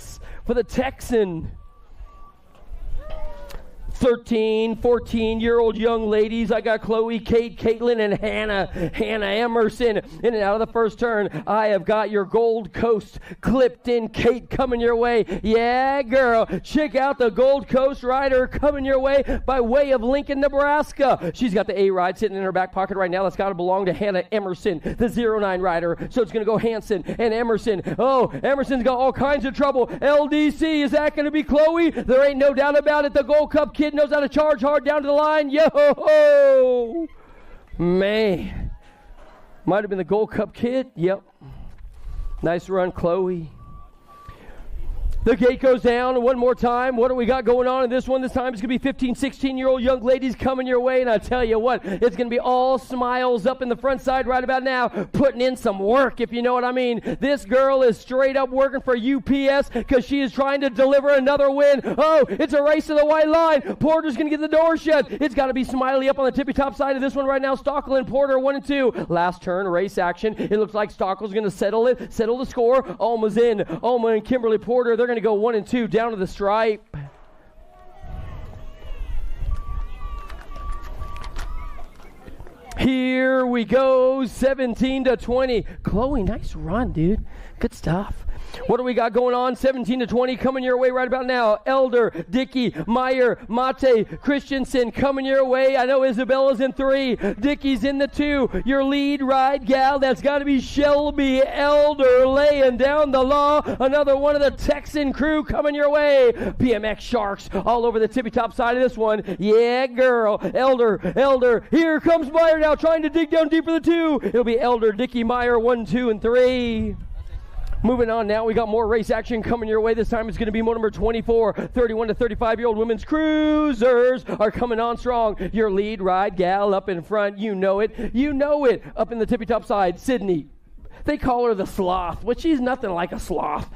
Speaker 6: 13, 14-year-old young ladies. I got Chloe, Kate, Caitlin, and Hannah Emerson in and out of the first turn. I have got your Gold Coast clipped in Kate coming your way. Yeah, girl. Check out the Gold Coast rider coming your way by way of Lincoln, Nebraska. She's got the A ride sitting in her back pocket right now. That's got to belong to Hannah Emerson, the 09 rider. So it's going to go Hanson and Emerson. Oh, Emerson's got all kinds of trouble. LDC, is that going to be Chloe? There ain't no doubt about it. The Gold Cup kid knows how to charge hard down to the line. Yo-ho-ho! Man. Might have been the Gold Cup kid. Yep. Nice run, Chloe. The gate goes down one more time. What do we got going on in this one? This time it's going to be 15, 16-year-old young ladies coming your way. And I tell you what, it's going to be all smiles up in the front side right about now, putting in some work, if you know what I mean. This girl is straight up working for UPS because she is trying to deliver another win. Oh, it's a race to the white line. Porter's going to get the door shut. It's got to be Smiley up on the tippy-top side of this one right now. Stockel and Porter 1 and 2. Last turn, race action. It looks like Stockel's going to settle the score. Alma's in. Alma and Kimberly Porter, they're going to go 1 and 2 down to the stripe. Here we go, 17 to 20. Chloe, nice run, dude. Good stuff. What do we got going on? 17 to 20 coming your way right about now. Elder, Dickey, Meyer, Mate, Christensen coming your way. I know Isabella's in 3. Dickey's in the 2. Your lead ride gal, that's got to be Shelby Elder laying down the law. Another one of the Texan crew coming your way. BMX Sharks all over the tippy-top side of this one. Yeah, girl. Elder. Here comes Meyer now trying to dig down deep for the 2. It'll be Elder, Dickey, Meyer, 1, 2, and 3. Moving on now, we got more race action coming your way. This time it's going to be more number 24. 31 to 35-year-old women's cruisers are coming on strong. Your lead ride gal up in front. You know it. Up in the tippy-top side, Sydney. They call her the sloth, but she's nothing like a sloth.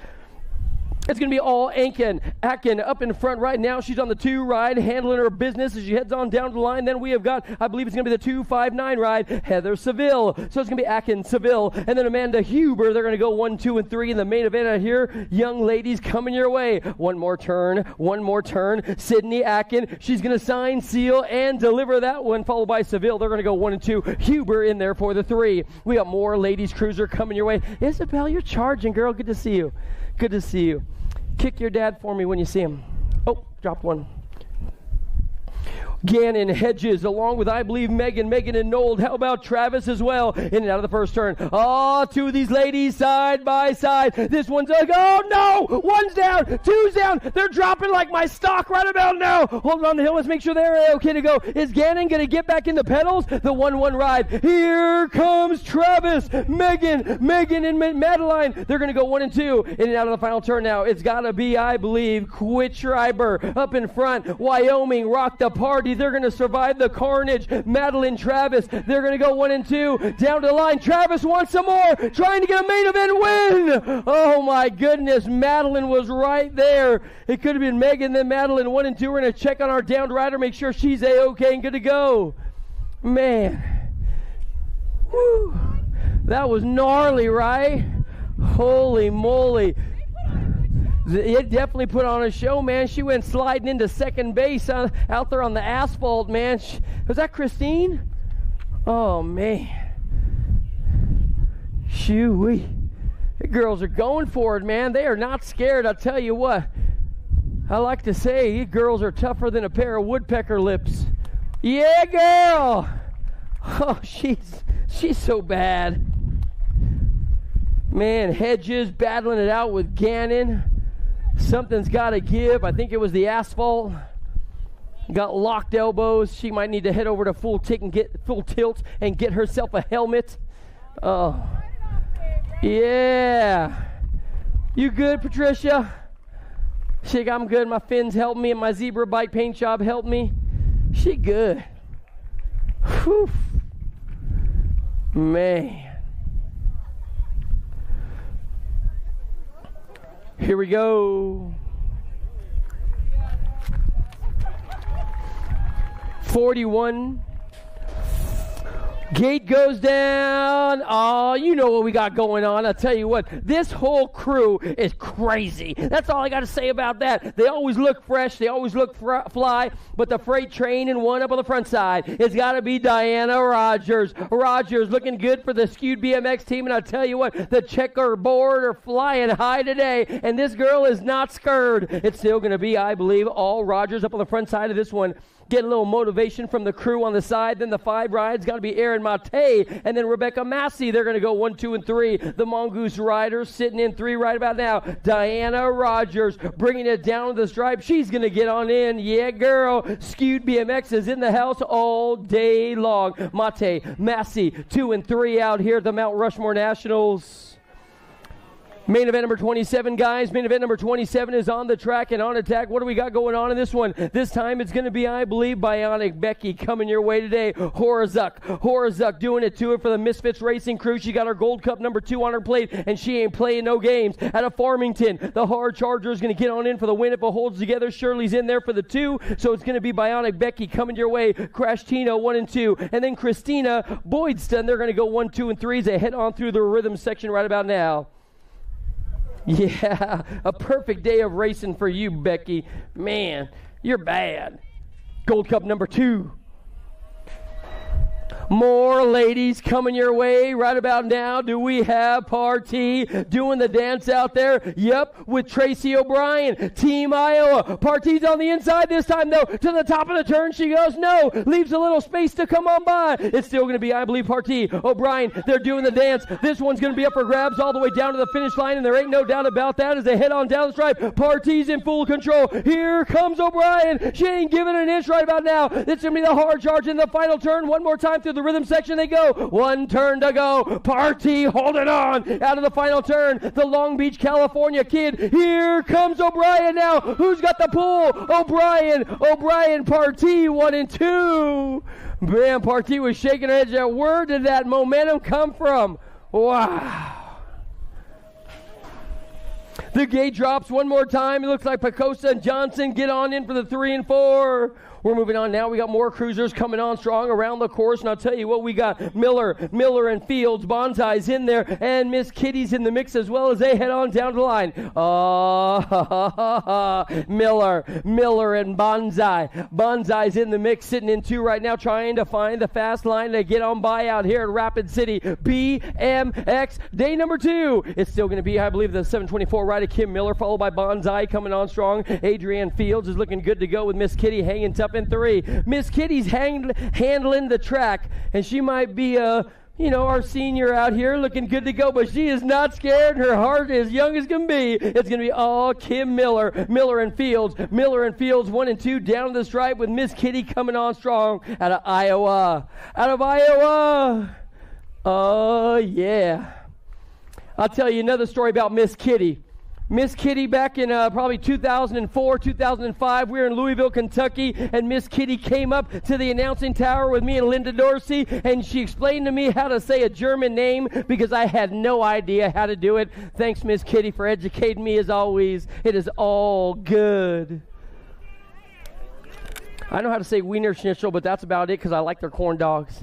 Speaker 6: It's going to be all Akin up in front right now. She's on the 2 ride, handling her business as she heads on down the line. Then we have got, I believe it's going to be the 259 ride, Heather Seville. So it's going to be Akin, Seville, and then Amanda Huber. They're going to go 1, 2, and 3 in the main event out here. Young ladies coming your way. One more turn. Sydney Akin. She's going to sign, seal, and deliver that one, followed by Seville. They're going to go 1 and 2. Huber in there for the 3. We got more ladies cruiser coming your way. Isabel, you're charging, girl. Good to see you. Kick your dad for me when you see him. Oh, dropped one. Gannon, Hedges, along with, I believe, Megan and Nold. How about Travis as well? In and out of the first turn. Oh, 2 of these ladies side by side. This one's like, oh no! 1's down, 2's down. They're dropping like my stock right about now. Hold on the hill. Let's make sure they're okay to go. Is Gannon going to get back in the pedals? The 1-1 ride. Here comes Travis, Megan and Madeline. They're going to go 1 and 2. In and out of the final turn now. It's got to be, I believe, Quitschreiber up in front. Wyoming rock the party. They're going to survive the carnage. Madeline, Travis, they're going to go 1 and 2. Down to the line. Travis wants some more. Trying to get a main event win. Oh my goodness. Madeline was right there. It could have been Megan, then Madeline. 1 and 2. We're going to check on our downed rider, make sure she's A-okay and good to go. Man. Woo. That was gnarly, right? Holy moly. It definitely put on a show, man. She went sliding into second base out there on the asphalt, man. Was that Christine? Oh, man. Shoo-wee. The girls are going for it, man. They are not scared, I'll tell you what. I like to say, you girls are tougher than a pair of woodpecker lips. Yeah, girl! Oh, she's so bad. Man, Hedges battling it out with Gannon. Something's got to give. I think it was the asphalt. got locked elbows. She might need to head over to full tilt and get herself a helmet. Oh, yeah. You good, Patricia? She, I'm good. My fins helped me, and my zebra bike paint job helped me. She good. Whew. Man. Here we go. 41. Gate goes down. Oh, you know what we got going on. I'll tell you what, this whole crew is crazy. That's all I got to say about that. They always look fresh. They always look fly. But the freight train and one up on the front side, it's got to be Diana Rogers. Rogers looking good for the skewed BMX team. And I'll tell you what, the checkerboard are flying high today. And this girl is not scared. It's still going to be, I believe, all Rogers up on the front side of this one. Get a little motivation from the crew on the side. Then the 5 rides got to be Erin Mate and then Rebecca Massey. They're going to go 1, 2, and 3. The Mongoose riders sitting in 3 right about now. Diana Rogers bringing it down to the stripe. She's going to get on in. Yeah, girl. Skewed BMX is in the house all day long. Mate, Massey, 2 and 3 out here at the Mount Rushmore Nationals. Main event number 27, guys. Main event number 27 is on the track and on attack. What do we got going on in this one? This time it's going to be, I believe, Bionic Becky coming your way today. Horazuk doing it to it for the Misfits Racing crew. She got her Gold Cup number 2 on her plate, and she ain't playing no games. Out of Farmington, the Hard Charger is going to get on in for the win if it holds together. Shirley's in there for the 2, so it's going to be Bionic Becky coming your way. Crash Tino 1 and 2, and then Christina Boydston. They're going to go 1, 2, and 3 as they head on through the rhythm section right about now. Yeah, a perfect day of racing for you, Becky. Man, you're bad. Gold Cup number 2. More ladies coming your way right about now. Do we have Partee doing the dance out there? Yep, with Tracy O'Brien, Team Iowa. Partee's on the inside this time, though. To the top of the turn she goes. No, leaves a little space to come on by. It's still going to be, I believe, Partee. O'Brien, they're doing the dance. This one's going to be up for grabs all the way down to the finish line, and there ain't no doubt about that as they head on down the stripe. Partee's in full control. Here comes O'Brien. She ain't giving an inch right about now. It's going to be the hard charge in the final turn. One more time through the rhythm section they go. 1 turn to go. Partee holding on out of the final turn. The Long Beach, California kid. Here comes O'Brien now. Who's got the pull? O'Brien, Partee 1 and 2. Man, Partee was shaking her head. Where did that momentum come from? Wow. The gate drops one more time. It looks like Pacosa and Johnson get on in for the 3 and 4. We're moving on now. We got more cruisers coming on strong around the course. And I'll tell you what, we got Miller and Fields. Bonsai's in there. And Miss Kitty's in the mix as well as they head on down the line. Miller and Bonsai. Bonsai's in the mix, sitting in 2 right now, trying to find the fast line to get on by out here at Rapid City. BMX day number 2. It's still going to be, I believe, the 724 rider Kim Miller, followed by Bonsai coming on strong. Adrienne Fields is looking good to go with Miss Kitty hanging tough in 3. Miss Kitty's handling the track, and she might be our senior out here looking good to go, but she is not scared. Her heart is young as can be. It's going to be all Kim Miller and Fields. 1 and 2 down the stripe with Miss Kitty coming on strong out of Iowa. Oh, yeah. I'll tell you another story about Miss Kitty. Miss Kitty back in probably 2004, 2005, we were in Louisville, Kentucky, and Miss Kitty came up to the announcing tower with me and Linda Dorsey, and she explained to me how to say a German name because I had no idea how to do it. Thanks, Miss Kitty, for educating me as always. It is all good. I know how to say Wiener Schnitzel, but that's about it because I like their corn dogs.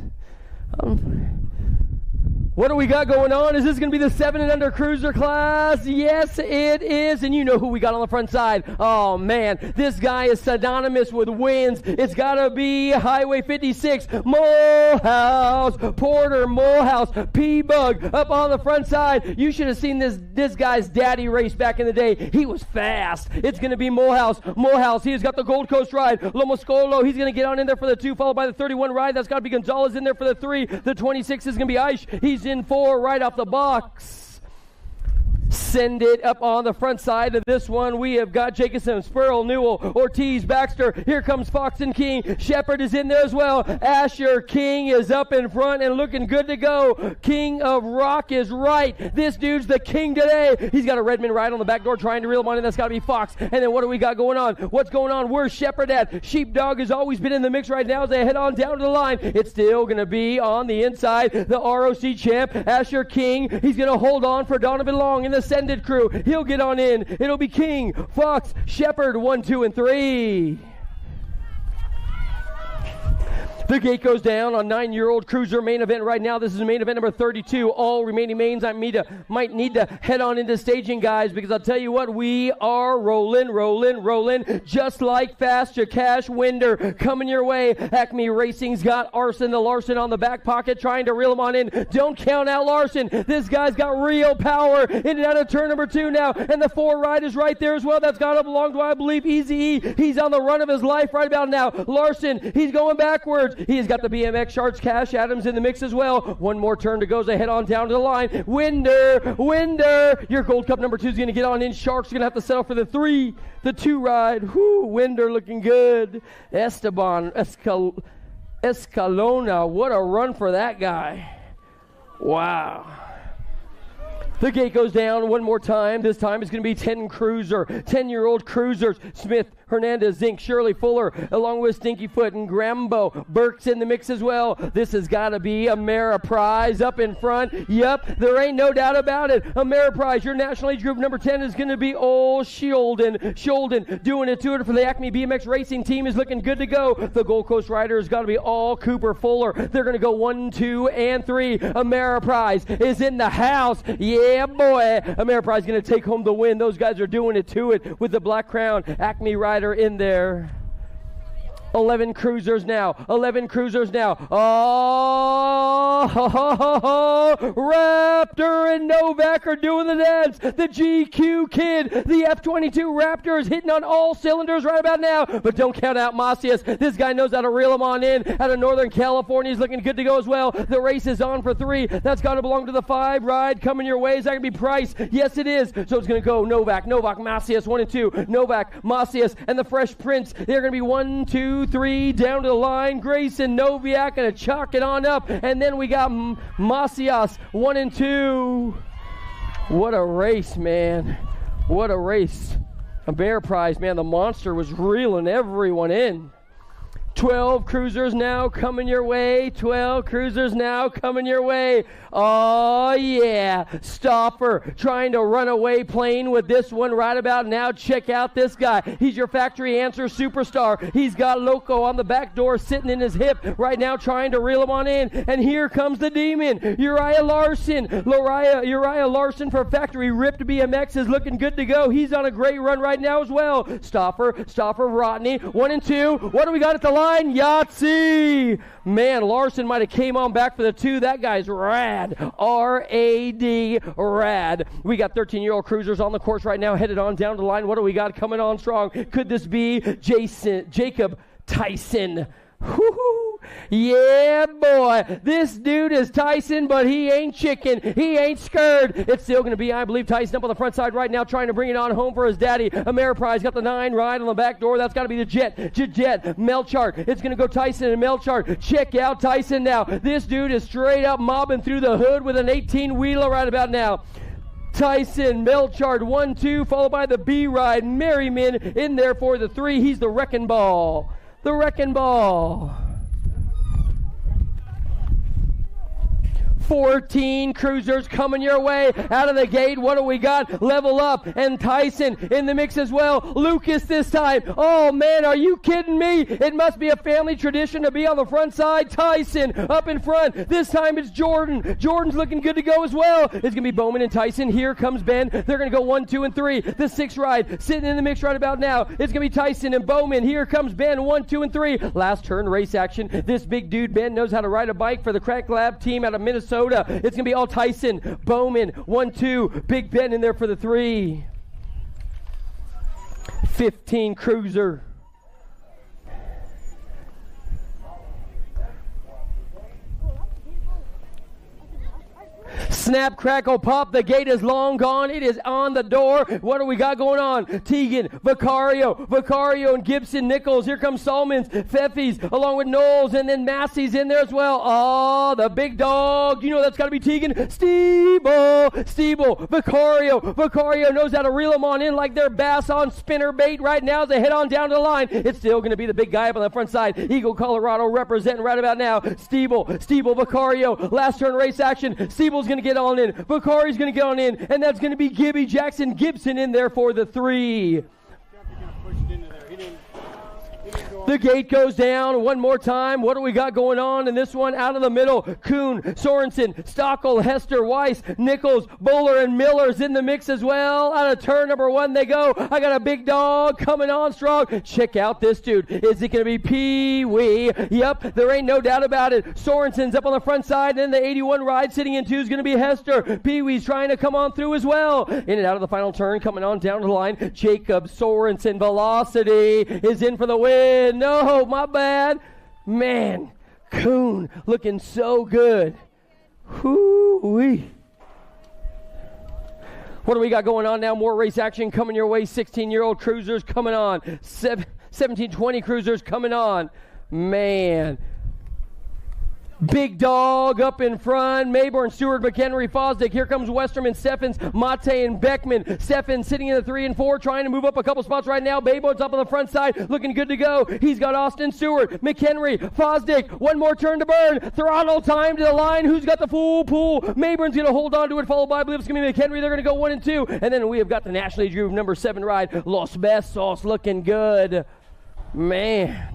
Speaker 6: What do we got going on? Is this going to be the 7 and under cruiser class? Yes, it is. And you know who we got on the front side. Oh, man. This guy is synonymous with wins. It's got to be Highway 56. Morehouse. Porter Morehouse. P-Bug up on the front side. You should have seen this guy's daddy race back in the day. He was fast. It's going to be Morehouse. He's got the Gold Coast ride. Lomoscolo, he's going to get on in there for the 2, followed by the 31 ride. That's got to be Gonzalez in there for the 3. The 26 is going to be Aish. He's in 4 right off the box. send it up on the front side of this one. We have got Jacobson, Spurl, Newell, Ortiz, Baxter. Here comes Fox and King. Shepard is in there as well. Asher King is up in front and looking good to go. King of Rock is right. This dude's the king today. He's got a Redmond ride on the back door trying to reel him on in. That's got to be Fox. And then what do we got going on? What's going on? Where's Shepard at? Sheepdog has always been in the mix right now as they head on down to the line. It's still going to be on the inside. The ROC champ, Asher King. He's going to hold on for Donovan Long in the Sended crew. He'll get on in. It'll be King, Fox, Shepard, 1, 2, and 3. The gate goes down on 9-year-old cruiser main event right now. This is main event number 32. All remaining mains might need to head on into staging, guys, because I'll tell you what, we are rolling. Just like Fast Cash Winder coming your way. Acme Racing's got Arson the Larson on the back pocket trying to reel him on in. Don't count out Larson. This guy's got real power. In and out of turn number 2 now. And the 4 ride is right there as well. That's got up along to, I believe, Easy E. He's on the run of his life right about now. Larson, he's going backwards. He's got the BMX Sharks Cash Adams in the mix as well. One more turn to go as they head on down to the line. Winder. Your Gold Cup number 2 is going to get on in. Sharks are going to have to settle for the 2 ride. Winder looking good. Esteban Escalona. What a run for that guy. Wow. The gate goes down one more time. This time it's going to be 10-year-old cruisers. Smith, Hernandez, Zink, Shirley Fuller, along with Stinky Foot and Grambo. Burke's in the mix as well. This has got to be Ameriprise up in front. Yep, there ain't no doubt about it. Ameriprise, your national age group number 10 is going to be old Sheldon doing it to it for the Acme BMX Racing team is looking good to go. The Gold Coast rider has got to be all Cooper Fuller. They're going to go 1, 2, and 3. Ameriprise is in the house. Yeah, boy. Ameriprise is going to take home the win. Those guys are doing it to it with the Black Crown Acme rider in there. 11 cruisers now. Oh, Raptor and Novak are doing the dance. The GQ kid, the F-22 Raptor is hitting on all cylinders right about now. But don't count out Macias. This guy knows how to reel him on in. Out of Northern California, he's looking good to go as well. The race is on for 3. That's got to belong to the 5 ride. Coming your way. Is that going to be Price? Yes, it is. So it's going to go Novak, Macias, 1 and 2. Novak, Macias, and the Fresh Prince. They're going to be 1, 2, 3 down to the line. Grayson Noviak going to chalk it on up. And then we got Macias, 1 and 2. What a race, man. What a race. Ameriprise, man, the monster was reeling everyone in. 12 cruisers now coming your way. Oh, yeah. Stopper trying to run away playing with this one right about now. Check out this guy. He's your factory answer superstar. He's got Loco on the back door sitting in his hip right now trying to reel him on in. And here comes the demon, Uriah Larson. Uriah Larson for Factory Ripped BMX is looking good to go. He's on a great run right now as well. Stopper, Rodney, 1 and 2. What do we got at the line? Yahtzee! Man, Larson might have came on back for the 2. That guy's rad. R-A-D, rad. We got 13-year-old cruisers on the course right now, headed on down the line. What do we got coming on strong? Could this be Jacob Tyson? Woo-hoo. Yeah, boy. This dude is Tyson, but he ain't chicken. He ain't scared. It's still going to be, I believe, Tyson up on the front side right now trying to bring it on home for his daddy. Ameriprise got the 9 ride on the back door. That's got to be the Jet. Melchart. It's going to go Tyson and Melchart. Check out Tyson now. This dude is straight up mobbing through the hood with an 18-wheeler right about now. Tyson, Melchart, 1, 2, followed by the B ride. Merriman in there for the 3. He's the Wrecking Ball. 14 cruisers coming your way out of the gate. What do we got? Level Up and Tyson in the mix as well. Lucas this time. Oh, man, are you kidding me? It must be a family tradition to be on the front side. Tyson up in front. This time it's Jordan. Jordan's looking good to go as well. It's going to be Bowman and Tyson. Here comes Ben. They're going to go 1, 2, and 3. The 6 ride sitting in the mix right about now. It's going to be Tyson and Bowman. Here comes Ben. 1, 2, and 3. Last turn race action. This big dude, Ben, knows how to ride a bike for the Crack Lab team out of Minnesota. It's going to be all Tyson, Bowman, 1, 2, Big Ben in there for the 3. 15 cruiser. Snap, crackle, pop. The gate is long gone. It is on the door. What do we got going on? Tegan, Vicario, and Gibson, Nichols. Here comes Salmons, Pfeffy's, along with Knowles, and then Massey's in there as well. Oh, the big dog. You know that's got to be Tegan. Steeble, Vicario knows how to reel them on in like they're bass on spinner bait right now as they head on down to the line. It's still going to be the big guy up on the front side. Eagle, Colorado representing right about now. Steeble, Vicario. Last turn race action. Steeble's going to get on in. Vicario's going to get on in. And that's going to be Jackson Gibson in there for the 3. The gate goes down one more time. What do we got going on in this one? Out of the middle, Kuhn, Sorensen, Stockel, Hester, Weiss, Nichols, Bowler, and Miller's in the mix as well. Out of turn number 1 they go. I got a big dog coming on strong. Check out this dude. Is it going to be Pee-wee? Yep, there ain't no doubt about it. Sorensen's up on the front side. Then the 81 ride sitting in 2 is going to be Hester. Pee-wee's trying to come on through as well. In and out of the final turn, coming on down to the line. Jacob Sorensen, Velocity is in for the win. No, my bad. Man, Kuhn looking so good. Whoo-wee. What do we got going on now? More race action coming your way. 16-year-old cruisers coming on. 17-20 cruisers coming on. Man. Big dog up in front. Mayborn, Stewart, McHenry, Fosdick. Here comes Westerman, Steffens, Mate, and Beckman. Steffens sitting in the 3 and 4, trying to move up a couple spots right now. Mayborn's up on the front side, looking good to go. He's got Austin Stewart, McHenry, Fosdick. One more turn to burn. Throttle time to the line. Who's got the full pull? Mayborn's going to hold on to it, followed by, I believe it's going to be McHenry. They're going to go 1 and 2. And then we have got the National Age Group number 7 ride, Los Besos, looking good. Man.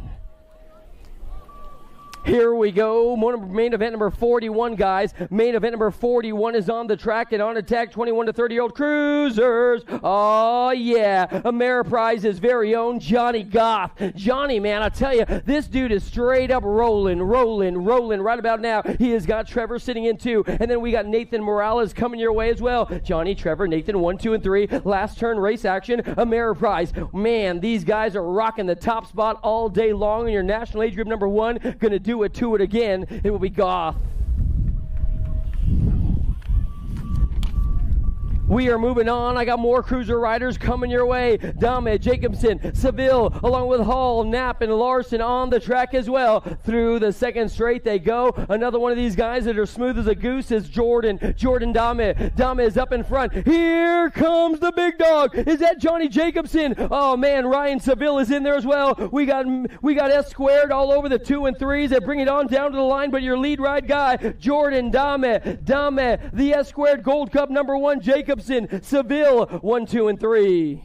Speaker 6: Here we go. Main event number 41, guys. Main event number 41 is on the track and on attack. 21 to 30-year-old cruisers. Oh, yeah. Ameriprize's very own Johnny Goff. Johnny, man, I tell you, this dude is straight up rolling right about now. He has got Trevor sitting in 2. And then we got Nathan Morales coming your way as well. Johnny, Trevor, Nathan, 1, 2, and 3. Last turn race action. Ameriprise. Man, these guys are rocking the top spot all day long in your National Age Group number 1. Going to do it to it again. It will be Goff. We are moving on. I got more cruiser riders coming your way. Dame, Jacobson, Seville, along with Hall, Knapp, and Larson on the track as well. Through the second straight they go. Another one of these guys that are smooth as a goose is Jordan Dame. Dame is up in front. Here comes the big dog. Is that Johnny Jacobson? Oh man, Ryan Seville is in there as well. We got S squared all over the 2 and 3s. They bring it on down to the line, but your lead ride guy, Jordan Dame, the S squared Gold Cup number 1, Jacobson, Seville, 1, 2, and 3.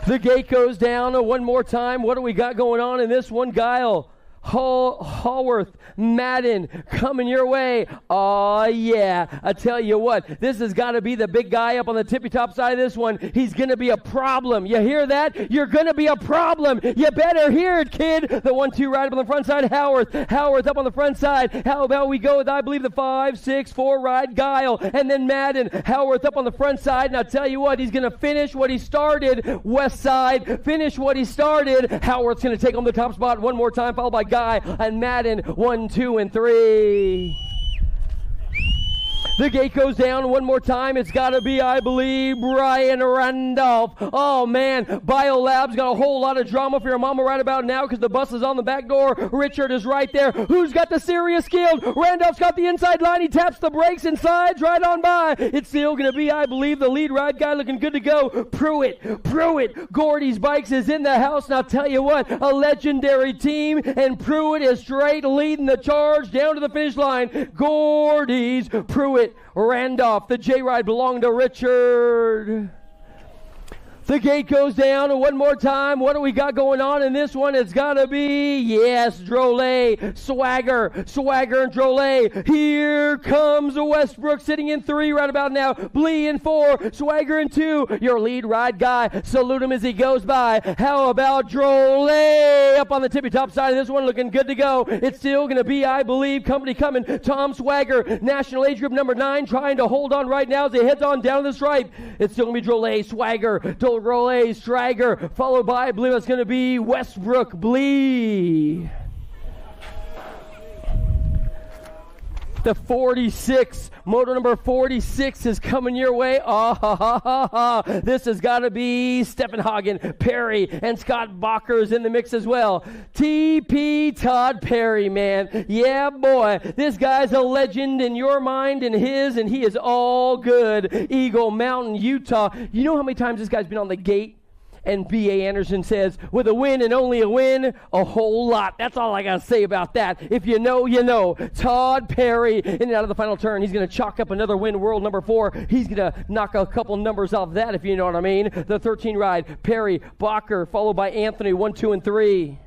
Speaker 6: The gate goes down one more time. What do we got going on in this one? Guile, Hallworth, Madden coming your way. Oh yeah, I tell you what, this has got to be the big guy up on the tippy top side of this one. He's going to be a problem. You hear that? You're going to be a problem. You better hear it, kid. The 1-2 right up on the front side, Howarth up on the front side. How about we go with, I believe, the 5-6-4 ride, Guile, and then Madden. Howarth up on the front side, and I'll tell you what, he's going to finish what he started. West side, finish what he started. Howarth's going to take on the top spot one more time, followed by Guy and Madden, 1, 2, and 3. The gate goes down one more time. It's got to be, I believe, Brian Randolph. Oh, man. Biolab's got a whole lot of drama for your mama right about now because the bus is on the back door. Richard is right there. Who's got the serious skill? Randolph's got the inside line. He taps the brakes and slides right on by. It's still going to be, I believe, the lead ride guy looking good to go. Pruitt. Gordy's Bikes is in the house. And I'll tell you what, a legendary team. And Pruitt is straight leading the charge down to the finish line. Gordy's, Pruitt, Randolph. The J-Ride belonged to Richard. The gate goes down one more time. What do we got going on in this one? It's got to be, yes, Drolet, Swagger and Drolet. Here comes Westbrook sitting in 3 right about now. Blee in 4, Swagger in 2. Your lead ride guy. Salute him as he goes by. How about Drolet up on the tippy top side of this one, looking good to go. It's still going to be, I believe, company coming. Tom Swagger, National Age Group number 9, trying to hold on right now as he heads on down the stripe. It's still going to be Drolet, Swagger, Drolet, Striker, followed by, I believe it's going to be Westbrook, Blee. The 46, moto number 46 is coming your way. This has got to be Steppenhagen, Perry, and Scott Bacher is in the mix as well. TP Todd Perry, man. Yeah, boy. This guy's a legend in your mind and his, and he is all good. Eagle Mountain, Utah. You know how many times this guy's been on the gate? And B.A. Anderson says, with a win and only a win, a whole lot. That's all I got to say about that. If you know, you know. Todd Perry in and out of the final turn. He's going to chalk up another win, world number 4. He's going to knock a couple numbers off that, if you know what I mean. The 13 ride, Perry, Bacher, followed by Anthony, 1, 2, and 3.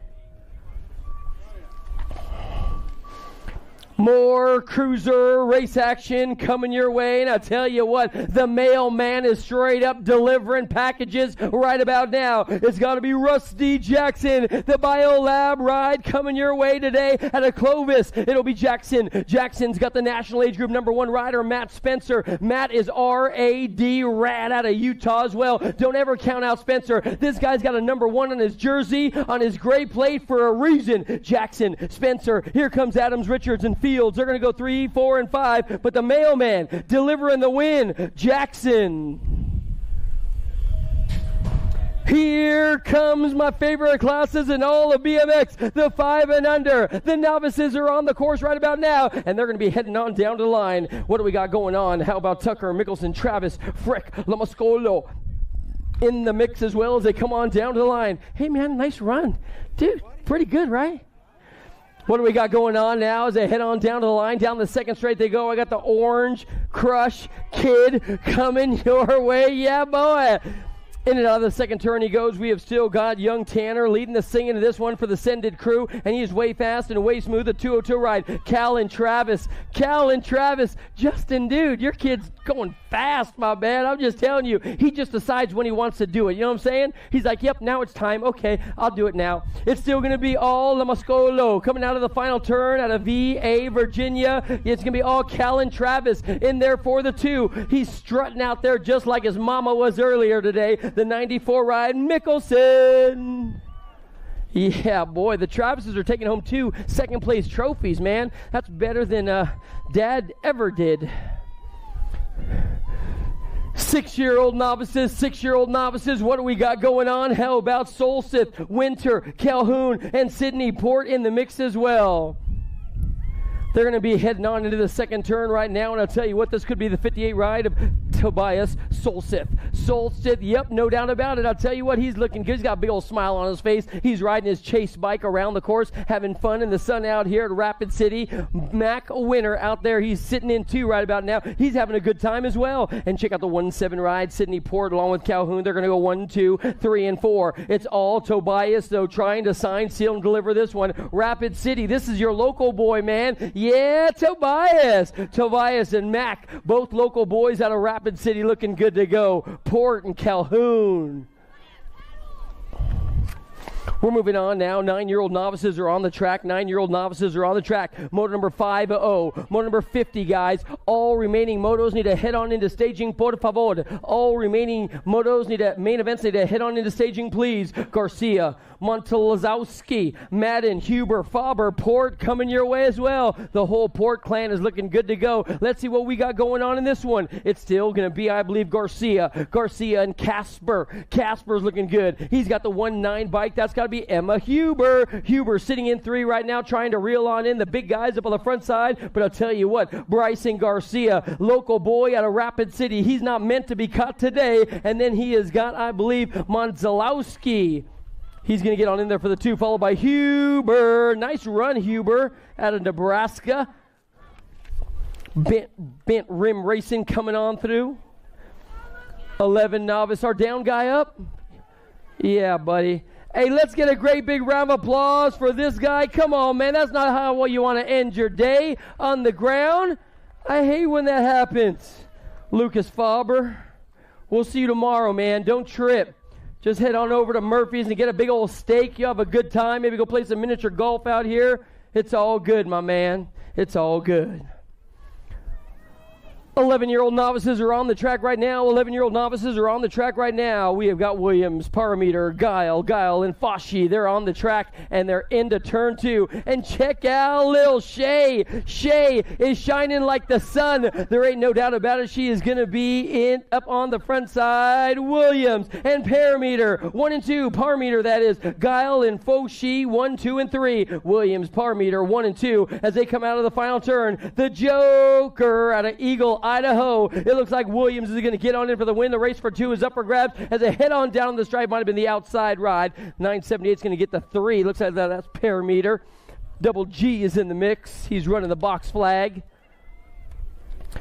Speaker 6: More cruiser race action coming your way, and I tell you what, the mailman is straight up delivering packages right about now. It's got to be Rusty Jackson, the BioLab ride coming your way today out of Clovis. It'll be Jackson. Jackson's got the national age group number 1 rider, Matt Spencer. Matt is R.A.D. Rad out of Utah as well. Don't ever count out Spencer. This guy's got a number 1 on his jersey, on his gray plate for a reason. Jackson, Spencer, here comes Adams, Richards, and Fields. They're going to go 3, 4, and 5, but the mailman delivering the win, Jackson. Here comes my favorite classes in all of BMX, the 5 and under. The novices are on the course right about now, and they're going to be heading on down to the line. What do we got going on? How about Tucker, Mickelson, Travis, Frick, Lamascolo in the mix as well as they come on down to the line. Hey, man, nice run. Dude, pretty good, right? What do we got going on now as they head on down to the line? Down the second straight they go. I got the Orange Crush Kid coming your way. Yeah, boy. In and out of the second turn he goes. We have still got young Tanner leading the singing of this one for the Sended crew, and he's way fast and way smooth. The 202 ride. Cal and Travis. Justin, dude, your kid's going fast, my man. I'm just telling you. He just decides when he wants to do it. You know what I'm saying? He's like, yep, now it's time. Okay, I'll do it now. It's still going to be all Lamascolo coming out of the final turn out of VA, Virginia. It's going to be all Cal and Travis in there for the 2. He's strutting out there just like his mama was earlier today. The 94 ride, Mickelson. Yeah, boy, the Travises are taking home 2 second-place trophies, man. That's better than Dad ever did. 6-year-old novices, what do we got going on? How about Solseth, Winter, Calhoun, and Sydney Port in the mix as well? They're going to be heading on into the second turn right now, and I'll tell you what, this could be the 58 ride of Tobias Solseth. Yep, no doubt about it. I'll tell you what, he's looking good. He's got a big old smile on his face. He's riding his chase bike around the course, having fun in the sun out here at Rapid City. Mac Winner out there, he's sitting in 2 right about now. He's having a good time as well. And check out the 1-7 ride, Sydney Port along with Calhoun. They're going to go 1, 2, 3, and 4. It's all Tobias, though, trying to sign, seal, and deliver this one. Rapid City, this is your local boy, man. Yeah, Tobias and Mac, both local boys out of Rapid City, looking good to go. Port and Calhoun. We're moving on now. 9-year-old novices are on the track. Moto number 50. Moto number 50, guys. All remaining motos need to head on into staging, por favor. All remaining motos main events need to head on into staging, please. Garcia, Montelazowski, Madden, Huber, Faber, Port coming your way as well. The whole Port clan is looking good to go. Let's see what we got going on in this one. It's still going to be, I believe, Garcia and Casper. Casper's looking good. He's got the 1-9 bike. That's got to be Emma Huber. Huber sitting in 3 right now, trying to reel on in the big guys up on the front side. But I'll tell you what, Bryson Garcia, local boy out of Rapid City, he's not meant to be caught today. And then he has got, I believe, Monzelowski. He's going to get on in there for the 2, followed by Huber. Nice run, Huber, out of Nebraska. Bent Rim Racing coming on through. 11 novice. Our down guy up? Yeah, buddy. Hey, let's get a great big round of applause for this guy. Come on, man. That's not how you want to end your day on the ground. I hate when that happens. Lucas Faber, we'll see you tomorrow, man. Don't trip. Just head on over to Murphy's and get a big old steak. You'll have a good time. Maybe go play some miniature golf out here. It's all good, my man. It's all good. 11-year-old novices are on the track right now. 11-year-old novices are on the track right now. We have got Williams, Parameter, Guile, and Foshi. They're on the track, and they're into turn 2. And check out Lil Shay. Shay is shining like the sun. There ain't no doubt about it. She is going to be up on the front side. Williams and Parameter, 1 and 2. Parameter, that is. Guile and Foshi, 1, 2, and 3. Williams, Parameter, 1 and 2. As they come out of the final turn, the Joker out of Eagle, Idaho. It looks like Williams is going to get on in for the win. The race for 2 is up for grabs as they head on down the stripe. Might have been the outside ride. 978 is going to get the 3. Looks like that's Parameter. Double G is in the mix. He's running the box flag.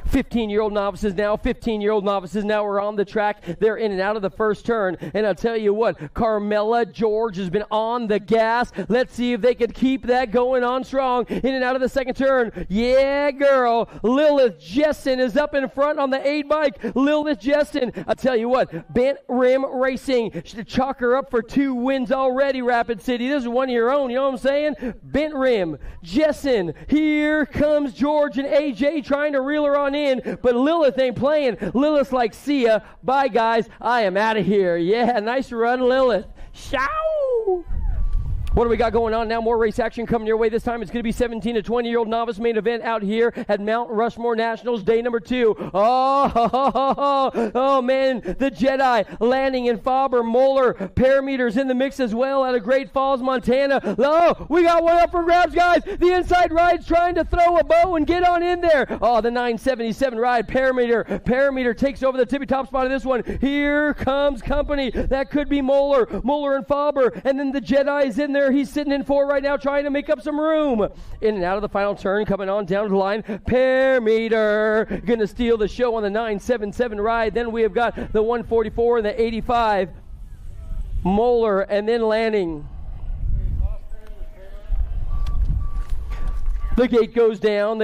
Speaker 6: 15-year-old novices now. 15-year-old novices now are on the track. They're in and out of the first turn. And I'll tell you what, Carmela George has been on the gas. Let's see if they can keep that going on strong. In and out of the second turn. Yeah, girl. Lilith Jessen is up in front on the 8 bike. Lilith Jessen. I'll tell you what, Bent Rim Racing should chalk her up for 2 wins already, Rapid City. This is one of your own, you know what I'm saying? Bent Rim, Jessen. Here comes George and AJ trying to reel her on in, but Lilith ain't playing. Lilith's like, see ya, bye guys, I am out of here. Yeah, nice run, Lilith. Show! What do we got going on now? More race action coming your way. This time it's going to be 17 to 20-year-old novice main event out here at Mount Rushmore Nationals, day number 2. Oh, man, the Jedi landing in Faber, Moeller, Parameters in the mix as well out of Great Falls, Montana. Oh, we got one up for grabs, guys. The inside ride's trying to throw a bow and get on in there. Oh, the 977 ride, Parameter takes over the tippy top spot of this one. Here comes company. That could be Moeller and Faber, and then the Jedi is in there. He's sitting in 4 right now trying to make up some room. In and out of the final turn, coming on down the line. Parameter going to steal the show on the 977 ride. Then we have got the 144 and the 85. Moeller and then Lanning. The gate goes down.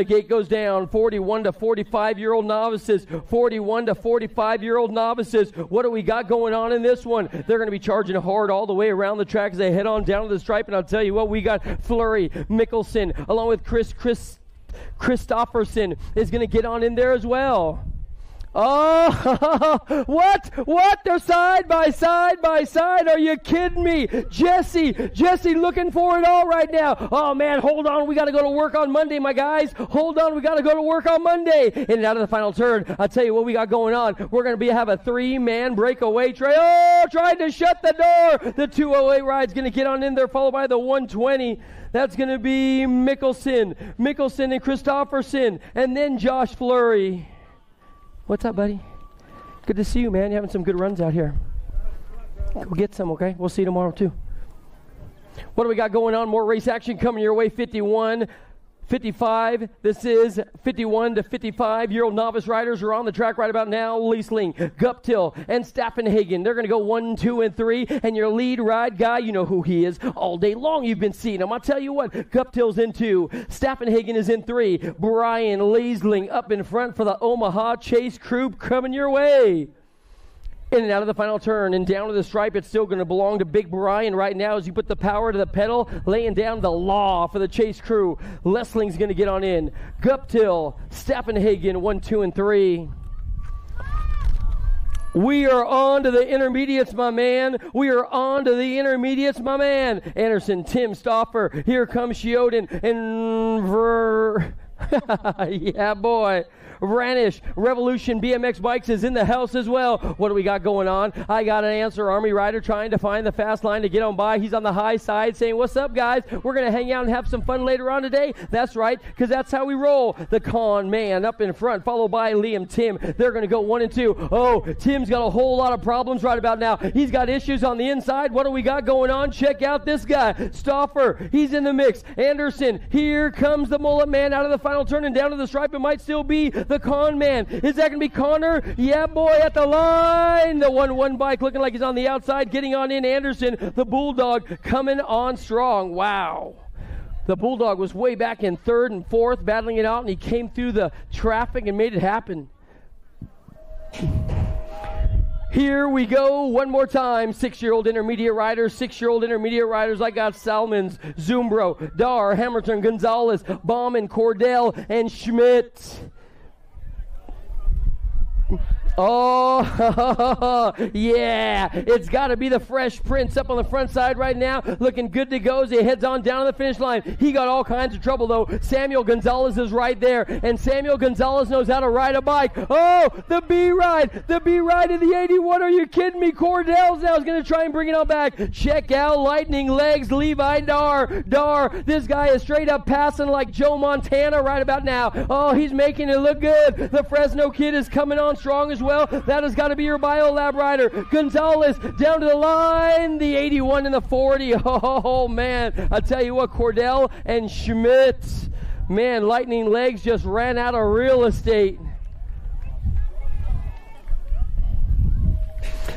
Speaker 6: 41 to 45-year-old novices. 41 to 45-year-old novices. What do we got going on in this one? They're going to be charging hard all the way around the track as they head on down to the stripe. And I'll tell you what, we got Flurry, Mickelson, along with Christopherson is going to get on in there as well. Oh, what? They're side by side. Are you kidding me? Jesse looking for it all right now. Oh, man, hold on. We got to go to work on Monday, my guys. Hold on. We got to go to work on Monday. In and out of the final turn, I'll tell you what we got going on. We're going to have a 3-man breakaway. Trying to shut the door. The 208 ride's going to get on in there, followed by the 120. That's going to be Mickelson and Christopherson, and then Josh Flurry. What's up, buddy? Good to see you, man. You're having some good runs out here. Go get some, okay? We'll see you tomorrow, too. What do we got going on? More race action coming your way. 51, 55. This is 51 to 55-year-old novice riders are on the track right about now. Liesling, Guptill, and Staffenhagen. They're going to go 1, 2, and 3. And your lead ride guy, you know who he is. All day long you've been seeing him. I'll tell you what, Guptill's in 2. Staffenhagen is in 3. Brian Liesling up in front for the Omaha Chase crew coming your way. In and out of the final turn and down to the stripe. It's still going to belong to Big Brian right now as you put the power to the pedal, laying down the law for the Chase crew. Lesling's going to get on in. Guptill, Staffenhagen, 1, 2, and 3. We are on to the intermediates, my man. Anderson, Tim Stauffer. Here comes Shioden and yeah, boy. Ranish, Revolution BMX Bikes is in the house as well. What do we got going on? I got an answer Army rider trying to find the fast line to get on by. He's on the high side saying, what's up, guys? We're going to hang out and have some fun later on today. That's right, because that's how we roll. The con man up in front, followed by Liam Tim. They're going to go 1 and 2. Oh, Tim's got a whole lot of problems right about now. He's got issues on the inside. What do we got going on? Check out this guy. Stauffer, he's in the mix. Anderson, here comes the mullet man out of the final turn and down to the stripe. It might still be the con man. Is that going to be Connor? Yeah, boy, at the line. The 1-1 bike looking like he's on the outside, getting on in. Anderson, the Bulldog, coming on strong. Wow. The Bulldog was way back in 3rd and 4th, battling it out, and he came through the traffic and made it happen. Here we go one more time. 6-year-old intermediate riders. I got Salmons, Zumbro, Dar, Hamilton, Gonzalez, Bauman, Cordell, and Schmidt. Oh, yeah. It's got to be the Fresh Prince up on the front side right now. Looking good to go as he heads on down to the finish line. He got all kinds of trouble, though. Samuel Gonzalez is right there, and Samuel Gonzalez knows how to ride a bike. Oh, the B-Ride. The B-Ride of the 81. Are you kidding me? Cordell's now is going to try and bring it on back. Check out Lightning Legs, Levi Dar. This guy is straight up passing like Joe Montana right about now. Oh, he's making it look good. The Fresno kid is coming on strong as well. That has got to be your Biolab rider. Gonzalez down to the line. The 81 and the 40. Oh, man. I tell you what, Cordell and Schmidt. Man, Lightning Legs just ran out of real estate.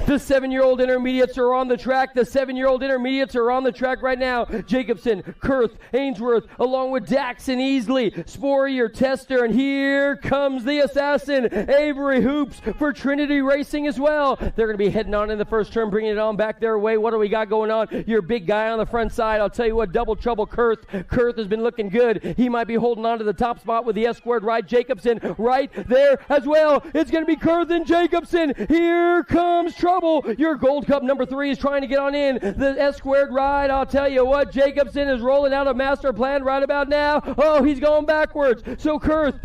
Speaker 6: The 7-year-old intermediates are on the track. The 7-year-old intermediates are on the track right now. Jacobson, Kurth, Ainsworth, along with Daxon, Easley, Sporier, Tester, and here comes the assassin, Avery Hoops for Trinity Racing as well. They're going to be heading on in the first turn, bringing it on back their way. What do we got going on? Your big guy on the front side. I'll tell you what, double trouble Kurth. Kurth has been looking good. He might be holding on to the top spot with the S-squared ride. Jacobson right there as well. It's going to be Kurth and Jacobson. Here comes trouble. Your Gold Cup number 3 is trying to get on in. The S-squared ride, I'll tell you what, Jacobson is rolling out a master plan right about now. Oh, he's going backwards. So Kurth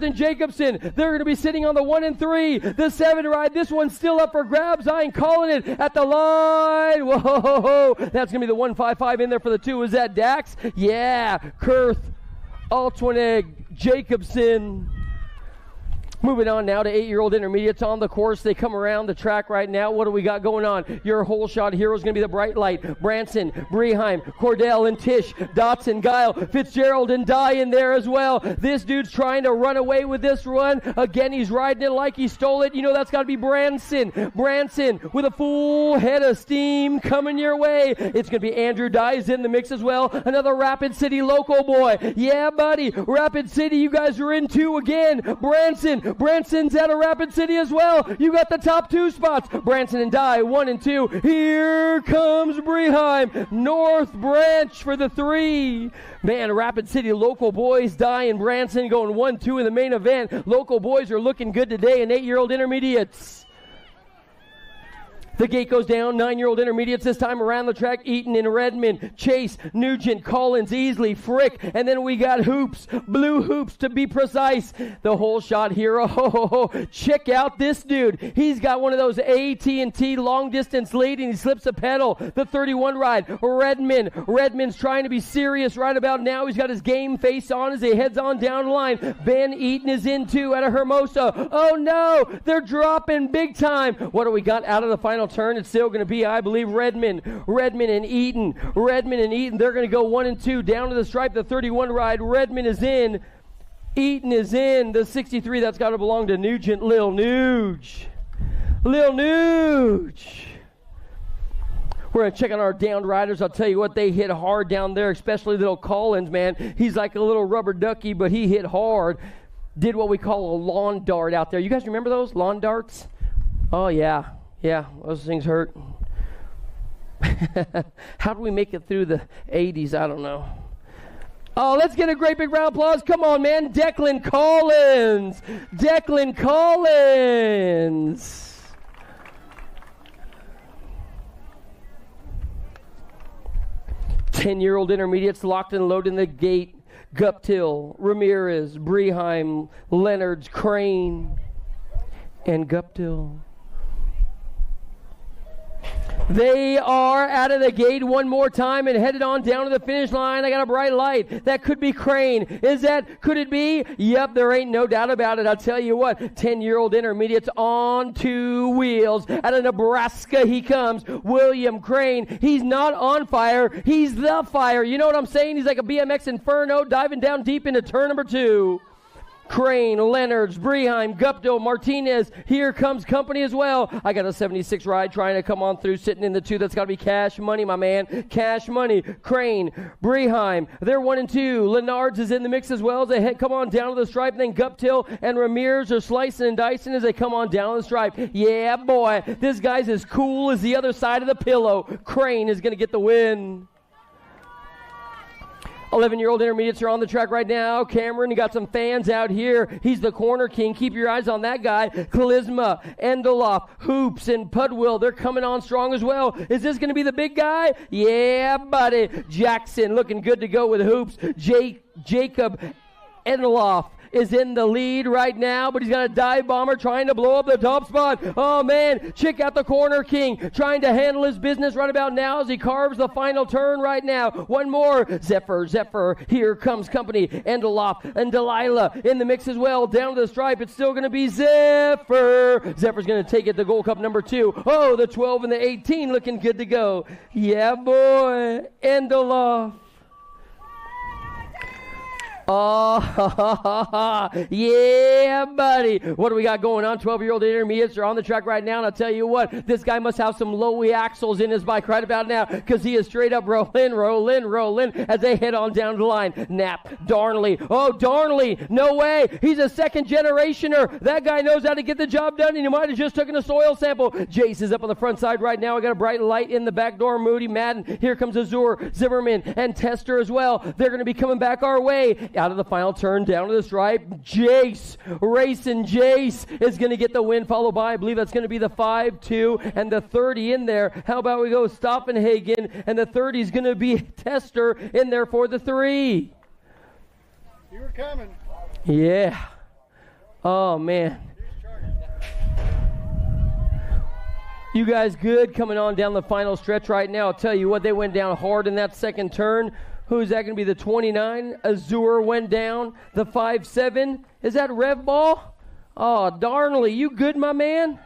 Speaker 6: and Jacobson, they're going to be sitting on the 1 and 3. The 7 ride, this one's still up for grabs. I ain't calling it at the line. Whoa, that's going to be the 155 in there for the 2. Is that Dax? Yeah, Kurth, Altwineg, Jacobson. Moving on now to 8-year-old intermediates on the course. They come around the track right now. What do we got going on? Your whole shot hero is going to be the Bright Light. Branson, Breheim, Cordell, and Tish, Dotson, Guile, Fitzgerald, and Dye in there as well. This dude's trying to run away with this run. Again, he's riding it like he stole it. You know that's got to be Branson. Branson with a full head of steam coming your way. It's going to be Andrew Dye's in the mix as well. Another Rapid City local boy. Yeah, buddy. Rapid City, you guys are in 2 again. Branson's out of Rapid City as well. You got the top 2 spots. Branson and Dye, 1 and 2. Here comes Breheim. North Branch for the 3. Man, Rapid City local boys, Dye and Branson going 1-2 in the main event. Local boys are looking good today in 8-year-old intermediates. The gate goes down. 9-year-old intermediates this time around the track. Eaton and Redmond, Chase, Nugent, Collins, Easley, Frick, and then we got Hoops, Blue Hoops to be precise. The whole shot hero. Check out this dude. He's got one of those AT&T long distance lead and he slips a pedal. The 31 ride. Redmond's trying to be serious right about now. He's got his game face on as he heads on down the line. Ben Eaton is in 2 out of Hermosa. Oh no, they're dropping big time. What do we got out of the final turn? It's still going to be, I believe, Redmond and Eaton. They're going to go 1 and 2 down to the stripe. The 31 ride. Redmond is in. Eaton is in. The 63, that's got to belong to Nugent. Lil Nuge. We're going to check on our downed riders. I'll tell you what, they hit hard down there, especially little Collins, man. He's like a little rubber ducky, but he hit hard. Did what we call a lawn dart out there. You guys remember those lawn darts? Oh, yeah. Yeah, those things hurt. How do we make it through the 80s? I don't know. Oh, let's get a great big round of applause. Come on, man. Declan Collins. 10-year-old intermediates locked and loaded in the gate. Guptill, Ramirez, Breheim, Leonards, Crane, and Guptill. They are out of the gate one more time and headed on down to the finish line. I got a bright light. That could be Crane. Could it be? Yep, there ain't no doubt about it. I'll tell you what, 10-year-old intermediates on 2 wheels. Out of Nebraska he comes. William Crane. He's not on fire. He's the fire. You know what I'm saying? He's like a BMX Inferno diving down deep into turn number 2. Crane, Leonards, Breheim, Guptill, Martinez. Here comes company as well. I got a 76 ride trying to come on through, sitting in the 2. That's got to be Cash Money, my man. Cash Money. Crane, Breheim. They're 1 and 2. Leonards is in the mix as well as they come on down to the stripe. Then Guptill and Ramirez are slicing and dicing as they come on down the stripe. Yeah, boy. This guy's as cool as the other side of the pillow. Crane is going to get the win. 11-year-old intermediates are on the track right now. Cameron, you got some fans out here. He's the corner king. Keep your eyes on that guy. Charisma, Endeloff, Hoops, and Pudwill. They're coming on strong as well. Is this going to be the big guy? Yeah, buddy. Jackson looking good to go with Hoops. Jacob Endeloff is in the lead right now, but he's got a dive bomber trying to blow up the top spot. Oh, man, check out the corner king trying to handle his business right about now as he carves the final turn right now. One more. Zephyr, here comes company. Endeloff and Delilah in the mix as well. Down to the stripe, it's still going to be Zephyr. Zephyr's going to take it to Gold Cup number 2. Oh, the 12 and the 18 looking good to go. Yeah, boy, Endeloff. Oh, yeah, buddy. What do we got going on? 12-year-old intermediates are on the track right now, and I'll tell you what, this guy must have some low axles in his bike right about now because he is straight up rolling as they head on down the line. Knapp, Darnley. Oh, Darnley, no way. He's a second generationer. That guy knows how to get the job done, and he might have just taken a soil sample. Jace is up on the front side right now. I got a bright light in the back door. Moody, Madden. Here comes Azur, Zimmerman, and Tester as well. They're going to be coming back our way. Out of the final turn, down to the stripe. Jace, racing Jace is going to get the win, followed by, I believe that's going to be the 5-2 and the 30 in there. How about we go Stoppenhagen, and the 30 is going to be Tester in there for the 3.
Speaker 2: You were coming.
Speaker 6: Yeah. Oh, man. You guys good coming on down the final stretch right now. I'll tell you what, they went down hard in that second turn. Who's that going to be? The 29. Azur went down. The 5-7. Is that Rev Ball? Oh, Darnley, you good, my man?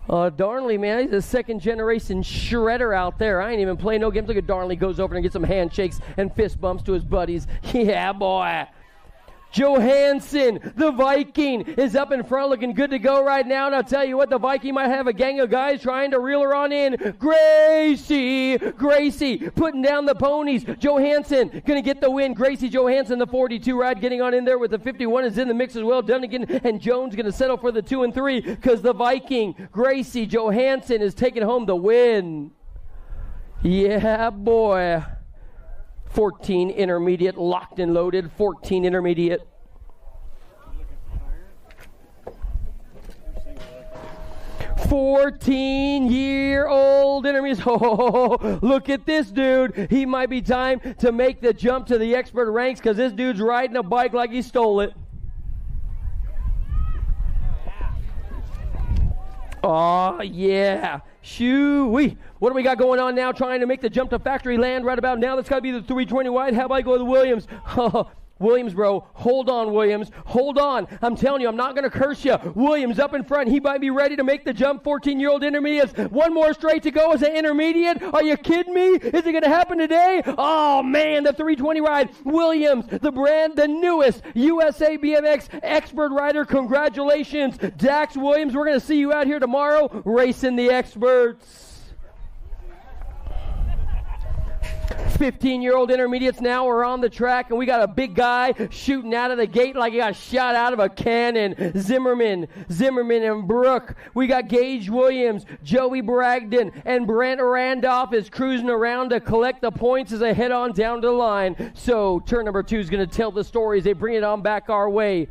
Speaker 6: Darnley, man, he's a second-generation shredder out there. I ain't even playing no games. Look at Darnley goes over and gets some handshakes and fist bumps to his buddies. Yeah, boy. Johansson, the Viking, is up in front looking good to go right now. And I'll tell you what, the Viking might have a gang of guys trying to reel her on in. Gracie putting down the ponies. Johansson going to get the win. Gracie Johansson, the 42 ride, getting on in there with the 51 is in the mix as well. Dunnigan and Jones going to settle for the 2 and 3 because the Viking, Gracie Johansson, is taking home the win. Yeah, boy. 14 intermediate, locked and loaded, 14 intermediate. 14-year-old intermediate. Oh, look at this dude. He might be time to make the jump to the expert ranks because this dude's riding a bike like he stole it. Oh, yeah. Shoo-wee. What do we got going on now? Trying to make the jump to factory land right about now. That's got to be the 320 wide. How about I go to Williams? Williams, bro. Hold on, Williams. Hold on. I'm telling you, I'm not going to curse you. Williams up in front. He might be ready to make the jump. 14-year-old intermediates. One more straight to go as an intermediate. Are you kidding me? Is it going to happen today? Oh, man, the 320 ride. Williams, the newest USA BMX expert rider. Congratulations, Dax Williams. We're going to see you out here tomorrow racing the experts. 15-year-old intermediates now are on the track, and we got a big guy shooting out of the gate like he got shot out of a cannon. Zimmerman and Brooke. We got Gage Williams, Joey Bragdon, and Brent Randolph is cruising around to collect the points as they head on down to the line. So turn number 2 is going to tell the stories. They bring it on back our way.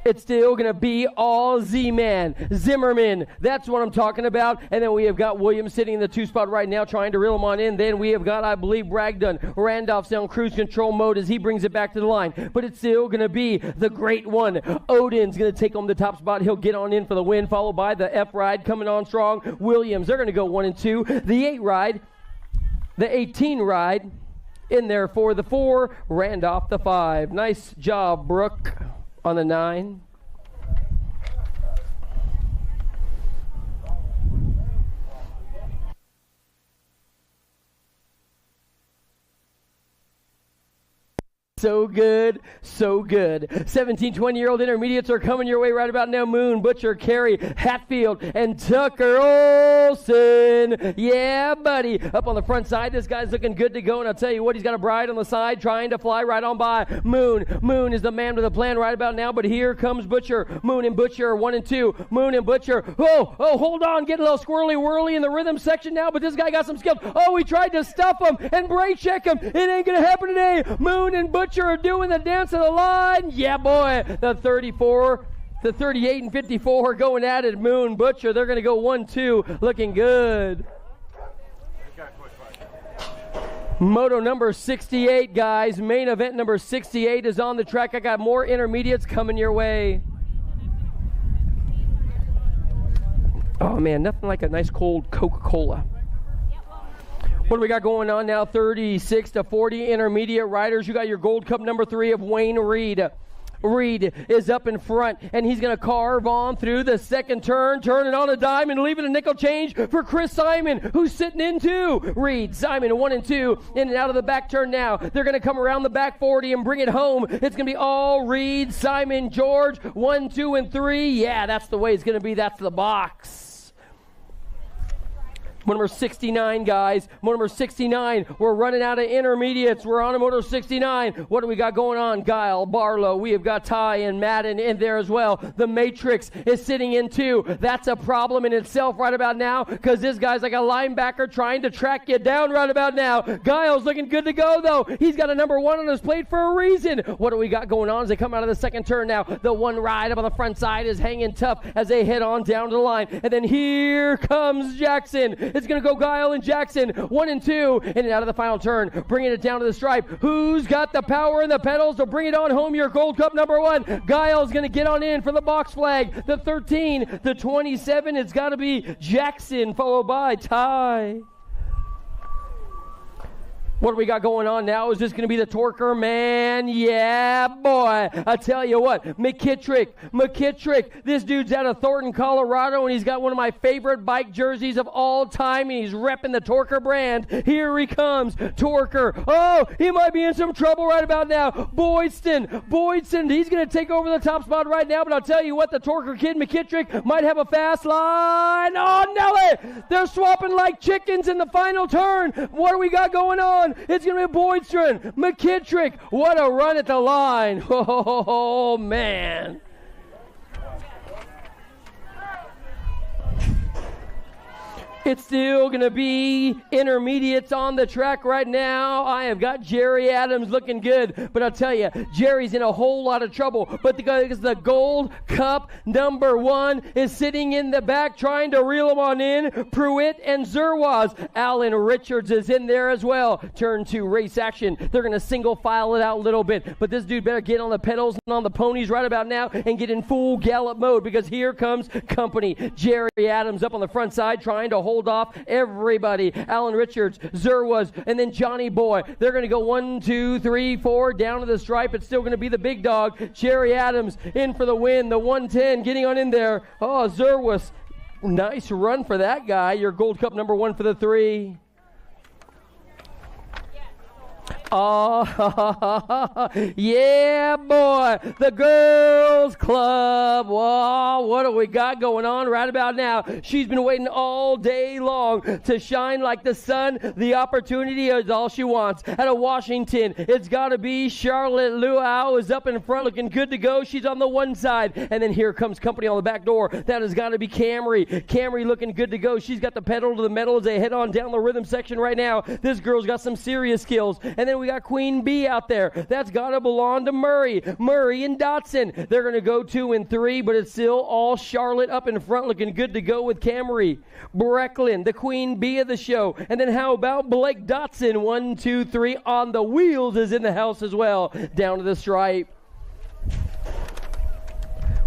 Speaker 6: It's still going to be all Z-Man. Zimmerman, that's what I'm talking about. And then we have got Williams sitting in the 2 spot right now trying to reel him on in. Then we have got, I believe, Bragdon. Randolph's on cruise control mode as he brings it back to the line. But it's still going to be the great one. Odin's going to take home the top spot. He'll get on in for the win, followed by the F ride coming on strong. Williams, they're going to go 1 and 2. The 8 ride, the 18 ride in there for the 4. Randolph, the 5. Nice job, Brooke. On the 9. So good, so good. 17, 20-year-old intermediates are coming your way right about now. Moon, Butcher, Carey, Hatfield, and Tucker Olson. Yeah, buddy. Up on the front side, this guy's looking good to go. And I'll tell you what, he's got a bride on the side trying to fly right on by. Moon is the man with the plan right about now. But here comes Butcher. Moon and Butcher are 1 and 2. Moon and Butcher. Oh, hold on. Getting a little squirrely-whirly in the rhythm section now. But this guy got some skills. Oh, he tried to stuff him and brake check him. It ain't going to happen today. Moon and Butcher are doing the dance of the line. Yeah, boy. The 34, the 38 and 54 going at it. Moon, Butcher, they're going to go 1-2. Looking good. Moto number 68, guys. Main event number 68 is on the track. I got more intermediates coming your way. Oh, man, nothing like a nice cold Coca-Cola. What do we got going on now? 36 to 40 intermediate riders. You got your Gold Cup number 3 of Wayne Reed. Reed is up in front, and he's going to carve on through the second turn, turning on a dime and leaving a nickel change for Chris Simon, who's sitting in 2. Reed, Simon, 1 and 2, in and out of the back turn now. They're going to come around the back 40 and bring it home. It's going to be all Reed, Simon, George, 1, 2, and 3. Yeah, that's the way it's going to be. That's the box. Number 69, guys. Number 69. We're running out of intermediates. We're on a moto 69. What do we got going on? Guile, Barlow. We have got Ty and Madden in there as well. The Matrix is sitting in 2. That's a problem in itself right about now because this guy's like a linebacker trying to track you down right about now. Guile's looking good to go, though. He's got a number 1 on his plate for a reason. What do we got going on as they come out of the second turn now? The one ride up on the front side is hanging tough as they head on down to the line. And then here comes Jackson. It's going to go Guile and Jackson, 1 and 2, in and out of the final turn, bringing it down to the stripe. Who's got the power and the pedals to bring it on home? Your Gold Cup number 1. Guile's going to get on in for the box flag. The 13, the 27, it's got to be Jackson, followed by Ty. What do we got going on now? Is this going to be the Torker man? Yeah, boy. I tell you what, McKittrick. This dude's out of Thornton, Colorado, and he's got one of my favorite bike jerseys of all time, and he's repping the Torker brand. Here he comes, Torker. Oh, he might be in some trouble right about now. Boydston, he's going to take over the top spot right now, but I'll tell you what, the Torker kid, McKittrick, might have a fast line. Oh, Nelly! They're swapping like chickens in the final turn. What do we got going on? It's going to be Boydstrom, McKittrick. What a run at the line. Oh, man. It's still going to be intermediates on the track right now. I have got Jerry Adams looking good. But I'll tell you, Jerry's in a whole lot of trouble. But because the Gold Cup number 1 is sitting in the back trying to reel him on in. Pruitt and Zerwas. Alan Richards is in there as well. Turn 2 race action. They're going to single file it out a little bit. But this dude better get on the pedals and on the ponies right about now and get in full gallop mode because here comes company. Jerry Adams up on the front side trying to hold off everybody. Alan Richards, Zerwas, and then Johnny Boy. They're going to go 1, 2, 3, 4 down to the stripe. It's still going to be the big dog. Jerry Adams in for the win. The 110 getting on in there. Oh, Zerwas. Nice run for that guy. Your Gold Cup number 1 for the 3. Oh, yeah, boy. The girls club. Whoa, what do we got going on right about now? She's been waiting all day long to shine like the sun. The opportunity is all she wants. Out of Washington, it's got to be Charlotte Luau is up in front looking good to go. She's on the one side. And then here comes company on the back door. That has got to be Camry. Camry looking good to go. She's got the pedal to the metal as they head on down the rhythm section right now. This girl's got some serious skills. And then we got Queen Bee out there. That's got to belong to Murray. Murray and Dotson. They're going to go 2 and 3, but it's still all Charlotte up in front looking good to go with Camry. Brecklin, the Queen Bee of the show. And then how about Blake Dotson? 1, 2, 3 on the wheels is in the house as well. Down to the stripe.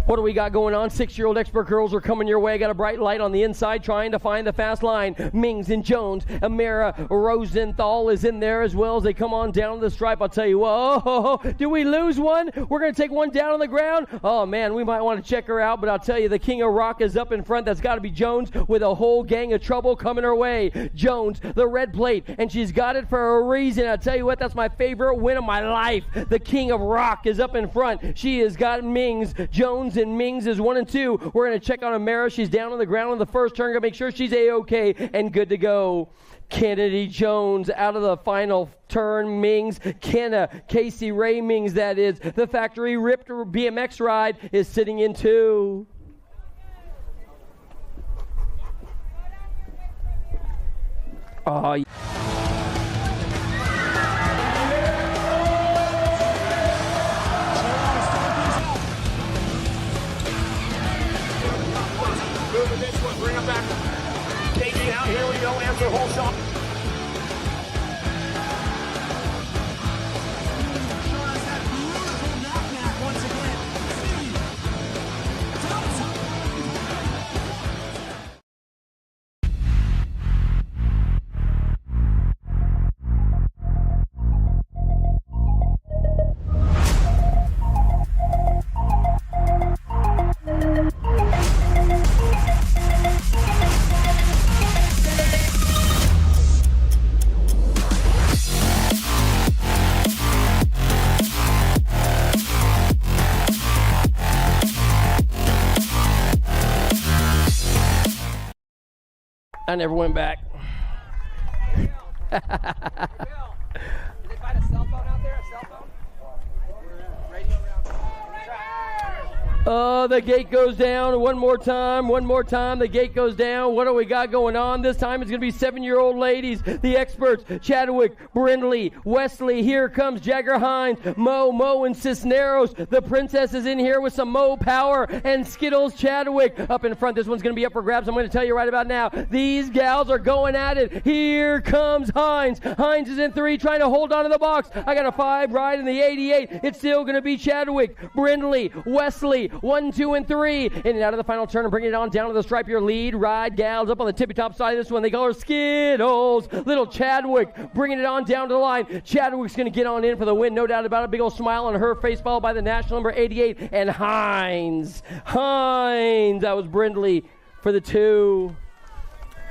Speaker 6: What do we got going on? 6-year-old expert girls are coming your way. Got a bright light on the inside trying to find the fast line. Mings and Jones. Amira Rosenthal is in there as well as they come on down the stripe. I'll tell you what. Oh, did we lose one? We're going to take one down on the ground. Oh, man, we might want to check her out. But I'll tell you, the King of Rock is up in front. That's got to be Jones with a whole gang of trouble coming her way. Jones, the red plate, and she's got it for a reason. I'll tell you what, that's my favorite win of my life. The King of Rock is up in front. She has got Mings. Jones and Mings is 1 and 2. We're going to check on Amara. She's down on the ground on the first turn. Going to make sure she's A-OK and good to go. Kennedy Jones out of the final turn. Mings, Casey Ray Mings, that is. The factory ripped BMX ride is sitting in 2. Oh, yeah.
Speaker 9: Bring him back. Katie out. Here we go. Answer whole shot.
Speaker 6: I never went back.
Speaker 10: Did they find a cell phone out there? A cell phone? Radio around.
Speaker 6: Oh, the gate goes down one more time. The gate goes down. What do we got going on? This time it's going to be 7-year-old ladies. The experts, Chadwick, Brindley, Wesley. Here comes Jagger Hines, Mo, and Cisneros. The princess is in here with some Mo power and Skittles Chadwick up in front. This one's going to be up for grabs. I'm going to tell you right about now. These gals are going at it. Here comes Hines. Hines is in 3 trying to hold on to the box. I got a 5 ride in the 88. It's still going to be Chadwick, Brindley, Wesley. 1, 2, and 3. In and out of the final turn and bringing it on down to the stripe. Your lead ride gals up on the tippy top side of this one. They call her Skittles. Little Chadwick bringing it on down to the line. Chadwick's going to get on in for the win. No doubt about it. Big old smile on her face, followed by the national number 88 and Hines. That was Brindley for the 2.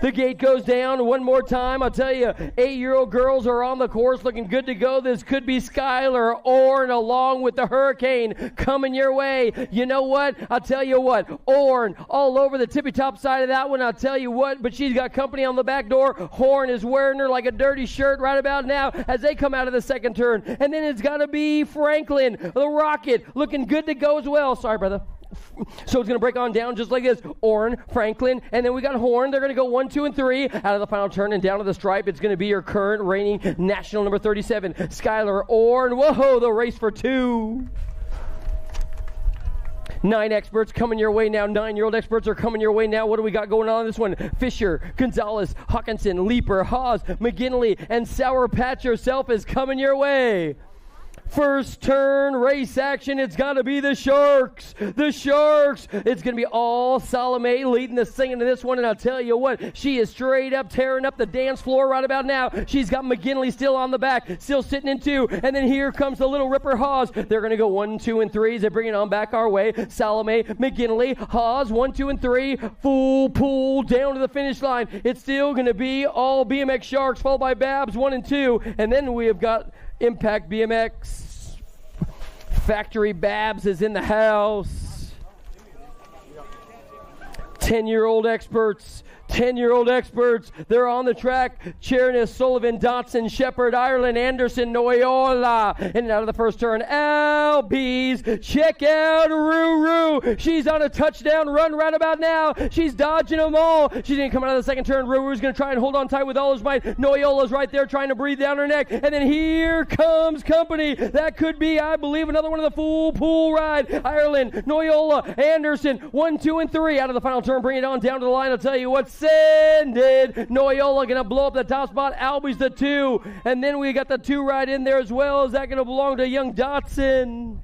Speaker 6: The gate goes down one more time. I'll tell you, 8-year-old girls are on the course looking good to go. This could be Skylar Orn along with the Hurricane coming your way. You know what? I'll tell you what. Orn all over the tippy top side of that one. I'll tell you what, but she's got company on the back door. Horn is wearing her like a dirty shirt right about now as they come out of the second turn. And then it's got to be Franklin, the Rocket, looking good to go as well. Sorry, brother. So it's going to break on down just like this. Orn, Franklin, and then we got Horn. They're going to go 1, 2, and 3 out of the final turn and down to the stripe. It's going to be your current reigning national number 37, Skylar Orn. Whoa, the race for 2. 9 experts coming your way now. 9-year-old experts are coming your way now. What do we got going on this one? Fisher, Gonzalez, Hawkinson, Leaper, Haas, McGinley, and Sour Patch herself is coming your way. First turn race action. It's got to be the Sharks. The Sharks. It's going to be all Salome leading the singing to this one. And I'll tell you what, she is straight up tearing up the dance floor right about now. She's got McGinley still on the back, still sitting in 2. And then here comes the little Ripper Hawes. They're going to go 1, 2, and 3s. They bring it on back our way. Salome, McGinley, Hawes, 1, 2, and 3. Full pull down to the finish line. It's still going to be all BMX Sharks, followed by Babs, 1 and 2. And then we have got Impact BMX. Factory Babs is in the house. 10-year-old experts. 10-year-old experts. They're on the track. Chernis, Sullivan, Dotson, Shepard, Ireland, Anderson, Noyola. And out of the first turn, Albies. Check out Ruru. She's on a touchdown run right about now. She's dodging them all. She's going to come out of the second turn. Ruru's going to try and hold on tight with all his might. Noyola's right there trying to breathe down her neck. And then here comes company. That could be, I believe, another one of the full pool ride. Ireland, Noyola, Anderson, 1, 2, and 3 out of the final turn. Bring it on down to the line. I'll tell you what, send it. Noyola going to blow up the top spot. Albie's the 2. And then we got the 2 right in there as well. Is that going to belong to young Dotson?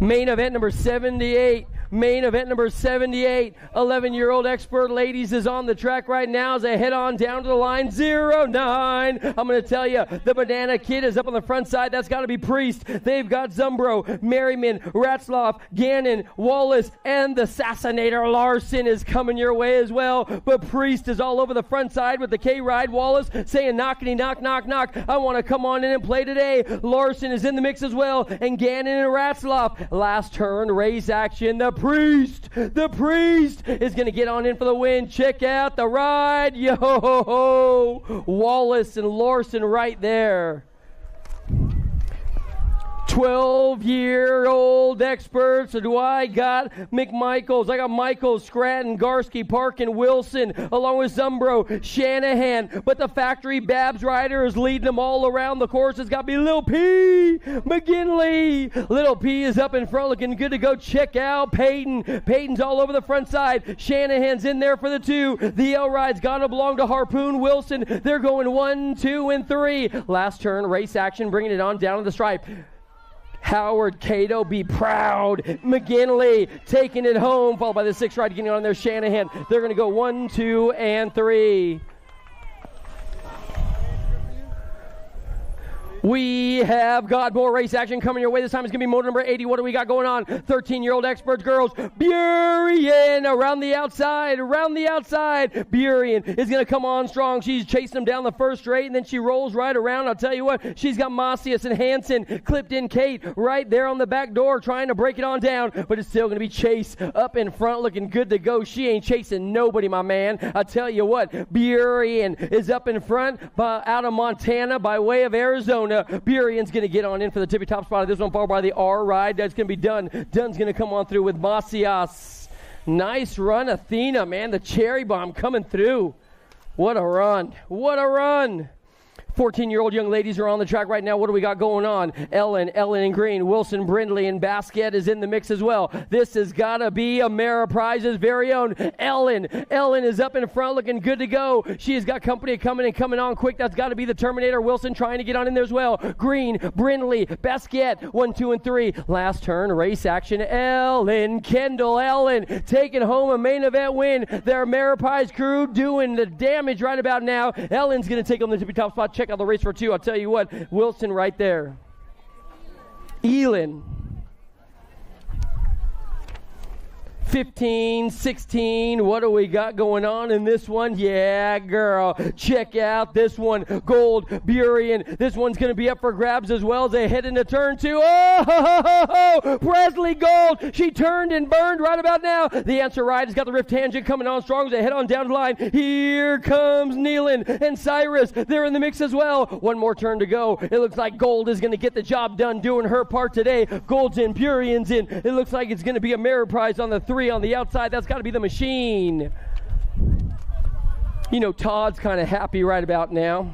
Speaker 6: Main event number 78. Main event number 78. 11-year-old expert ladies is on the track right now as they head on down to the line. 09. I'm going to tell you, the Banana Kid is up on the front side. That's got to be Priest. They've got Zumbro, Merriman, Ratzloff, Gannon, Wallace, and the Assassinator Larson is coming your way as well. But Priest is all over the front side with the K-Ride. Wallace saying, knockety, knock, knock, knock. I want to come on in and play today. Larson is in the mix as well. And Gannon and Ratzloff. Last turn, race action. The Priest is going to get on in for the win. Check out the ride. Yo, Wallace and Larson right there. 12-year-old experts. So do I got McMichaels. I got Michaels, Scranton, Garski, Parkin, Wilson, along with Zumbro, Shanahan. But the factory Babs rider is leading them all around the course. It's got to be Lil P. McGinley. Lil P is up in front looking good to go. Check out Peyton. Peyton's all over the front side. Shanahan's in there for the 2. The L-Ride's got to belong to Harpoon Wilson. They're going 1, 2, and 3. Last turn, race action, bringing it on down to the stripe. Howard Cato, be proud. McGinley taking it home, followed by the 6 ride getting on there. Shanahan. They're going to go 1, 2, and 3. We have got more race action coming your way. This time it's going to be motor number 80. What do we got going on? 13-year-old experts, girls. Burien around the outside. Burien is going to come on strong. She's chasing them down the first straight, and then she rolls right around. I'll tell you what, she's got Macias and Hansen clipped in Kate right there on the back door trying to break it on down, but it's still going to be Chase up in front looking good to go. She ain't chasing nobody, my man. I'll tell you what, Burien is up in front out of Montana by way of Arizona. Burian's going to get on in for the tippy top spot of this one, followed by the R ride. That's going to be Dunn. Dunn's going to come on through with Macias. Nice run, Athena, man. The cherry bomb coming through. What a run. 14-year-old young ladies are on the track right now. What do we got going on? Ellen in green. Wilson, Brindley, and Basquiat is in the mix as well. This has got to be Ameriprise's very own Ellen. Ellen is up in front looking good to go. She has got company coming on quick. That's got to be the Terminator. Wilson trying to get on in there as well. Green, Brindley, Basquiat, 1, 2, and 3. Last turn, race action. Ellen taking home a main event win. Their Ameriprise crew doing the damage right about now. Ellen's going to take on the tippy top spot. Check out the race for 2. I'll tell you what, Wilson right there. Elin. 15, 16, what do we got going on in this one? Yeah, girl, check out this one. Gold, Burien, this one's going to be up for grabs as well as they head into turn 2. Oh, Presley Gold, she turned and burned right about now. The answer ride has got the Rift Tangent coming on strong as they head on down the line. Here comes Nealon and Cyrus. They're in the mix as well. One more turn to go. It looks like Gold is going to get the job done doing her part today. Gold's in, Burien's in. It looks like it's going to be a Ameriprise on the 3 on the outside. That's got to be the machine. You know, Todd's kind of happy right about now.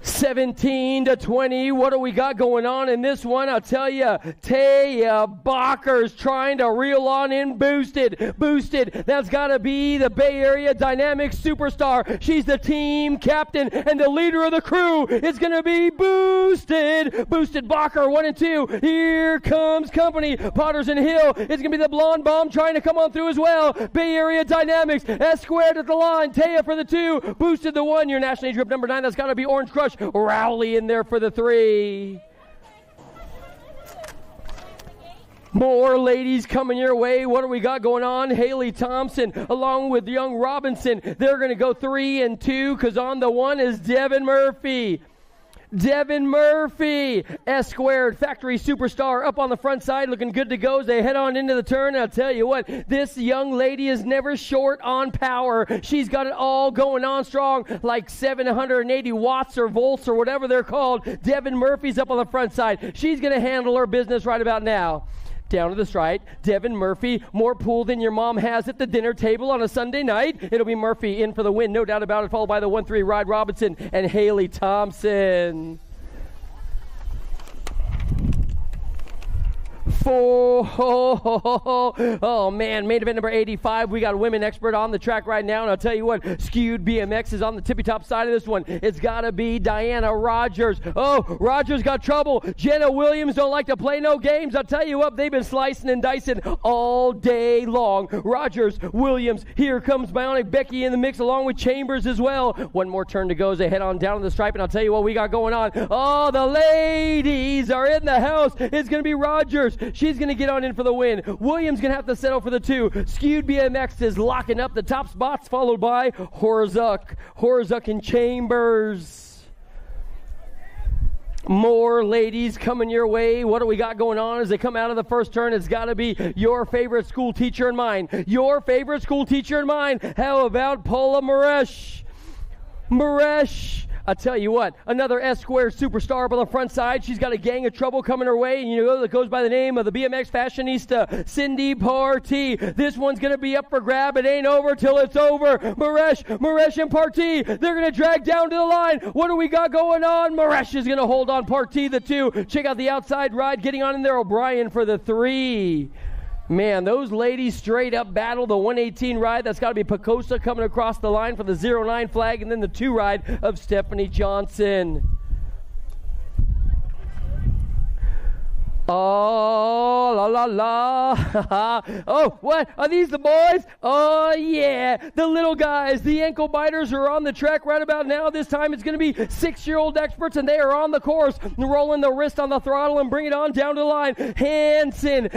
Speaker 6: 17 to 20. What do we got going on in this one? I'll tell you, Taya Bacher's trying to reel on in Boosted. That's got to be the Bay Area Dynamics superstar. She's the team captain and the leader of the crew. It's going to be Boosted Bacher, 1 and 2. Here comes company. Potters and Hill. It's going to be the Blonde Bomb trying to come on through as well. Bay Area Dynamics. S squared at the line. Taya for the 2. Boosted the 1. Your national age group number 9. That's got to be Orange Crush. Rowley in there for the 3. More ladies coming your way. What do we got going on? Haley Thompson along with young Robinson. They're going to go 3 and 2 because on the 1 is Devin Murphy. S squared factory superstar up on the front side looking good to go as they head on into the turn. I'll tell you what, this young lady is never short on power. She's got it all going on strong, like 780 watts or volts or whatever they're called. Devin Murphy's up on the front side. She's going to handle her business right about now. Down to the strike, Devin Murphy, more pool than your mom has at the dinner table on a Sunday night. It'll be Murphy in for the win, no doubt about it, followed by the 1-3 Ride Robinson and Haley Thompson. Oh man, main event number 85. We got a women expert on the track right now, and I'll tell you what, skewed BMX is on the tippy top side of this one. It's got to be Diana Rogers. Oh, Rogers got trouble. Jenna Williams don't like to play no games. I'll tell you what, they've been slicing and dicing all day long. Rogers, Williams, here comes Bionic Becky in the mix along with Chambers as well. One more turn to go as they head on down to the stripe, and I'll tell you what we got going on. Oh, the ladies are in the house. It's going to be Rogers. She's going to get on in for the win. Williams going to have to settle for the 2. Skewed BMX is locking up the top spots, followed by Horzuk and Chambers. More ladies coming your way. What do we got going on as they come out of the first turn? It's got to be your favorite school teacher and mine. Your favorite school teacher and mine. How about Paula Maresh? I tell you what, another S-square superstar up on the front side. She's got a gang of trouble coming her way, and you know that goes by the name of the BMX fashionista, Cindy Partee. This one's going to be up for grab. It ain't over till it's over. Maresh and Partee, they're going to drag down to the line. What do we got going on? Maresh is going to hold on Partee the 2. Check out the outside ride. Getting on in there, O'Brien for the 3. Man, those ladies straight up battle the 118 ride. That's got to be Picosa coming across the line for the 09 flag, and then the 2 ride of Stephanie Johnson. Oh, la, la, la. Oh, what? Are these the boys? Oh, yeah. The little guys, the ankle biters are on the track right about now. This time it's going to be 6-year-old experts, and they are on the course, rolling the wrist on the throttle and bring it on down to the line. Hansen.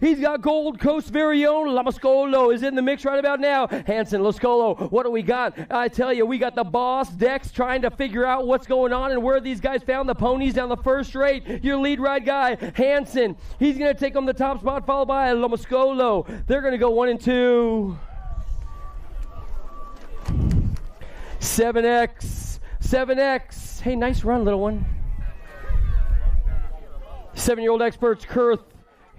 Speaker 6: He's got Gold Coast very own. Lamascolo is in the mix right about now. Hansen, Lascolo, what do we got? I tell you, we got the boss, Dex, trying to figure out what's going on and where these guys found the ponies down the first straight. Your lead ride guy, Hansen, he's going to take on the top spot, followed by Lomascolo. They're going to go 1 and 2. 7X. Hey, nice run, little one. 7-year-old experts, Kurth,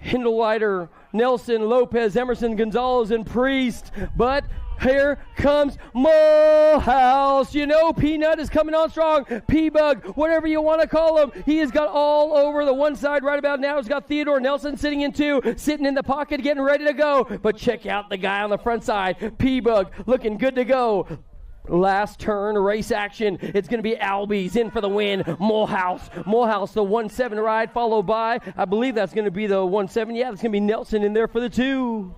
Speaker 6: Hindelleiter, Nelson, Lopez, Emerson, Gonzalez, and Priest. But here comes Morehouse. You know Peanut is coming on strong. P-Bug, whatever you want to call him. He has got all over the one side right about now. He's got Theodore Nelson sitting in 2, sitting in the pocket, getting ready to go. But check out the guy on the front side. P-Bug looking good to go. Last turn, race action. It's going to be Albies in for the win. Morehouse, the 1-7 ride, followed by, I believe that's going to be the 1-7. Yeah, it's going to be Nelson in there for the 2.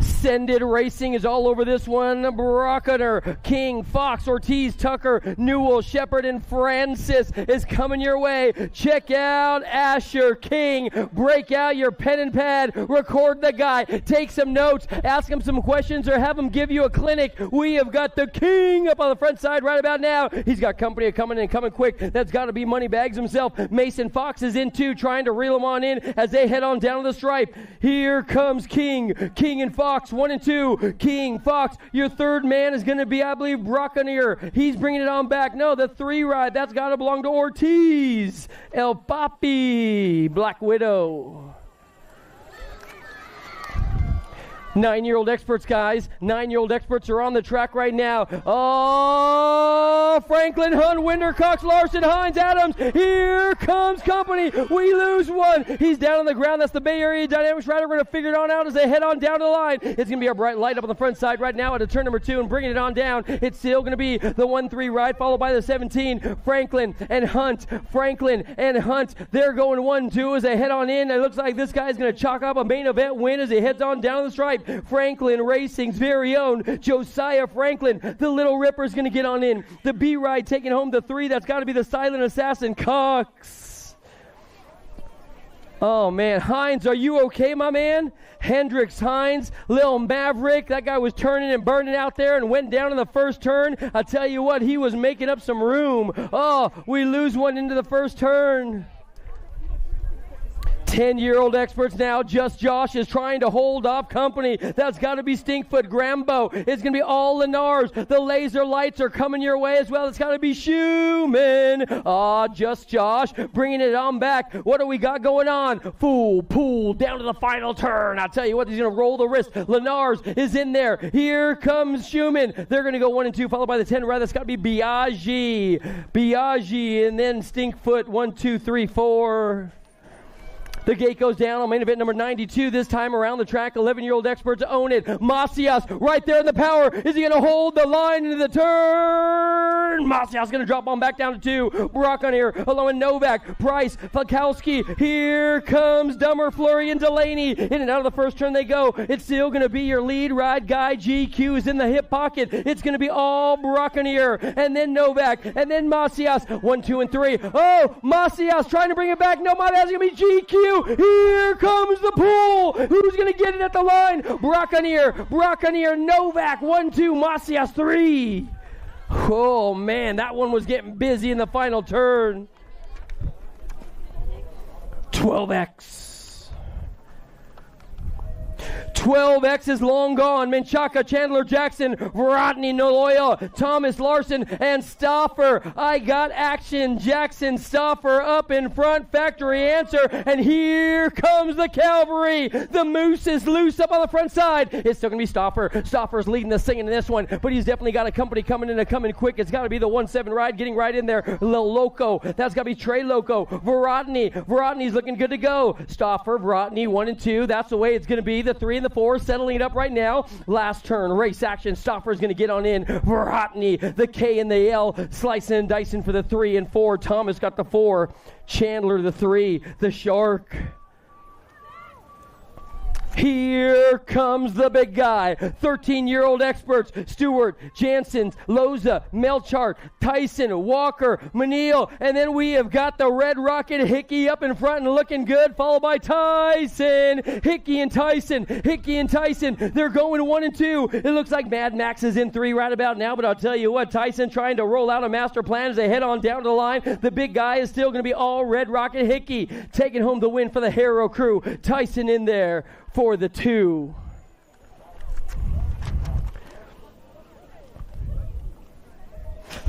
Speaker 6: Send It Racing is all over this one. Brockener, King, Fox, Ortiz, Tucker, Newell, Shepard, and Francis is coming your way. Check out Asher, King. Break out your pen and pad. Record the guy. Take some notes. Ask him some questions or have him give you a clinic. We have got the King up on the front side right about now. He's got company coming and coming quick. That's got to be Moneybags himself. Mason Fox is in 2, trying to reel him on in as they head on down to the stripe. Here comes King and Fox. 1 and 2. King, Fox, your third man is going to be, I believe, Brockeneer. He's bringing it on back. No, the 3 ride, that's got to belong to Ortiz. El Papi, Black Widow. 9-year-old experts, guys. 9-year-old experts are on the track right now. Oh, Franklin, Hunt, Winder, Cox, Larson, Hines, Adams. Here comes company. We lose one. He's down on the ground. That's the Bay Area Dynamics rider. We're going to figure it on out as they head on down to the line. It's going to be a bright light up on the front side right now at turn number 2 and bringing it on down. It's still going to be the 1-3 ride, followed by the 17. Franklin and Hunt. They're going 1-2 as they head on in. It looks like this guy's going to chalk up a main event win as he heads on down the stripe. Franklin Racing's very own Josiah Franklin. The Little Ripper's going to get on in. The B ride taking home the 3. That's got to be the silent assassin, Cox. Oh, man. Hines, are you okay, my man? Hendricks, Hines, Lil Maverick. That guy was turning and burning out there and went down in the first turn. I tell you what, he was making up some room. Oh, we lose one into the first turn. 10-year-old experts now. Just Josh is trying to hold off company. That's got to be Stinkfoot. Grambo. It's going to be all Lenars. The laser lights are coming your way as well. It's got to be Schumann. Just Josh bringing it on back. What do we got going on? Full pull down to the final turn. I'll tell you what, he's going to roll the wrist. Lenars is in there. Here comes Schumann. They're going to go 1 and 2, followed by the 10 right. That's got to be Biaggi. Biaggi, and then Stinkfoot. 1, 2, 3, 4. The gate goes down on main event number 92. This time around the track, 11-year-old experts own it. Macias right there in the power. Is he going to hold the line into the turn? Macias going to drop on back down to 2. Brock on here, along with Novak, Price, Falkowski. Here comes Dummer, Flurry, and Delaney. In and out of the first turn they go. It's still going to be your lead ride guy. GQ is in the hip pocket. It's going to be all Brock on here, and then Novak, and then Macias. 1, 2, and 3. Oh, Macias trying to bring it back. No, that's going to be GQ. Here comes the pull. Who's going to get it at the line? Brockanier, Novak, 1, 2, Macias, 3. Oh, man, that one was getting busy in the final turn. 12X. 12X is long gone. Menchaca, Chandler Jackson, Rodney Noloya, Thomas Larson, and Stauffer. I got action. Jackson, Stauffer up in front. Factory answer. And here comes the cavalry. The Moose is loose up on the front side. It's still going to be Stauffer. Stauffer's leading the singing in this one, but he's definitely got a company coming quick. It's got to be the 1-7 ride getting right in there. Lil Loco. That's got to be Trey Loco. Vorotny's looking good to go. Stauffer, Vorotny, 1 and 2. That's the way it's going to be. The 3 and the 4 settling it up right now. Last turn, race action. Stauffer's going to get on in. Vorotny, the K and the L, slicing and dicing for the 3 and 4. Thomas got the 4. Chandler the 3. The Shark. Here comes the big guy. 13-year-old experts. Stewart, Jansen, Loza, Melchart, Tyson, Walker, Manil. And then we have got the Red Rocket Hickey up in front and looking good, followed by Tyson. Hickey and Tyson. They're going 1 and 2. It looks like Mad Max is in 3 right about now, but I'll tell you what, Tyson trying to roll out a master plan as they head on down to the line. The big guy is still going to be all Red Rocket Hickey, taking home the win for the Harrow crew. Tyson in there for the 2.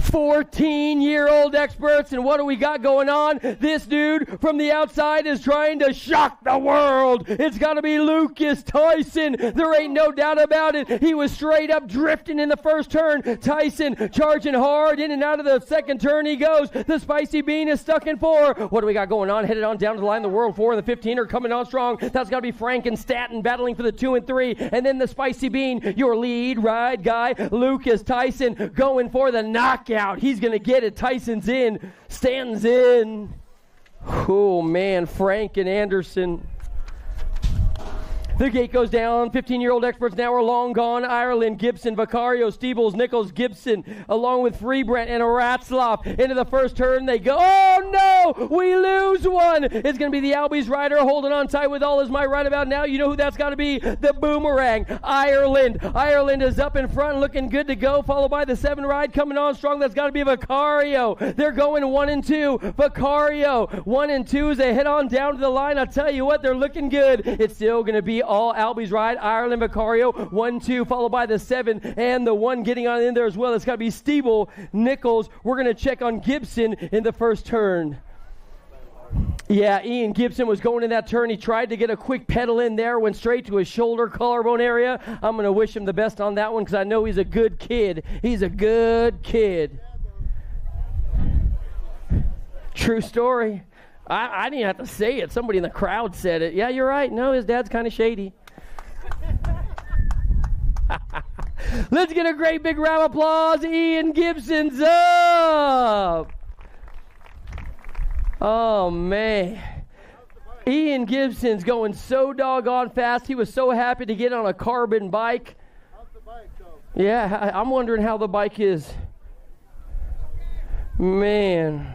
Speaker 6: 14-year-old experts, and what do we got going on? This dude from the outside is trying to shock the world. It's got to be Lucas Tyson. There ain't no doubt about it. He was straight up drifting in the first turn. Tyson charging hard in and out of the second turn he goes. The Spicy Bean is stuck in 4. What do we got going on? Headed on down to the line. The World 4 and the 15 are coming on strong. That's got to be Frank and Staten battling for the 2 and 3. And then the Spicy Bean, your lead ride guy, Lucas Tyson, going for the knockout. He's going to get it. Tyson's in. Stanton's in. Oh, man. Frank and Anderson. The gate goes down. 15-year-old experts now are long gone. Ireland, Gibson, Vicario, Steebles, Nichols, Gibson, along with Freebrant and Ratzloff. Into the first turn they go. Oh, no! We lose one! It's going to be the Albies rider holding on tight with all his might right about now. You know who that's got to be? The Boomerang. Ireland. Ireland is up in front looking good to go, followed by the 7 ride coming on strong. That's got to be Vicario. They're going 1 and 2. Vicario, 1 and 2 as they head on down to the line. I'll tell you what, they're looking good. It's still going to be all Albies ride. Ireland, Vicario, 1, 2, followed by the 7 and the 1 getting on in there as well. It's got to be Steeble, Nichols. We're going to check on Gibson in the first turn. Yeah, Ian Gibson was going in that turn. He tried to get a quick pedal in there, went straight to his shoulder collarbone area. I'm going to wish him the best on that one because I know he's a good kid. He's a good kid. True story. I didn't have to say it. Somebody in the crowd said it. Yeah, you're right. No, his dad's kind of shady. Let's get a great big round of applause. Ian Gibson's up. Oh, man. Ian Gibson's going so doggone fast. He was so happy to get on a carbon bike. How's the bike, though? Yeah, I'm wondering how the bike is. Man.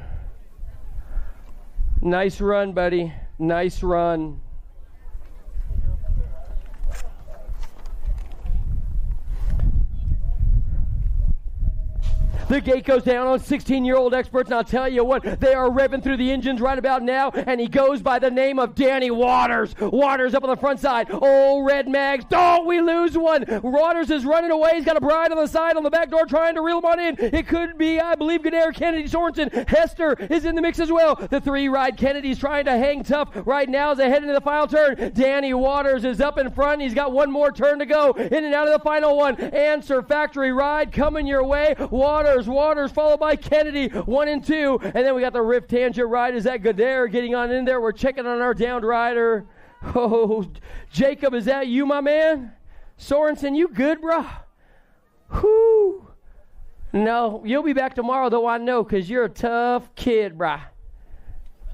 Speaker 6: Nice run, buddy. Nice run. The gate goes down on 16-year-old experts, and I'll tell you what, they are revving through the engines right about now, and he goes by the name of Danny Waters. Waters up on the front side. Oh, red mags. Oh, we lose one. Waters is running away. He's got a bride on the side on the back door trying to reel him on in. It could be, I believe, Goodare, Kennedy, Sorensen. Hester is in the mix as well. The three-ride Kennedy's trying to hang tough right now as they head into the final turn. Danny Waters is up in front. He's got one more turn to go. In and out of the final one. Answer Factory Ride coming your way. Waters followed by Kennedy, 1 and 2. And then we got the Rift Tangent Ride. Is that Goodare getting on in there? We're checking on our downed rider. Oh, Jacob, is that you, my man? Sorensen, you good, bro? Whoo. No, you'll be back tomorrow, though, I know, because you're a tough kid, bro.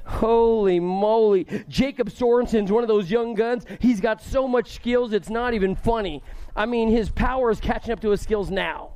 Speaker 6: Holy moly. Jacob Sorensen's one of those young guns. He's got so much skills, it's not even funny. I mean, his power is catching up to his skills now.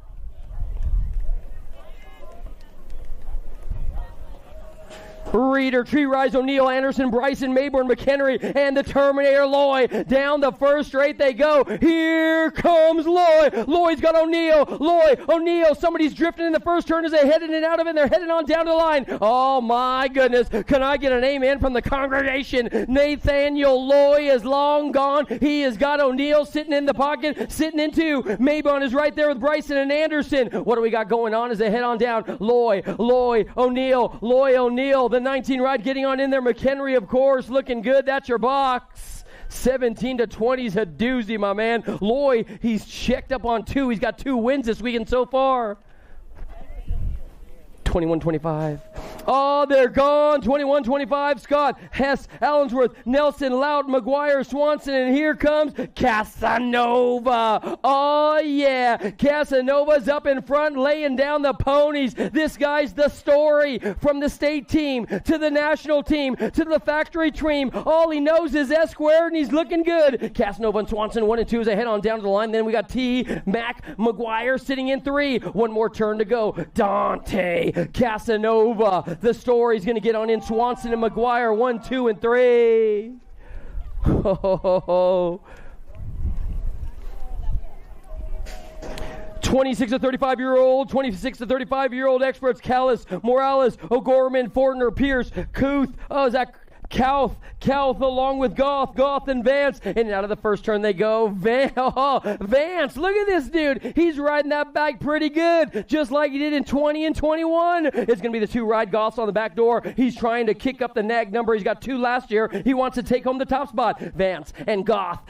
Speaker 6: Reeder, Tree Rise, O'Neill, Anderson, Bryson, Mayborn, McHenry, and the Terminator Loy. Down the first straight they go. Here comes Loy. Loy's got O'Neill. Loy, O'Neill. Somebody's drifting in the first turn as they head in and out of it. They're heading on down to the line. Oh, my goodness. Can I get an amen from the congregation? Nathaniel Loy is long gone. He has got O'Neill sitting in the pocket, sitting in two. Mayborn is right there with Bryson and Anderson. What do we got going on as they head on down? Loy, O'Neill, O'Neill. The 19 ride getting on in there. McHenry, of course, looking good. That's your box. 17-20 is a doozy, my man. Loy, he's checked up on 2. He's got 2 wins this weekend so far. 21-25. Oh, they're gone. 21-25. Scott, Hess, Allensworth, Nelson, Loud, McGuire, Swanson, and here comes Casanova. Oh, yeah. Casanova's up in front laying down the ponies. This guy's the story from the state team to the national team to the factory team. All he knows is S squared, and he's looking good. Casanova and Swanson 1 and 2 as they head on down to the line. Then we got T, Mac, McGuire sitting in 3. One more turn to go. Dante Casanova. The story's going to get on in. Swanson and McGuire 1, 2, and 3. 26 to 35-year-old, 26 to 35-year-old experts: Callis, Morales, O'Gorman, Fortner, Pierce, Kuth. Oh, is that Kauth along with Goth and Vance. In and out of the first turn they go. Vance, look at this dude. He's riding that bike pretty good, just like he did in 20 and 21. It's going to be the 2 ride Goths on the back door. He's trying to kick up the nag number. He's got 2 last year. He wants to take home the top spot. Vance and Goth,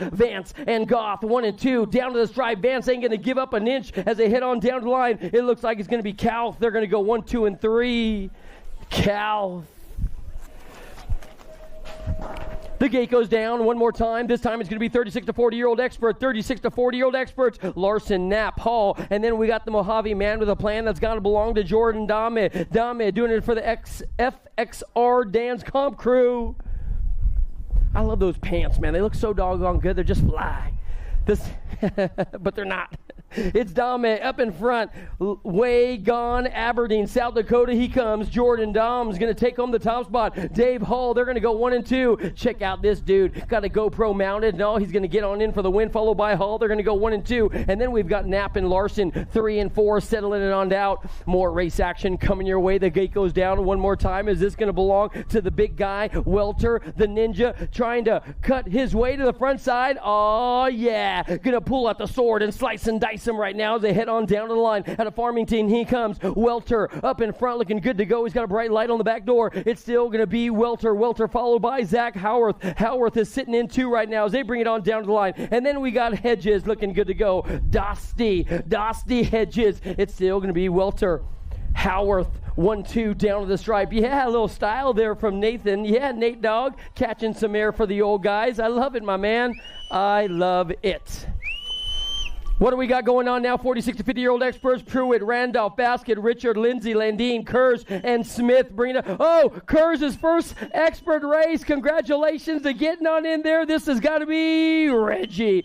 Speaker 6: 1 and 2. Down to the stripe. Vance ain't going to give up an inch as they head on down the line. It looks like it's going to be Kauth. They're going to go 1, 2, and 3. Kauth. The gate goes down one more time. This time it's going to be 36 to 40-year-old expert, 36 to 40-year-old experts, Larson, Knapp, Hall, and then we got the Mojave man with a plan that's got to belong to Jordan Dame. Dame doing it for the FXR Dan's Comp crew. I love those pants, man. They look so doggone good. They're just fly. But they're not. It's Dame up in front. Way gone. Aberdeen, South Dakota. He comes. Jordan Dom's going to take home the top spot. Dave Hall, they're going to go 1 and 2. Check out this dude. Got a GoPro mounted. No, he's going to get on in for the win, followed by Hall. They're going to go 1 and 2. And then we've got Knapp and Larson, 3 and 4, settling it on out. More race action coming your way. The gate goes down one more time. Is this going to belong to the big guy, Welter, the ninja, trying to cut his way to the front side? Oh, yeah. Going to pull out the sword and slice and dice him right now as they head on down to the line. Out of Farmington, he comes. Welter up in front, looking good to go. He's got a bright light on the back door. It's still going to be Welter. Welter followed by Zach Howarth. Howarth is sitting in 2 right now as they bring it on down to the line. And then we got Hedges looking good to go. Dosty Hedges. It's still going to be Welter. Howarth 1, 2 down to the stripe. Yeah, a little style there from Nathan. Yeah, Nate Dogg catching some air for the old guys. I love it, my man. I love it. What do we got going on now? 46 to 50-year-old experts: Pruitt, Randolph, Basket, Richard, Lindsay, Landine, Kurz, and Smith. Bringing it. Oh, Kurz's first expert race. Congratulations to getting on in there. This has got to be Reggie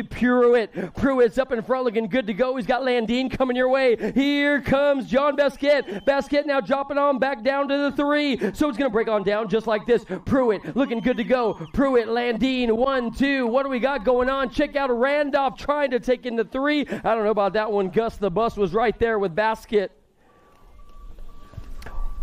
Speaker 6: Pruitt. Pruitt's up in front, looking good to go. He's got Landine coming your way. Here comes John Basket. Basket now dropping on back down to the 3. So it's going to break on down just like this. Pruitt looking good to go. Pruitt, Landine, 1, 2. What do we got going on? Check out Randolph trying to take into 3. I don't know about that one. Gus the Bus was right there with Basket.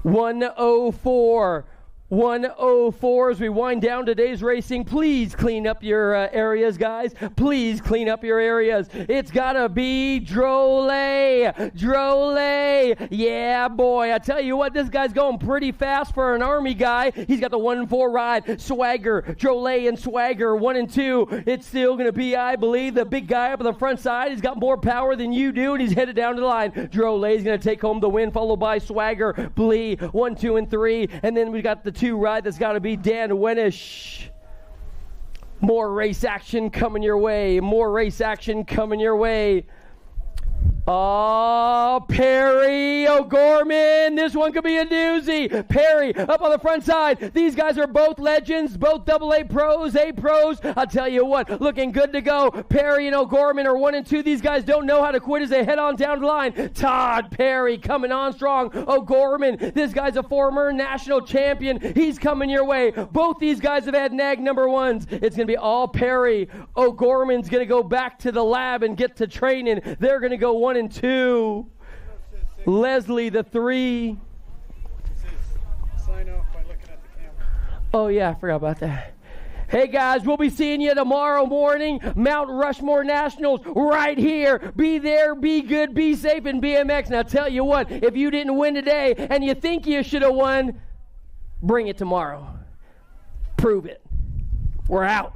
Speaker 6: 104. 104 as we wind down today's racing. Please clean up your areas, guys. Please clean up your areas. It's got to be Drolet. Drolet. Yeah, boy. I tell you what, this guy's going pretty fast for an Army guy. He's got the 1-4 ride. Swagger. Drolet and Swagger. 1 and 2. It's still going to be, I believe, the big guy up on the front side. He's got more power than you do, and he's headed down to the line. Drolet's going to take home the win, followed by Swagger. Blee. 1, 2, and 3. And then we got the 2 ride that's got to be Dan Wenish. More race action coming your way. More race action coming your way. Oh, Perry O'Gorman. This one could be a doozy. Perry up on the front side. These guys are both legends, both AA pros, A pros. I'll tell you what, looking good to go. Perry and O'Gorman are 1 and 2. These guys don't know how to quit as they head on down the line. Todd Perry coming on strong. O'Gorman, this guy's a former national champion. He's coming your way. Both these guys have had nag number 1s. It's going to be all Perry. O'Gorman's going to go back to the lab and get to training. They're going to go 1 and 2. Leslie the 3.
Speaker 2: Sign off by looking at the camera.
Speaker 6: Oh yeah, I forgot about that. Hey guys, we'll be seeing you tomorrow morning. Mount Rushmore Nationals right here. Be there, be good, be safe in BMX. And I'll tell you what, if you didn't win today and you think you should have won, bring it tomorrow. Prove it. We're out.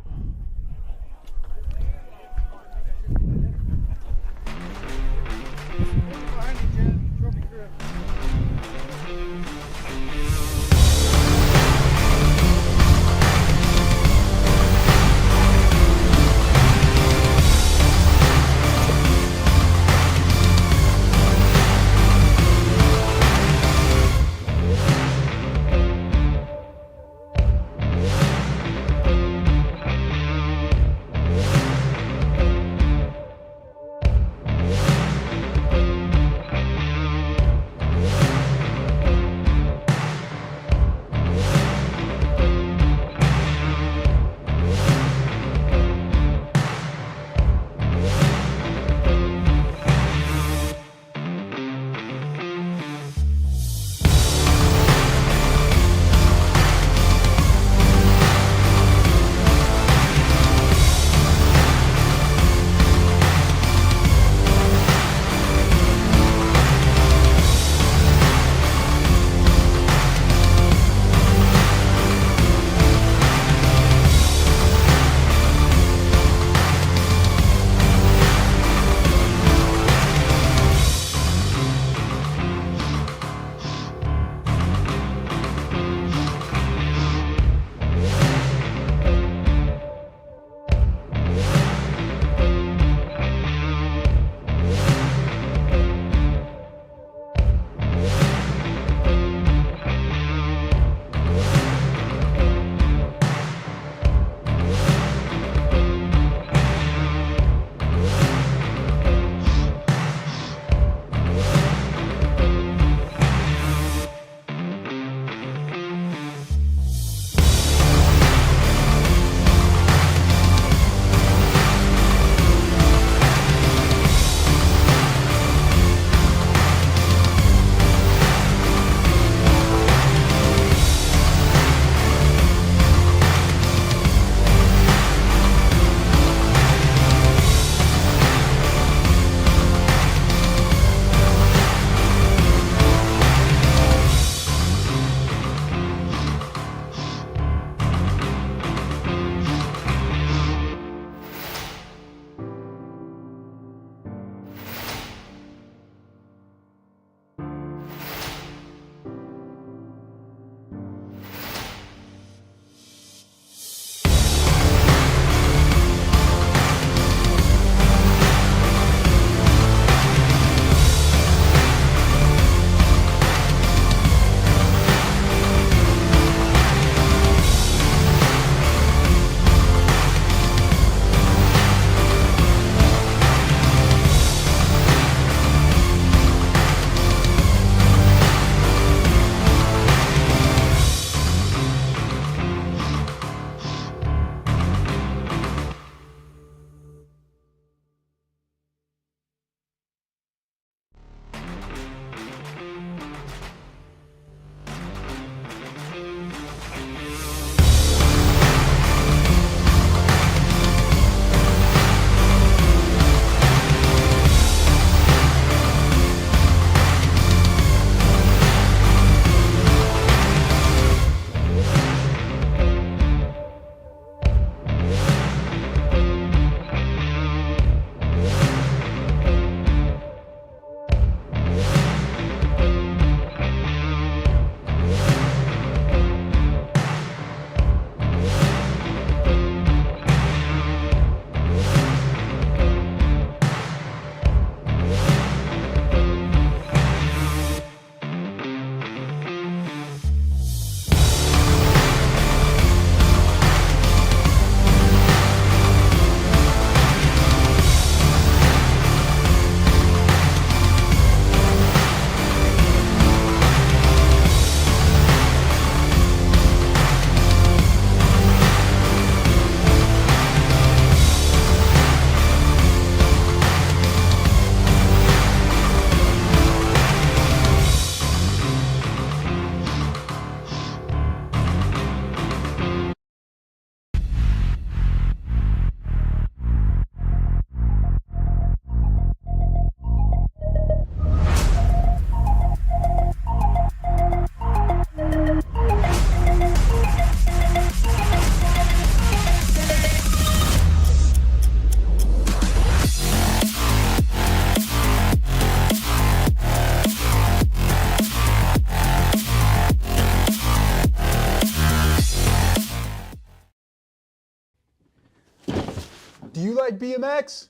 Speaker 1: like BMX?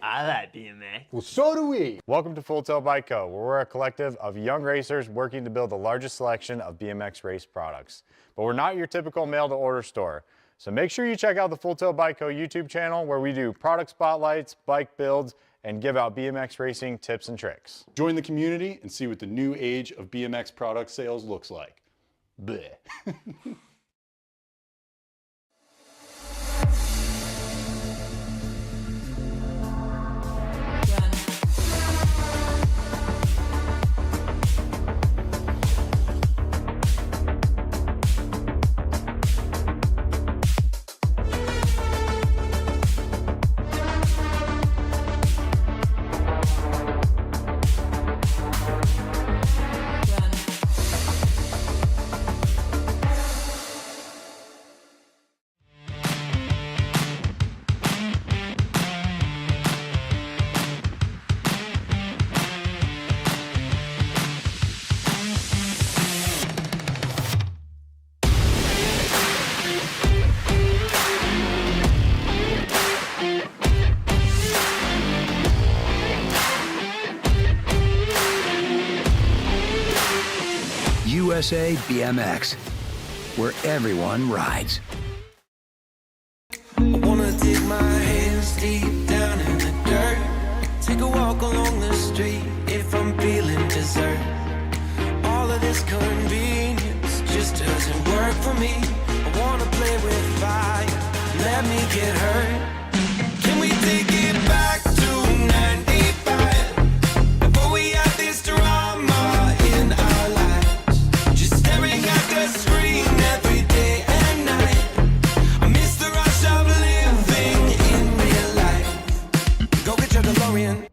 Speaker 8: I like BMX.
Speaker 1: Well, so do we.
Speaker 3: Welcome to Full Tilt Bike Co., where we're a collective of young racers working to build the largest selection of BMX race products. But we're not your typical mail-to-order store. So make sure you check out the Full Tilt Bike Co. YouTube channel, where we do product spotlights, bike builds, and give out BMX racing tips and tricks.
Speaker 1: Join the community and see what the new age of BMX product sales looks like. Bleh.
Speaker 4: USA BMX, where everyone rides.
Speaker 5: I wanna dig my hands deep down in the dirt. Take a walk along the street if I'm feeling dessert. All of this convenience just doesn't work for me. I wanna play with fire, let me get hurt. Can we take it back to 95? Before we had this drama in our lives, just staring at the screen every day and night. I miss the rush of living in real life. Go get your DeLorean.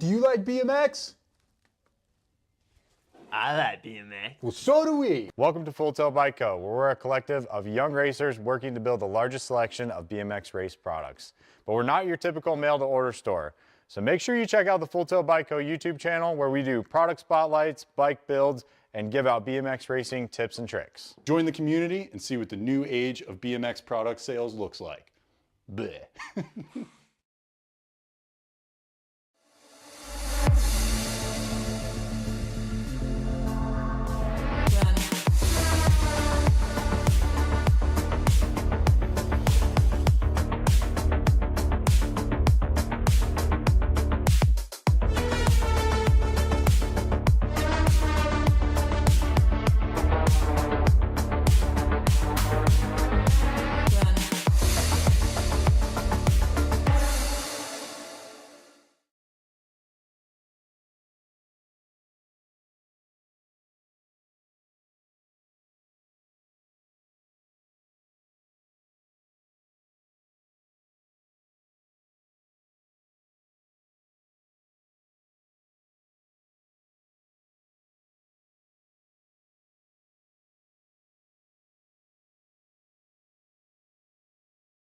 Speaker 1: Do you like BMX?
Speaker 8: I like BMX.
Speaker 1: Well, so do we.
Speaker 3: Welcome to Full Tilt Bike Co., where we're a collective of young racers working to build the largest selection of BMX race products. But we're not your typical mail-to-order store. So make sure you check out the Full Tilt Bike Co. YouTube channel, where we do product spotlights, bike builds, and give out BMX racing tips and tricks.
Speaker 1: Join the community and see what the new age of BMX product sales looks like. Bleh.